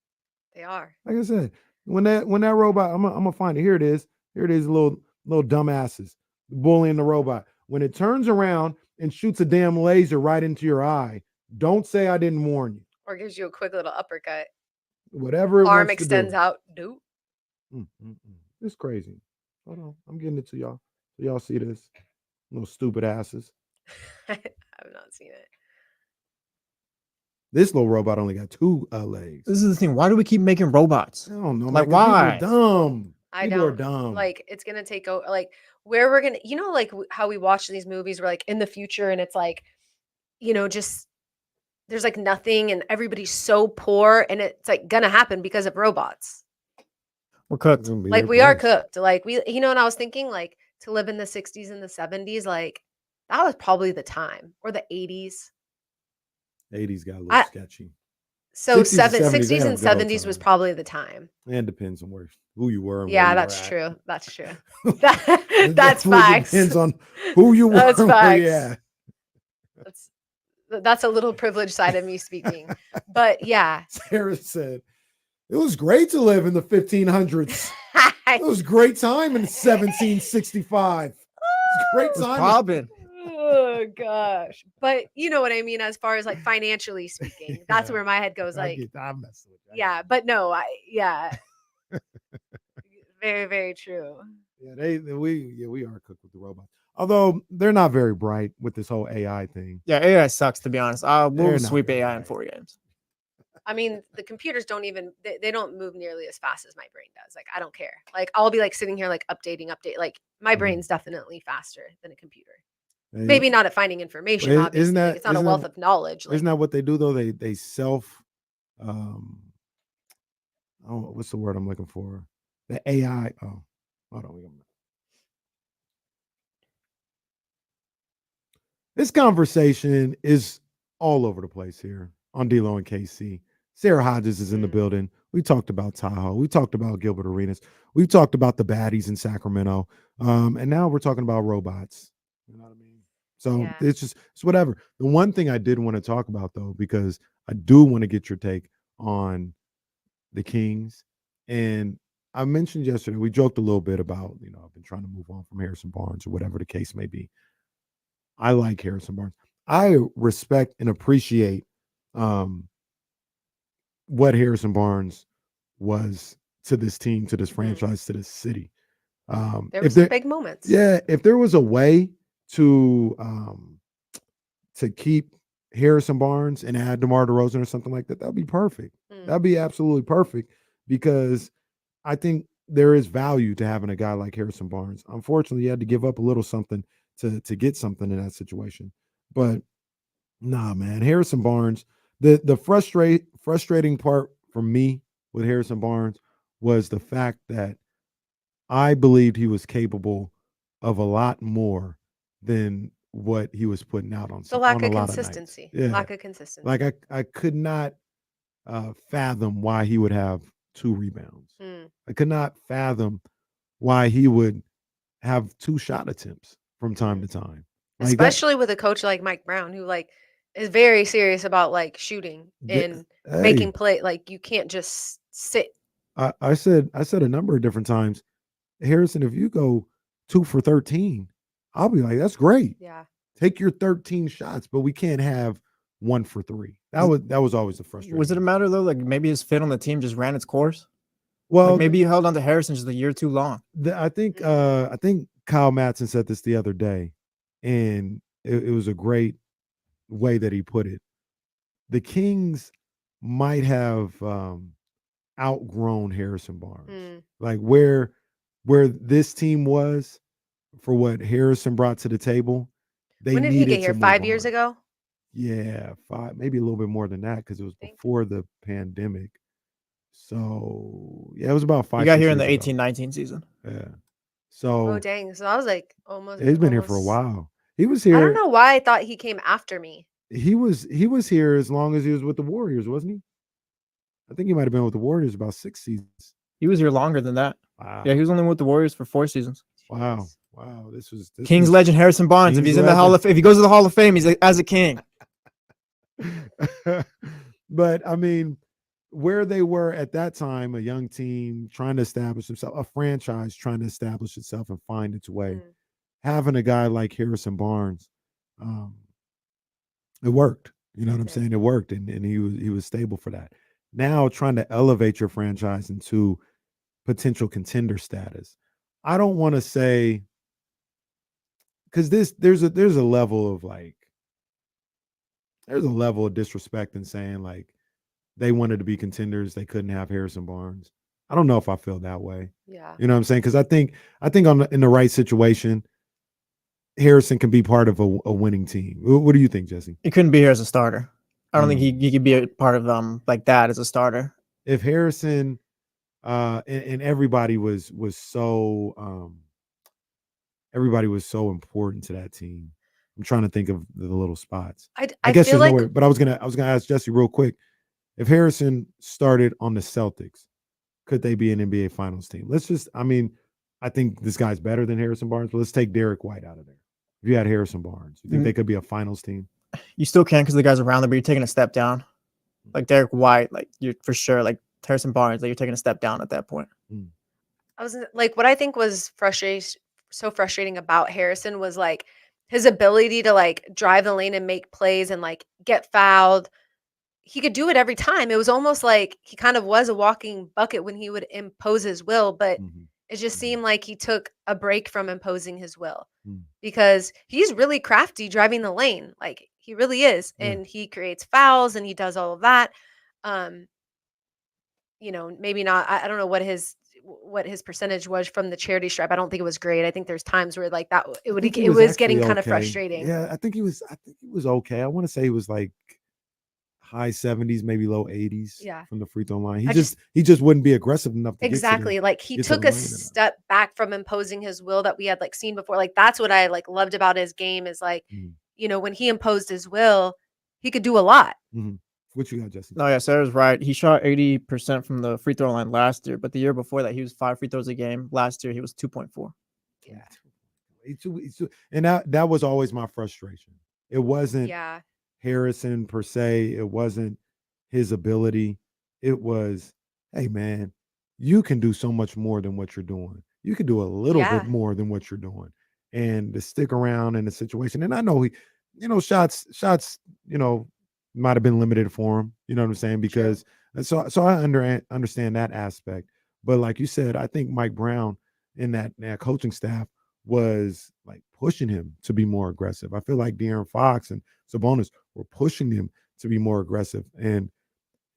They are. Like I said, when that robot, I'm gonna find it. Here it is. Here it is. Little dumbasses bullying the robot. When it turns around and shoots a damn laser right into your eye, don't say I didn't warn you. Or gives you a quick little uppercut. Whatever it Arm wants to extends do. out. Nope. It's crazy. Hold on, I'm getting it to y'all. So y'all see this? Little stupid asses. I have not seen it. This little robot only got 2 legs. This is the thing. Why do we keep making robots? I don't know. Like, man, 'cause why? People are dumb. I People are don't dumb. like it's gonna take over like where we're gonna like how we watch these movies where like in the future and it's like just there's like nothing and everybody's so poor and it's like gonna happen because of robots. We're cooked. Like we are cooked. Like we and I was thinking like to live in the 60s and the 70s, like that was probably the time or the 80s. 80s got a little sketchy. So 60s and 70s was probably the time. And it depends on who you were. And Yeah, where you that's were at. true. That's true. It That's definitely facts. Depends on who you were. That's and where facts. you at. That's a little privileged side of me speaking. But yeah. Sarah said, it was great to live in the 1500s. It was a great time in 1765. It was a great time. Robin. Oh gosh. But you know what I mean as far as like financially speaking. That's where my head goes like I'm messing with you. yeah, but no, very, very true. Yeah, we are cooked with the robots. Although they're not very bright with this whole AI thing. Yeah, AI sucks, to be honest. We'll They're not sweep very AI in bright. 4 games. I mean, the computers don't even they don't move nearly as fast as my brain does. Like I don't care. Like I'll be like sitting here like update. Like my brain's definitely faster than a computer. Maybe not at finding information, Isn't obviously. that- Like, it's not a isn't wealth that- of knowledge. Like, Isn't that what they do though? They self what's the word I'm looking for? The AI. Oh, hold on. This conversation is all over the place here on D-Lo and KC. Sara Hodges is in the building. We talked about Tahoe. We talked about Gilbert Arenas. We talked about the baddies in Sacramento. And now we're talking about robots. You know what I mean? So it's whatever. The one thing I did want to talk about though, because I do want to get your take on the Kings. And I mentioned yesterday, we joked a little bit about, I've been trying to move on from Harrison Barnes or whatever the case may be. I like Harrison Barnes. I respect and appreciate what Harrison Barnes was to this team, to this franchise, to this city. there were some big moments. Yeah, if there was a way to keep Harrison Barnes and add DeMar DeRozan or something like that, that'd be perfect. That'd be absolutely perfect because I think there is value to having a guy like Harrison Barnes. Unfortunately, you had to give up a little something to get something in that situation. But nah, man, Harrison Barnes, the frustrating part for me with Harrison Barnes was the fact that I believed he was capable of a lot more than what he was putting out on. The lack on a of lot consistency. nights. Yeah. Lack of consistency. Like I could not fathom why he would have 2 rebounds. I could not fathom why he would have 2 shot attempts from time to time. Like especially with a coach like Mike Brown, who like is very serious about like shooting and making play. Like you can't just sit. I said a number of different times, Harrison, if you go 2 for 13, I'll be like, that's great. Yeah. Take your 13 shots, but we can't have 1 for 3. That was always the frustration. Was it a matter though? Like maybe his fit on the team just ran its course. Well, like maybe you held on to Harrison just a year too long. I think Kyle Madsen said this the other day, and it was a great way that he put it. The Kings might have outgrown Harrison Barnes. Mm. Like where this team was for what Harrison brought to the table, they When did he needed get here? to 5 move years on. ago? Yeah, 5, maybe a little bit more than that because it was Think. before the pandemic. So yeah, it was about 5. He got 6 here in the years ago. 18-19 season. Yeah. Oh So dang! So I was like almost. he's been here for a almost- while. He was I don't here. know why I thought he came after me. He was here as long as he was with the Warriors, wasn't he? I think he might have been with the Warriors about 6 seasons. He was here longer than that. Wow. Yeah, he was only with the Warriors for 4 seasons. Wow. This Kings was- legend Harrison Barnes. If Kings he's in the Hall legend. if he goes to the Hall of Fame, he's as a King. But I mean, where they were at that time, a young team trying to establish themselves, a franchise trying to establish itself and find its way. Mm. Having a guy like Harrison Barnes, it worked. You know what I'm saying? It worked, and he was stable for that. Now trying to elevate your franchise into potential contender status. I don't want to say because there's a level of there's a level of disrespect in saying like they wanted to be contenders, they couldn't have Harrison Barnes. I don't know if I feel that way. Yeah. You know what I'm saying? Because I think in the right situation, Harrison can be part of a winning team. What do you think, Jesse? He couldn't be here as a starter. I don't think he could be a part of like that as a starter. If Harrison and everybody was so important to that team. I'm trying to think of the little spots. I guess feel there's like nowhere, but I was gonna ask Jesse real quick. If Harrison started on the Celtics, could they be an NBA Finals team? I think this guy's better than Harrison Barnes, but let's take Derek White out of there. If you had Harrison Barnes, you think they could be a Finals team? You still can because the guys around them, but you're taking a step down. Like Derek White, like you're for sure. Like Harrison Barnes, like you're taking a step down at that point. I was like, what I think was so frustrating about Harrison was like his ability to like drive the lane and make plays and like get fouled. He could do it every time. It was almost like he kind of was a walking bucket when he would impose his will, but it just seemed like he took a break from imposing his will because he's really crafty driving the lane. Like he really is. And he creates fouls and he does all of that. Maybe not. I don't know what his percentage was from the charity stripe. I don't think it was great. I think there's times where like that it was getting kind of frustrating. Yeah, I think he was okay. I want to say he was like high 70s, maybe low 80s from the free throw line. He just wouldn't be aggressive enough to exactly. Like he took a step back from imposing his will that we had like seen before. Like that's what I like loved about his game is like, when he imposed his will, he could do a lot. What you got, Jesse? No, yeah, Sarah's right. He shot 80% from the free throw line last year, but the year before that, he was 5 free throws a game. Last year, he was 2.4. Yeah. And that was always my frustration. It wasn't Harrison per se. It wasn't his ability. It was, hey, man, you can do so much more than what you're doing. You can do a little bit more than what you're doing. And to stick around in the situation. And I know he, shots, might have been limited for him. You know what I'm saying? Because so I understand that aspect. But like you said, I think Mike Brown and that coaching staff was like pushing him to be more aggressive. I feel like De'Aaron Fox and Sabonis were pushing him to be more aggressive, and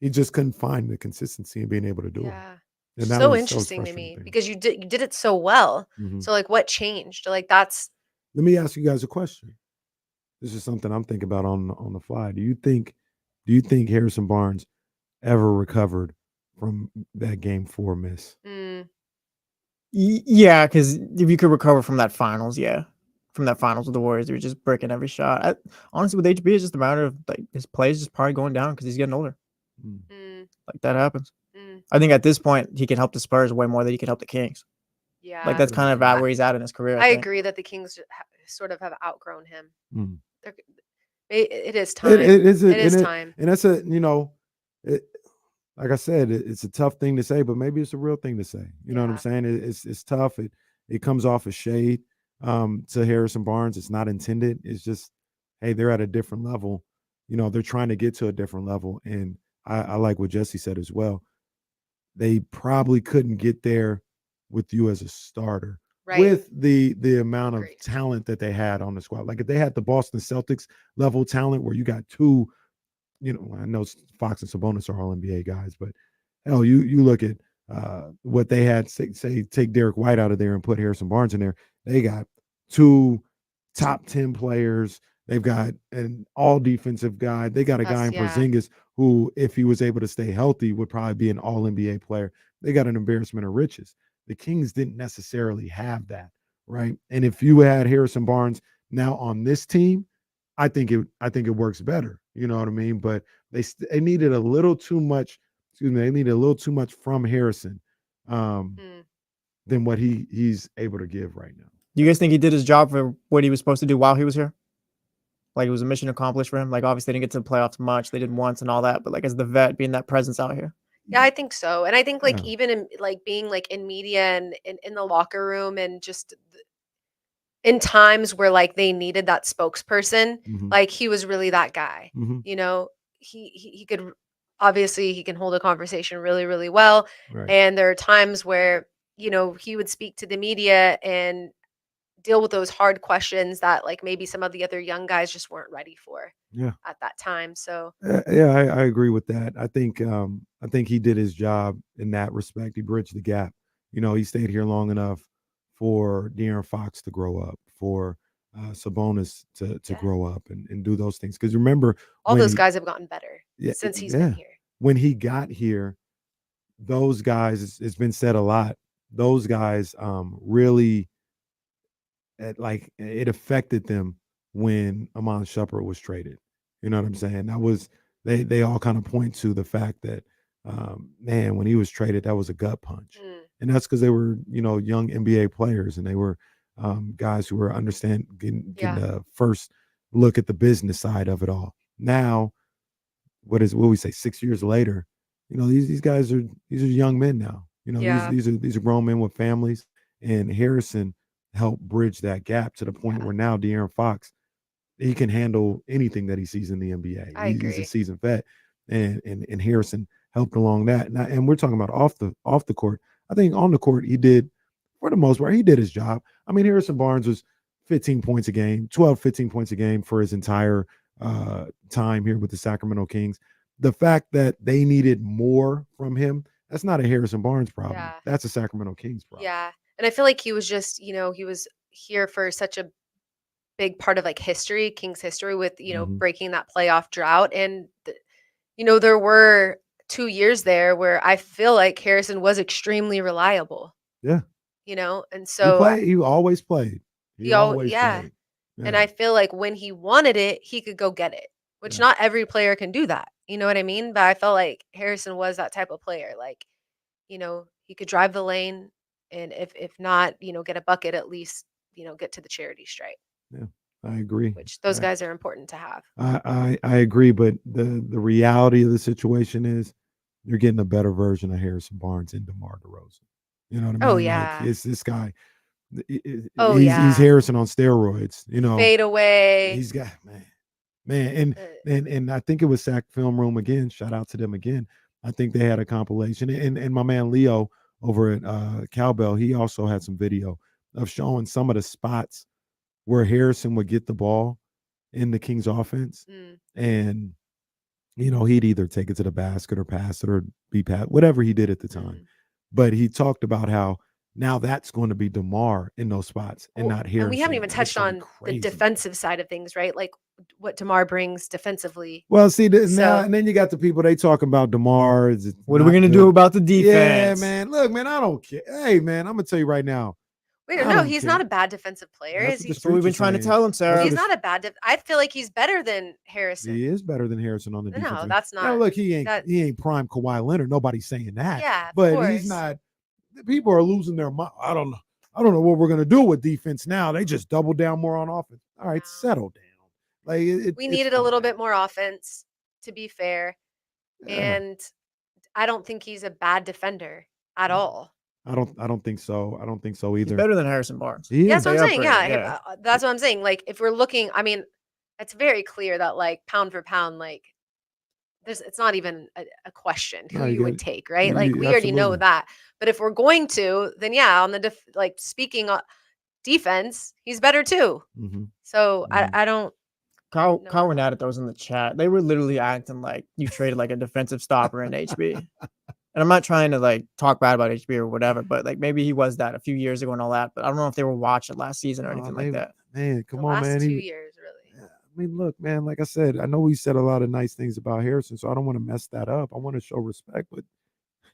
he just couldn't find the consistency in being able to do it. And so interesting to me because you did it so well. So like, what changed? Like that's. Let me ask you guys a question. This is something I'm thinking about on the fly. Do you think Harrison Barnes ever recovered from that game 4 miss? Yeah, because if you could recover from that finals, from that finals with the Warriors, you're just breaking every shot. Honestly, with HB, it's just a matter of like his play is just probably going down because he's getting older. Like that happens. I think at this point he can help the Spurs way more than he can help the Kings. Yeah, like that's kind of at where he's at in his career. I agree that the Kings sort of have outgrown him. It is time. It is time. And that's like I said, it's a tough thing to say, but maybe it's a real thing to say. You know what I'm saying? It's tough. It comes off as shade to Harrison Barnes. It's not intended. It's just, hey, they're at a different level. They're trying to get to a different level. And I like what Jesse said as well. They probably couldn't get there with you as a starter. Right. with the amount of Agreed. talent that they had on the squad. Like if they had the Boston Celtics level talent where you got two, I know Fox and Sabonis are all NBA guys, but hell, you look at what they had, say take Derek White out of there and put Harrison Barnes in there. They got two top 10 players. They've got an all defensive guy. They got a guy in Porzingis who, if he was able to stay healthy, would probably be an all NBA player. They got an embarrassment of riches. The Kings didn't necessarily have that, right? And if you had Harrison Barnes now on this team, I think it works better. You know what I mean? But they needed a little too much. Excuse me. They needed a little too much from Harrison than what he's able to give right now. Do you guys think he did his job for what he was supposed to do while he was here? Like it was a mission accomplished for him. Like obviously they didn't get to the playoffs much. They did once and all that. But like as the vet, being that presence out here. Yeah, I think so. And I think like even in like being like in media and in the locker room and just in times where like they needed that spokesperson, like he was really that guy. You know, he could obviously he can hold a conversation really, really well. Right. And there are times where, he would speak to the media and deal with those hard questions that like maybe some of the other young guys just weren't ready for at that time. So I agree with that. I think he did his job in that respect. He bridged the gap. He stayed here long enough for De'Aaron Fox to grow up, for Sabonis to grow up and do those things. Because remember, all those guys have gotten better since he's been here. When he got here, those guys, it's been said a lot, those guys really it affected them when Amon Shumpert was traded. You know what I'm saying? That was they all kind of point to the fact that man, when he was traded, that was a gut punch. And that's because they were, young NBA players and they were guys who were getting the first look at the business side of it all. Now, what we say 6 years later, these guys are young men now. These are grown men with families, and Harrison helped bridge that gap to the point where now De'Aaron Fox, he can handle anything that he sees in the NBA. He's a seasoned vet, and Harrison helped along that. And we're talking about off the court. I think on the court, he did, for the most part, he did his job. I mean, Harrison Barnes was 15 points a game, 15 points a game for his entire time here with the Sacramento Kings. The fact that they needed more from him, that's not a Harrison Barnes problem. Yeah. That's a Sacramento Kings problem. Yeah. And I feel like he was just, he was here for such a big part of like history, Kings history with, breaking that playoff drought. And, there were 2 years there where I feel like Harrison was extremely reliable. Yeah. And so he always played. He always played. Yeah. And I feel like when he wanted it, he could go get it, which not every player can do that. You know what I mean? But I felt like Harrison was that type of player. Like, he could drive the lane, and if not, get a bucket, at least, get to the charity stripe. Yeah, I agree. Which those guys are important to have. I agree, but the reality of the situation is you're getting a better version of Harrison Barnes and DeMar DeRozan. You know what I mean? Oh yeah, it's this guy. He's Harrison on steroids. Fade away. He's got man, and I think it was Sac Film Room again. Shout out to them again. I think they had a compilation, and my man Leo over at Cowbell, he also had some video of showing some of the spots where Harrison would get the ball in the Kings offense, and he'd either take it to the basket or pass it or be passed, whatever he did at the time. But he talked about how now that's going to be DeMar in those spots and not Harrison. And we haven't even touched on the defensive side of things, right? Like what DeMar brings defensively. Well, see, now and then you got the people, they talking about DeMar. What are we going to do about the defense? Yeah, man. Look, man, I don't care. Hey, man, I'm going to tell you right now. Wait, no, he's not a bad defensive player. That's what we've been trying to tell him, Sarah. He's not a bad I feel like he's better than Harrison. He is better than Harrison on the defense. No, that's not. Now, look, he ain't prime Kawhi Leonard. Nobody's saying that. Yeah, but he's not. People are losing their mind. I don't know what we're going to do with defense now. They just double down more on offense. All right, settle down. Like we needed a little bit more offense, to be fair. Yeah. And I don't think he's a bad defender at all. I don't think so. I don't think so either. He's better than Harrison Barnes. That's what I'm saying. Yeah, that's what I'm saying. Like if we're looking, I mean, it's very clear that like pound for pound, like it's not even a question who you would take, right? Like we already know that. But if we're going to, then yeah, on the speaking defense, he's better too. Mm-hmm. So Mhm. I don't. Kyle No. Renata throws in the chat. They were literally acting like you traded like a defensive stopper in HB. And I'm not trying to like talk bad about HB or whatever, but like maybe he was that a few years ago and all that. But I don't know if they were watching last season or anything like that. Man, come The on, last man. 2 years, really. I mean, look, man, like I said, I know we said a lot of nice things about Harrison, so I don't want to mess that up. I want to show respect,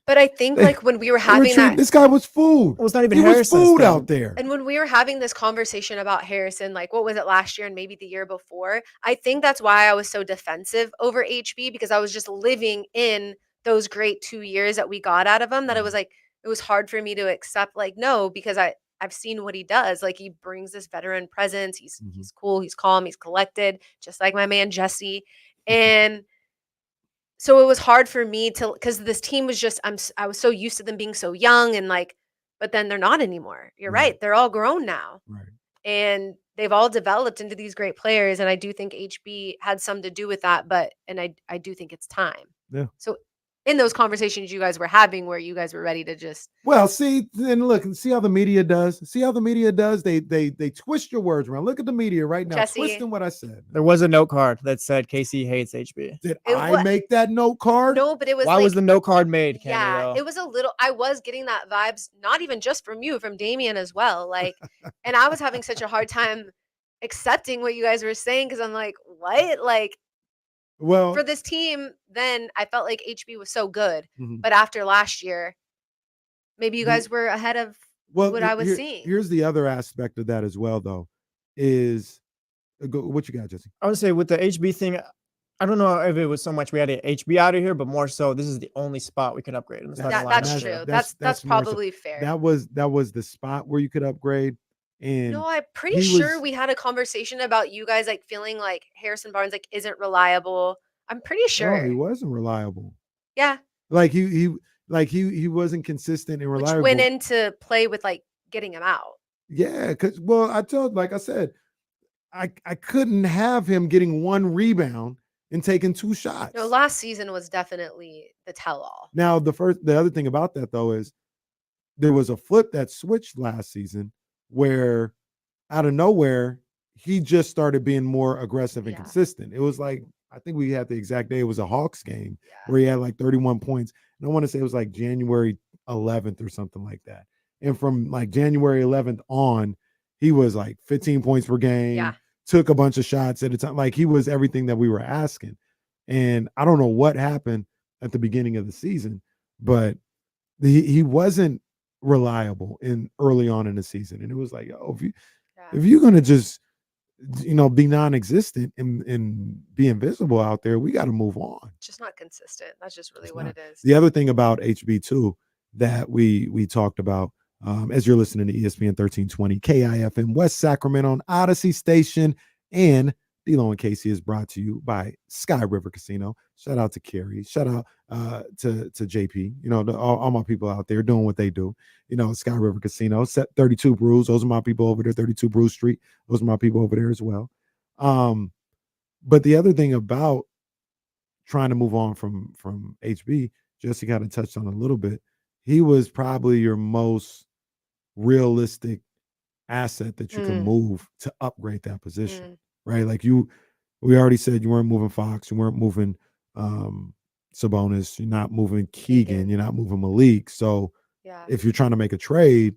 But I think like when we were having that, this guy was food. It was not even He was Harrison's food thing. out there. and when we were having this conversation about Harrison, like what was it last year and maybe the year before, I think that's why I was so defensive over HB, because I was just living in those great 2 years that we got out of him, that it was like it was hard for me to accept, like, no, because I've seen what he does. Like, he brings this veteran presence. He's cool, he's calm, he's collected, just like my man Jesse. And so it was hard for me to, because this team was just, I was so used to them being so young and like, but then they're not anymore. You're right. They're all grown now. Right. And they've all developed into these great players. And I do think HB had some to do with that, and I do think it's time. Yeah. So in those conversations you guys were having where you guys were ready to just. Well, see, then look and see how the media does. See how the media does. They twist your words around. Look at the media right now, Jesse. twisting what I said. There was a note card that said KC hates HB. Did I make that note card? No, but it was Why was the note card made, Kenny, yeah, though? it was a little, I was getting that vibes, not even just from you, from Damien as well. Like, and I was having such a hard time accepting what you guys were saying, because I'm like, what? Like, well, for this team, then I felt like HB was so good. Mhm. But after last year, maybe you guys were ahead of what I was seeing. Here's the other aspect of that as well, though, is what you got, Jesse? I would say with the HB thing, I don't know if it was so much we had to HB out of here, but more so this is the only spot we could upgrade. That's true. That's more so. probably fair. That was the spot where you could upgrade. And no, I'm pretty sure we had a conversation about you guys like feeling like Harrison Barnes like isn't reliable. I'm pretty sure. No, he wasn't reliable. Yeah. Like he wasn't consistent and reliable. Which went into play with like getting him out. Yeah, because like I said, I couldn't have him getting one rebound and taking 2 shots. No, last season was definitely the tell-all. Now the other thing about that though is there was a flip that switched last season where out of nowhere he just started being more aggressive and consistent. It was like, I think we had the exact day. It was a Hawks game where he had like 31 points. And I want to say it was like January 11th or something like that. And from like January 11th on, he was like 15 points per game, took a bunch of shots at a time. Like he was everything that we were asking. And I don't know what happened at the beginning of the season, but he wasn't reliable early on in the season. And it was like, oh, if you're going to just, be non-existent and be invisible out there, we got to move on. Just not consistent. That's just really what it is. The other thing about HB2 that we talked about, as you're listening to ESPN 1320 KIFM West Sacramento on Odyssey Station, and D-Lo and Casey is brought to you by Sky River Casino. Shout out to Carrie. Shout out to JP. All my people out there doing what they do. Sky River Casino, set 32 Brews. Those are my people over there, 32 Brew Street. Those are my people over there as well. But the other thing about trying to move on from HB, Jesse kind of touched on a little bit. He was probably your most realistic asset that you can move to upgrade that position, right? Like we already said you weren't moving Fox, you weren't moving Sabonis, you're not moving Keegan, you're not moving Malik. So if you're trying to make a trade,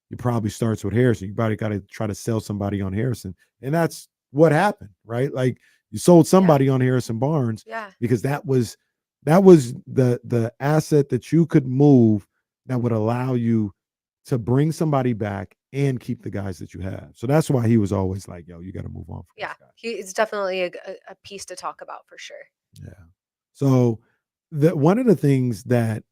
it probably starts with Harrison. You probably got to try to sell somebody on Harrison. And that's what happened, right? Like you sold somebody on Harrison Barnes because that was the asset that you could move that would allow you to bring somebody back and keep the guys that you have. So that's why he was always like, yo, you got to move on. It's definitely a piece to talk about for sure. Yeah. So one of the things that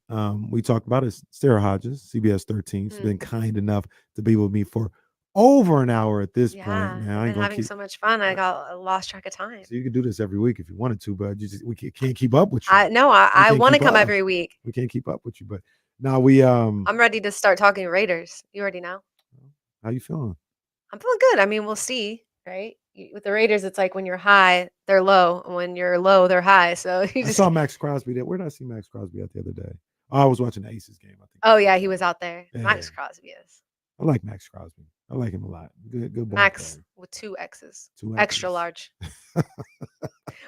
we talked about is Sara Hodges, CBS 13. She's been kind enough to be with me for over an hour at this point. Man, I've been having so much fun. I lost track of time. So you could do this every week if you wanted to, but we can't keep up with you. I want to come every week. We can't keep up with you, but now we I'm ready to start talking Raiders. You already know. How you feeling? I'm feeling good. I mean, we'll see, right? With the Raiders, it's like when you're high, they're low. And when you're low, they're high. So I saw Max Crosby there. Where did I see Max Crosby at the other day? Oh, I was watching the Aces game, I think. Oh, yeah, he was out there. Yeah. Max Crosby is. I like Max Crosby. I like him a lot. Good ball Max player. with 2 X's. Two Extra X's. large.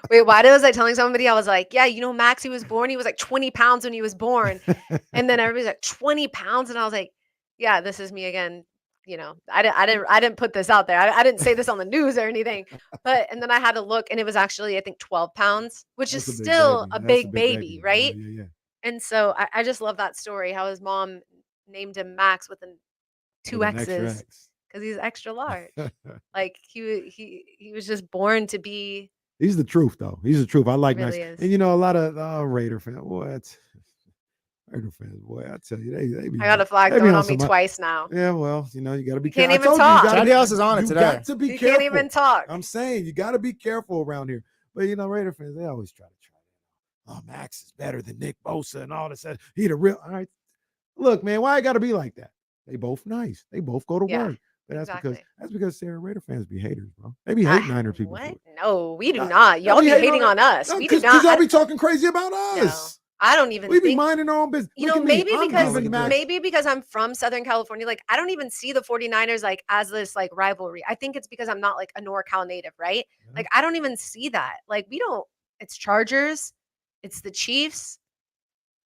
Wait, why was I telling somebody? I was like, yeah, you know, Max, he was like 20 pounds when he was born. And then everybody's like 20 pounds. And I was like, yeah, this is me again. You know, I didn't put this out there. I didn't say this on the news or anything. And then I had to look, and it was actually, I think, 12 pounds, which That's is a big still baby. a That's big baby, right? Yeah. And so I just love that story, how his mom named him Max with 2 With an extra X's X. because he's extra large. Like he was just born to be. He's the truth, though. He's the truth. I like really Max. is. And, you know, a lot of Raider fans, Raider fans, boy, I tell you, they be. I got a flag they be thrown on on me some- twice now. Yeah, well, you know, you got to be Can't careful. even talk. Chad Diaz is on it You today. got to be He careful. can't even talk. I'm saying you got to be careful around here. But, you know, Raider fans, they always try. Oh, Max is better than Nick Bosa and all this. He the real. All right. Look, man, why it got to be like that? They both nice. They both go to Yeah, work. But exactly. that's because Sarah Raider fans be haters, bro. They be hating Niner people. What? for it. No, we do Nah, not. Y'all y'all be be hating hating on on us. No, We do because not. y'all I- be talking crazy about No, us. I don't even We be think. minding our own business. You Look know, at me. maybe I'm because giving Max- maybe because I'm from Southern California, like I don't even see the 49ers like as this like rivalry. I think it's because I'm not like a NorCal native, right? Yeah. Like I don't even see that. Like we don't. It's Chargers, it's the Chiefs,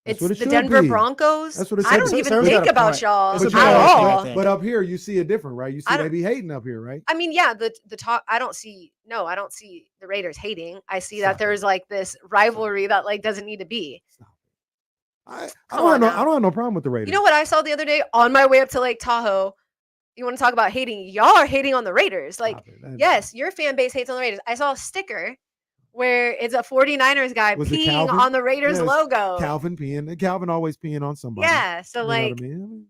That's it's what the it should Denver be. Broncos. That's what it I should don't be. even Sarah's got think a about point. y'all It's a at bad all. point, I think. But up here, you see it different, right? You see I they don't- be hating up here, right? I mean, yeah, the talk. I don't see the Raiders hating. I see that Stop it. there's like this rivalry that like doesn't need to be. I Come don't have on no now. I don't have no problem with the Raiders. You know what I saw the other day on my way up to Lake Tahoe? You want to talk about hating? Y'all are hating on the Raiders. Like, Stop it. That- yes, your fan base hates on the Raiders. I saw a sticker where it's a 49ers guy Was it peeing Calvin? on the Raiders Yes, logo. Calvin peeing. Calvin always peeing on somebody. Yeah, so You know what like, I mean?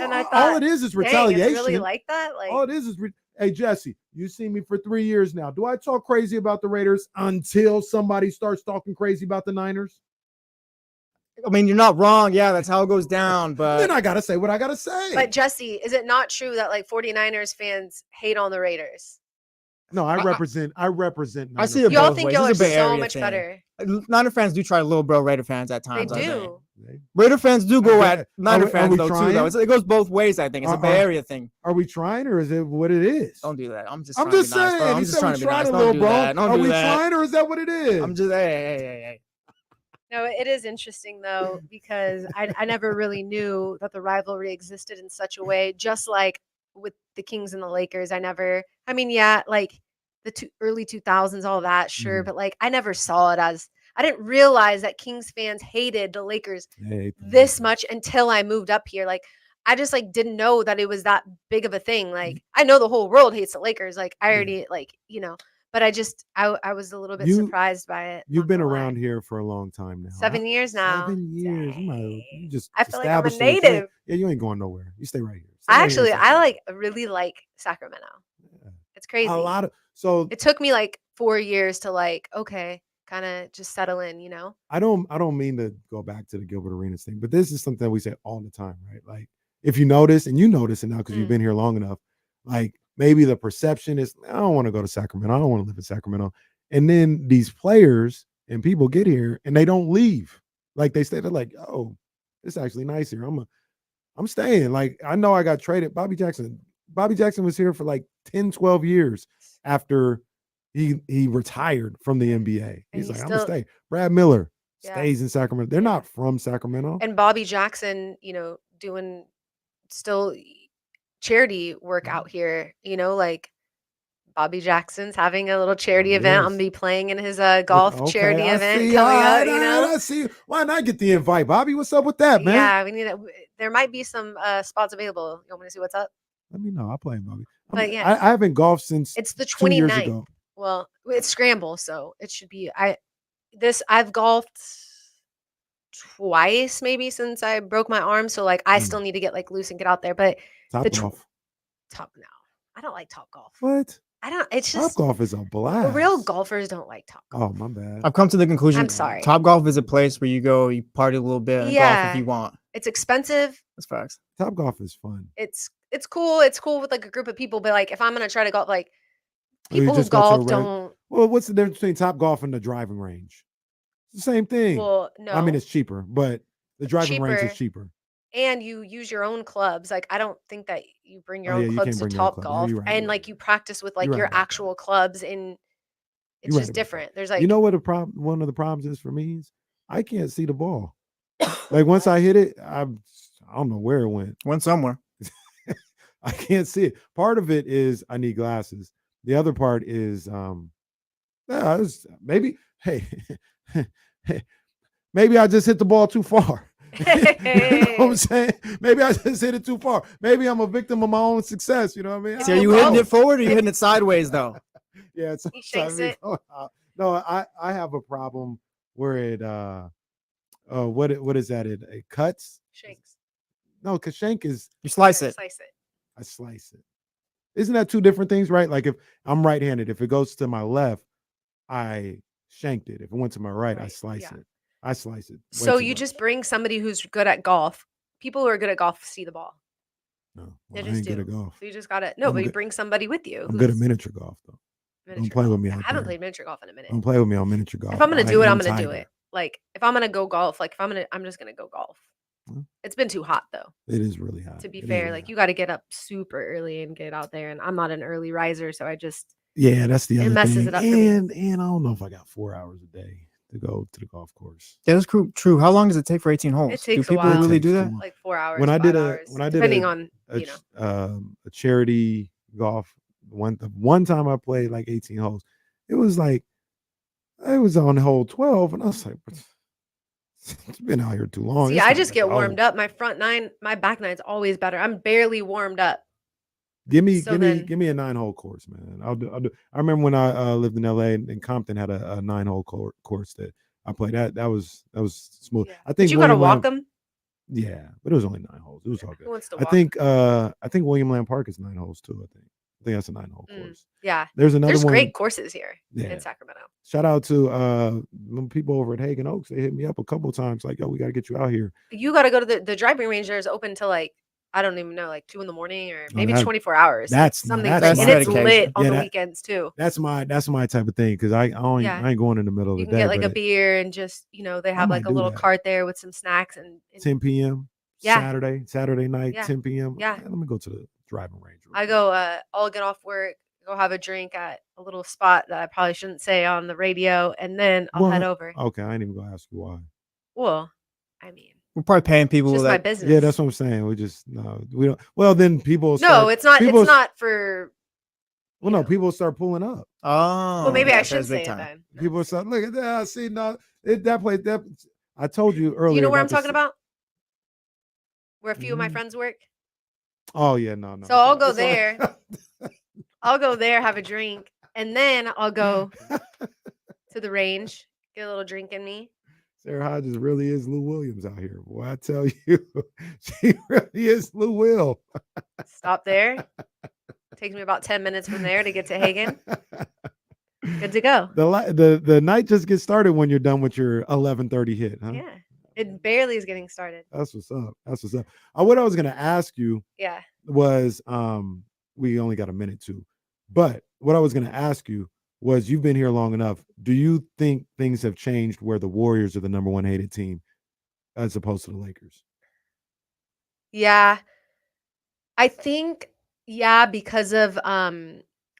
and I all thought, it is dang, retaliation. it's really like that. Like, All it is hey Jesse, you seen me for 3 years now. Do I talk crazy about the Raiders until somebody starts talking crazy about the Niners? I mean, you're not wrong. Yeah, that's how it goes down. But Then I gotta say what I gotta say. but Jesse, is it not true that like 49ers fans hate on the Raiders? No, I represent. I Niner see it fans. Y'all both think ways. y'all are It's a Bay so Area much thing. better. Niner fans do try little bro Raider fans at They times. I think. do. Raider fans do go Okay. at Niner Are fans we though trying? too. Though it goes both ways. I think it's a Bay Area thing. Are we trying, or is it what it is? Don't do that. I'm just I'm trying just to be nice, saying. bro. I'm He just said trying we to be tried nice. a Don't little, do bro. that. Don't Are do we that. trying, or is that what it is? I'm just hey. No, it is interesting though, because I never really knew that the rivalry existed in such a way, just like with the Kings and the Lakers. I mean, yeah, like the early 2000s, all that, sure. Mhm. But like, I never saw it as, I didn't realize that Kings fans hated the Lakers Hey, this much until I moved up here. Like, I just like didn't know that it was that big of a thing. Like, I know the whole world hates the Lakers. Like, I already but I was a little bit surprised by it. You've not been gonna lie. around here for a long time now. 7 years now. 7 years. You just I feel like I'm a established it. native. Yeah, you ain't going nowhere. You stay right here. Stay right here in Actually, I Sacramento. really like Sacramento. Yeah. It's crazy. A lot of It took me like 4 years to like, okay, kind of just settle in, you know? I don't mean to go back to the Gilbert Arenas thing, but this is something that we say all the time, right? Like if you notice, and you notice it now because you've been here long enough, like maybe the perception is, I don't want to go to Sacramento. I don't want to live in Sacramento. And then these players and people get here and they don't leave. Like they stay, they're like, oh, it's actually nice here. I'm staying. Like I know I got traded. Bobby Jackson was here for like 10, 12 years after he retired from the NBA. He's like, I'm gonna stay. Brad Miller stays in Sacramento. They're not from Sacramento. And Bobby Jackson, doing still charity work out here, like Bobby Jackson's having a little charity event. I'm gonna be playing in his golf charity event coming up, I see. Why not get the invite, Bobby? What's up with that, man? Yeah, we need it. There might be some spots available. You want me to see what's up? Let me know. I'll play, Bobby. But yeah, I haven't golfed since it's the 2 years 29th. ago. Well, it's scramble, so it should be. I've golfed twice maybe since I broke my arm, so like I still need to get like loose and get out there. But Top golf. No, I don't like top golf. What? I don't. It's Top just golf is a blast. real golfers don't like top golf. Oh, my bad. I've come to the conclusion. I'm sorry. Top golf is a place where you go, you party a little bit, and golf if you want. It's expensive. That's facts. Top golf is fun. It's cool. It's cool with like a group of people, but like if I'm gonna try to golf, like Or you people who just go to a golf don't. Well, what's the difference between top golf and the driving range? It's the same thing. Well, no. I mean, it's cheaper, but the driving range is cheaper. And you use your own clubs. Like I don't think that you bring your Oh, yeah, own you clubs can't to bring your own Top club. No, Golf, you're right, and you're like right. you practice with like You're right your about that. actual clubs, and it's You're right just about that. different. There's like You know what the problem? One of the problems is for me is I can't see the ball. Like once I hit it, I don't know where it went. Went somewhere. I can't see it. Part of it is I need glasses. The other part is maybe maybe I just hit the ball too far. You know what I'm saying? Maybe I just hit it too far. Maybe I'm a victim of my own success. You know what I mean? So are you hitting it forward or are you hitting it sideways though? Yeah, it's he shakes it. No, I have a problem where it what is that? It cuts. Shakes. No, because shank is You slice it. Slice it. I slice it. Isn't that two different things, right? Like if I'm right-handed, if it goes to my left, I shanked it. If it went to my right, I Right, slice yeah. it. I slice it. way So too you much. just bring somebody who's good at golf. People who are good at golf see the ball. No, They well, I just ain't good do. at golf. So you just gotta no, I'm but you good- bring somebody with you. I'm good at who's miniature golf though. miniature play with golf. me I out haven't there. played miniature golf in a minute. Don't play with me on miniature golf. If I'm gonna I do it, am I'm gonna do Tiger. it. Like if I'm gonna go golf, like if I'm just gonna go golf. Well, It's been too hot though. It is really hot. To be It is fair, really like hot. you got to get up super early and get out there, and I'm not an early riser, so I just Yeah, that's the it other messes thing. it up for me. And I don't know if I got 4 hours a day to go to the golf course. Yeah, that's true. How long does it take for 18 holes? It Do takes a people while. really It do takes that? too long. like 4 hours, When I 5 did hours, when I did depending on a charity golf one time I played like 18 holes. It was on hole 12, and I was like, it's been out here too long. See, It's I not just like, get oh, warmed up. My front nine, my back nine's always better. I'm barely warmed up. Give me So then- a 9-hole course, man. I'll do. I remember when I lived in LA and Compton had a 9-hole course that I played. That was smooth. Yeah. I think But you gotta William walk Lamb- them. Yeah, but it was only 9 holes. It was all Who good. wants to I walk? think William Lamb Park is 9 holes too. I think that's a 9-hole course. Yeah, There's another there's one. great courses here Yeah. in Sacramento. Shout out to the people over at Hagen Oaks. They hit me up a couple of times, like, "Yo, we got to get you out here." You got to go to the driving range. There is open till like I don't even know, like 2 in the morning or maybe that- 24 hours. that's- something that's crazy. And it's dedication. lit on Yeah, the that- weekends too. That's my type of thing because I ain't going in the middle of You the can day. get like but a beer and just they have might like a do little that. cart there with some snacks and 10 p.m. Yeah. Saturday night, Yeah. 10 p.m. Yeah. Let me go to the driving range. real I quick. go I'll get off work, go have a drink at a little spot that I probably shouldn't say on the radio, and then I'll head What? over. Okay, I ain't even gonna ask you why. Well, I mean, We're probably paying people it's just my that business. Yeah, that's what I'm saying. We don't. Well, then people. No, start, it's not. people- It's not for. Well, no, people start pulling up. Oh, Well, maybe yeah, I should that's big say it time. then. People start look at that. See, no, that place. That I told you earlier. Do you know where I'm the talking s- about? Where a few of my Mhm. friends work. Oh yeah, no. So I'll go It's all- there. I'll go there, have a drink, and then I'll go to the range, get a little drink in me. Sara Hodges really is Lou Williams out here. Boy, I tell you, she really is Lou Will. Stop there. Takes me about 10 minutes from there to get to Hagen. Good to go. The night just gets started when you're done with your 11:30 hit, huh? Yeah. It barely is getting started. That's what's up. That's what's up. What I was gonna ask you Yeah. was, we only got a minute too, but what I was gonna ask you was, you've been here long enough. Do you think things have changed where the Warriors are the number one hated team as opposed to the Lakers? Yeah. I think, because of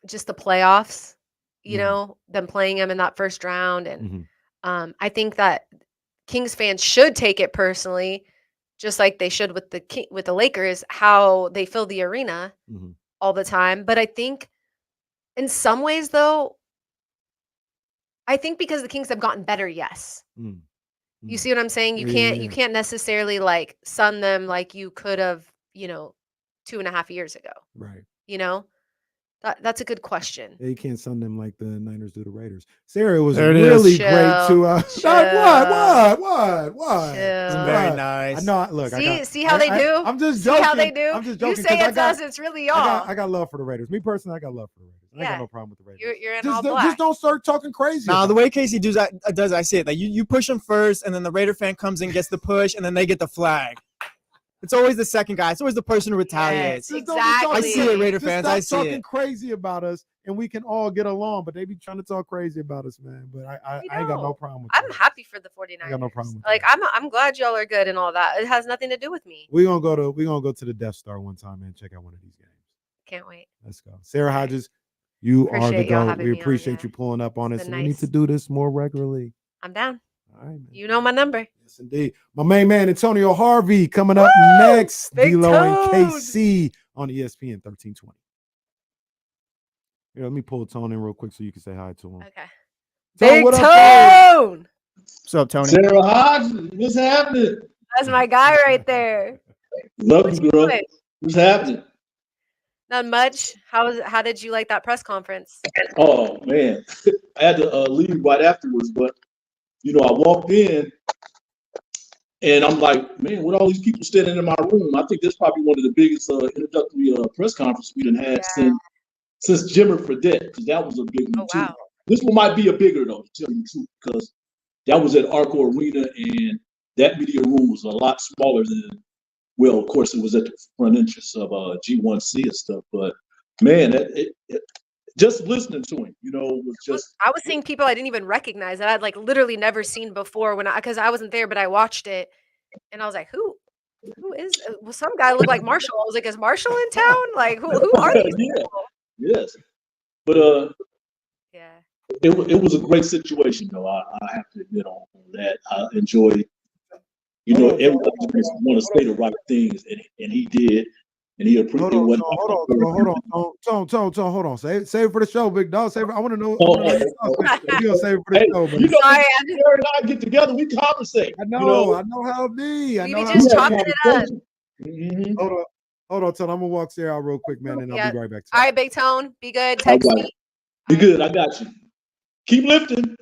just the playoffs, Mhm. them playing them in that first round. And Mhm. I think that Kings fans should take it personally, just like they should with the Lakers, how they fill the arena Mhm. all the time. But I think in some ways, though, I think because the Kings have gotten better, yes. Mm. You see what I'm saying? You Yeah. can't necessarily like sun them like you could have, 2.5 years ago. Right. That's a good question. Yeah, you can't sun them like the Niners do the Raiders. Sarah, it was There it is. really Chill, great to what? Chill. Very What? nice. I know. Look, See how they do? I'm just See joking. how they do? I'm just You joking. say 'cause it's us, it's really y'all. I got love for the Raiders. Me personally, I got love for the Raiders. I ain't Yeah. got no problem with the Raiders. You're in just, all just black. don't start talking crazy. Nah, about the it. way Casey does, I see it. Like you push them first, and then the Raider fan comes in, gets the push, and then they get the flag. It's always the second guy. It's always the person who retaliates. Just don't be talking- I see it, Raider Just fans. stop I see talking it. crazy about us and we can all get along. But they be trying to talk crazy about us, man. But I ain't got no problem with I'm that. happy for the 49ers. I got no problem with Like that. I'm glad y'all are good and all that. It has nothing to do with me. We're gonna go to the Death Star one time and check out one of these games. Can't wait. Let's go. Sarah Hodges, you are the Appreciate y'all GOAT. having We me on, appreciate yeah. you pulling up on It's us. been And we need nice. to do this more regularly. I'm down. All right, man. You know my number. Yes, indeed. My main man, Antonio Harvey, coming up Woo! next. Big D-Lo and Tone! KC on ESPN 1320. Here, let me pull Tone in real quick so you can say hi to him. Okay. Tone, Big what up, Tone? Tone. What's up, Tony? Sara Hodges, what's happening? That's my guy right there. Love What you, you girl. doing? What's happening? Not much. How did you like that press conference? Oh man, I had to leave right afterwards, but I walked in and I'm like, man, what all these people standing in my room? I think that's probably one of the biggest introductory press conferences we done had since Jimmer Fredette, because that was a big one too. Wow. This one might be a bigger though, to tell you the truth, because that was at Arco Arena and that media room was a lot smaller than. Well, of course, it was at the front entrance of G1C and stuff, but man, just listening to him, was just. I was seeing people I didn't even recognize that I'd like literally never seen before because I wasn't there, but I watched it and I was like, who is? Well, some guy looked like Marshall. I was like, is Marshall in town? Like, who are these people? Yes, but yeah, it was a great situation though. I have to admit on that. I enjoyed. Everybody just want to say the right things, and he did, and he appreciated what. Hold on. Save it for the show, big dog. Save it. I want to know. Oh, you gonna save it for the show, man. Sorry, Sarah and I get together, we conversate. I know how it be. I we know be how just it chopping be. it up. Mm-hmm. Hold on, Tone. I'm gonna walk Sarah out real quick, man, and I'll be right back. All right, Big Tone. Be good. Text me. Be good. I got you. Keep lifting.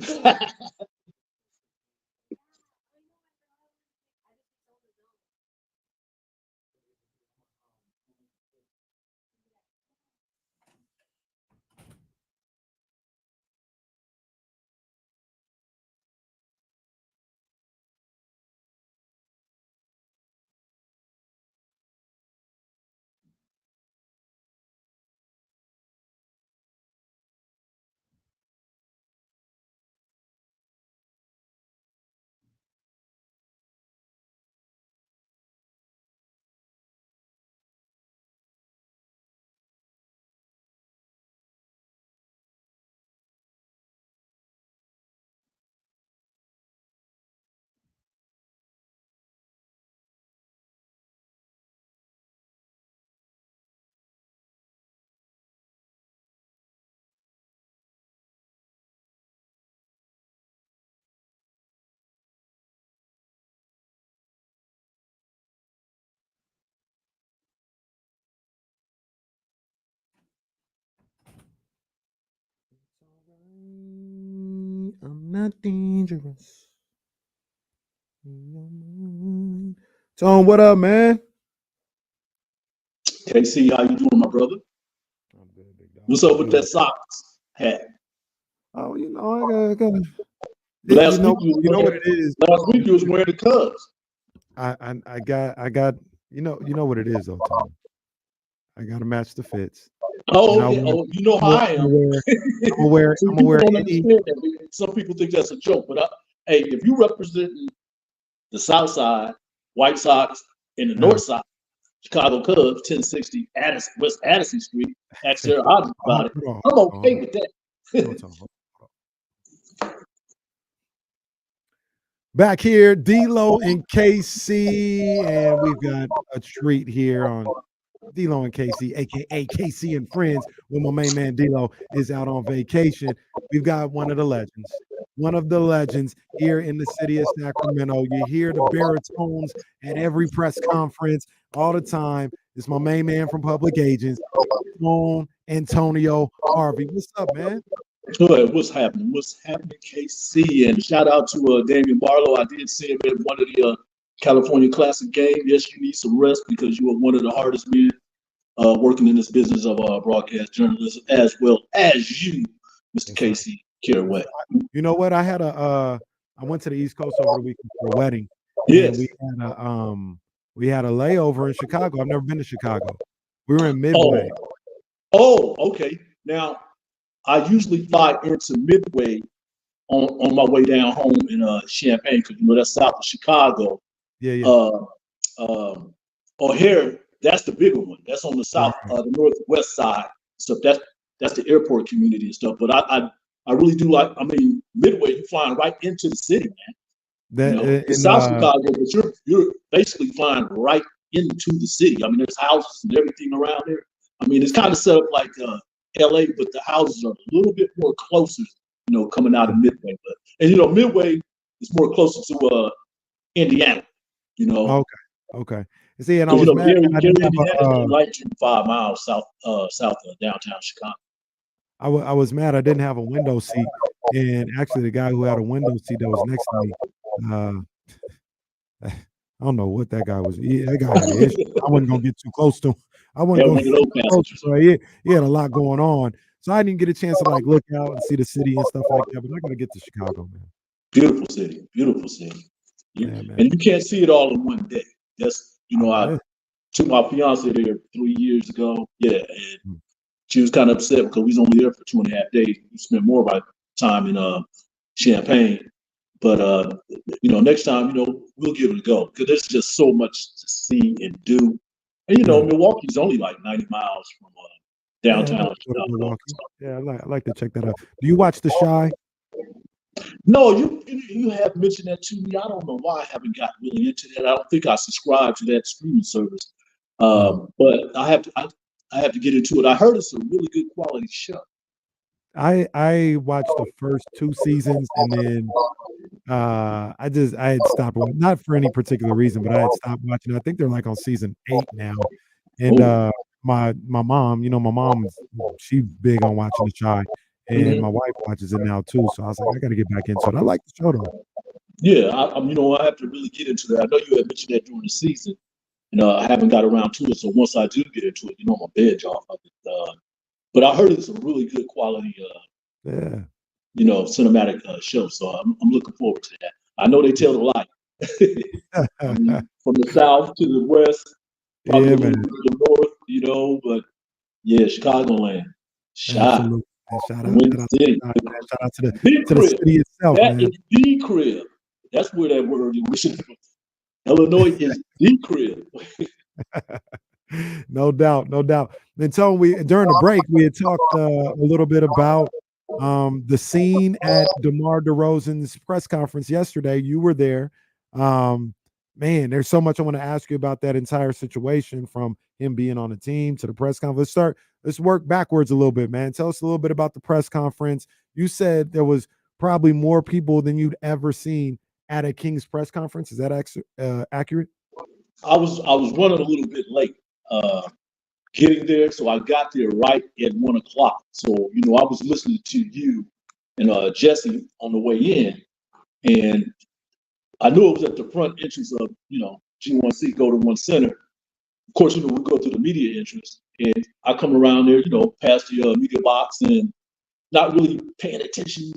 I'm not dangerous. Tone, what up, man? KC, how you doing, my brother? I'm good, big dog. What's up with that socks hat? Oh, I got. Last you know week what it is. Last week you was wearing the Cubs. I got. You know what it is though, Tone. I gotta match the fits. Oh, okay. You know how I am. I'm aware. Some people think that's a joke, but hey, if you represent the South Side, White Sox, and the North Side, Chicago Cubs, 1060 West Addison Street, ask Sara Hodges about it. I'm okay with that. Back here, D-Lo and KC, and we've got a treat here on D-Lo and KC, aka KC and Friends, when my main man D-Lo is out on vacation. We've got one of the legends here in the city of Sacramento. You hear the baritones at every press conference all the time. It's my main man from Public Agents, Antonio Harvey. What's up, man? Good. What's happening? KC? And shout out to Damian Barlow. I did see him at one of the California Classic games. Yes, you need some rest because you are one of the hardest men working in this business of broadcast journalism, as well as you, Mr. KC Carraway. You know what? I went to the East Coast over the weekend for a wedding. Yes. We had a layover in Chicago. I've never been to Chicago. We were in Midway. Oh, okay. Now, I usually fly into Midway on my way down home in Champaign, because that's south of Chicago. Yeah. O'Hare, that's the bigger one. That's on the south, the northwest side. So that's the airport community and stuff. But I really do like. I mean, Midway, you're flying right into the city, man. It's South Chicago, but you're basically flying right into the city. I mean, there's houses and everything around there. I mean, it's kind of set up like LA, but the houses are a little bit more closer, coming out of Midway. And Midway is more closer to Indiana, Okay. See, and I was mad. I didn't have like 5 miles south of downtown Chicago. I was mad I didn't have a window seat, and actually the guy who had a window seat that was next to me, I don't know what that guy was. That guy had an issue. I wasn't gonna get too close to him. I wasn't gonna get too close to him. He had a lot going on, so I didn't get a chance to like look out and see the city and stuff like that. But I gotta get to Chicago, man. Beautiful city. And you can't see it all in one day. That's I took my fiance there 3 years ago. Yeah, and she was kind of upset because we was only there for 2.5 days. We spent more of our time in Champaign. But next time, we'll give it a go, because there's just so much to see and do. And Milwaukee's only like 90 miles from downtown. Yeah, I like to check that out. Do you watch The Chi? No, you have mentioned that to me. I don't know why I haven't gotten really into that. I don't think I subscribe to that streaming service. But I have to get into it. I heard it's a really good quality show. I watched the first 2 seasons, and then I had stopped watching, not for any particular reason, but I had stopped watching. I think they're like on season 8 now. And my mom, she's big on watching The Chi, and my wife watches it now too. So I was like, I got to get back into it. I like the show though. Yeah, I have to really get into that. I know you had mentioned that during the season, and I haven't got around to it. So once I do get into it, I'm a veg off of it. But I heard it's a really good quality, cinematic show. So I'm looking forward to that. I know they tell the lie. From the south to the west, probably a little bit to the north, but yeah, Chicagoland. Shout out to the city itself. That man. is the crib. That's where that word is. Illinois is the crib. No doubt. Then Tony, during the break, we had talked a little bit about the scene at DeMar DeRozan's press conference yesterday. You were there. Man, there's so much I want to ask you about that entire situation, from him being on the team to the press conference. Let's work backwards a little bit, man. Tell us a little bit about the press conference. You said there was probably more people than you'd ever seen at a Kings press conference. Is that accurate? I was running a little bit late getting there, so I got there right at 1 o'clock. So I was listening to you and Jesse on the way in, and I knew it was at the front entrance of G1C, Go to One Center. Of course, we go to the media entrance, and I come around there, past the media box, and not really paying attention,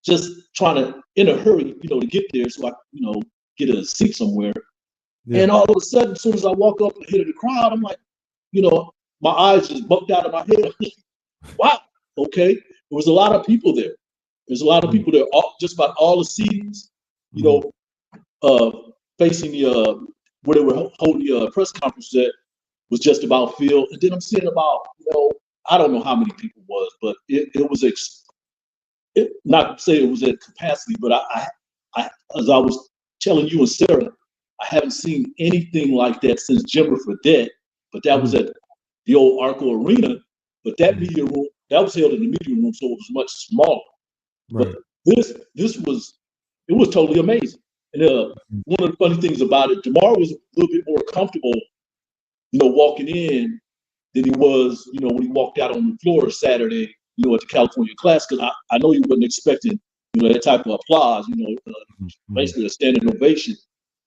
just trying to, in a hurry, to get there so I, get a seat somewhere. Yeah. And all of a sudden, as soon as I walk up ahead of the crowd, I'm like, my eyes just bumped out of my head. Wow, okay. There was a lot of people there. There's a lot of people there, just about all the seats, facing the where they were holding the press conference at was just about filled. And then I'm seeing about, I don't know how many people was, but it was not to say it was at capacity, but I as I was telling you and Sarah, I haven't seen anything like that since Jimmer Fredette, but that was at the old Arco Arena. But that media room, that was held in the media room, so it was much smaller. Right. But this was totally amazing. And one of the funny things about it, DeMar was a little bit more comfortable, walking in than he was, when he walked out on the floor Saturday, at the California Class, because I know he wasn't expecting, that type of applause, basically a standing ovation.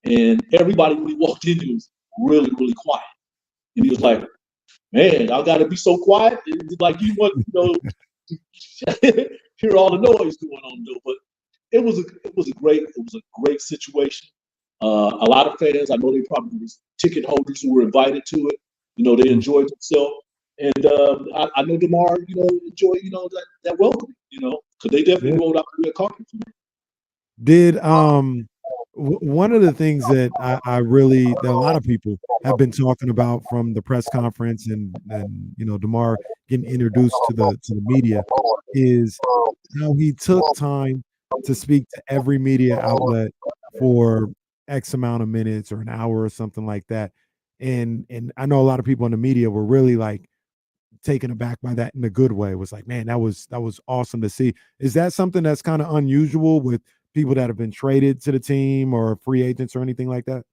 And everybody, when he walked in, he was really, really quiet. And he was like, man, I got to be so quiet. It's like you want, hear all the noise going on, though. But it was a great situation. A lot of fans, I know they probably was ticket holders who were invited to it. They enjoyed themselves. And I know DeMar, enjoy, that welcome, because they definitely rolled out the red carpet for me. Did one of the things that I really that a lot of people have been talking about from the press conference and DeMar getting introduced to the media is how he took time to speak to every media outlet for X amount of minutes or an hour or something like that. And I know a lot of people in the media were really like taken aback by that in a good way. It was like, man, that was awesome to see. Is that something that's kind of unusual with people that have been traded to the team or free agents or anything like that?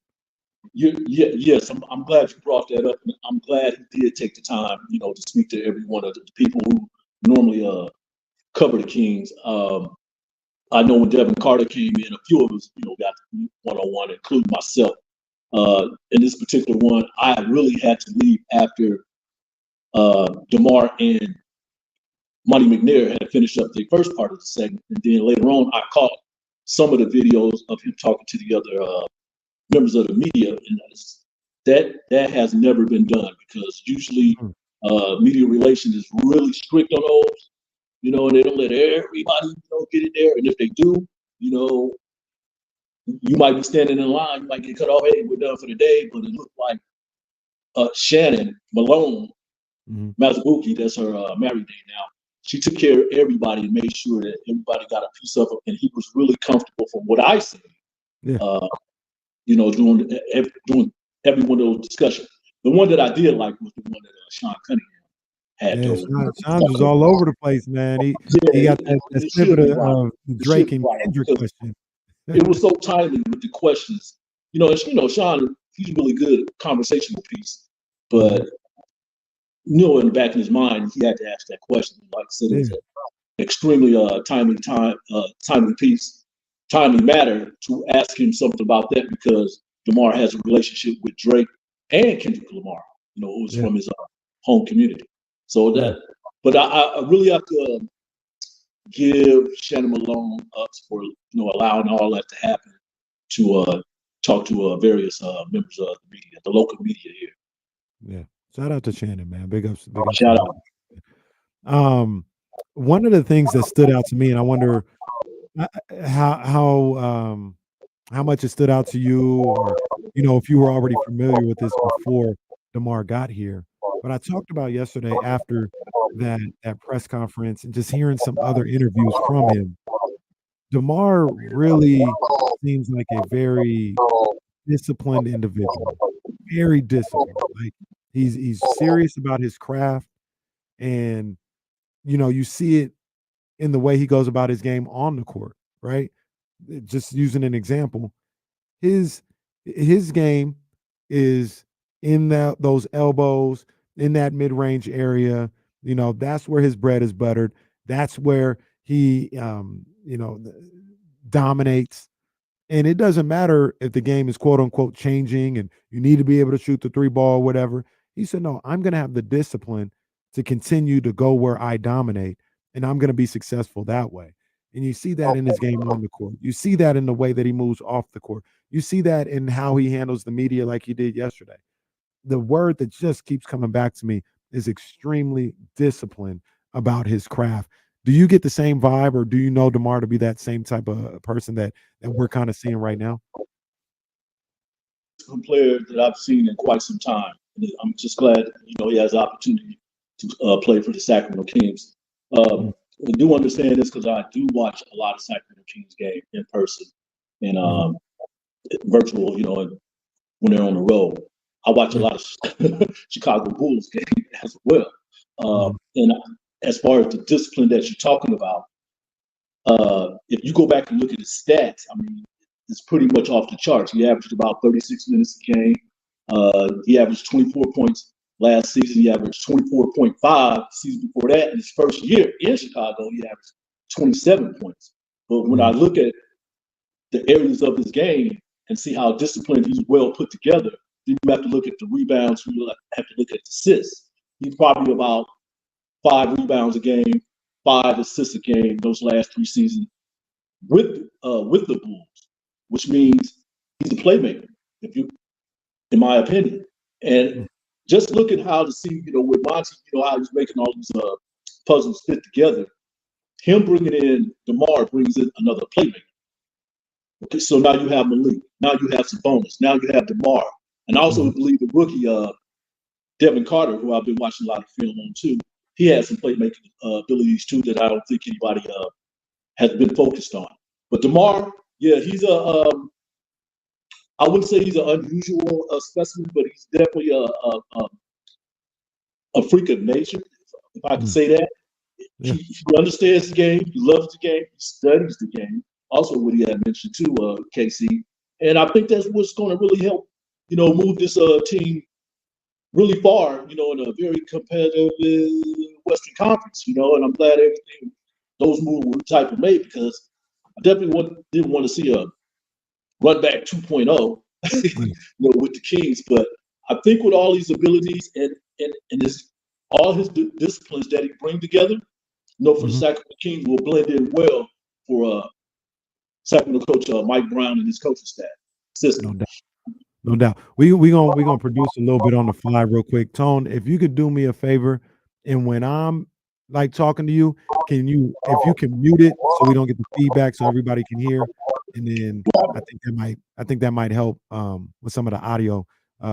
Yes, I'm glad you brought that up. I'm glad he did take the time, to speak to every one of the people who normally cover the Kings. I know when Devin Carter came in, a few of us, got one-on-one, including myself. In this particular one, I really had to leave after DeMar and Monty McNair had finished up the first part of the segment. And then later on, I caught some of the videos of him talking to the other members of the media. And that has never been done because usually media relations is really strict on those, and they don't let everybody, get in there. And if they do, you might be standing in line, you might get cut off, hey, we're done for the day. But it looked like Shannon Malone, Mazabuki, that's her married name now. She took care of everybody and made sure that everybody got a piece of it. And he was really comfortable from what I see, doing every one of those discussions. The one that I did like was the one that Sean Cunningham had. Yeah, Sean was all over the place, man. He got that snippet of Drake and Kendrick question. It was so timely with the questions. Sean, he's really good at conversational piece, but in the back of his mind, he had to ask that question. Like I said, it was an extremely timely piece, timely matter to ask him something about that because DeMar has a relationship with Drake and Kendrick Lamar, who's from his home community. So but I really have to give Shannon Malone ups for allowing all that to happen to talk to various members of the media, the local media here. Yeah. Shout out to Shannon, man. Big ups. Shout out. One of the things that stood out to me, and I wonder how much it stood out to you, or if you were already familiar with this before DeMar got here. But I talked about yesterday after that press conference and just hearing some other interviews from him. DeMar really seems like a very disciplined individual, very disciplined. Like he's serious about his craft, and you see it in the way he goes about his game on the court, right? Just using an example, his game is in those elbows, in that mid-range area. That's where his bread is buttered. That's where he dominates. And it doesn't matter if the game is quote unquote changing and you need to be able to shoot the 3-ball or whatever. He said, no, I'm going to have the discipline to continue to go where I dominate, and I'm going to be successful that way. And you see that in his game on the court. You see that in the way that he moves off the court. You see that in how he handles the media like he did yesterday. The word that just keeps coming back to me is extremely disciplined about his craft. Do you get the same vibe, or do you know DeMar to be that same type of person that we're kind of seeing right now? Some players that I've seen in quite some time. I'm just glad, he has the opportunity to play for the Sacramento Kings. I do understand this because I do watch a lot of Sacramento Kings games in person and virtual, when they're on the road. I watch a lot of Chicago Bulls games as well. And as far as the discipline that you're talking about, if you go back and look at his stats, I mean, it's pretty much off the charts. He averaged about 36 minutes a game. He averaged 24 points last season. He averaged 24.5 the season before that. In his first year in Chicago, he averaged 27 points. But when I look at the areas of his game and see how disciplined he's well put together, then you have to look at the rebounds. You have to look at the assists. He's probably about 5 rebounds a game, 5 assists a game those last 3 seasons with the Bulls, which means he's a playmaker, in my opinion. And just look at how to see, with Monty, how he's making all these puzzles fit together. Him bringing in DeMar brings in another playmaker. Okay, so now you have Malik. Now you have Sabonis. Now you have DeMar. And I also believe the rookie, Devin Carter, who I've been watching a lot of film on too, he has some playmaking abilities too that I don't think anybody has been focused on. But DeMar, yeah, he's I wouldn't say he's an unusual specimen, but he's definitely a freak of nature, if I can say that. Yeah. He understands the game. He loves the game. He studies the game. Also, what he had mentioned too, KC. And I think that's what's going to really help, move this team really far, in a very competitive Western Conference, and I'm glad those moves were type of made because I definitely didn't want to see a run back 2.0, with the Kings. But I think with all these abilities and all his disciplines that he brings together, for the Sacramento Kings will blend in well for Sacramento coach Mike Brown and his coaching staff system. No doubt. We gonna produce a little bit on the fly real quick. Tone, if you could do me a favor, and when I'm like talking to you, if you can mute it so we don't get the feedback so everybody can hear, and then I think that might help with some of the audio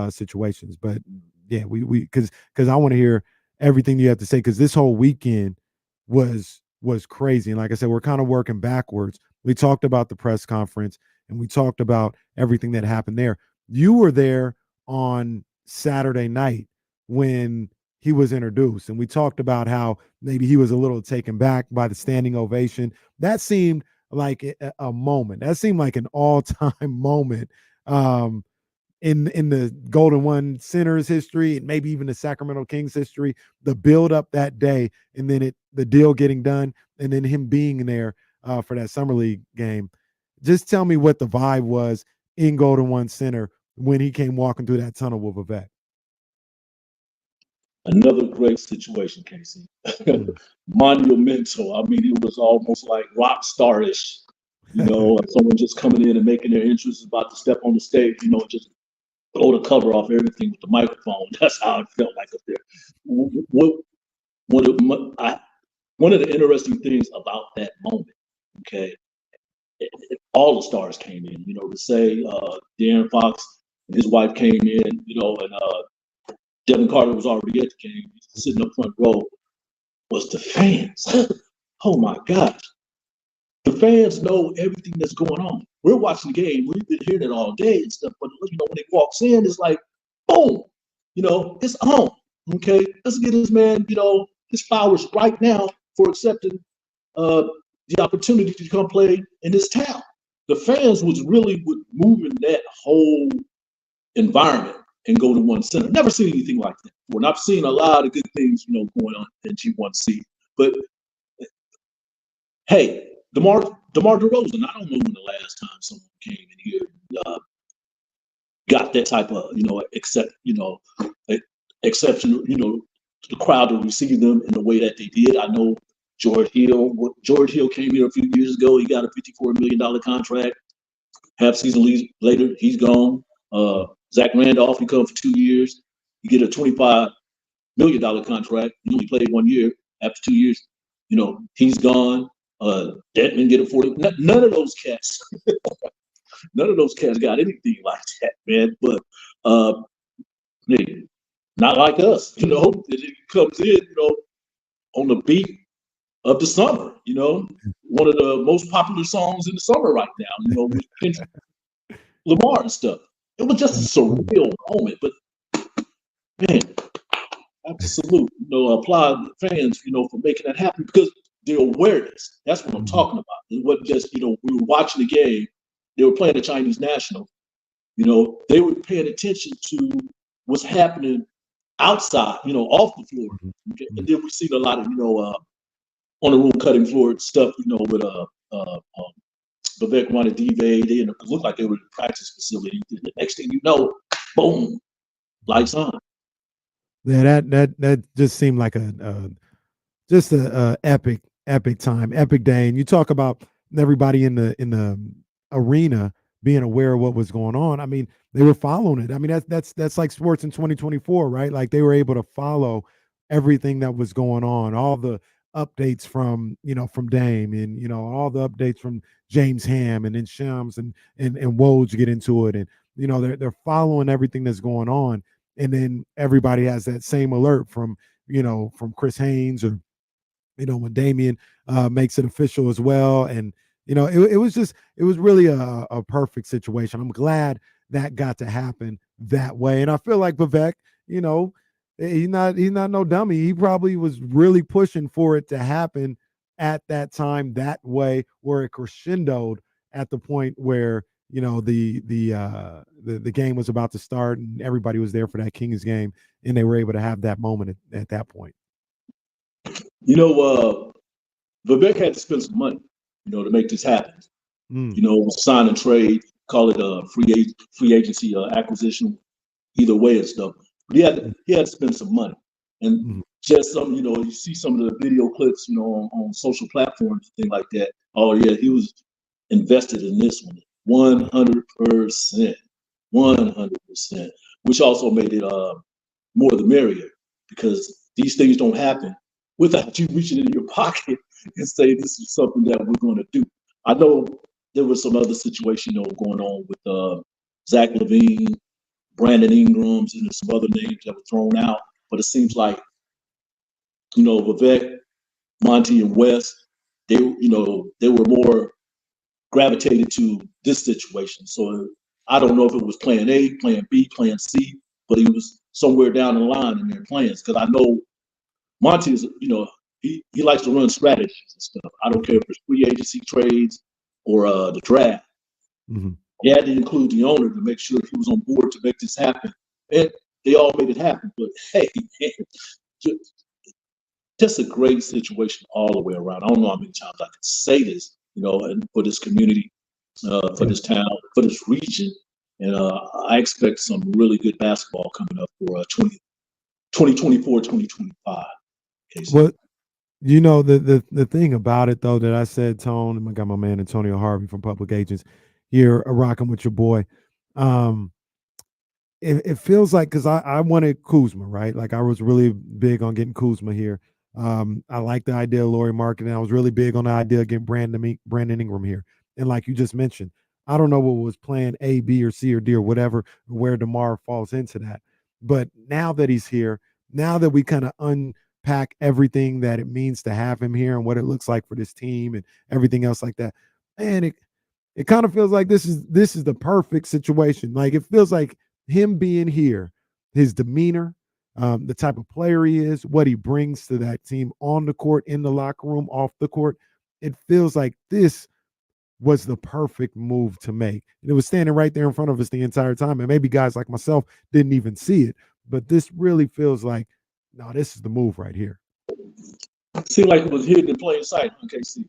situations. But yeah, we because I want to hear everything you have to say because this whole weekend was crazy. And like I said, we're kind of working backwards. We talked about the press conference and we talked about everything that happened there. You were there on Saturday night when he was introduced, and we talked about how maybe he was a little taken back by the standing ovation. That seemed like a moment. That seemed like an all-time moment in the Golden One Center's history and maybe even the Sacramento Kings history. The build up that day, and then the deal getting done, and then him being there for that summer league game. Just tell me what the vibe was in Golden One Center when he came walking through that tunnel with Vivek. Another great situation, Casey. Monumental. I mean, it was almost like rock star-ish, someone just coming in and making their entrance, about to step on the stage, just blow the cover off everything with the microphone. That's how it felt like up there. One of the interesting things about that moment, okay, all the stars came in, to say De'Aaron Fox and his wife came in, and Devin Carter was already at the game, sitting up front row, was the fans. Oh my gosh. The fans know everything that's going on. We're watching the game. We've been hearing it all day and stuff, but when he walks in, it's like, boom, it's on. Okay, let's get this man, his flowers right now for accepting the opportunity to come play in this town. The fans was really moving that whole environment and go to One Center. Never seen anything like that before. And I've seen a lot of good things, going on in G1C. But hey, DeMar DeRozan, I don't know when the last time someone came in here and got that type of, exception, the crowd to receive them in the way that they did. I know George Hill came here a few years ago. He got a $54 million contract. Half season later, he's gone. Zach Randolph, he come for 2 years. You get a $25 million contract. He only played 1 year. After 2 years, he's gone. Dedmon get a 40. None of those cats. None of those cats got anything like that, man. But not like us. It comes in, on the beat of the summer. One of the most popular songs in the summer right now. With Kendrick Lamar and stuff. It was just a surreal moment, but man, absolute, applaud the fans, for making that happen because the awareness. That's what I'm talking about. It wasn't just, we were watching the game. They were playing the Chinese national. They were paying attention to what's happening outside, off the floor. Okay? And then we see a lot of, on the room cutting floor stuff, with Vivek wanted Dive. It looked like they were in a practice facility. The next thing you know, boom, lights on. Yeah, that just seemed like a epic time, epic day. And you talk about everybody in the arena being aware of what was going on. I mean, they were following it. I mean, that's like sports in 2024, right? Like they were able to follow everything that was going on, all the updates from from Dame, and all the updates from James Ham, and then Shams and Woj get into it, and they're following everything that's going on, and then everybody has that same alert from from Chris Haynes, or when Damian makes it official as well. And it was really a perfect situation. I'm glad that got to happen that way, and I feel like Vivek, he's not no dummy. He probably was really pushing for it to happen at that time that way, where it crescendoed at the point where the game was about to start and everybody was there for that Kings game, and they were able to have that moment at that point. Vivek had to spend some money, to make this happen. Sign and trade, call it a free agency acquisition. Either way, it's stuff. But he had to spend some money, and just some, you see some of the video clips, on social platforms, things like that. Oh yeah, he was invested in this one, 100%, 100%, which also made it more the merrier, because these things don't happen without you reaching into your pocket and say, this is something that we're going to do. I know there was some other situation going on with Zach LaVine, Brandon Ingrams, and some other names that were thrown out. But it seems like, Vivek, Monty, and Wes, they were more gravitated to this situation. So I don't know if it was plan A, plan B, plan C, but he was somewhere down the line in their plans. Because I know Monty is, he likes to run strategies and stuff. I don't care if it's free agency trades or the draft. He had to include the owner to make sure he was on board to make this happen. And they all made it happen. But hey, just a great situation all the way around. I don't know how many times I could say this, and for this community, for this town, for this region. And I expect some really good basketball coming up for 2024, 2025. Well, the thing about it, though, that I said, Tone, and I got my man Antonio Harvey from Public Agents here rocking with your boy. It feels like, because I wanted Kuzma, right? Like I was really big on getting Kuzma here. I like the idea of Lauri Markkanen. I was really big on the idea of getting Brandon Ingram here. And like you just mentioned, I don't know what was plan A, B, or C, or D, or whatever, where DeMar falls into that. But now that he's here, now that we kind of unpack everything that it means to have him here and what it looks like for this team and everything else like that, man, it kind of feels like this is the perfect situation. Like it feels like him being here, his demeanor, the type of player he is, what he brings to that team on the court, in the locker room, off the court. It feels like this was the perfect move to make. And it was standing right there in front of us the entire time. And maybe guys like myself didn't even see it, but this really feels like, no, this is the move right here. Seemed like it was hidden in plain sight on KC.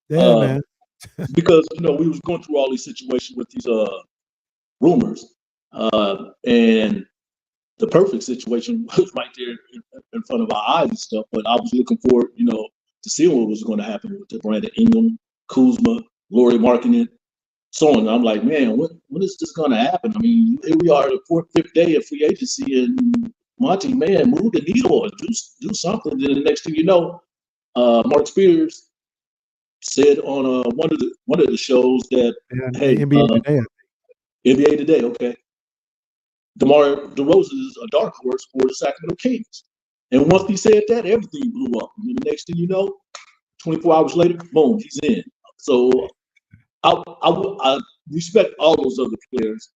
Yeah, man. Because, we was going through all these situations with these rumors. And the perfect situation was right there in front of our eyes and stuff. But I was looking forward, to see what was going to happen with the Brandon Ingram, Kuzma, Lauri Markkanen, so on. And I'm like, man, when is this going to happen? I mean, here we are, the fourth, fifth day of free agency, and Monty, man, move the needle and do something. Then the next thing you know, Mark Spears said on one of the shows that, hey, NBA Today, okay, DeMar DeRozan is a dark horse for the Sacramento Kings. And once he said that, everything blew up. And the next thing you know, 24 hours later, boom, he's in. So I respect all those other players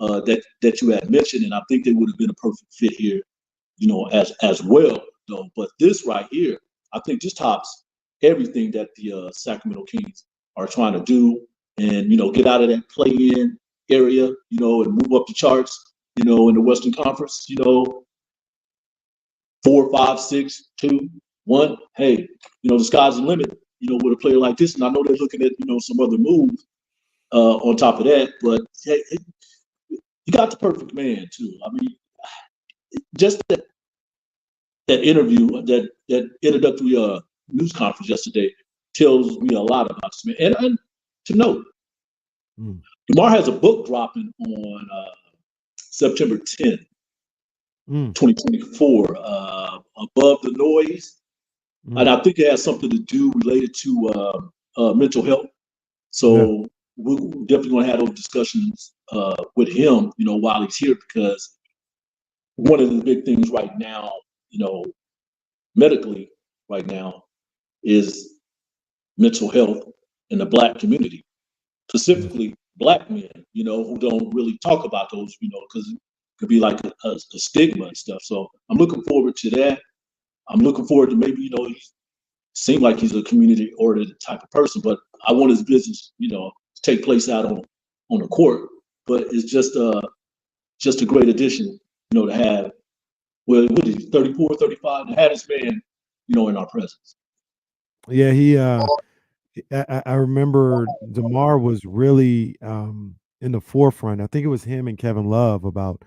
that you had mentioned, and I think they would have been a perfect fit here, as well. Though, but this right here, I think this tops everything that the Sacramento Kings are trying to do, and get out of that play-in area, and move up the charts, in the Western Conference, 4, 5, 6, 2, 1. Hey, the sky's the limit, with a player like this. And I know they're looking at, some other moves on top of that. But hey, you got the perfect man too. I mean, just that interview, that introductory news conference yesterday tells me a lot about this man. And to note, Mm. DeMar has a book dropping on September 10th, 2024, Above the Noise. And I think it has something to do related to mental health. So we're definitely going to have those discussions with him, while he's here, because one of the big things right now, medically right now, is mental health in the Black community, specifically Black men, who don't really talk about those, because it could be like a stigma and stuff. So I'm looking forward to that. I'm looking forward to maybe, he seems like he's a community-oriented type of person, but I want his business, to take place out on the court. But it's just a great addition, to have, well, what is he, 34, 35, to have this man, in our presence. Yeah, I remember DeMar was really in the forefront. I think it was him and Kevin Love about,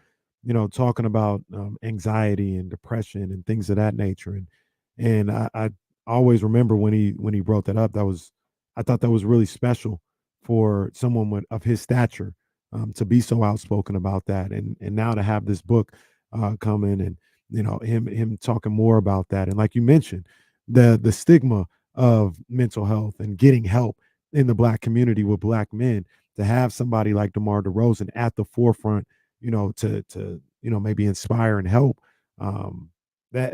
talking about anxiety and depression and things of that nature. And I always remember when he brought that up. I thought that was really special for someone of his stature to be so outspoken about that. And now to have this book come in and him talking more about that. And like you mentioned, the stigma of mental health and getting help in the Black community with Black men, to have somebody like DeMar DeRozan at the forefront, to maybe inspire and help. That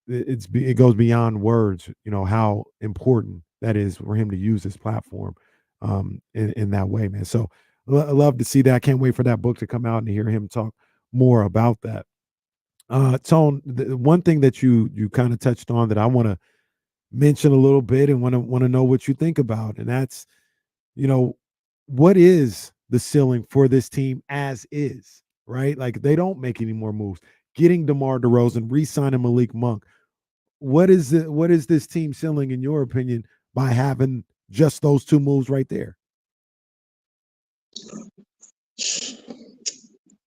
it goes beyond words, how important that is for him to use his platform in that way, man. So I love to see that. I can't wait for that book to come out and hear him talk more about that. Tone, the one thing that you kind of touched on that I want to mention a little bit and want to know what you think about, and that's, what is the ceiling for this team as is, right? Like, they don't make any more moves. Getting DeMar DeRozan, re-signing Malik Monk. What is this team ceiling, in your opinion, by having just those two moves right there?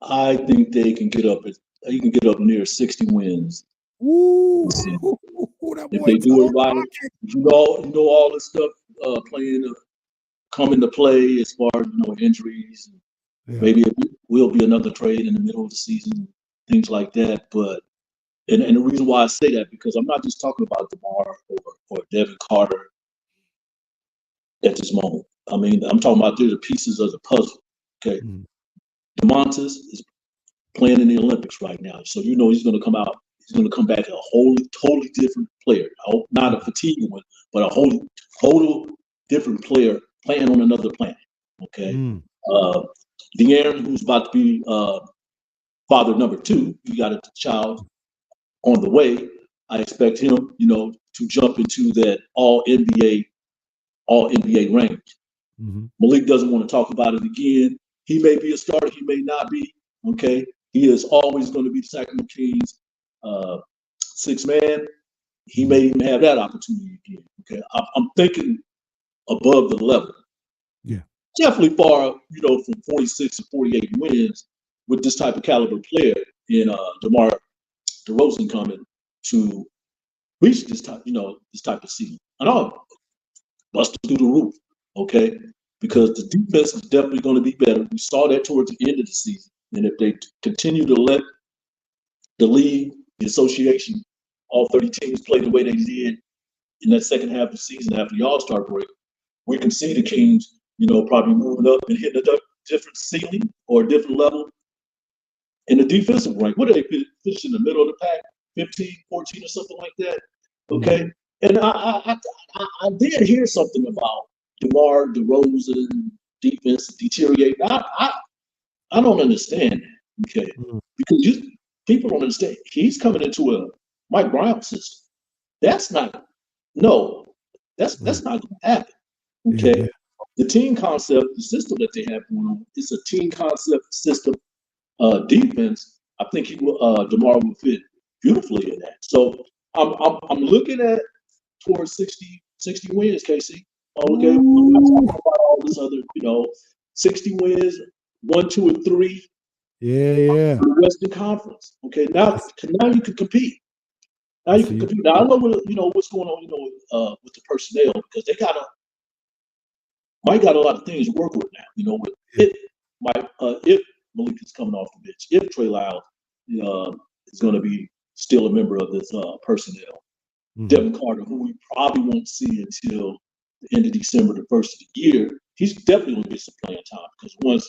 I think they can get up. He can get up near 60 wins. Ooh, if they do it right, all this stuff come into play as far as injuries. Yeah. Maybe it will be another trade in the middle of the season, things like that. But and the reason why I say that, because I'm not just talking about DeMar or Devin Carter at this moment. I mean, I'm talking about they're the pieces of the puzzle. Okay, DeMontis is playing in the Olympics right now, so he's going to come out. He's going to come back a totally different player. Not a fatigue one, but a total different player playing on another planet. Okay. De'Aaron, who's about to be father number 2, he got a child on the way. I expect him, to jump into that all NBA range. Malik doesn't want to talk about it again. He may be a starter, he may not be. Okay. He is always going to be the Sacramento Kings sixth man. He may even have that opportunity again. Okay, I'm thinking above the level. Yeah, definitely far, from 46 to 48 wins with this type of caliber player in DeMar DeRozan coming to reach this type, this type of season. And I'll bust through the roof. Okay, because the defense is definitely going to be better. We saw that towards the end of the season, and if they continue to let the league, the association, all 30 teams play the way they did in that second half of the season after the All-Star break, we can see the Kings, probably moving up and hitting a different ceiling or a different level in the defensive rank. What do they finish in the middle of the pack? 15, 14 or something like that? Okay. And I did hear something about DeMar DeRozan defense deteriorating. I don't understand that. Okay. Because people don't understand. He's coming into a Mike Brown system. That's not going to happen. Okay. Yeah. The team concept, the system that they have going on, it's a team concept system defense. I think DeMar will fit beautifully in that. So I'm looking at towards 60 wins, KC. Okay. I'm not talking about all this other, 60 wins, 1, 2, and 3. Yeah. The Western Conference. Okay, now you can compete. Now you can compete. Now I know what's going on, with the personnel, because they gotta Mike got a lot of things to work with now. You know, with if Malik is coming off the bench, if Trey Lyles is going to be still a member of this personnel, Devin Carter, who we probably won't see until the end of December, the first of the year, he's definitely going to get some playing time because once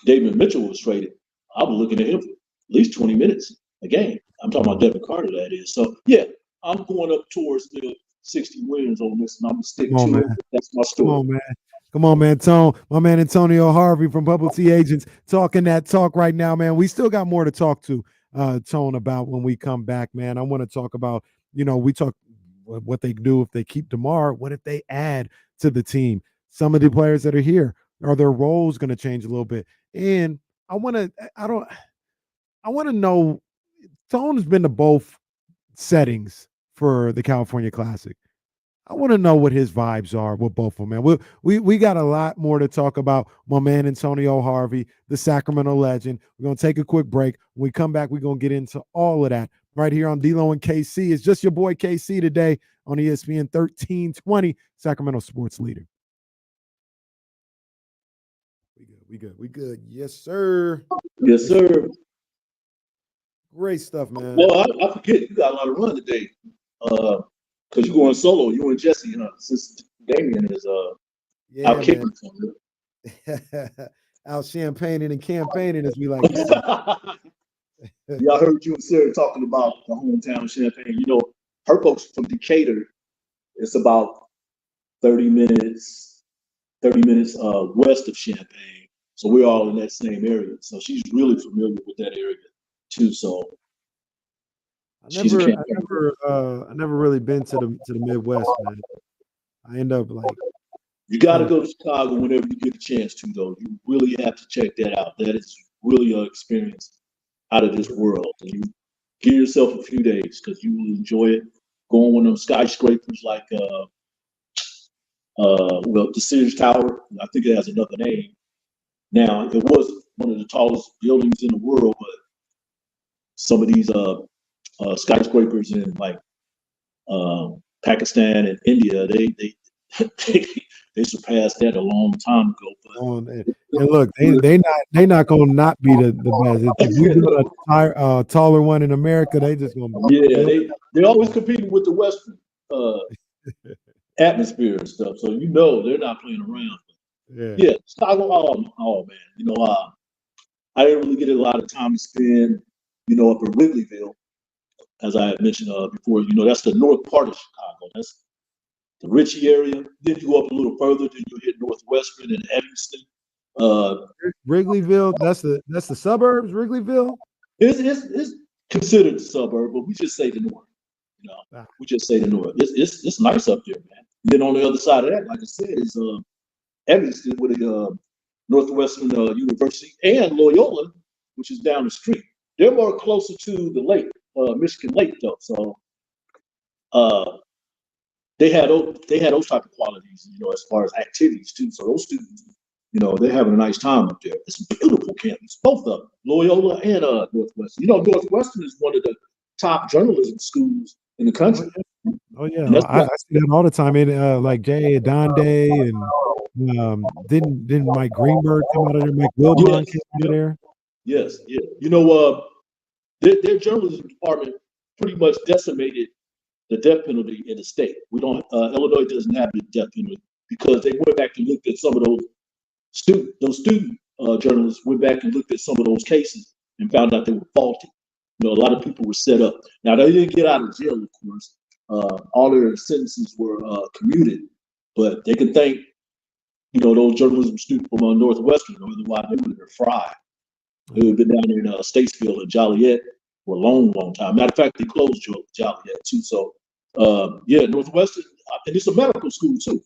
David Mitchell was traded, I was looking at him for at least 20 minutes a game. I'm talking about Devin Carter, that is. So yeah, I'm going up towards the 60 wins on this, and I'm gonna stick to it. That's my story. Come on, man. Come on, man. Tone, my man Antonio Harvey from Publicity Agents talking that talk right now, man. We still got more to talk to Tone about when we come back, man. I want to talk about, we talk what they do if they keep DeMar. What if they add to the team? Some of the players that are here, are their roles going to change a little bit? And I want to know, Tone has been to both settings for the California Classic. I want to know what his vibes are with both of them, man. We got a lot more to talk about. My man Antonio Harvey, the Sacramento legend. We're going to take a quick break. When we come back, we're going to get into all of that right here on D-Lo and KC. It's just your boy KC today on ESPN 1320, Sacramento Sports Leader. We good. Yes, sir. Yes, sir. Great stuff, man. Well, I forget you got a lot of run today. Because you're going solo, you and Jesse, since Damian is out kicking. Out champagning and campaigning, as we like to say. Yeah, I heard you and Sarah talking about the hometown of Champaign. Her folks from Decatur, it's about 30 minutes west of Champaign. So we're all in that same area. So she's really familiar with that area too. So I never really been to the Midwest, man. I end up like, you got to go to Chicago whenever you get a chance to, though. You really have to check that out. That is really an experience out of this world. And you give yourself a few days because you will enjoy it. Go on one of them skyscrapers like the Sears Tower. I think it has another name. Now, it was one of the tallest buildings in the world, but some of these skyscrapers in like Pakistan and India, they surpassed that a long time ago. But and look, they not gonna not be the best. If we do a taller one in America, they just gonna be. They always competing with the Western atmosphere and stuff. So they're not playing around. Yeah, Chicago. Oh man, I didn't really get a lot of time to spend, up in Wrigleyville, as I had mentioned before. That's the north part of Chicago. That's the Ritchie area. Then you go up a little further, then you hit Northwestern and Evanston. Wrigleyville, that's the suburbs. Wrigleyville. It's considered the suburb, but we just say the north. We just say the north. It's nice up there, man. Then on the other side of that, like I said, is Evanston with a Northwestern University and Loyola, which is down the street. They're more closer to the lake, Michigan Lake, though. So they had those type of qualities, as far as activities too. So those students, they're having a nice time up there. It's a beautiful campus, both of them, Loyola and Northwestern. Northwestern is one of the top journalism schools in the country. Oh yeah, I see that all the time. Like Jay Adonde and didn't Mike Greenberg come out of there? Mike Wilbon came out of there. Yes, yeah. Their journalism department pretty much decimated the death penalty in the state. We don't. Illinois doesn't have the death penalty because they went back and looked at some of those student journalists went back and looked at some of those cases and found out they were faulty. A lot of people were set up. Now they didn't get out of jail, of course. All their sentences were commuted, but they can thank those journalism students from Northwestern, or otherwise they would have been fried. They would have been down in Statesville and Joliet for a long, long time. Matter of fact, they closed Joliet too. So Northwestern, and it's a medical school too.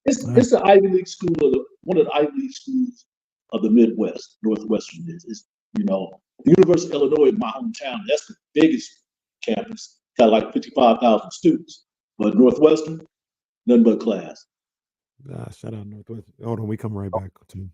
It's an Ivy League school, one of the Ivy League schools of the Midwest. Northwestern is. The University of Illinois, in my hometown, that's the biggest campus. Got like 55,000 students. But Northwestern, nothing but class. Shout out Northwestern. Hold on, we come right back to.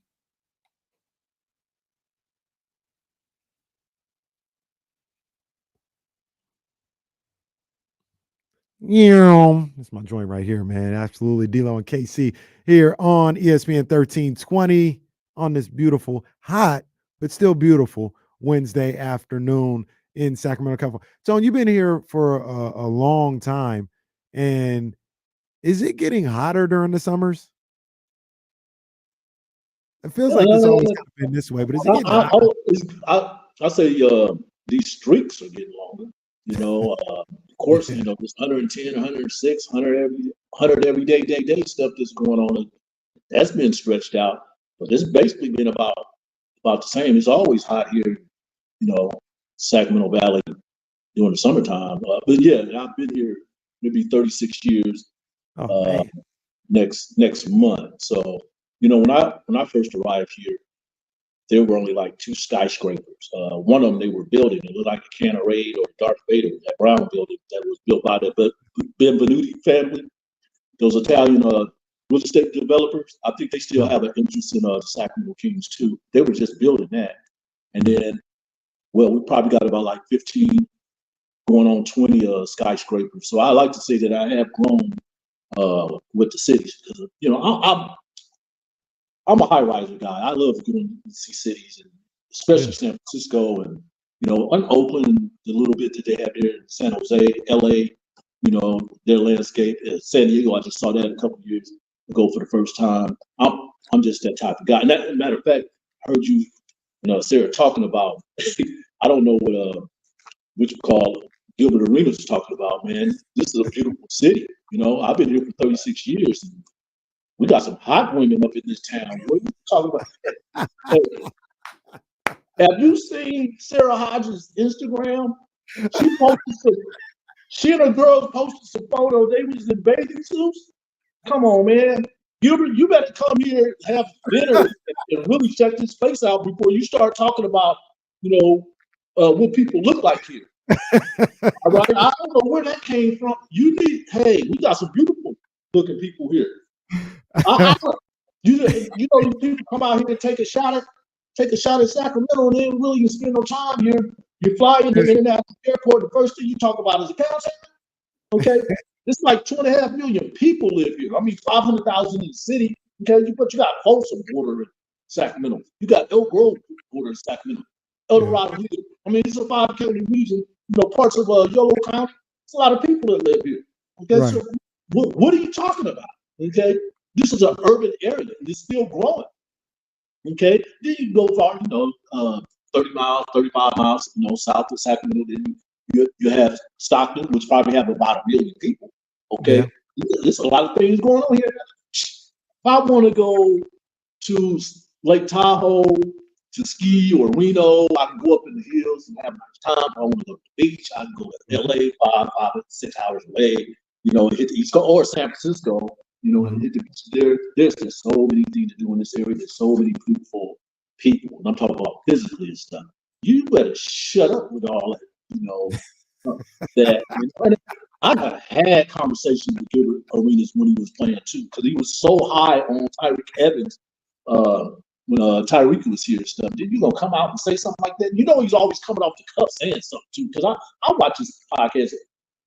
Yeah, that's my joint right here, man. Absolutely. D-Lo and KC here on ESPN 1320 on this beautiful, hot, but still beautiful Wednesday afternoon in Sacramento, California. Tone, you've been here for a long time. And is it getting hotter during the summers? It feels like it's always kind of been this way, but is it getting hotter? I say these streaks are getting longer. You know, of course, you know, this 110, 106, 100 every day stuff that's going on. That's been stretched out, but it's basically been about the same. It's always hot here, you know, Sacramento Valley during the summertime. But yeah, I've been here maybe 36 years. Next month. So, you know, when I first arrived here, there were only like 2 skyscrapers. One of them they were building. It looked like a can of Raid or Darth Vader, that brown building that was built by the Benvenuti family. Those Italian real estate developers. I think they still have an interest in the Sacramento Kings too. They were just building that. And then, well, we probably got about like 15 going on 20 skyscrapers. So I like to say that I have grown with the cities, because you know I'm a high riser guy. I love going to see cities, and especially San Francisco, and you know, and Oakland, the little bit that they have there in San Jose, LA, you know, their landscape. San Diego, I just saw that a couple of years ago for the first time. I'm just that type of guy. And that, matter of fact, I heard you know, Sarah talking about I don't know what you call Gilbert Arenas was talking about, man. This is a beautiful city. You know, I've been here for 36 years. And we got some hot women up in this town. What are you talking about? Hey, have you seen Sara Hodges' Instagram? She and her girls posted some photos. They was in bathing suits. Come on, man. Gilbert, you better come here, have dinner, and really check this place out before you start talking about, you know, what people look like here. All right, I don't know where that came from. Hey, we got some beautiful looking people here. You know, people come out here and take a shot at Sacramento, and then really you spend no time here. You fly into the international airport, the first thing you talk about is accounting. Okay, it's like 2.5 million people live here. I mean, 500,000 in the city. Okay, but you got Folsom border in Sacramento. You got Elk Grove border in Sacramento. El Dorado. I mean, it's a 5-county region. You know, parts of Yolo County. It's a lot of people that live here. Okay, so what are you talking about? Okay, this is an urban area. It's still growing. Okay, then you go far, you know, 30 miles, 35 miles, you know, south of Sacramento. Then you have Stockton, which probably have about 1 million people. Okay, there's a lot of things going on here. If I want to go to Lake Tahoe to ski or Reno, I can go up in the hills and have a nice time. If I want to go to the beach, I can go to LA, 5 to 6 hours away, you know, hit the East Coast or San Francisco, you know, and hit the beach. There's just so many things to do in this area. There's so many beautiful people. And I'm talking about physically and stuff. You better shut up with all that, you know, that. And I've had conversations with Gilbert Arenas when he was playing too, because he was so high on Tyreek Evans when Tyreek was here and stuff. Then you gonna come out and say something like that? You know, he's always coming off the cuff saying something too, because I watch his podcast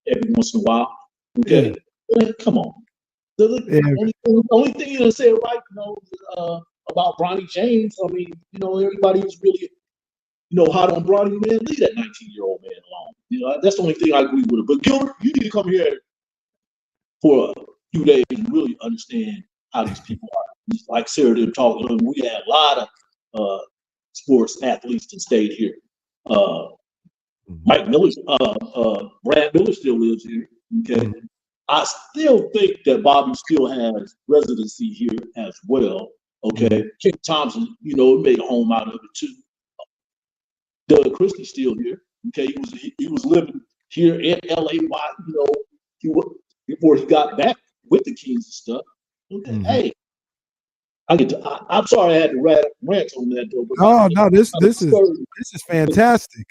every once in a while. Okay, come on. The only thing you say right, you know, about Bronny James. I mean, you know, everybody was really, you know, hot on Bronny, man. Leave that 19-year-old man alone. You know, that's the only thing I agree with. But Gilbert, you need to come here for a few days and really understand how these people are. Like Sarah did talking, we had a lot of sports athletes that stayed here. Mike Miller, Brad Miller still lives here. Okay. I still think that Bobby still has residency here as well. Okay. Ken Thompson, you know, made a home out of it too. Doug Christie's still here. Okay. He was living here in LA, you know, before he got back with the Kings and stuff. Okay. Hey, I'm sorry I had to rant on that though. Oh no, this is fantastic.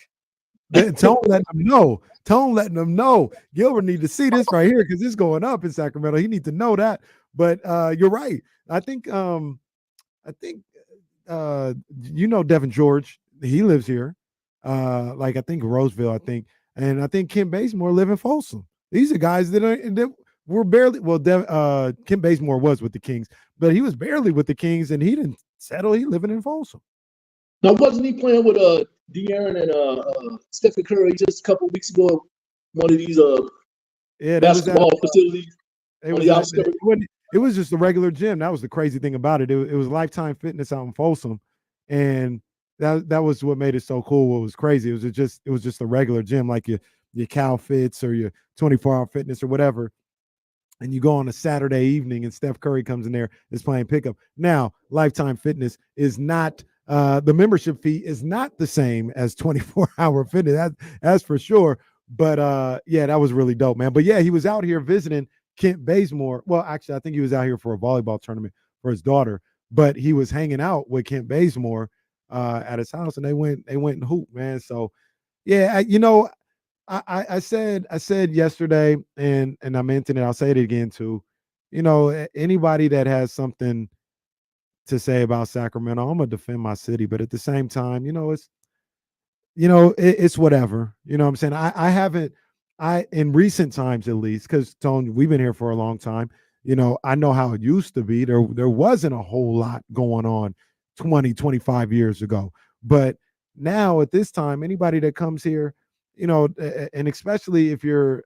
Tone letting them know. Tone letting them know. Gilbert need to see this right here because it's going up in Sacramento. He need to know that. But you're right. I think you know Devin George. He lives here. Like I think Roseville. And I think Kim Bazemore live in Folsom. These are guys that were barely. Well, Kim Bazemore was with the Kings, but he was barely with the Kings, and he didn't settle. He living in Folsom. Now, wasn't he playing with De'Aaron and Stephen Curry just a couple of weeks ago? One of these basketball facilities on the outskirts. It was just a regular gym. That was the crazy thing about it. It was Lifetime Fitness out in Folsom, and that was what made it so cool. What was crazy? It was just a regular gym, like your Cal Fits or your 24-hour fitness or whatever. And you go on a Saturday evening, and Steph Curry comes in there, is playing pickup. Now, Lifetime Fitness is not the membership fee is not the same as 24-hour fitness. That's for sure. But yeah, that was really dope, man. But yeah, he was out here visiting Kent Bazemore. Well, actually, I think he was out here for a volleyball tournament for his daughter, but he was hanging out with Kent Bazemore at his house, and they went and hooped, man. So yeah, I said yesterday, and I mentioned it, I'll say it again too. Anybody that has something to say about Sacramento, I'm gonna defend my city, but at the same time, it's whatever. You know what I'm saying? I haven't in recent times, at least, because Tony, we've been here for a long time. I know how it used to be. There wasn't a whole lot going on 20, 25 years ago. But now at this time, anybody that comes here, and especially if you're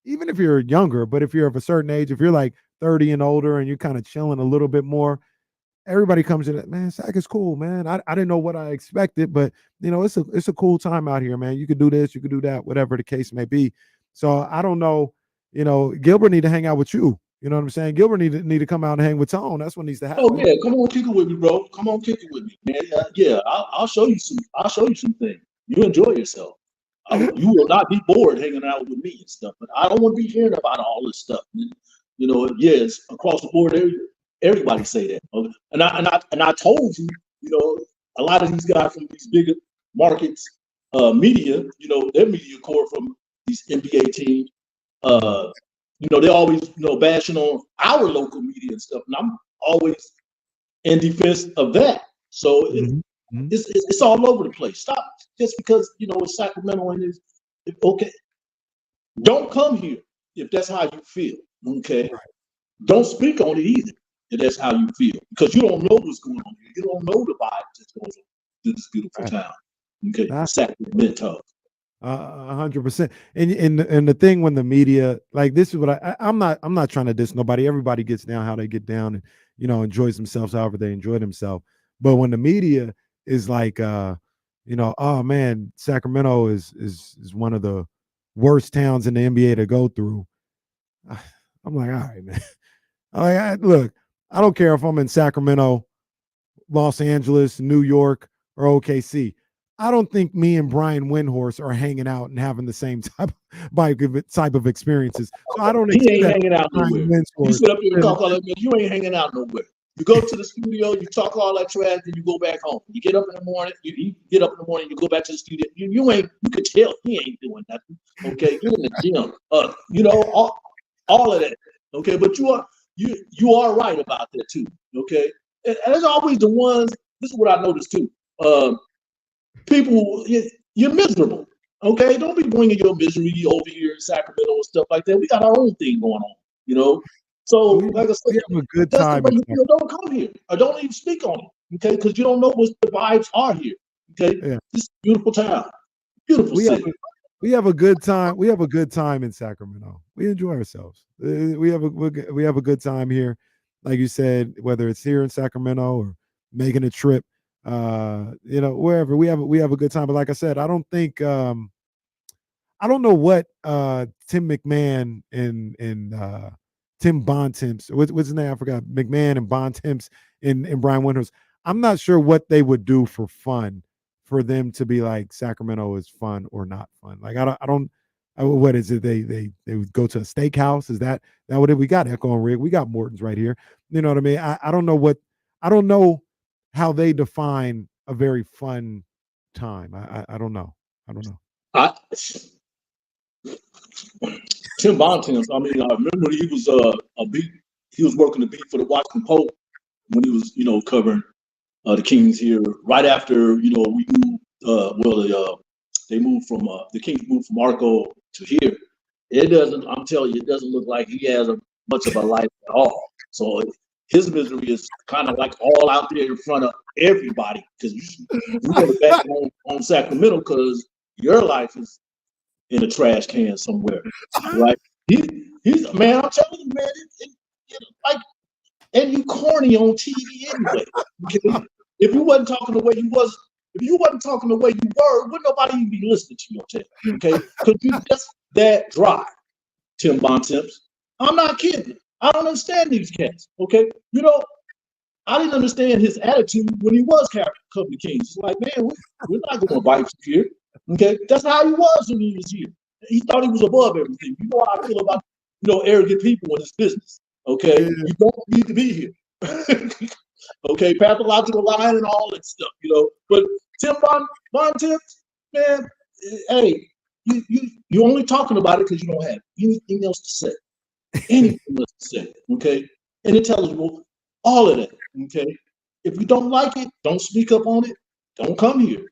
even if you're younger, but if you're of a certain age, if you're like 30 and older and you're kind of chilling a little bit more, everybody comes in, man, Sac is cool, man. I didn't know what I expected, but it's a cool time out here, man. You could do this, you could do that, whatever the case may be. So I don't know, Gilbert need to hang out with you. You know what I'm saying? Gilbert need to come out and hang with Tone. That's what needs to happen. Oh yeah, come on, kick it with me, bro. Come on, kick it with me, man. Yeah, I'll show you some. I'll show you some things. You enjoy yourself. You will not be bored hanging out with me and stuff. But I don't want to be hearing about all this stuff. Yes, across the board, everybody say that. Okay? And I told you, a lot of these guys from these bigger markets, media, their media core from these NBA teams, they always, bashing on our local media and stuff. And I'm always in defense of that. So it's all over the place. Stop just because, it's Sacramento and it's okay. Don't come here if that's how you feel. Okay. Right. Don't speak on it either if that's how you feel, because you don't know what's going on here. You don't know the vibe that goes on in this beautiful town. Okay. Sacramento. 100%. And the thing when the media, like, this is what I'm not trying to diss nobody. Everybody gets down how they get down and enjoys themselves however they enjoy themselves. But when the media is like oh man, Sacramento is one of the worst towns in the NBA to go through, I'm like, all right, man. Look, I don't care if I'm in Sacramento, Los Angeles, New York, or OKC. I don't think me and Brian Windhorst are hanging out and having the same type of experiences. So I don't. He ain't hanging out nowhere. You sit up here and talk all that, man. You ain't hanging out nowhere. You go to the studio, you talk all that trash, then you go back home. You get up in the morning, you get up in the morning, you go back to the studio. You could tell he ain't doing nothing. Okay, get in the gym. All of that. Okay, but you are right about that too. Okay, and there's always the ones. This is what I noticed too. People, you're miserable. Okay, don't be bringing your misery over here in Sacramento and stuff like that. We got our own thing going on. So, like I said, we have a good time. Don't come here or don't even speak on it, okay? Because you don't know what the vibes are here, okay? Yeah. This is a beautiful town, beautiful city. We have a good time. We have a good time in Sacramento. We enjoy ourselves. We have a good time here, like you said, whether it's here in Sacramento or making a trip, wherever. We have a good time. But like I said, I don't think I don't know what Tim McMahon and Tim Bontemps, what's his name? I forgot. McMahon and Bontemps and Brian Windhorst. I'm not sure what they would do for fun for them to be like Sacramento is fun or not fun. Like I don't. What is it? They would go to a steakhouse. Is that what we got? Echo and Rig. We got Morton's right here. You know what I mean? I don't know what. I don't know how they define a very fun time. I don't know. Tim Bontemps, I remember he was he was working the beat for the Washington Post when he was, covering the Kings here right after, we moved they moved from the Kings moved from Arco to here. it doesn't. I'm telling you, it doesn't look like he has much of a life at all. So his misery is kind of like all out there in front of everybody because you want to back on Sacramento because your life is in a trash can somewhere. Like he's man, I'm telling you, man, like, and you corny on TV anyway. Okay? If you wasn't talking the way you was, if you wasn't talking the way you were, wouldn't nobody even be listening to your tape. Okay, because you just that dry, Tim Bontemps. I'm not kidding. I don't understand these cats. Okay, I didn't understand his attitude when he was Company Kings. It's like, man, we're not going to bite you here. Okay, that's how he was when he was here. He thought he was above everything. You know how I feel about arrogant people in this business. Okay, you don't need to be here. Okay, pathological lying and all that stuff. But Tim Bontemps, man, hey, you're only talking about it because you don't have anything else to say. Anything else to say. Okay, and intelligible, all of that. Okay, if you don't like it, don't speak up on it. Don't come here.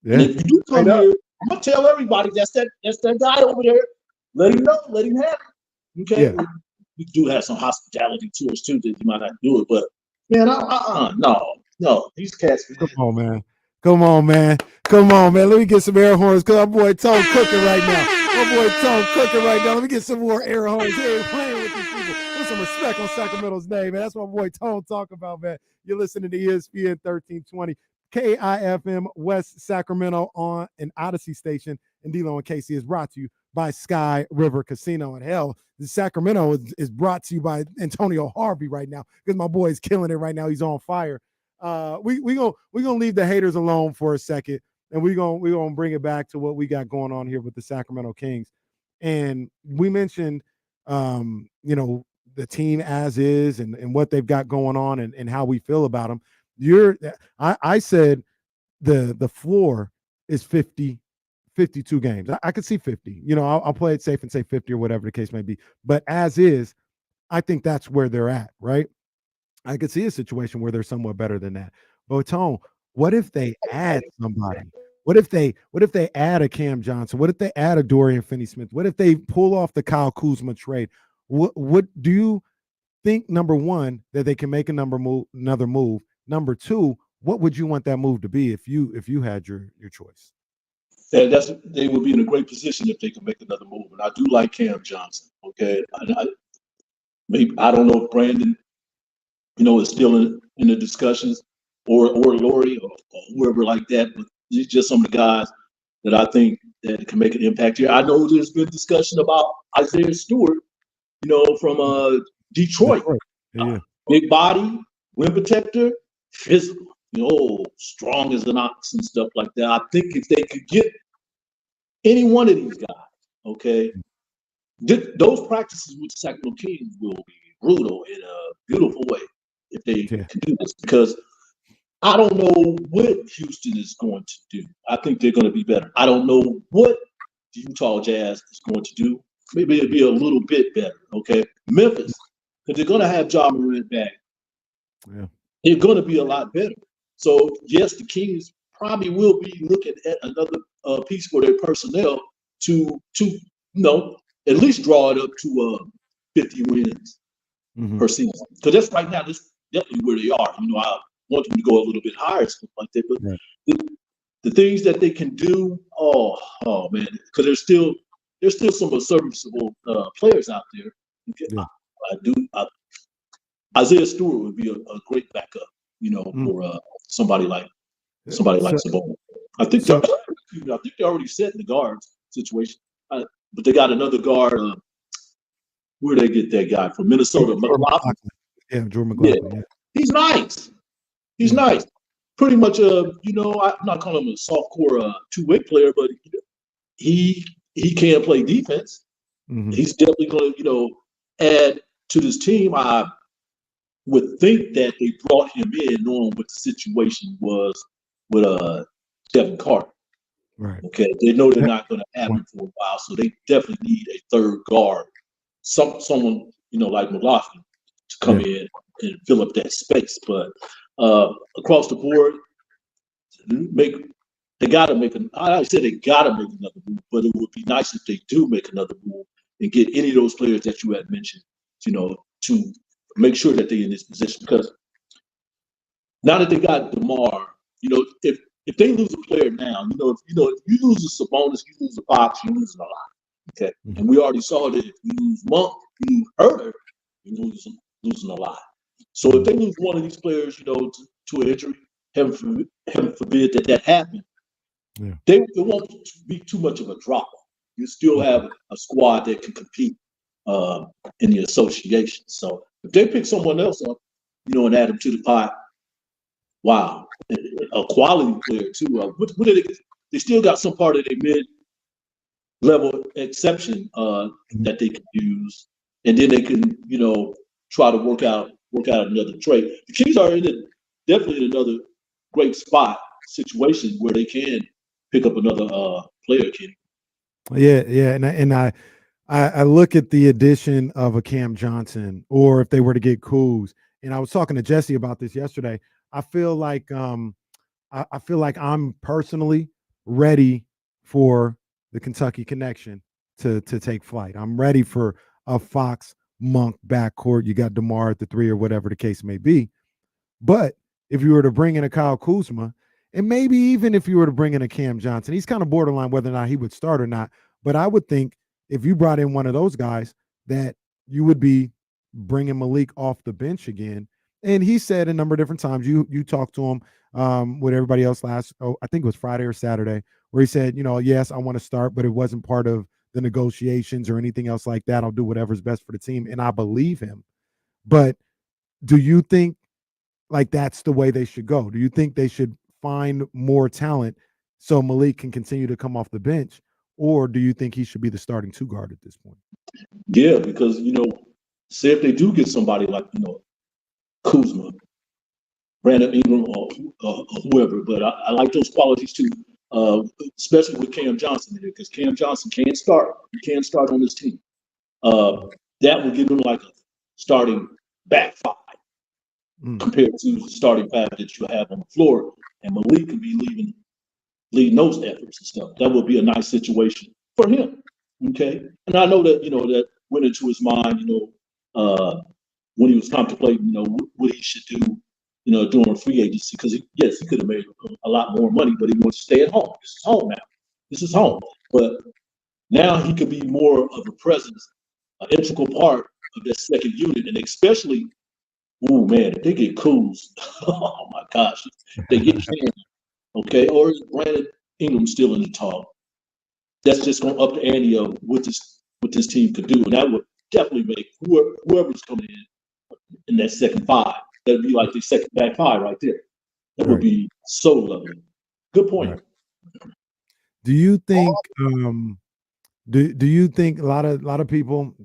Yeah. And if you do come here, I'm gonna tell everybody that's that guy over there. Let him know. Let him have it. Okay. Yeah. We do have some hospitality to us too that you might not do it, but man, no, these cats. Man. Come on, man. Let me get some air horns because our boy Tone cooking right now. Let me get some more air horns here playing with these people. Put some respect on Sacramento's name, man. That's what my boy Tone talking about, man. You're listening to ESPN 1320. KIFM West Sacramento on an Odyssey station, and D-Lo and KC is brought to you by Sky River Casino. And hell, the Sacramento is brought to you by Antonio Harvey right now because my boy is killing it right now. He's on fire. We gonna leave the haters alone for a second, and we gonna bring it back to what we got going on here with the Sacramento Kings. And we mentioned, the team as is and what they've got going on and how we feel about them. I said the floor is 52 games. I could see 50. I'll play it safe and say 50 or whatever the case may be. But as is, I think that's where they're at, right? I could see a situation where they're somewhat better than that. But Tone, what if they add somebody? What if they add a Cam Johnson? What if they add a Dorian Finney-Smith? What if they pull off the Kyle Kuzma trade? What do you think? Number one, that they can make another move. Number two, what would you want that move to be if you had your choice? They would be in a great position if they could make another move. And I do like Cam Johnson. Okay, I don't know if Brandon, is still in the discussions, or Laurie or whoever like that. But he's just some of the guys that I think that can make an impact here. I know there's been discussion about Isaiah Stewart, from Detroit. Yeah. Big body, rim protector, physical, strong as an ox and stuff like that. I think if they could get any one of these guys, okay, those practices with the Sacramento Kings will be brutal in a beautiful way if they can do this, because I don't know what Houston is going to do. I think they're going to be better. I don't know what the Utah Jazz is going to do. Maybe it'll be a little bit better, okay? Memphis, because they're going to have Ja Morant back. Yeah. They're going to be a lot better. So, yes, the Kings probably will be looking at another piece for their personnel to at least draw it up to 50 wins per season. Because that's right now, that's definitely where they are. I want them to go a little bit higher, stuff like that. But the things that they can do, oh man, because there's still some serviceable players out there. Okay? Isaiah Stewart would be a great backup, for somebody like Sabonis. I think they're already set in the guards situation, but they got another guard. Where they get that guy from Minnesota? McLaughlin. Yeah, Jordan McLaughlin. Yeah. He's nice. He's nice. Pretty much, I'm not calling him a softcore two-way player, but he can play defense. He's definitely going to, add to this team. I would think that they brought him in knowing what the situation was with Devin Carter. Right. Okay. They know they're not going to have him for a while, so they definitely need a third guard. Someone, like McLaughlin to come in and fill up that space. But across the board, they got to make I said they got to make another move, but it would be nice if they do make another move and get any of those players that you had mentioned, to make sure that they're in this position. Because now that they got DeMar, if they lose a player now, if you lose a Sabonis, you lose a Fox, you lose a lot. Okay, and we already saw that if you lose Monk, you lose Herter, you losing a lot. So if they lose one of these players, to an injury, heaven forbid that happen, it won't be too much of a drop. You still have a squad that can compete in the association. So if they pick someone else up, and add them to the pot, wow, a quality player too. They still got some part of their mid-level exception that they can use, and then they can, try to work out another trade. The Kings are definitely in another great situation where they can pick up another player, Kenny. Yeah, and I look at the addition of a Cam Johnson, or if they were to get Kuz, and I was talking to Jesse about this yesterday. I feel like I'm personally ready for the Kentucky connection to take flight. I'm ready for a Fox Monk backcourt. You got DeMar at the 3 or whatever the case may be. But if you were to bring in a Kyle Kuzma, and maybe even if you were to bring in a Cam Johnson, he's kind of borderline whether or not he would start or not. But I would think if you brought in one of those guys, that you would be bringing Malik off the bench again. And he said a number of different times, you talked to him with everybody else I think it was Friday or Saturday, where he said, yes, I want to start, but it wasn't part of the negotiations or anything else like that. I'll do whatever's best for the team. And I believe him. But do you think like that's the way they should go? Do you think they should find more talent so Malik can continue to come off the bench? Or do you think he should be the starting 2 guard at this point? Yeah, because, say if they do get somebody like, Kuzma, Brandon Ingram, or whoever, but I like those qualities too, especially with Cam Johnson here, because Cam Johnson can start. He can start on this team. That would give him like a starting back 5 compared to the starting 5 that you have on the floor, and Malik could be leading those efforts and stuff. That would be a nice situation for him. Okay, and I know that that went into his mind, when he was contemplating, what he should do, during free agency, because he could have made a lot more money, but he wants to stay at home. This is home now. This is home. But now he could be more of a presence, an integral part of that second unit, and especially, oh man, if they get Kuz, oh my gosh, they get Cam, okay, or is Brandon Ingram still in the talk? That's just going to up the ante of what this team could do, and that would definitely make whoever's coming in that second 5. That'd be like the second back 5 right there. That would be so lovely. Good point. Right. Do you think? Do you think a lot of people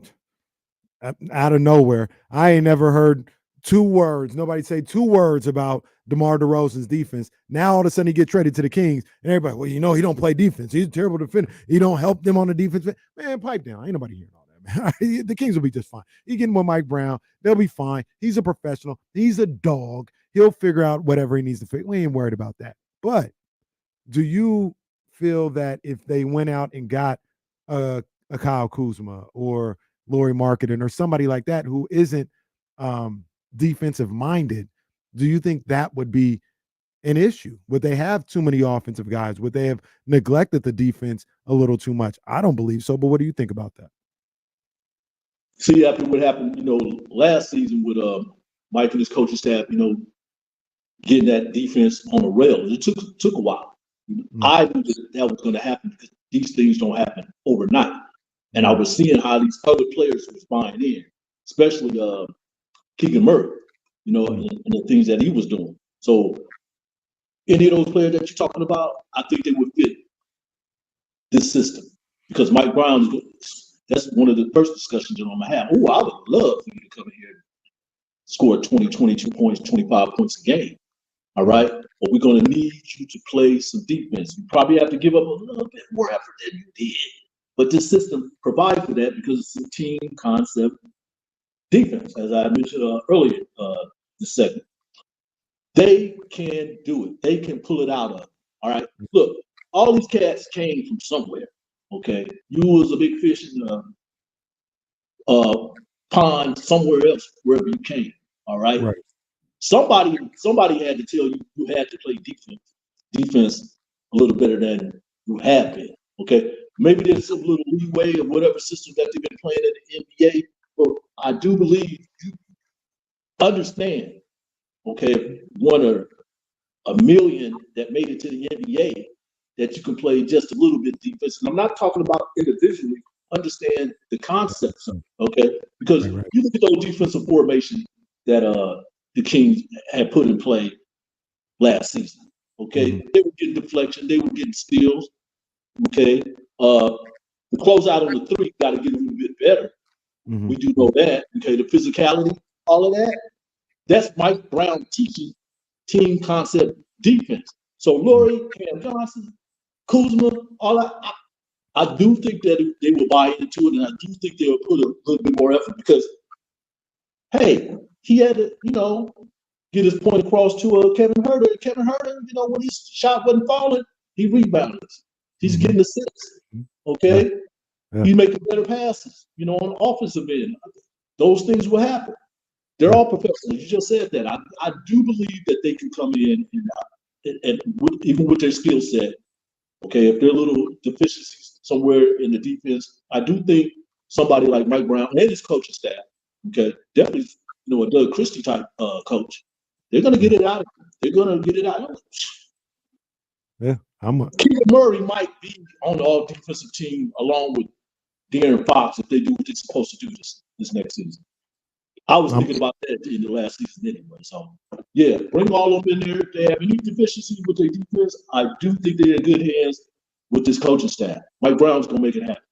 out of nowhere? I ain't never heard 2 words. Nobody say 2 words about DeMar DeRozan's defense. Now all of a sudden he get traded to the Kings, and everybody, well, he don't play defense. He's a terrible defender. He don't help them on the defense. Man, pipe down. Ain't nobody hearing all that, man. The Kings will be just fine. You get him with Mike Brown, they'll be fine. He's a professional. He's a dog. He'll figure out whatever he needs to figure. We ain't worried about that. But do you feel that if they went out and got a Kyle Kuzma or Lauri Markkanen or somebody like that who isn't defensive minded, do you think that would be an issue? Would they have too many offensive guys? Would they have neglected the defense a little too much? I don't believe so, but what do you think about that? See, after what happened, last season with Mike and his coaching staff, getting that defense on the rails, it took a while. I knew that was going to happen because these things don't happen overnight. And I was seeing how these other players was buying in, especially Keegan Murray, and the things that he was doing. So any of those players that you're talking about, I think they would fit this system because Mike Brown, that's one of the first discussions that I'm going to have. Oh, I would love for you to come in here and score 20, 22 points, 25 points a game. All right? But we're going to need you to play some defense. You probably have to give up a little bit more effort than you did. But this system provides for that because it's a team concept defense, as I mentioned earlier this segment. They can do it. They can pull it out of. All right? Look, all these cats came from somewhere. Okay? You was a big fish in pond somewhere else, wherever you can. All right. Right. Somebody had to tell you you had to play defense a little better than you have been. Okay. Maybe there's some little leeway of whatever system that they've been playing in the NBA, but I do believe you understand. Okay, one or a million that made it to the NBA that you can play just a little bit defense. And I'm not talking about individually. Understand the concepts, okay? Because Right. you look at those defensive formations that the Kings had put in play last season. Okay, they were getting deflection, they were getting steals. Okay, the closeout on the three got to get a little bit better. We do know that. Okay, the physicality, all of that. That's Mike Brown teaching team concept defense. So Laurie, Cam Johnson, Kuzma, all that. I do think that they will buy into it, and I do think they will put a little bit more effort because, hey, he had to, get his point across to Kevin Huerter. Kevin Huerter, when his shot wasn't falling, he rebounded. He's getting assists. Okay, he's making better passes. On the offensive end, those things will happen. They're all professionals. You just said that. I do believe that they can come in and even with their skill set. Okay, if there are little deficiencies somewhere in the defense, I do think somebody like Mike Brown and his coaching staff, okay, definitely, a Doug Christie type coach, they're going to get it out of him. They're going to get it out of him. Yeah, Keegan Murray might be on the all defensive team along with De'Aaron Fox if they do what they're supposed to do this next season. I was thinking about that in the last season anyway. So, yeah, bring all of them in there. If they have any deficiency with their defense, I do think they're in good hands with this coaching staff. Mike Brown's going to make it happen.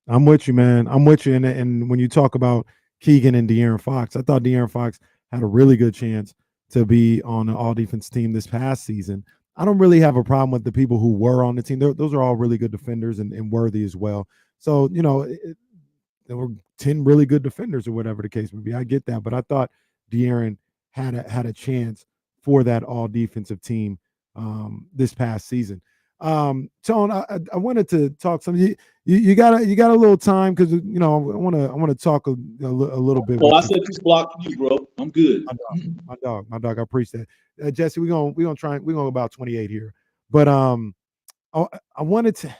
I'm with you, man. I'm with you. And when you talk about Keegan and De'Aaron Fox, I thought De'Aaron Fox had a really good chance to be on an all-defense team this past season. I don't really have a problem with the people who were on the team. Those are all really good defenders and worthy as well. So, there were 10 really good defenders or whatever the case may be. I get that, but I thought De'Aaron had a chance for that all defensive team this past season. Tone, I wanted to talk some. You got a little time because I want to talk a little bit. Well, I said this block for you, bro. I'm good. My dog. I appreciate that. Jesse, we're gonna about 28 here, but I wanted to.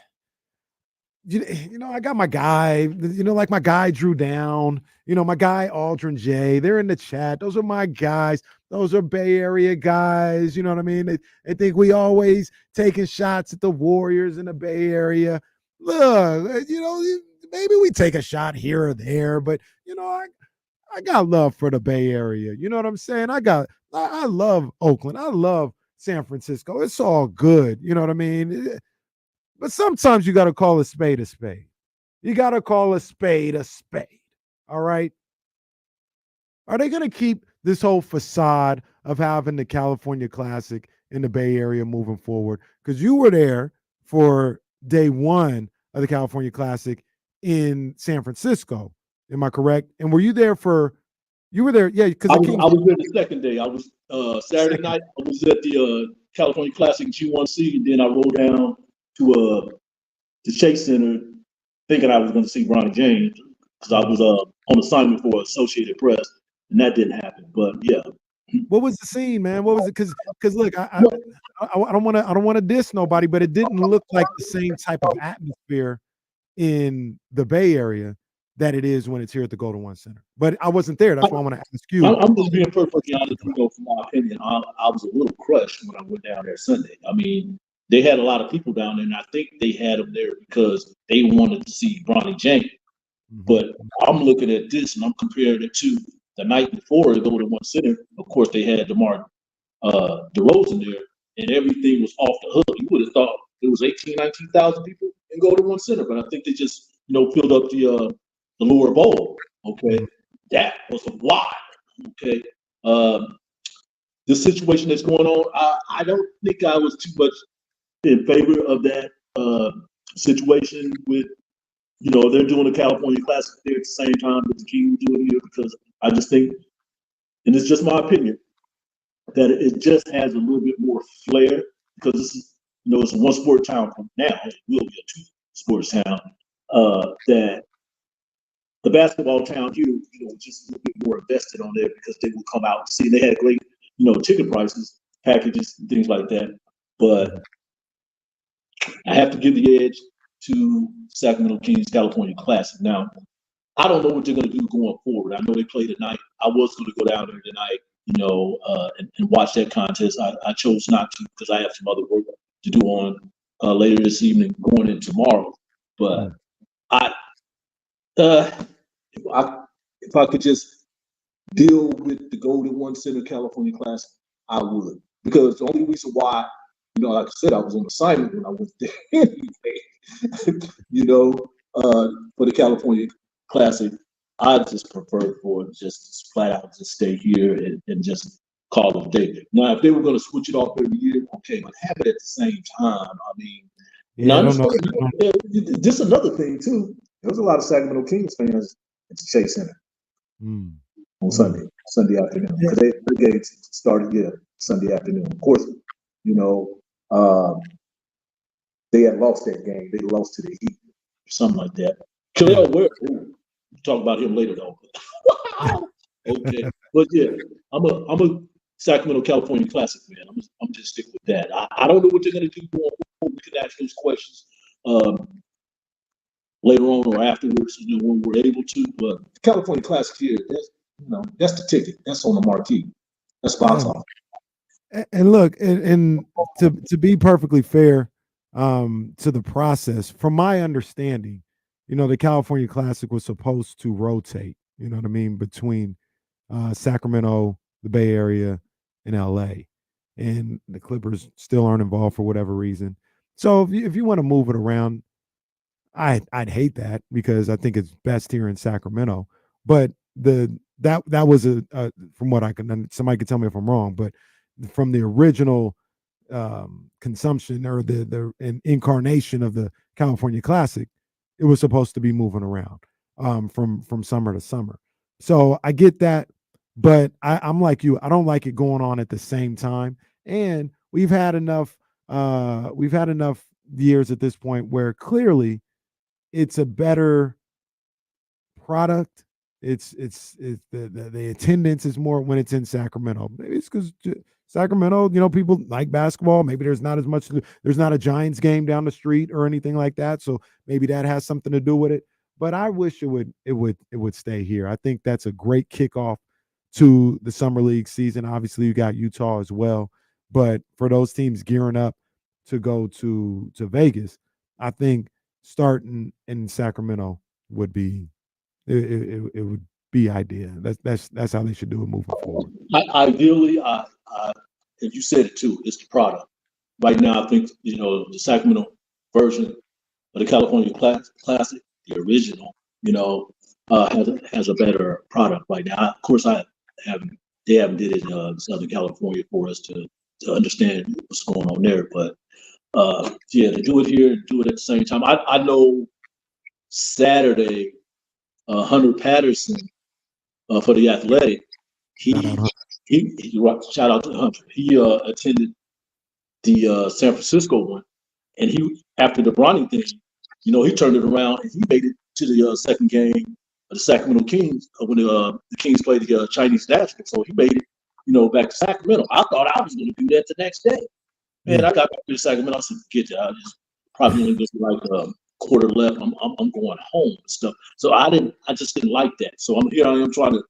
I got my guy, like my guy Drew Down, my guy Aldrin J. They're in the chat. Those are my guys. Those are Bay Area guys. You know what I mean? They think we always taking shots at the Warriors in the Bay Area. Look, maybe we take a shot here or there, but I got love for the Bay Area. You know what I'm saying? I love Oakland. I love San Francisco. It's all good. You know what I mean? But sometimes you got to call a spade a spade. You got to call a spade a spade. All right? Are they going to keep this whole facade of having the California Classic in the Bay Area moving forward? Because you were there for day one of the California Classic in San Francisco. Am I correct? And were you there you were there? Yeah, because I was there the second day. I was Saturday night. I was at the California Classic G1C, and then I rolled down to the Chase Center, thinking I was going to see Bronny James because I was on assignment for Associated Press, and that didn't happen. But yeah, what was the scene, man? What was it? Because look, I don't want to diss nobody, but it didn't look like the same type of atmosphere in the Bay Area that it is when it's here at the Golden One Center. But I wasn't there. That's why I want to ask you. I'm just being perfectly honest. For my opinion, I was a little crushed when I went down there Sunday. I mean, they had a lot of people down there, and I think they had them there because they wanted to see Bronny James. But I'm looking at this, and I'm comparing it to the night before the Golden One Center. Of course, they had DeMar DeRozan there, and everything was off the hook. You would have thought it was 19,000 people in Golden One Center, but I think they just filled up the lower bowl. Okay, that was a lot. Okay, the situation that's going on, I don't think I was too much in favor of that situation with, they're doing the California Classic there at the same time that the Kings are doing here, because I just think, and it's just my opinion, that it just has a little bit more flair, because this is, it's a one sport town now. It will be a two sports town. That the basketball town here, just a little bit more invested on there because they will come out and see. They had great, ticket prices, packages, and things like that. But I have to give the edge to Sacramento Kings California Classic. Now, I don't know what they're going to do going forward. I know they play tonight. I was going to go down there tonight, and watch that contest. I chose not to because I have some other work to do on later this evening, going in tomorrow. But if I could just deal with the Golden One Center California Classic, I would. Because the only reason why, like I said, I was on assignment when I went there anyway, for the California Classic, I just prefer for it just flat out just stay here and just call it a day. Now, if they were going to switch it off every year, okay, but have it at the same time. I mean, Yeah, I don't know. just another thing too. There was a lot of Sacramento Kings fans at the Chase Center on Sunday afternoon. Because their games started Sunday afternoon. Of course, they had lost that game. They lost to the Heat or something like that. Khalil Ware, we'll talk about him later though. Okay, but yeah, I'm a Sacramento California Classic fan. I'm just stick with that. I don't know what they're gonna do going forward. We can ask those questions later on or afterwards, when we're able to. But the California Classic here, that's the ticket. That's on the marquee. That's box office. And look, and to be perfectly fair to the process, from my understanding, the California Classic was supposed to rotate, you know what I mean, between Sacramento, the Bay Area, and LA. And the Clippers still aren't involved for whatever reason. So if you want to move it around, I'd hate that because I think it's best here in Sacramento. But that was a from what I can, somebody could tell me if I'm wrong, but from the original consumption or the incarnation of the California Classic, it was supposed to be moving around from summer to summer. So I get that, but I'm like you. I don't like it going on at the same time. And we've had enough years at this point where clearly it's a better product. It's the attendance is more when it's in Sacramento. Maybe it's because Sacramento, people like basketball. Maybe there's not a Giants game down the street or anything like that. So maybe that has something to do with it. But I wish it would stay here. I think that's a great kickoff to the summer league season. Obviously, you got Utah as well. But for those teams gearing up to go to Vegas, I think starting in Sacramento would be it would be ideal. That's how they should do it moving forward. Ideally, and you said it too, it's the product. Right now, I think the Sacramento version of the California Classic, the original, has a better product right now. Of course, they haven't did it in Southern California for us to understand what's going on there. But to do it here and do it at the same time. I know Saturday, Hunter Patterson for the Athletic, he shout out to Hunter. He attended the San Francisco one, and he after the Bronny thing, he turned it around and he made it to the second game of the Sacramento Kings when the Kings played the Chinese National. So he made it, back to Sacramento. I thought I was going to do that the next day. Man, I got back to Sacramento. I said, forget that. I just probably only just like a quarter left. I'm going home and stuff. So I just didn't like that. So I am trying to,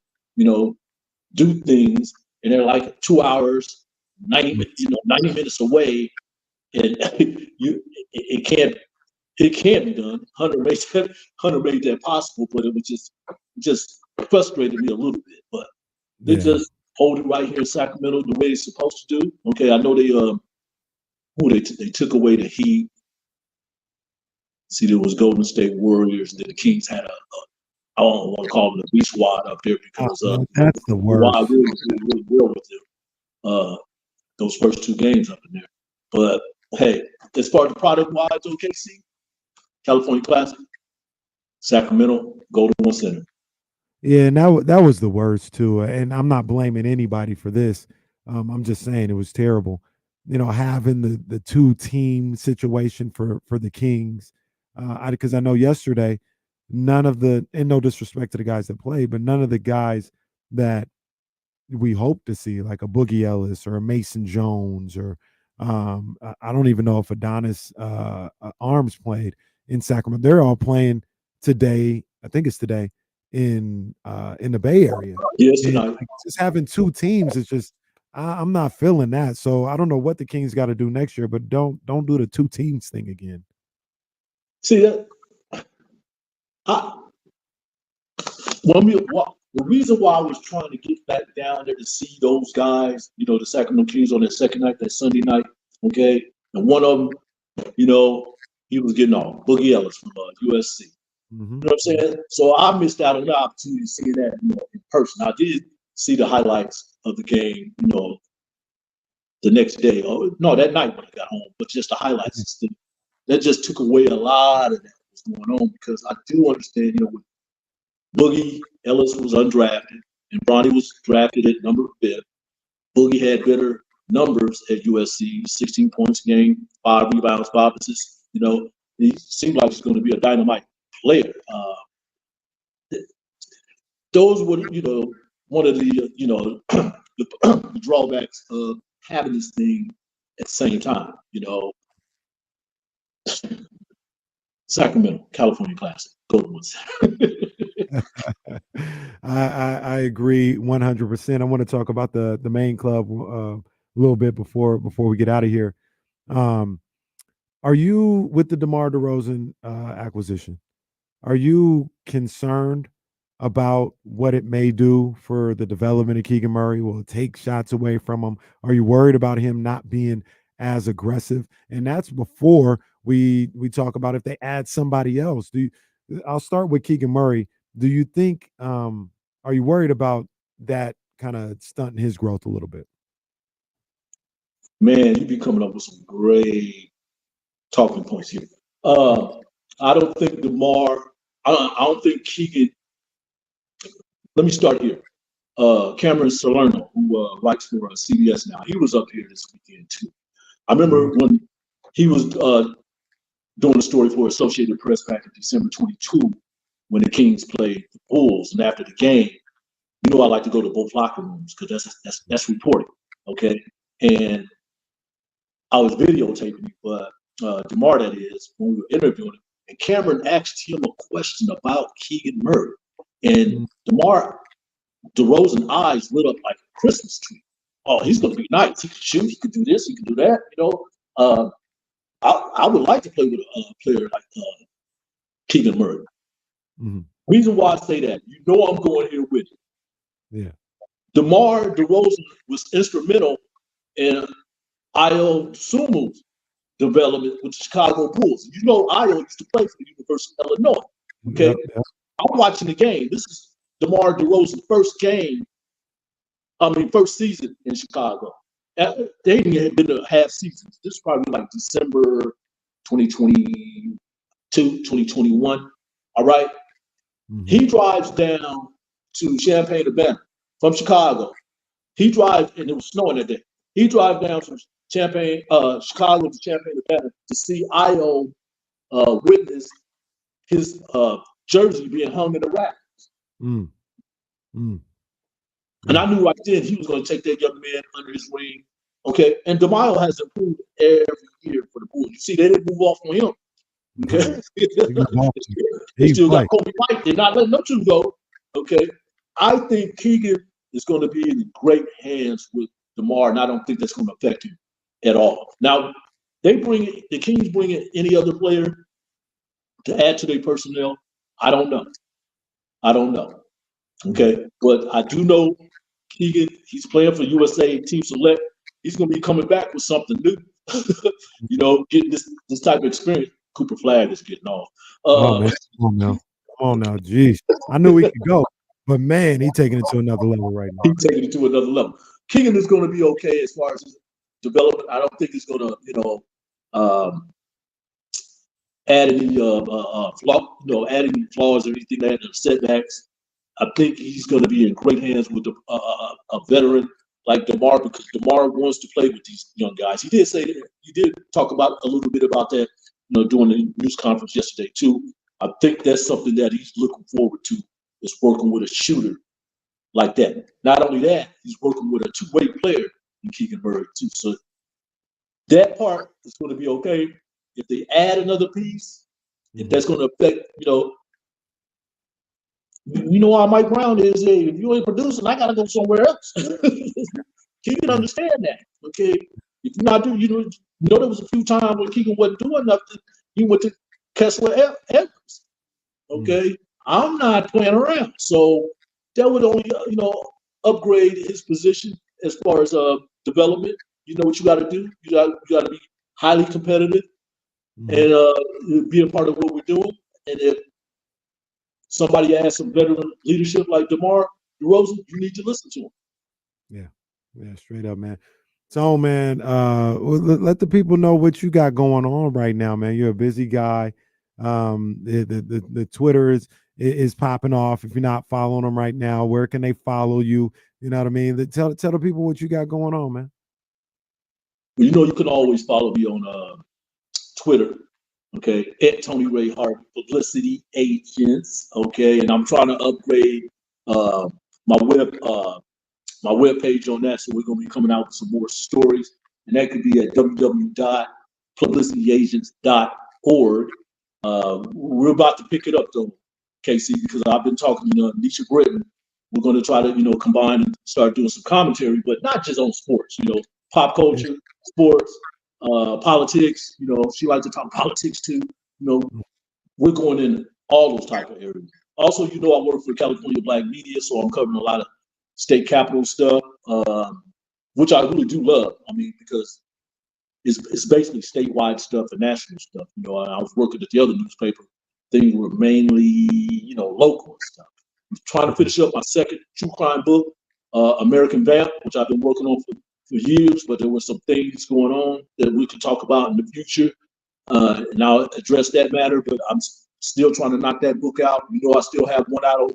do things, and they're like 2 hours, 90 minutes away, and it can't be done. Hunter made that possible, but it was just frustrated me a little bit. But they just hold it right here in Sacramento the way it's supposed to do. Okay, I know they took away the Heat. See, there was Golden State Warriors. Then the Kings had I don't want to call it a B squad up there because that's the worst. I really well with them those first two games up in there. But hey, as far as the product wise, OKC, California Classic, Sacramento, Golden One Center. Yeah, and that was the worst too. And I'm not blaming anybody for this. I'm just saying it was terrible. Having the two team situation for the Kings. Because I know yesterday, none of the, and no disrespect to the guys that played, but none of the guys that we hope to see, like a Boogie Ellis or a Mason Jones, or I don't even know if Adonis Arms played in Sacramento. They're all playing today. I think it's today in the Bay Area. Yes, And, tonight. like, just having two teams is just I'm not feeling that. So I don't know what the Kings got to do next year, but don't do the two teams thing again. See that? The reason why I was trying to get back down there to see those guys, you know, the Sacramento Kings on that second night, that Sunday night, okay, and one of them, you know, he was getting off, Boogie Ellis from USC. You know what I'm saying? So I missed out on the opportunity to see that, you know, in person. I did see the highlights of the game, you know, the next day. Oh no, that night when I got home, but just the highlights. That just took away a lot of that was going on, because I do understand, you know, with Boogie Ellis was undrafted and Bronny was drafted at number 5. Boogie had better numbers at USC, 16 points a game, 5 rebounds, 5 assists. You know, he seemed like he's going to be a dynamite player. Those were, you know, one of the, you know, the drawbacks of having this thing at the same time, you know. Sacramento, California Classic, Golden Ones. I agree 100%. I want to talk about the main club a little bit before we get out of here. Are you, with the DeMar DeRozan acquisition, are you concerned about what it may do for the development of Keegan Murray? Will it take shots away from him? Are you worried about him not being as aggressive? And that's before we talk about if they add somebody else. I'll start with Keegan Murray. Do you think are you worried about that kind of stunting his growth a little bit? Man, you be coming up with some great talking points here. I don't think DeMar. I don't think Keegan. Let me start here. Cameron Salerno, who writes for CBS now, he was up here this weekend too. I remember when he was doing a story for Associated Press back in December 22 when the Kings played the Bulls, and after the game, you know, I like to go to both locker rooms because that's reporting, okay? And I was videotaping it, but DeMar, that is, when we were interviewing him, and Cameron asked him a question about Keegan Murray, and DeMar DeRozan's eyes lit up like a Christmas tree. Oh, he's going to be nice. He can shoot. He can do this. He can do that. You know, I would like to play with a player like Keegan Murray. Mm-hmm. Reason why I say that, you know, I'm going here with it. Yeah. DeMar DeRozan was instrumental in Ayo Sumu's development with the Chicago Bulls. You know, Ayo used to play for the University of Illinois. Okay, Yep. I'm watching the game. This is DeMar DeRozan's first season in Chicago. They didn't been to half seasons. This is probably like December 2022, 2021. All right. Mm-hmm. He drives down to Champaign-Urbana from Chicago. He drives, and it was snowing that day. He drives down from Chicago to Champaign-Urbana to see Ayo witness his jersey being hung in the rack. And I knew right then he was going to take that young man under his wing. Okay. And DeMar has improved every year for the Bulls. You see, they didn't move off on him. Okay. They still got Kobe White. They're not letting them two go. Okay. I think Keegan is going to be in great hands with DeMar, and I don't think that's going to affect him at all. Now, the Kings bring in any other player to add to their personnel. I don't know. Okay. But I do know Keegan, he's playing for USA Team Select. He's going to be coming back with something new. You know, getting this type of experience. Cooper Flagg is getting off. Man. Come on now. Jeez. I knew he could go, but man, he's taking it to another level right now. He's taking it to another level. Keegan is going to be okay as far as his development. I don't think he's going to, you know, add any adding flaws or anything like that, setbacks. I think he's going to be in great hands with a veteran like DeMar, because DeMar wants to play with these young guys. He did talk about a little bit about that, you know, during the news conference yesterday too. I think that's something that he's looking forward to, is working with a shooter like that. Not only that, he's working with a two-way player in Keegan Murray too. So that part is going to be okay. If they add another piece, if that's going to affect, how Mike Brown is. Hey, if you ain't producing, I got to go somewhere else. Keegan understand that. Okay, if you're not doing, there was a few times when Keegan wasn't doing nothing. He went to Kessler Evans. Okay, I'm not playing around. So that would only, upgrade his position as far as development. You know what you got to do. You got to be highly competitive and be a part of what we're doing. And if somebody has some veteran leadership like DeMar DeRozan, you need to listen to him. Yeah, straight up, man. So, man, let the people know what you got going on right now, man. You're a busy guy. The Twitter is popping off. If you're not following them right now, where can they follow you? You know what I mean? Tell the people what you got going on, man. Well, you can always follow me on Twitter, okay, at Tony Ray Harvey, Publicity Agents, okay, and I'm trying to upgrade my web page on that, so we're going to be coming out with some more stories, and that could be at www.publicityagents.org. We're about to pick it up though, KC, because I've been talking to Nisha Britton. We're going to try to combine and start doing some commentary, but not just on sports, pop culture, sports, politics. She likes to talk politics too. We're going in all those type of areas. Also, I work for California Black Media, so I'm covering a lot of state capital stuff, which I really do love. I mean, because it's basically statewide stuff and national stuff. I was working at the other newspaper. Things were mainly, local stuff. I'm trying to finish up my second true crime book, American Vamp, which I've been working on for years, but there were some things going on that we could talk about in the future, and I'll address that matter, but I'm still trying to knock that book out. I still have one out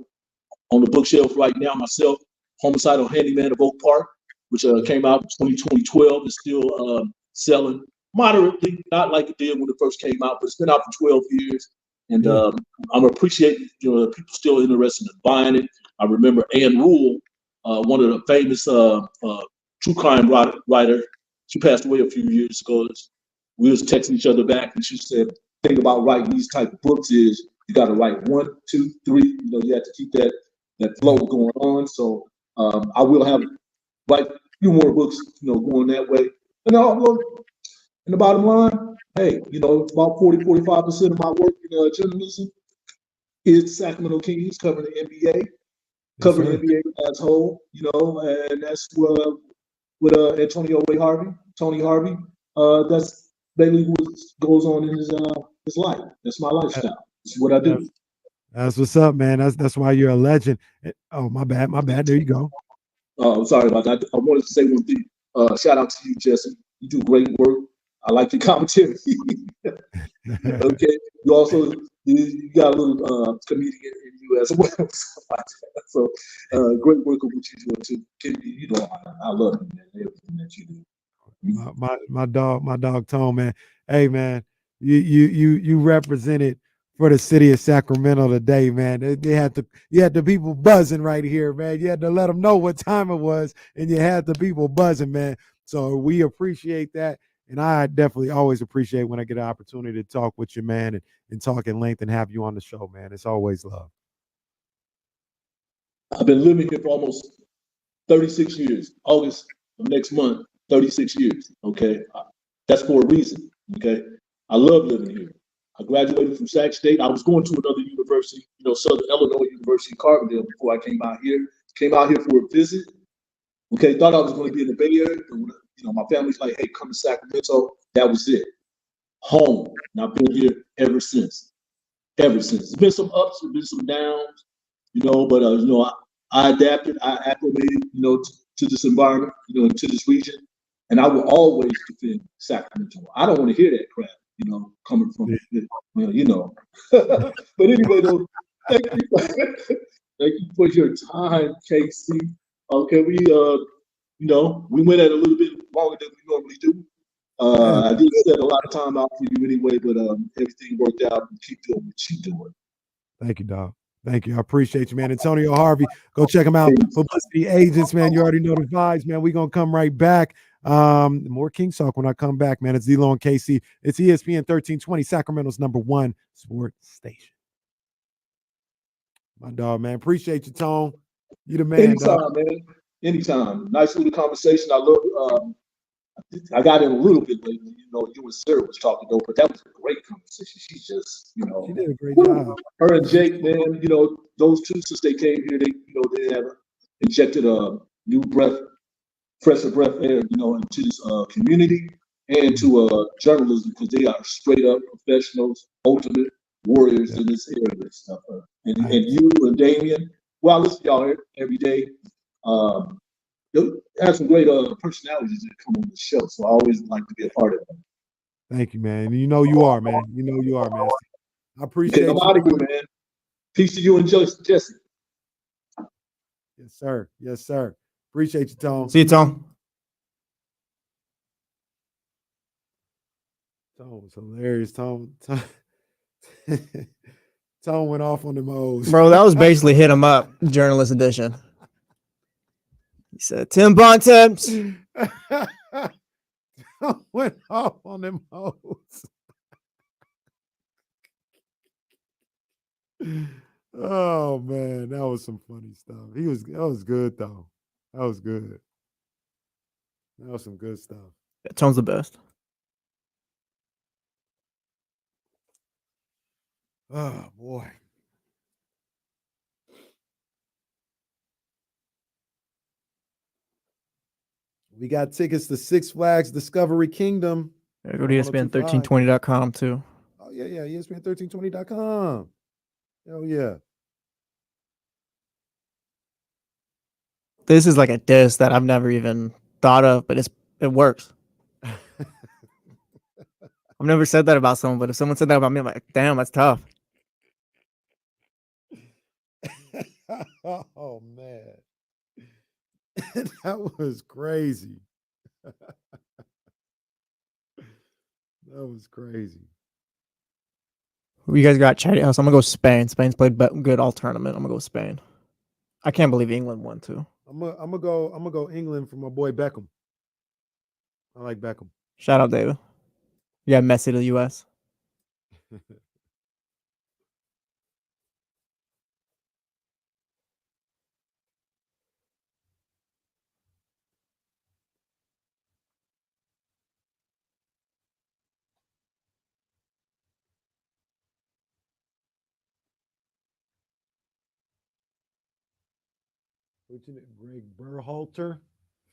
on the bookshelf right now myself, Homicidal Handyman of Oak Park, which came out in 2012. It's still selling moderately, not like it did when it first came out, but it's been out for 12 years. And I'm appreciating, people still interested in buying it. I remember Ann Rule, one of the famous true crime writer. She passed away a few years ago. We was texting each other back, and she said, "The thing about writing these type of books is you got to write 1, 2, 3. You have to keep that flow going on." So I will write a few more books, going that way. And the bottom line, hey, about 40-45% of my work in journalism is Sacramento Kings, covering the NBA, covering the NBA as a whole, and that's with Antonio Ray Harvey, Tony Harvey. That's basically what goes on in his life. That's my lifestyle. That's what I do. That's what's up, man. That's why you're a legend. Oh, my bad. There you go. Sorry about that. I wanted to say one thing. Shout out to you, Jesse. You do great work. I like your commentary. Okay. You also you got a little comedian in you as well. So great work with what you're doing too. I love you, man. Everything that you do. My dog Tone, man. Hey, man, you represented for the city of Sacramento today, man. You had the people buzzing right here, man. You had to let them know what time it was, and you had the people buzzing, man. So we appreciate that. And I definitely always appreciate when I get an opportunity to talk with you, man, and talk in length and have you on the show, man. It's always love. I've been living here for almost 36 years. August of next month, 36 years. Okay. That's for a reason. Okay. I love living here. I graduated from Sac State. I was going to another university, Southern Illinois University in Carbondale before I came out here. Came out here for a visit. Okay. Thought I was going to be in the Bay Area. My family's like, hey, come to Sacramento. That was it. Home. And I've been here ever since. There's been some ups, there's been some downs, but I adapted, I acclimated, to this environment, to this region. And I will always defend Sacramento. I don't want to hear that crap, coming from But anyway, though, thank you for your time, KC. Okay, we went at a little bit longer than we normally do. I did set a lot of time out for you anyway, but everything worked out. Keep doing what you doing. Thank you, dog. Thank you. I appreciate you, man. Antonio Harvey, go check him out. Publicity Agents, man. You already know the vibes, man. We're going to come right back. More King Talk when I come back, man. It's D-Lo and KC. It's ESPN 1320, Sacramento's #1 sports station. My dog, man. Appreciate you, Tone. You the man, Anytime, dog. man. Anytime. Nice little conversation. I love. I got in a little bit late. You and Sarah was talking though, but that was a great conversation. She's just, She did a great job. Her and Jake, man. Those two since they came here, they have injected a new breath, fresher breath air, into this community and to journalism because they are straight up professionals, ultimate warriors in this area and stuff. And you and Damien, well, I listen to y'all every day. They have some great personalities that come on the show, so I always like to be a part of it. Thank you, man. You know you are, man. I appreciate I'm you. out of here, man. Peace to you and Jesse. Yes, sir. Yes, sir. Appreciate you, Tone. See you, Tone. Tone was hilarious. Tone went off on the O's. Bro, that was basically hit him up, journalist edition. He said, Tim Bontemps. Went off on them hoes. Oh man, that was some funny stuff. That was good though. That was good. That was some good stuff. Yeah, Tone's the best. Oh boy. We got tickets to Six Flags Discovery Kingdom. Yeah, go to ESPN1320.com too. Oh, yeah, ESPN1320.com. Hell yeah. This is like a diss that I've never even thought of, but it works. I've never said that about someone, but if someone said that about me, I'm like, damn, that's tough. Oh, man. That was crazy. That was crazy. You guys got Chatty House. I'm gonna go Spain. Spain's played good all tournament. I'm gonna go Spain. I can't believe England won too. I'm gonna go England for my boy Beckham. I like Beckham. Shout out, David. You got Messi to the US. Greg Berhalter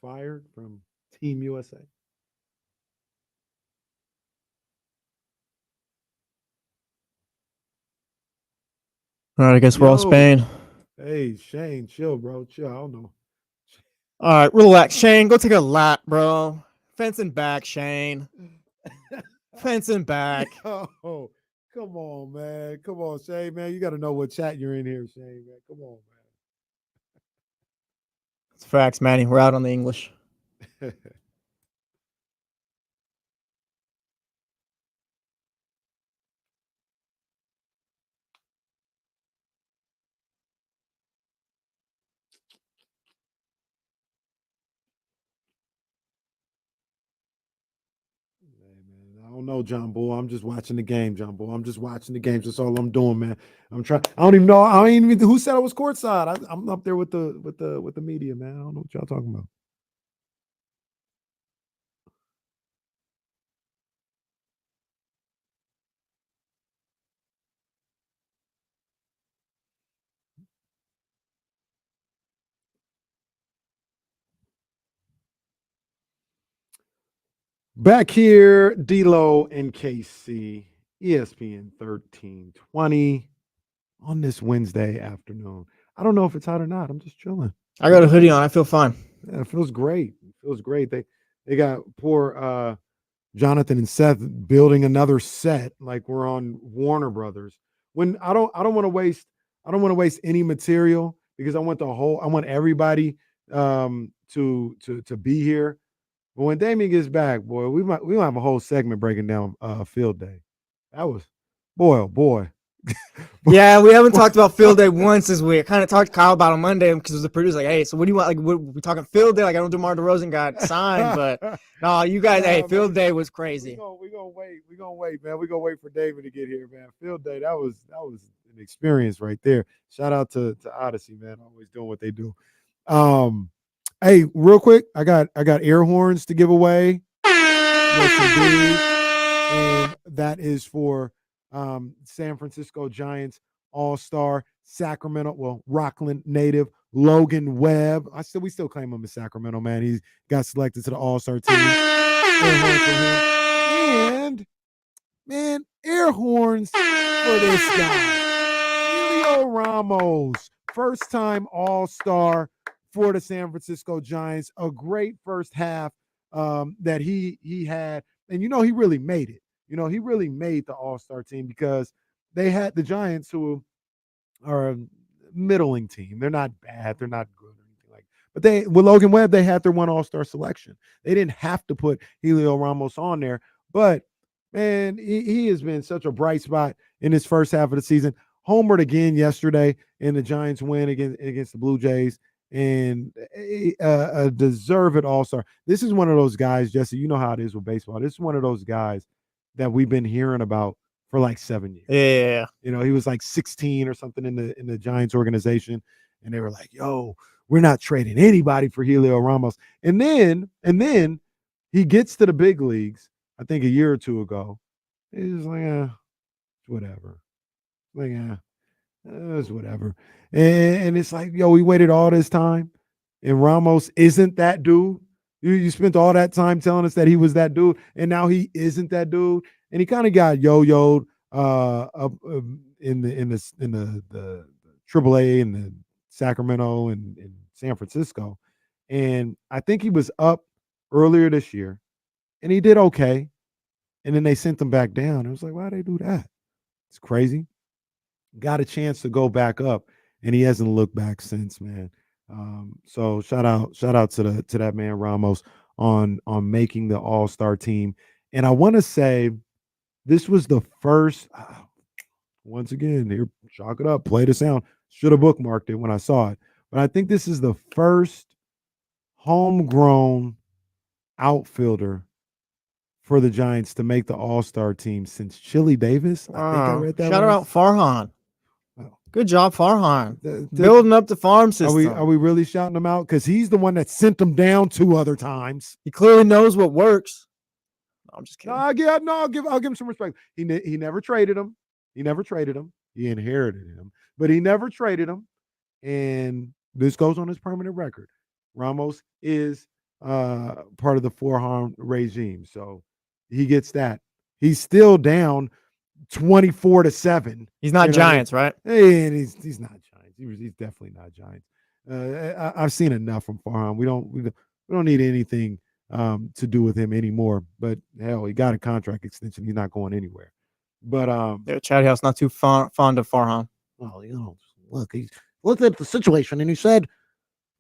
fired from Team USA. All right, I guess we're all Spain. Hey, Shane, chill, bro. Chill. I don't know. All right, relax. Shane, go take a lap, bro. Fencing back, Shane. Fencing back. Oh, come on, man. Come on, Shane, man. You got to know what chat you're in here, Shane, man. Come on, man. It's facts, Manny. We're out on the English. I don't know, John Bull. I'm just watching the game, John Bull. I'm just watching the games. That's all I'm doing, man. I'm trying. I don't even know. I ain't even who said I was courtside. I'm up there with the media, man. I don't know what y'all talking about. Back here, D-Lo and KC, ESPN 1320 on this Wednesday afternoon. I don't know if it's hot or not. I'm just chilling. I got a hoodie on. I feel fine. Yeah, it feels great. It feels great. They got poor Jonathan and Seth building another set like we're on Warner Brothers. When I don't want to waste any material because I want everybody to be here. But when Damien gets back, boy, we might have a whole segment breaking down field day. That was, boy, oh boy. Yeah, we haven't talked about field day once this week. I kind of talked to Kyle about it on Monday because the producer's like, hey, so what do you want? Like, we talking field day? Like, I don't do DeMar DeRozan got signed, but no, you guys, hey, field day was crazy. We're gonna wait, man. We're gonna wait for David to get here, man. Field day, that was an experience right there. Shout out to Odyssey, man. Always doing what they do. Hey, real quick, I got air horns to give away. Yes, indeed. And that is for San Francisco Giants All-Star Sacramento, Rockland native Logan Webb. We still claim him as Sacramento, man. He got selected to the All-Star team. And man, air horns for this guy. Julio Ramos, first time All-Star for the San Francisco Giants. A great first half that he had. And he really made it. He really made the All-Star team because they had the Giants, who are a middling team. They're not bad. They're not good or anything like that. But with Logan Webb, they had their one All-Star selection. They didn't have to put Julio Ramos on there. But, man, he has been such a bright spot in his first half of the season. Homered again yesterday in the Giants win against the Blue Jays. And a deserved All-Star. This is one of those guys, Jesse, you know how it is with baseball. This is one of those guys that we've been hearing about for like 7 years. Yeah. He was like 16 or something in the Giants organization. And they were like, yo, we're not trading anybody for Julio Ramos. And then he gets to the big leagues, I think a year or two ago. He's like, whatever. It's whatever. And it's like, yo, we waited all this time. And Ramos isn't that dude. You spent all that time telling us that he was that dude, and now he isn't that dude. And he kind of got yo-yoed up in the AAA and the Sacramento and San Francisco. And I think he was up earlier this year, and he did okay. And then they sent him back down. It was like, why'd they do that? It's crazy. Got a chance to go back up, and he hasn't looked back since, man. So shout out to that man Ramos on making the All-Star team. And I want to say this was the first, once again, here, chalk it up, play the sound. Should have bookmarked it when I saw it. But I think this is the first homegrown outfielder for the Giants to make the All-Star team since Chili Davis. I think I read that. Shout out Farhan. Good job, Farhan. The Building up the farm system. Are we really shouting him out? Because he's the one that sent them down 2 other times. He clearly knows what works. No, I'm just kidding. I'll give him some respect. He never traded him. He inherited him, but he never traded him. And this goes on his permanent record. Ramos is part of the Farhan regime, so he gets that. He's still down 24-7. He's not Giants, right? Hey, and he's not Giants. He's definitely not Giants. I've seen enough from Farhan. We don't need anything to do with him anymore. But hell, he got a contract extension. He's not going anywhere. But Chad House not too fond of Farhan. Well, look, he looked at the situation and he said,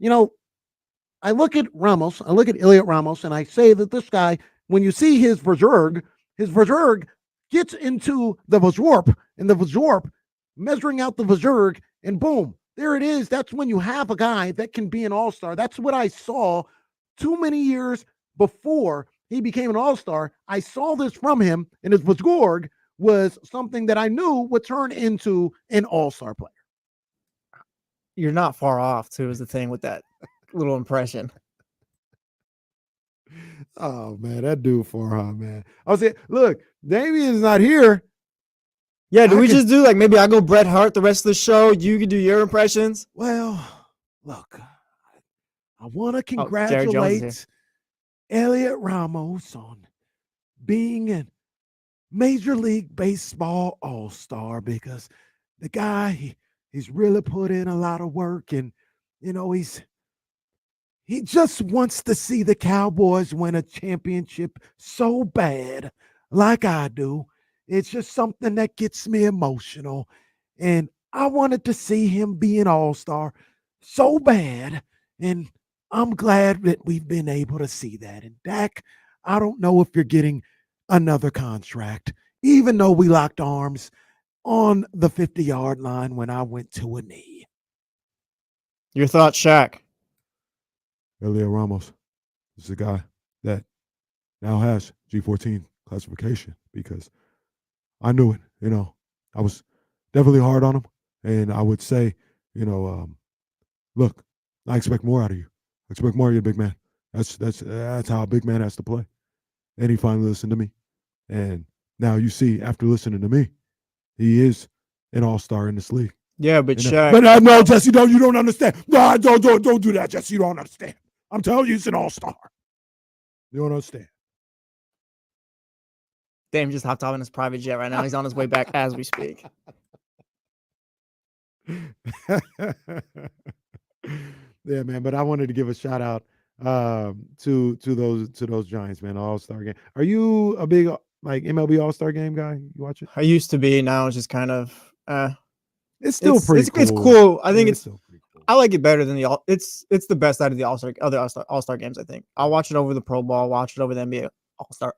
I look at Elliot Ramos, and I say that this guy, when you see his Verjurg gets into the Vajorp, and the Vajorp measuring out the Vajurg, and boom, there it is. That's when you have a guy that can be an all-star. That's what I saw too many years before he became an all-star. I saw this from him, and his Vajorg was something that I knew would turn into an all-star player. You're not far off, too, is the thing with that little impression. Oh, man, that dude Farhan, man. I was saying, look, Damien's not here. Yeah, do we just do maybe I go Bret Hart the rest of the show? You can do your impressions. Well, look, I want to congratulate Elliot Ramos on being a Major League Baseball All-Star, because the guy, he's really put in a lot of work, and he just wants to see the Cowboys win a championship so bad, like I do. It's just something that gets me emotional. And I wanted to see him be an all-star so bad. And I'm glad that we've been able to see that. And Dak, I don't know if you're getting another contract, even though we locked arms on the 50-yard line when I went to a knee. Your thoughts, Shaq? Elio Ramos is a guy that now has G14 classification because I knew it. I was definitely hard on him. And I would say, look, I expect more out of you. I expect more of you, big man. That's how a big man has to play. And he finally listened to me. And now you see, after listening to me, he is an all-star in this league. Yeah, but Shaq. But no, Jesse, you don't understand. No, don't do that, Jesse. You don't understand. I'm telling you, he's an all-star. You don't understand. Dame just hopped off in his private jet right now. He's on his way back as we speak. Yeah, man. But I wanted to give a shout out to those Giants, man. All-Star game. Are you a big MLB All-Star game guy? You watch it? I used to be. Now it's just kind of. It's still pretty cool. It's cool. I think it's still pretty cool. I like it better than the It's the best out of the All-Star games. I think I'll watch it over the Pro Bowl. Watch it over the NBA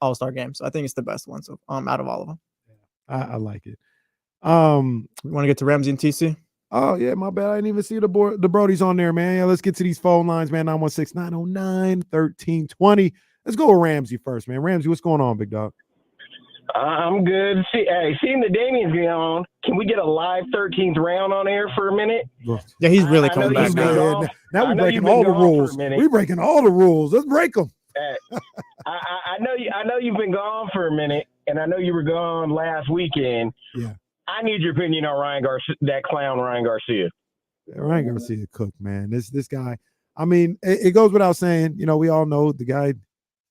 All-Star games. I think it's the best one. So out of all of them. I like it. You want to get to Ramsey and TC? Oh, yeah, my bad. I didn't even see the Brodies on there, man. Yeah, let's get to these phone lines, man. 916-909-1320. Let's go with Ramsey first, man. Ramsey, what's going on, big dog? I'm good. Seeing the Damian's going on, can we get a live 13th round on air for a minute? Yeah, he's really coming back now. Now we're breaking all the rules. We're breaking all the rules. Let's break them. I know you've been gone for a minute, and I know you were gone last weekend. Yeah. I need your opinion on Ryan Garcia, that clown Ryan Garcia. Ryan Garcia cook, man. This guy. I mean, it goes without saying. We all know the guy.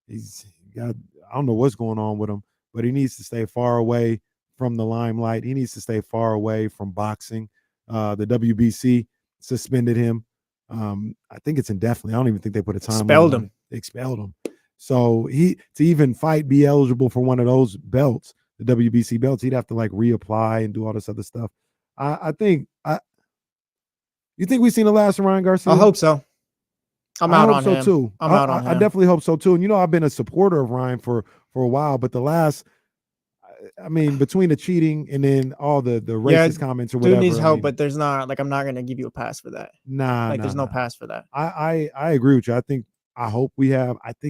He's got. I don't know what's going on with him, but he needs to stay far away from the limelight. He needs to stay far away from boxing. The WBC suspended him. I think it's indefinitely. I don't even think they put a time. Expelled him. They expelled him. So to even fight, be eligible for one of those belts, the WBC belts, he'd have to reapply and do all this other stuff. You think we've seen the last of Ryan Garcia? I hope so. I'm out on him. I hope so too. I'm out on him. I definitely hope so too. And I've been a supporter of Ryan for a while, but the last, between the cheating and then all the racist comments or whatever. Dude needs help, but there's not I'm not gonna give you a pass for that. There's no pass for that. I agree with you. I think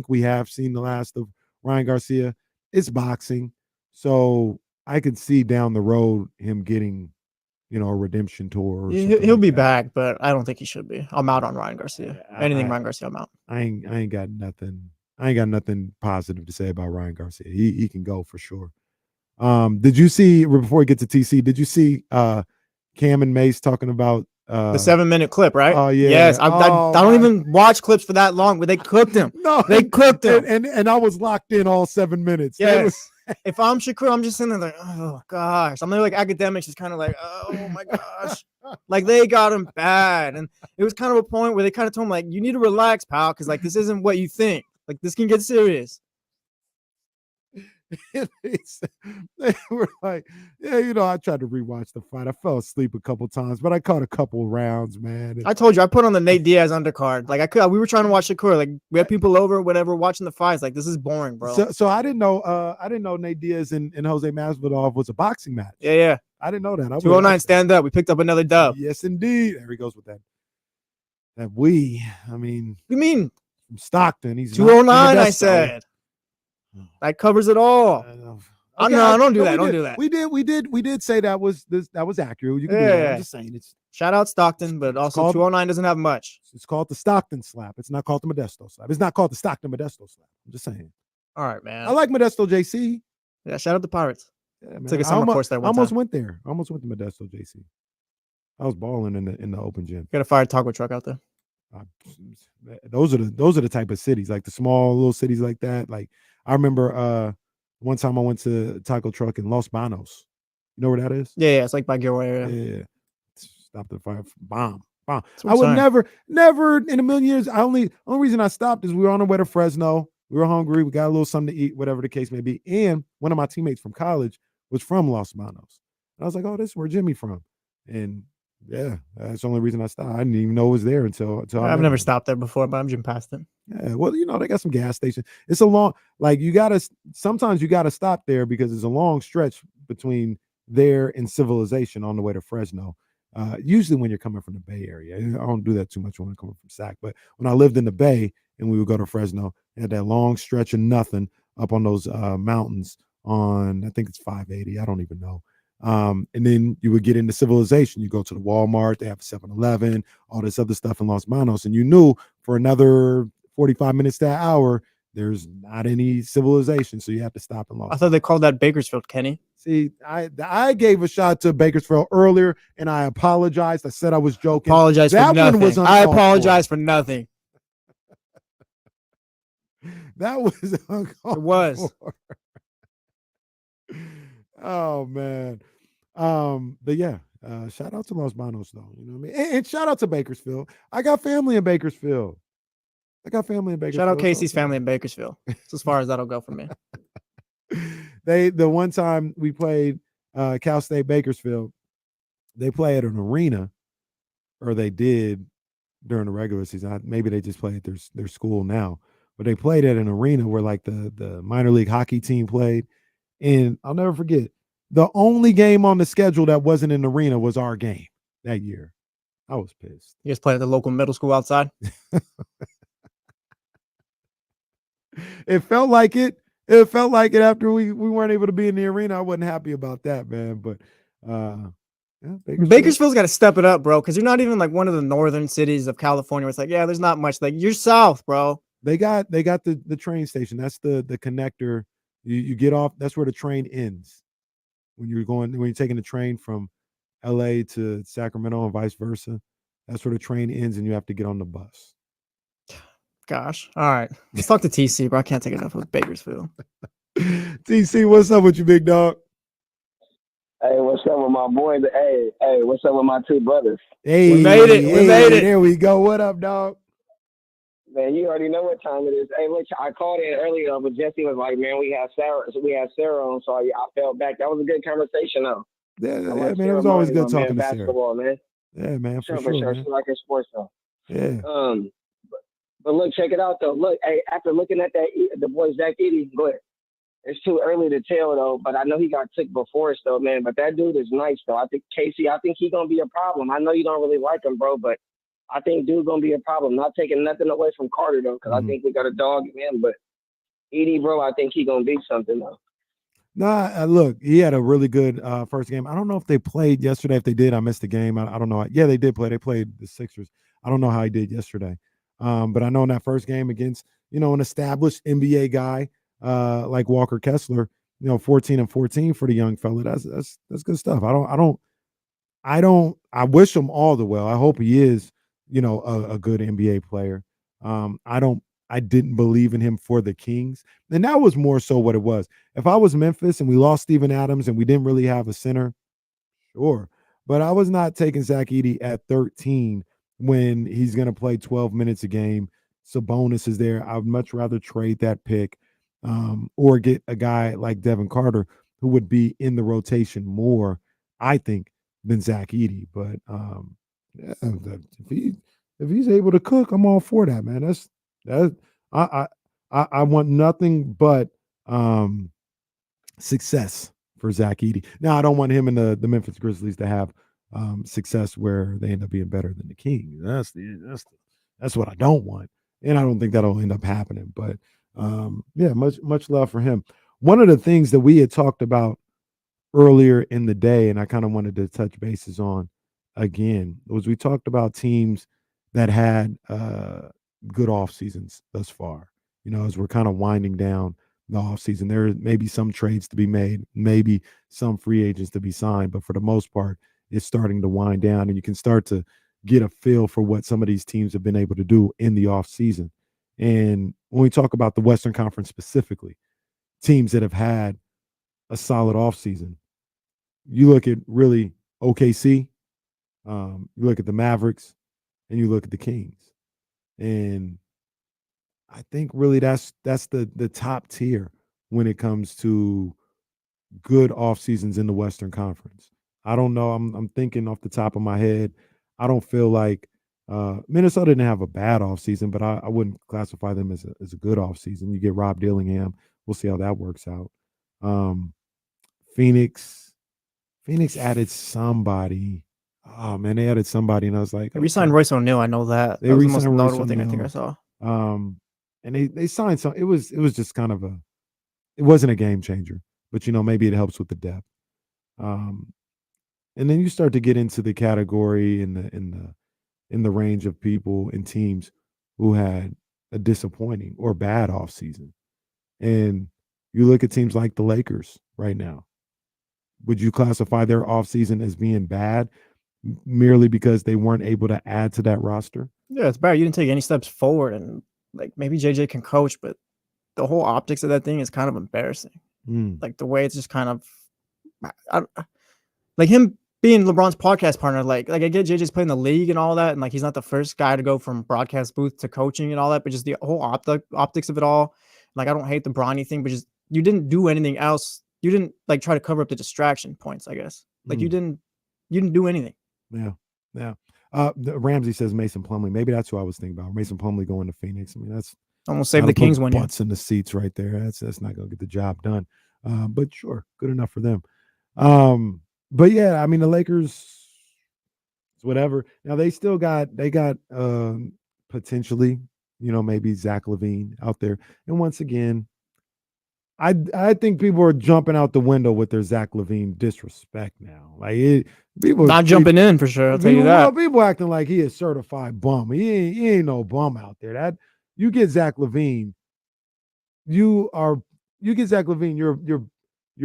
we have seen the last of Ryan Garcia. It's boxing. So I could see down the road him getting, a redemption tour. He'll be back, but I don't think he should be. I'm out on Ryan Garcia. Ryan Garcia, I'm out. I ain't got nothing. I ain't got nothing positive to say about Ryan Garcia. He can go for sure. Did you see, before we get to TC, did you see Cam and Mace talking about the 7-minute clip, right? Oh yeah. Yes. I don't even watch clips for that long, but they cooked him. No, they cooked him. And I was locked in all 7 minutes. Yes. If I'm Shakur, I'm just sitting there like, oh gosh. I'm there academics, just kind of like, oh my gosh. They got him bad. And it was kind of a point where they kind of told him, you need to relax, pal, because this isn't what you think. This can get serious. They were like, I tried to rewatch the fight. I fell asleep a couple times, but I caught a couple rounds, man. I told you, I put on the Nate Diaz undercard. We were trying to watch Shakur. We had people over, whatever, watching the fights. This is boring, bro. So I didn't know. Nate Diaz and Jose Masvidal was a boxing match. Yeah. I didn't know that. 209, stand up. We picked up another dub. Yes, indeed. There he goes with that. What do you mean? From Stockton. He's 209. I said. That covers it all. Okay, no, don't do that. Don't do that. We did say that was accurate. You can do that. I'm just saying it's shout out Stockton, but also 209 doesn't have much. It's called the Stockton slap. It's not called the Modesto slap. It's not called the Stockton Modesto slap. I'm just saying. All right, man. I like Modesto JC. Yeah, shout out the Pirates. Yeah, man. Took a summer course there one almost time. went there. I almost went to Modesto JC. I was balling in the open gym. Got a fire taco truck out there. Those are the type of cities, the small little cities like that. I remember one time I went to Taco Truck in Los Banos. You know where that is? Yeah, it's by Gilroy area. Yeah. Stopped the fire. Bomb. I would never in a million years. Only reason I stopped is we were on our way to Fresno. We were hungry. We got a little something to eat, whatever the case may be. And one of my teammates from college was from Los Banos. And I was like, oh, this is where Jimmy from. And Yeah, that's the only reason I stopped. I didn't even know it was there until I I've met never him. stopped there before, but I'm driven past it. Yeah, well, they got some gas stations. It's a long, like sometimes you gotta stop there because it's a long stretch between there and Civilization on the way to Fresno. Usually when you're coming from the Bay Area, I don't do that too much when I'm coming from Sac. But when I lived in the Bay and we would go to Fresno, they had that long stretch of nothing up on those mountains on, I think it's 580. I don't even know. And then you would get into Civilization. You go to the Walmart, they have 7-Eleven, all this other stuff in Los Manos, and you knew for another 45 minutes to an hour, there's not any Civilization, so you have to stop and I Los. thought they called that Bakersfield, Kenny. See, I gave a shot to Bakersfield earlier, and I apologized. I said I was joking. Apologize for That nothing. one was I uncalled apologize for nothing. That was uncalled It was. for. Oh man. But yeah, shout out to Los Banos though. You know what I mean? And shout out to Bakersfield. I got family in Bakersfield. Shout out Casey's family in Bakersfield. That's as far as that'll go for me. The one time we played Cal State Bakersfield, they play at an arena, or they did during the regular season. Maybe they just play at their school now, but they played at an arena where like the minor league hockey team played. And I'll never forget, the only game on the schedule that wasn't in the arena was our game that year. I was pissed. You guys play at the local middle school outside? It felt like it. It felt like it after we weren't able to be in the arena. I wasn't happy about that, man. But yeah, Bakersfield's got to step it up, bro, because you're not even like one of the northern cities of California where it's like, yeah, there's not much. Like, you're south, bro. They got the train station. That's the connector. You get off. That's where the train ends. When you're taking the train from LA to Sacramento and vice versa. That's where the train ends, and you have to get on the bus. Gosh. All right. Let's talk to TC, bro. I can't take enough of Bakersfield. TC, what's up with you, big dog? Hey, what's up with my boy? Hey, what's up with my two brothers? Hey, we made it. We made it. There we go. What up, dog? Man, you already know what time it is. Hey, look, I called in earlier, but Jesse was like, "Man, we have Sarah on." So I fell back. That was a good conversation, though. Yeah, man. It was always good talking to Sarah. Basketball, man. Yeah, man, for sure. Man. She's like a sports though. Yeah. But look, check it out though. Look, hey, after looking at the boy Zach Edey, go ahead. It's too early to tell though, but I know he got sick before us though, man. But that dude is nice though. I think Casey, he's gonna be a problem. I know you don't really like him, bro, but I think dude's gonna be a problem. Not taking nothing away from Carter though, because I think we got a dog in him. But Edey, bro, I think he's gonna be something though. Nah, look, he had a really good first game. I don't know if they played yesterday. If they did, I missed the game. I don't know. Yeah, they did play. They played the Sixers. I don't know how he did yesterday. But I know in that first game against, an established NBA guy like Walker Kessler, 14 and 14 for the young fella. That's good stuff. I wish him all the well. I hope he is, a good NBA player. I didn't believe in him for the Kings. And that was more so what it was. If I was Memphis and we lost Steven Adams and we didn't really have a center, sure. But I was not taking Zach Edey at 13 when he's going to play 12 minutes a game. Sabonis is there. I would much rather trade that pick or get a guy like Devin Carter who would be in the rotation more, I think, than Zach Edey. But yeah, if he's able to cook, I'm all for that, man. I want nothing but success for Zach Edey. Now, I don't want him and the Memphis Grizzlies to have success where they end up being better than the Kings. That's what I don't want, and I don't think that'll end up happening. But yeah, much love for him. One of the things that we had talked about earlier in the day, and I kind of wanted to touch bases on again, was we talked about teams that had good off seasons thus far. As we're kind of winding down the offseason, there may be some trades to be made, maybe some free agents to be signed, but for the most part, it's starting to wind down, and you can start to get a feel for what some of these teams have been able to do in the offseason. And when we talk about the Western Conference specifically, teams that have had a solid offseason, you look at really OKC, you look at the Mavericks, and you look at the Kings. And I think really that's the top tier when it comes to good off seasons in the Western Conference. I don't know. I'm thinking off the top of my head. I don't feel like Minnesota didn't have a bad offseason, but I wouldn't classify them as a good offseason. You get Rob Dillingham. We'll see how that works out. Phoenix added somebody. Oh man, they added somebody, and I was like, They re-signed Royce O'Neal. I know that. They That was the most re-signed Royce notable thing I think I O'Neal. saw. And they signed some. It was just kind of it wasn't a game changer, but maybe it helps with the depth. And then you start to get into the category in the range of people and teams who had a disappointing or bad offseason. And you look at teams like the Lakers right now. Would you classify their offseason as being bad merely because they weren't able to add to that roster? Yeah, it's bad. You didn't take any steps forward, and like maybe JJ can coach, but the whole optics of that thing is kind of embarrassing. Like the way it's just kind of, like him being LeBron's podcast partner. Like I get JJ's playing the league and all that, and like he's not the first guy to go from broadcast booth to coaching and all that, but just the whole optics of it all. Like I don't hate the Bronny thing, but just you didn't do anything else. You didn't like try to cover up the distraction points, I guess. Like you didn't do anything. Yeah. Ramsey says Mason Plumlee. Maybe that's who I was thinking about. Mason Plumlee going to Phoenix. I mean, that's almost saved the Kings one year. Butts in the seats right there. That's not going to get the job done. But sure, good enough for them. But yeah, I mean the Lakers, whatever. Now they got potentially, maybe Zach LaVine out there. And once again, I think people are jumping out the window with their Zach LaVine disrespect now. Like people not jumping in for sure. I'll tell you that. People acting like he is certified bum. He ain't no bum out there. That you get Zach LaVine, you're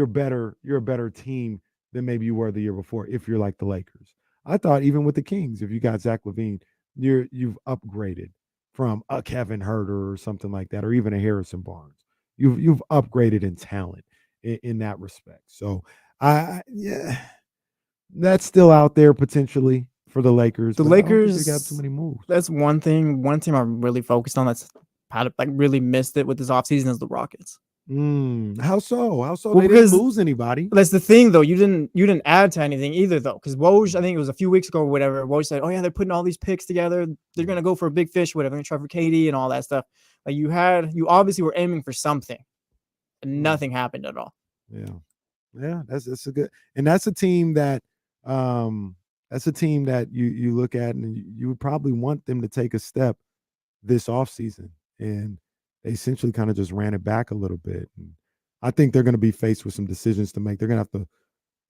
better. You're a better team than maybe you were the year before if you're like the Lakers. I thought even with the Kings, if you got Zach LaVine, you've upgraded from a Kevin Huerter or something like that, or even a Harrison Barnes. You've upgraded in talent in that respect. So that's still out there potentially for the Lakers. The Lakers they got too many moves. That's one thing. One team I'm really focused on that's really missed it with this offseason is the Rockets. How so? Well, they didn't lose anybody. That's the thing, though. You didn't add to anything either, though. Because Woj, I think it was a few weeks ago or whatever, Woj said, "Oh yeah, they're putting all these picks together. They're gonna go for a big fish, whatever. They're gonna try for KD and all that stuff." Like you obviously were aiming for something, and nothing happened at all. Yeah, that's a good, and that's a team that you look at and you would probably want them to take a step this offseason, and they essentially kind of just ran it back a little bit. And I think they're going to be faced with some decisions to make. They're going to have to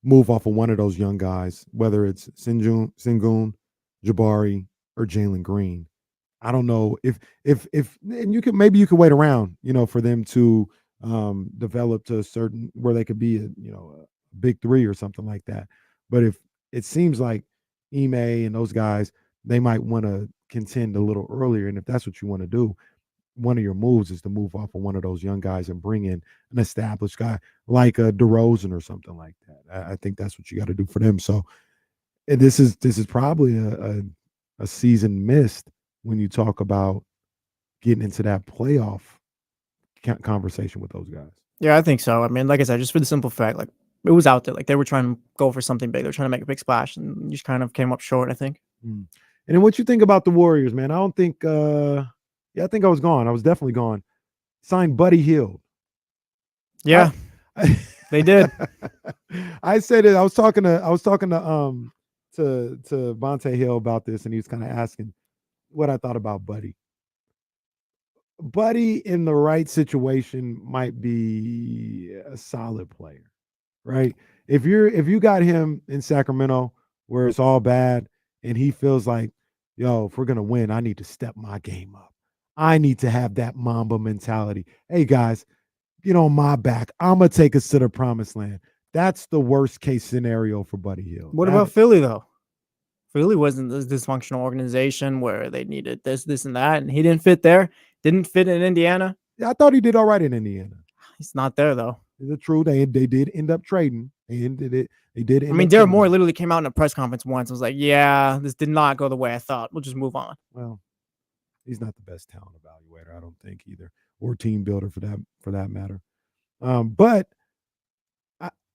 move off of one of those young guys, whether it's Sengun, Jabari, or Jalen Green. I don't know if and you could wait around, for them to develop to a certain where they could be a big three or something like that. But if it seems like Ime and those guys, they might want to contend a little earlier. And if that's what you want to do, one of your moves is to move off of one of those young guys and bring in an established guy like a DeRozan or something like that. I think that's what you got to do for them. So this is probably a season missed when you talk about getting into that playoff conversation with those guys. Yeah, I think so. I mean, like I said, just for the simple fact, like it was out there, like they were trying to go for something big. They were trying to make a big splash, and just kind of came up short, I think. And then what you think about the Warriors, man? I don't think. I think I was gone. I was definitely gone. Signed Buddy Hield. Yeah, they did. I said it. I was talking to Vontae Hill about this, and he was kind of asking what I thought about Buddy. Buddy in the right situation might be a solid player, right? If you got him in Sacramento where it's all bad and he feels like, yo, if we're gonna win, I need to step my game up. I need to have that Mamba mentality. Hey guys, get on my back. I'm gonna take us to the promised land. That's the worst case scenario for Buddy Hield. What about Philly though? Philly wasn't this dysfunctional organization where they needed this, and that, and he didn't fit there. Didn't fit in Indiana. Yeah, I thought he did all right in Indiana. He's not there though. Is it true? They did end up trading. They did. I mean, Daryl Morey literally came out in a press conference once and was like, "Yeah, this did not go the way I thought. We'll just move on." Well, he's not the best talent evaluator, I don't think either, or team builder for that matter. But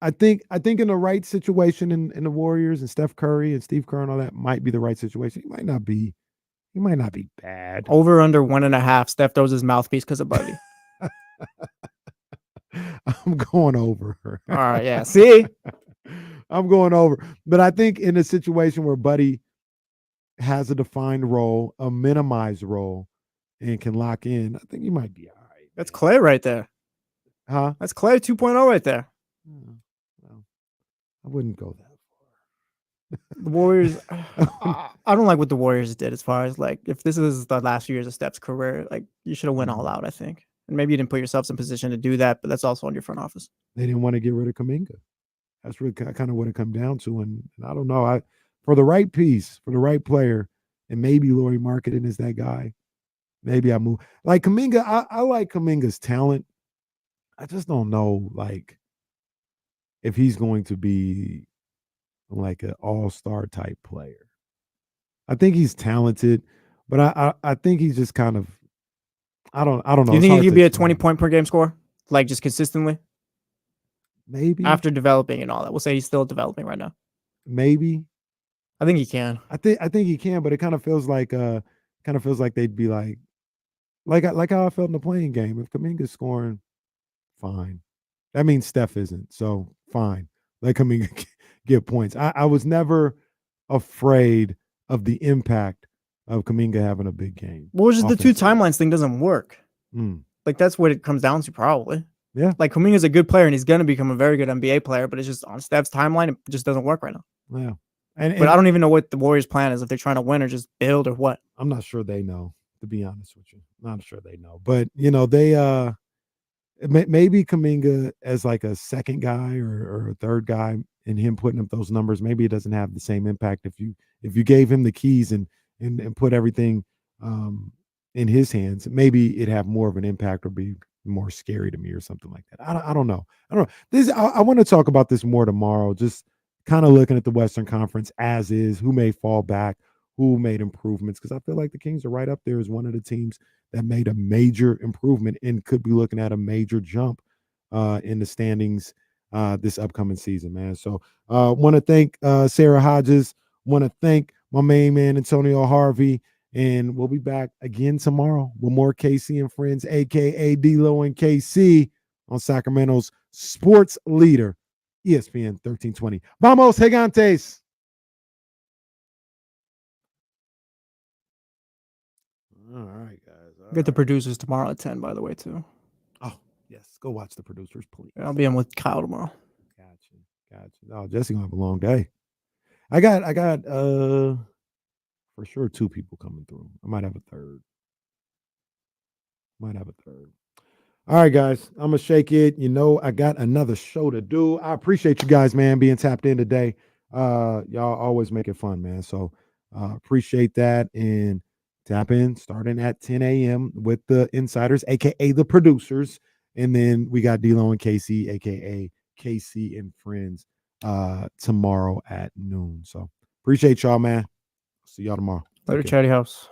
I think in the right situation in the Warriors and Steph Curry and Steve Kerr and all that might be the right situation. He might not be bad. Over under 1.5. Steph throws his mouthpiece because of Buddy. I'm going over. All right, yeah. See? I'm going over. But I think in a situation where Buddy has a defined role, a minimized role, and can lock in, I think he might be all right. That's Clay right there. Huh? That's Clay 2.0 right there. Well, I wouldn't go that. The Warriors, I don't like what the Warriors did as far as like, if this is the last few years of Steph's career, like you should have went all out, I think. And maybe you didn't put yourselves in position to do that, but that's also on your front office. They didn't want to get rid of Kuminga. That's really kind of what it come down to. And I don't know. For the right piece, for the right player, and maybe Lauri Markkanen is that guy. Maybe I move. Like Kuminga, I like Kuminga's talent. I just don't know, like, if he's going to be like an all-star type player. I think he's talented, but I think he's just kind of, I don't know. Do you think he could be a 20-point per game scorer, like just consistently? Maybe after developing and all that. We'll say he's still developing right now. Maybe. I think he can. I think he can, but it kind of feels like they'd be like how I felt in the playing game. If Kuminga's scoring, fine. That means Steph isn't. So fine. Let Kuminga get points. I was never afraid of the impact of Kuminga having a big game. Well, just the two timelines thing doesn't work. Like that's what it comes down to, probably. Yeah. Like Kuminga's a good player and he's gonna become a very good NBA player, but it's just on Steph's timeline, it just doesn't work right now. Yeah. But I don't even know what the Warriors' plan is, if they're trying to win or just build or what. I'm not sure they know, to be honest with you. Not sure they know. But they maybe Kuminga as like a second guy or a third guy and him putting up those numbers, maybe it doesn't have the same impact if you gave him the keys and put everything in his hands. Maybe it'd have more of an impact or be more scary to me or something like that. I don't know. I want to talk about this more tomorrow. Just kind of looking at the Western Conference as is, who may fall back, who made improvements, because I feel like the Kings are right up there as one of the teams that made a major improvement and could be looking at a major jump in the standings this upcoming season, man. So want to thank Sara Hodges, want to thank my main man, Antonio Harvey, and we'll be back again tomorrow with more KC and Friends, a.k.a. D-Lo and KC on Sacramento's sports leader, ESPN 1320. Vamos, gigantes! All right, guys. Get the producers tomorrow at 10, by the way, too. Oh, yes. Go watch the producers, please. I'll be in with Kyle tomorrow. Gotcha. Oh, Jesse gonna have a long day. I got for sure 2 people coming through. I might have a third. All right, guys. I'm gonna shake it. I got another show to do. I appreciate you guys, man, being tapped in today. Y'all always make it fun, man. So appreciate that. And tap in starting at 10 a.m. with the insiders, aka the producers. And then we got D-Lo and KC, aka KC and Friends, tomorrow at noon. So appreciate y'all, man. See y'all tomorrow. Later, Chatty House.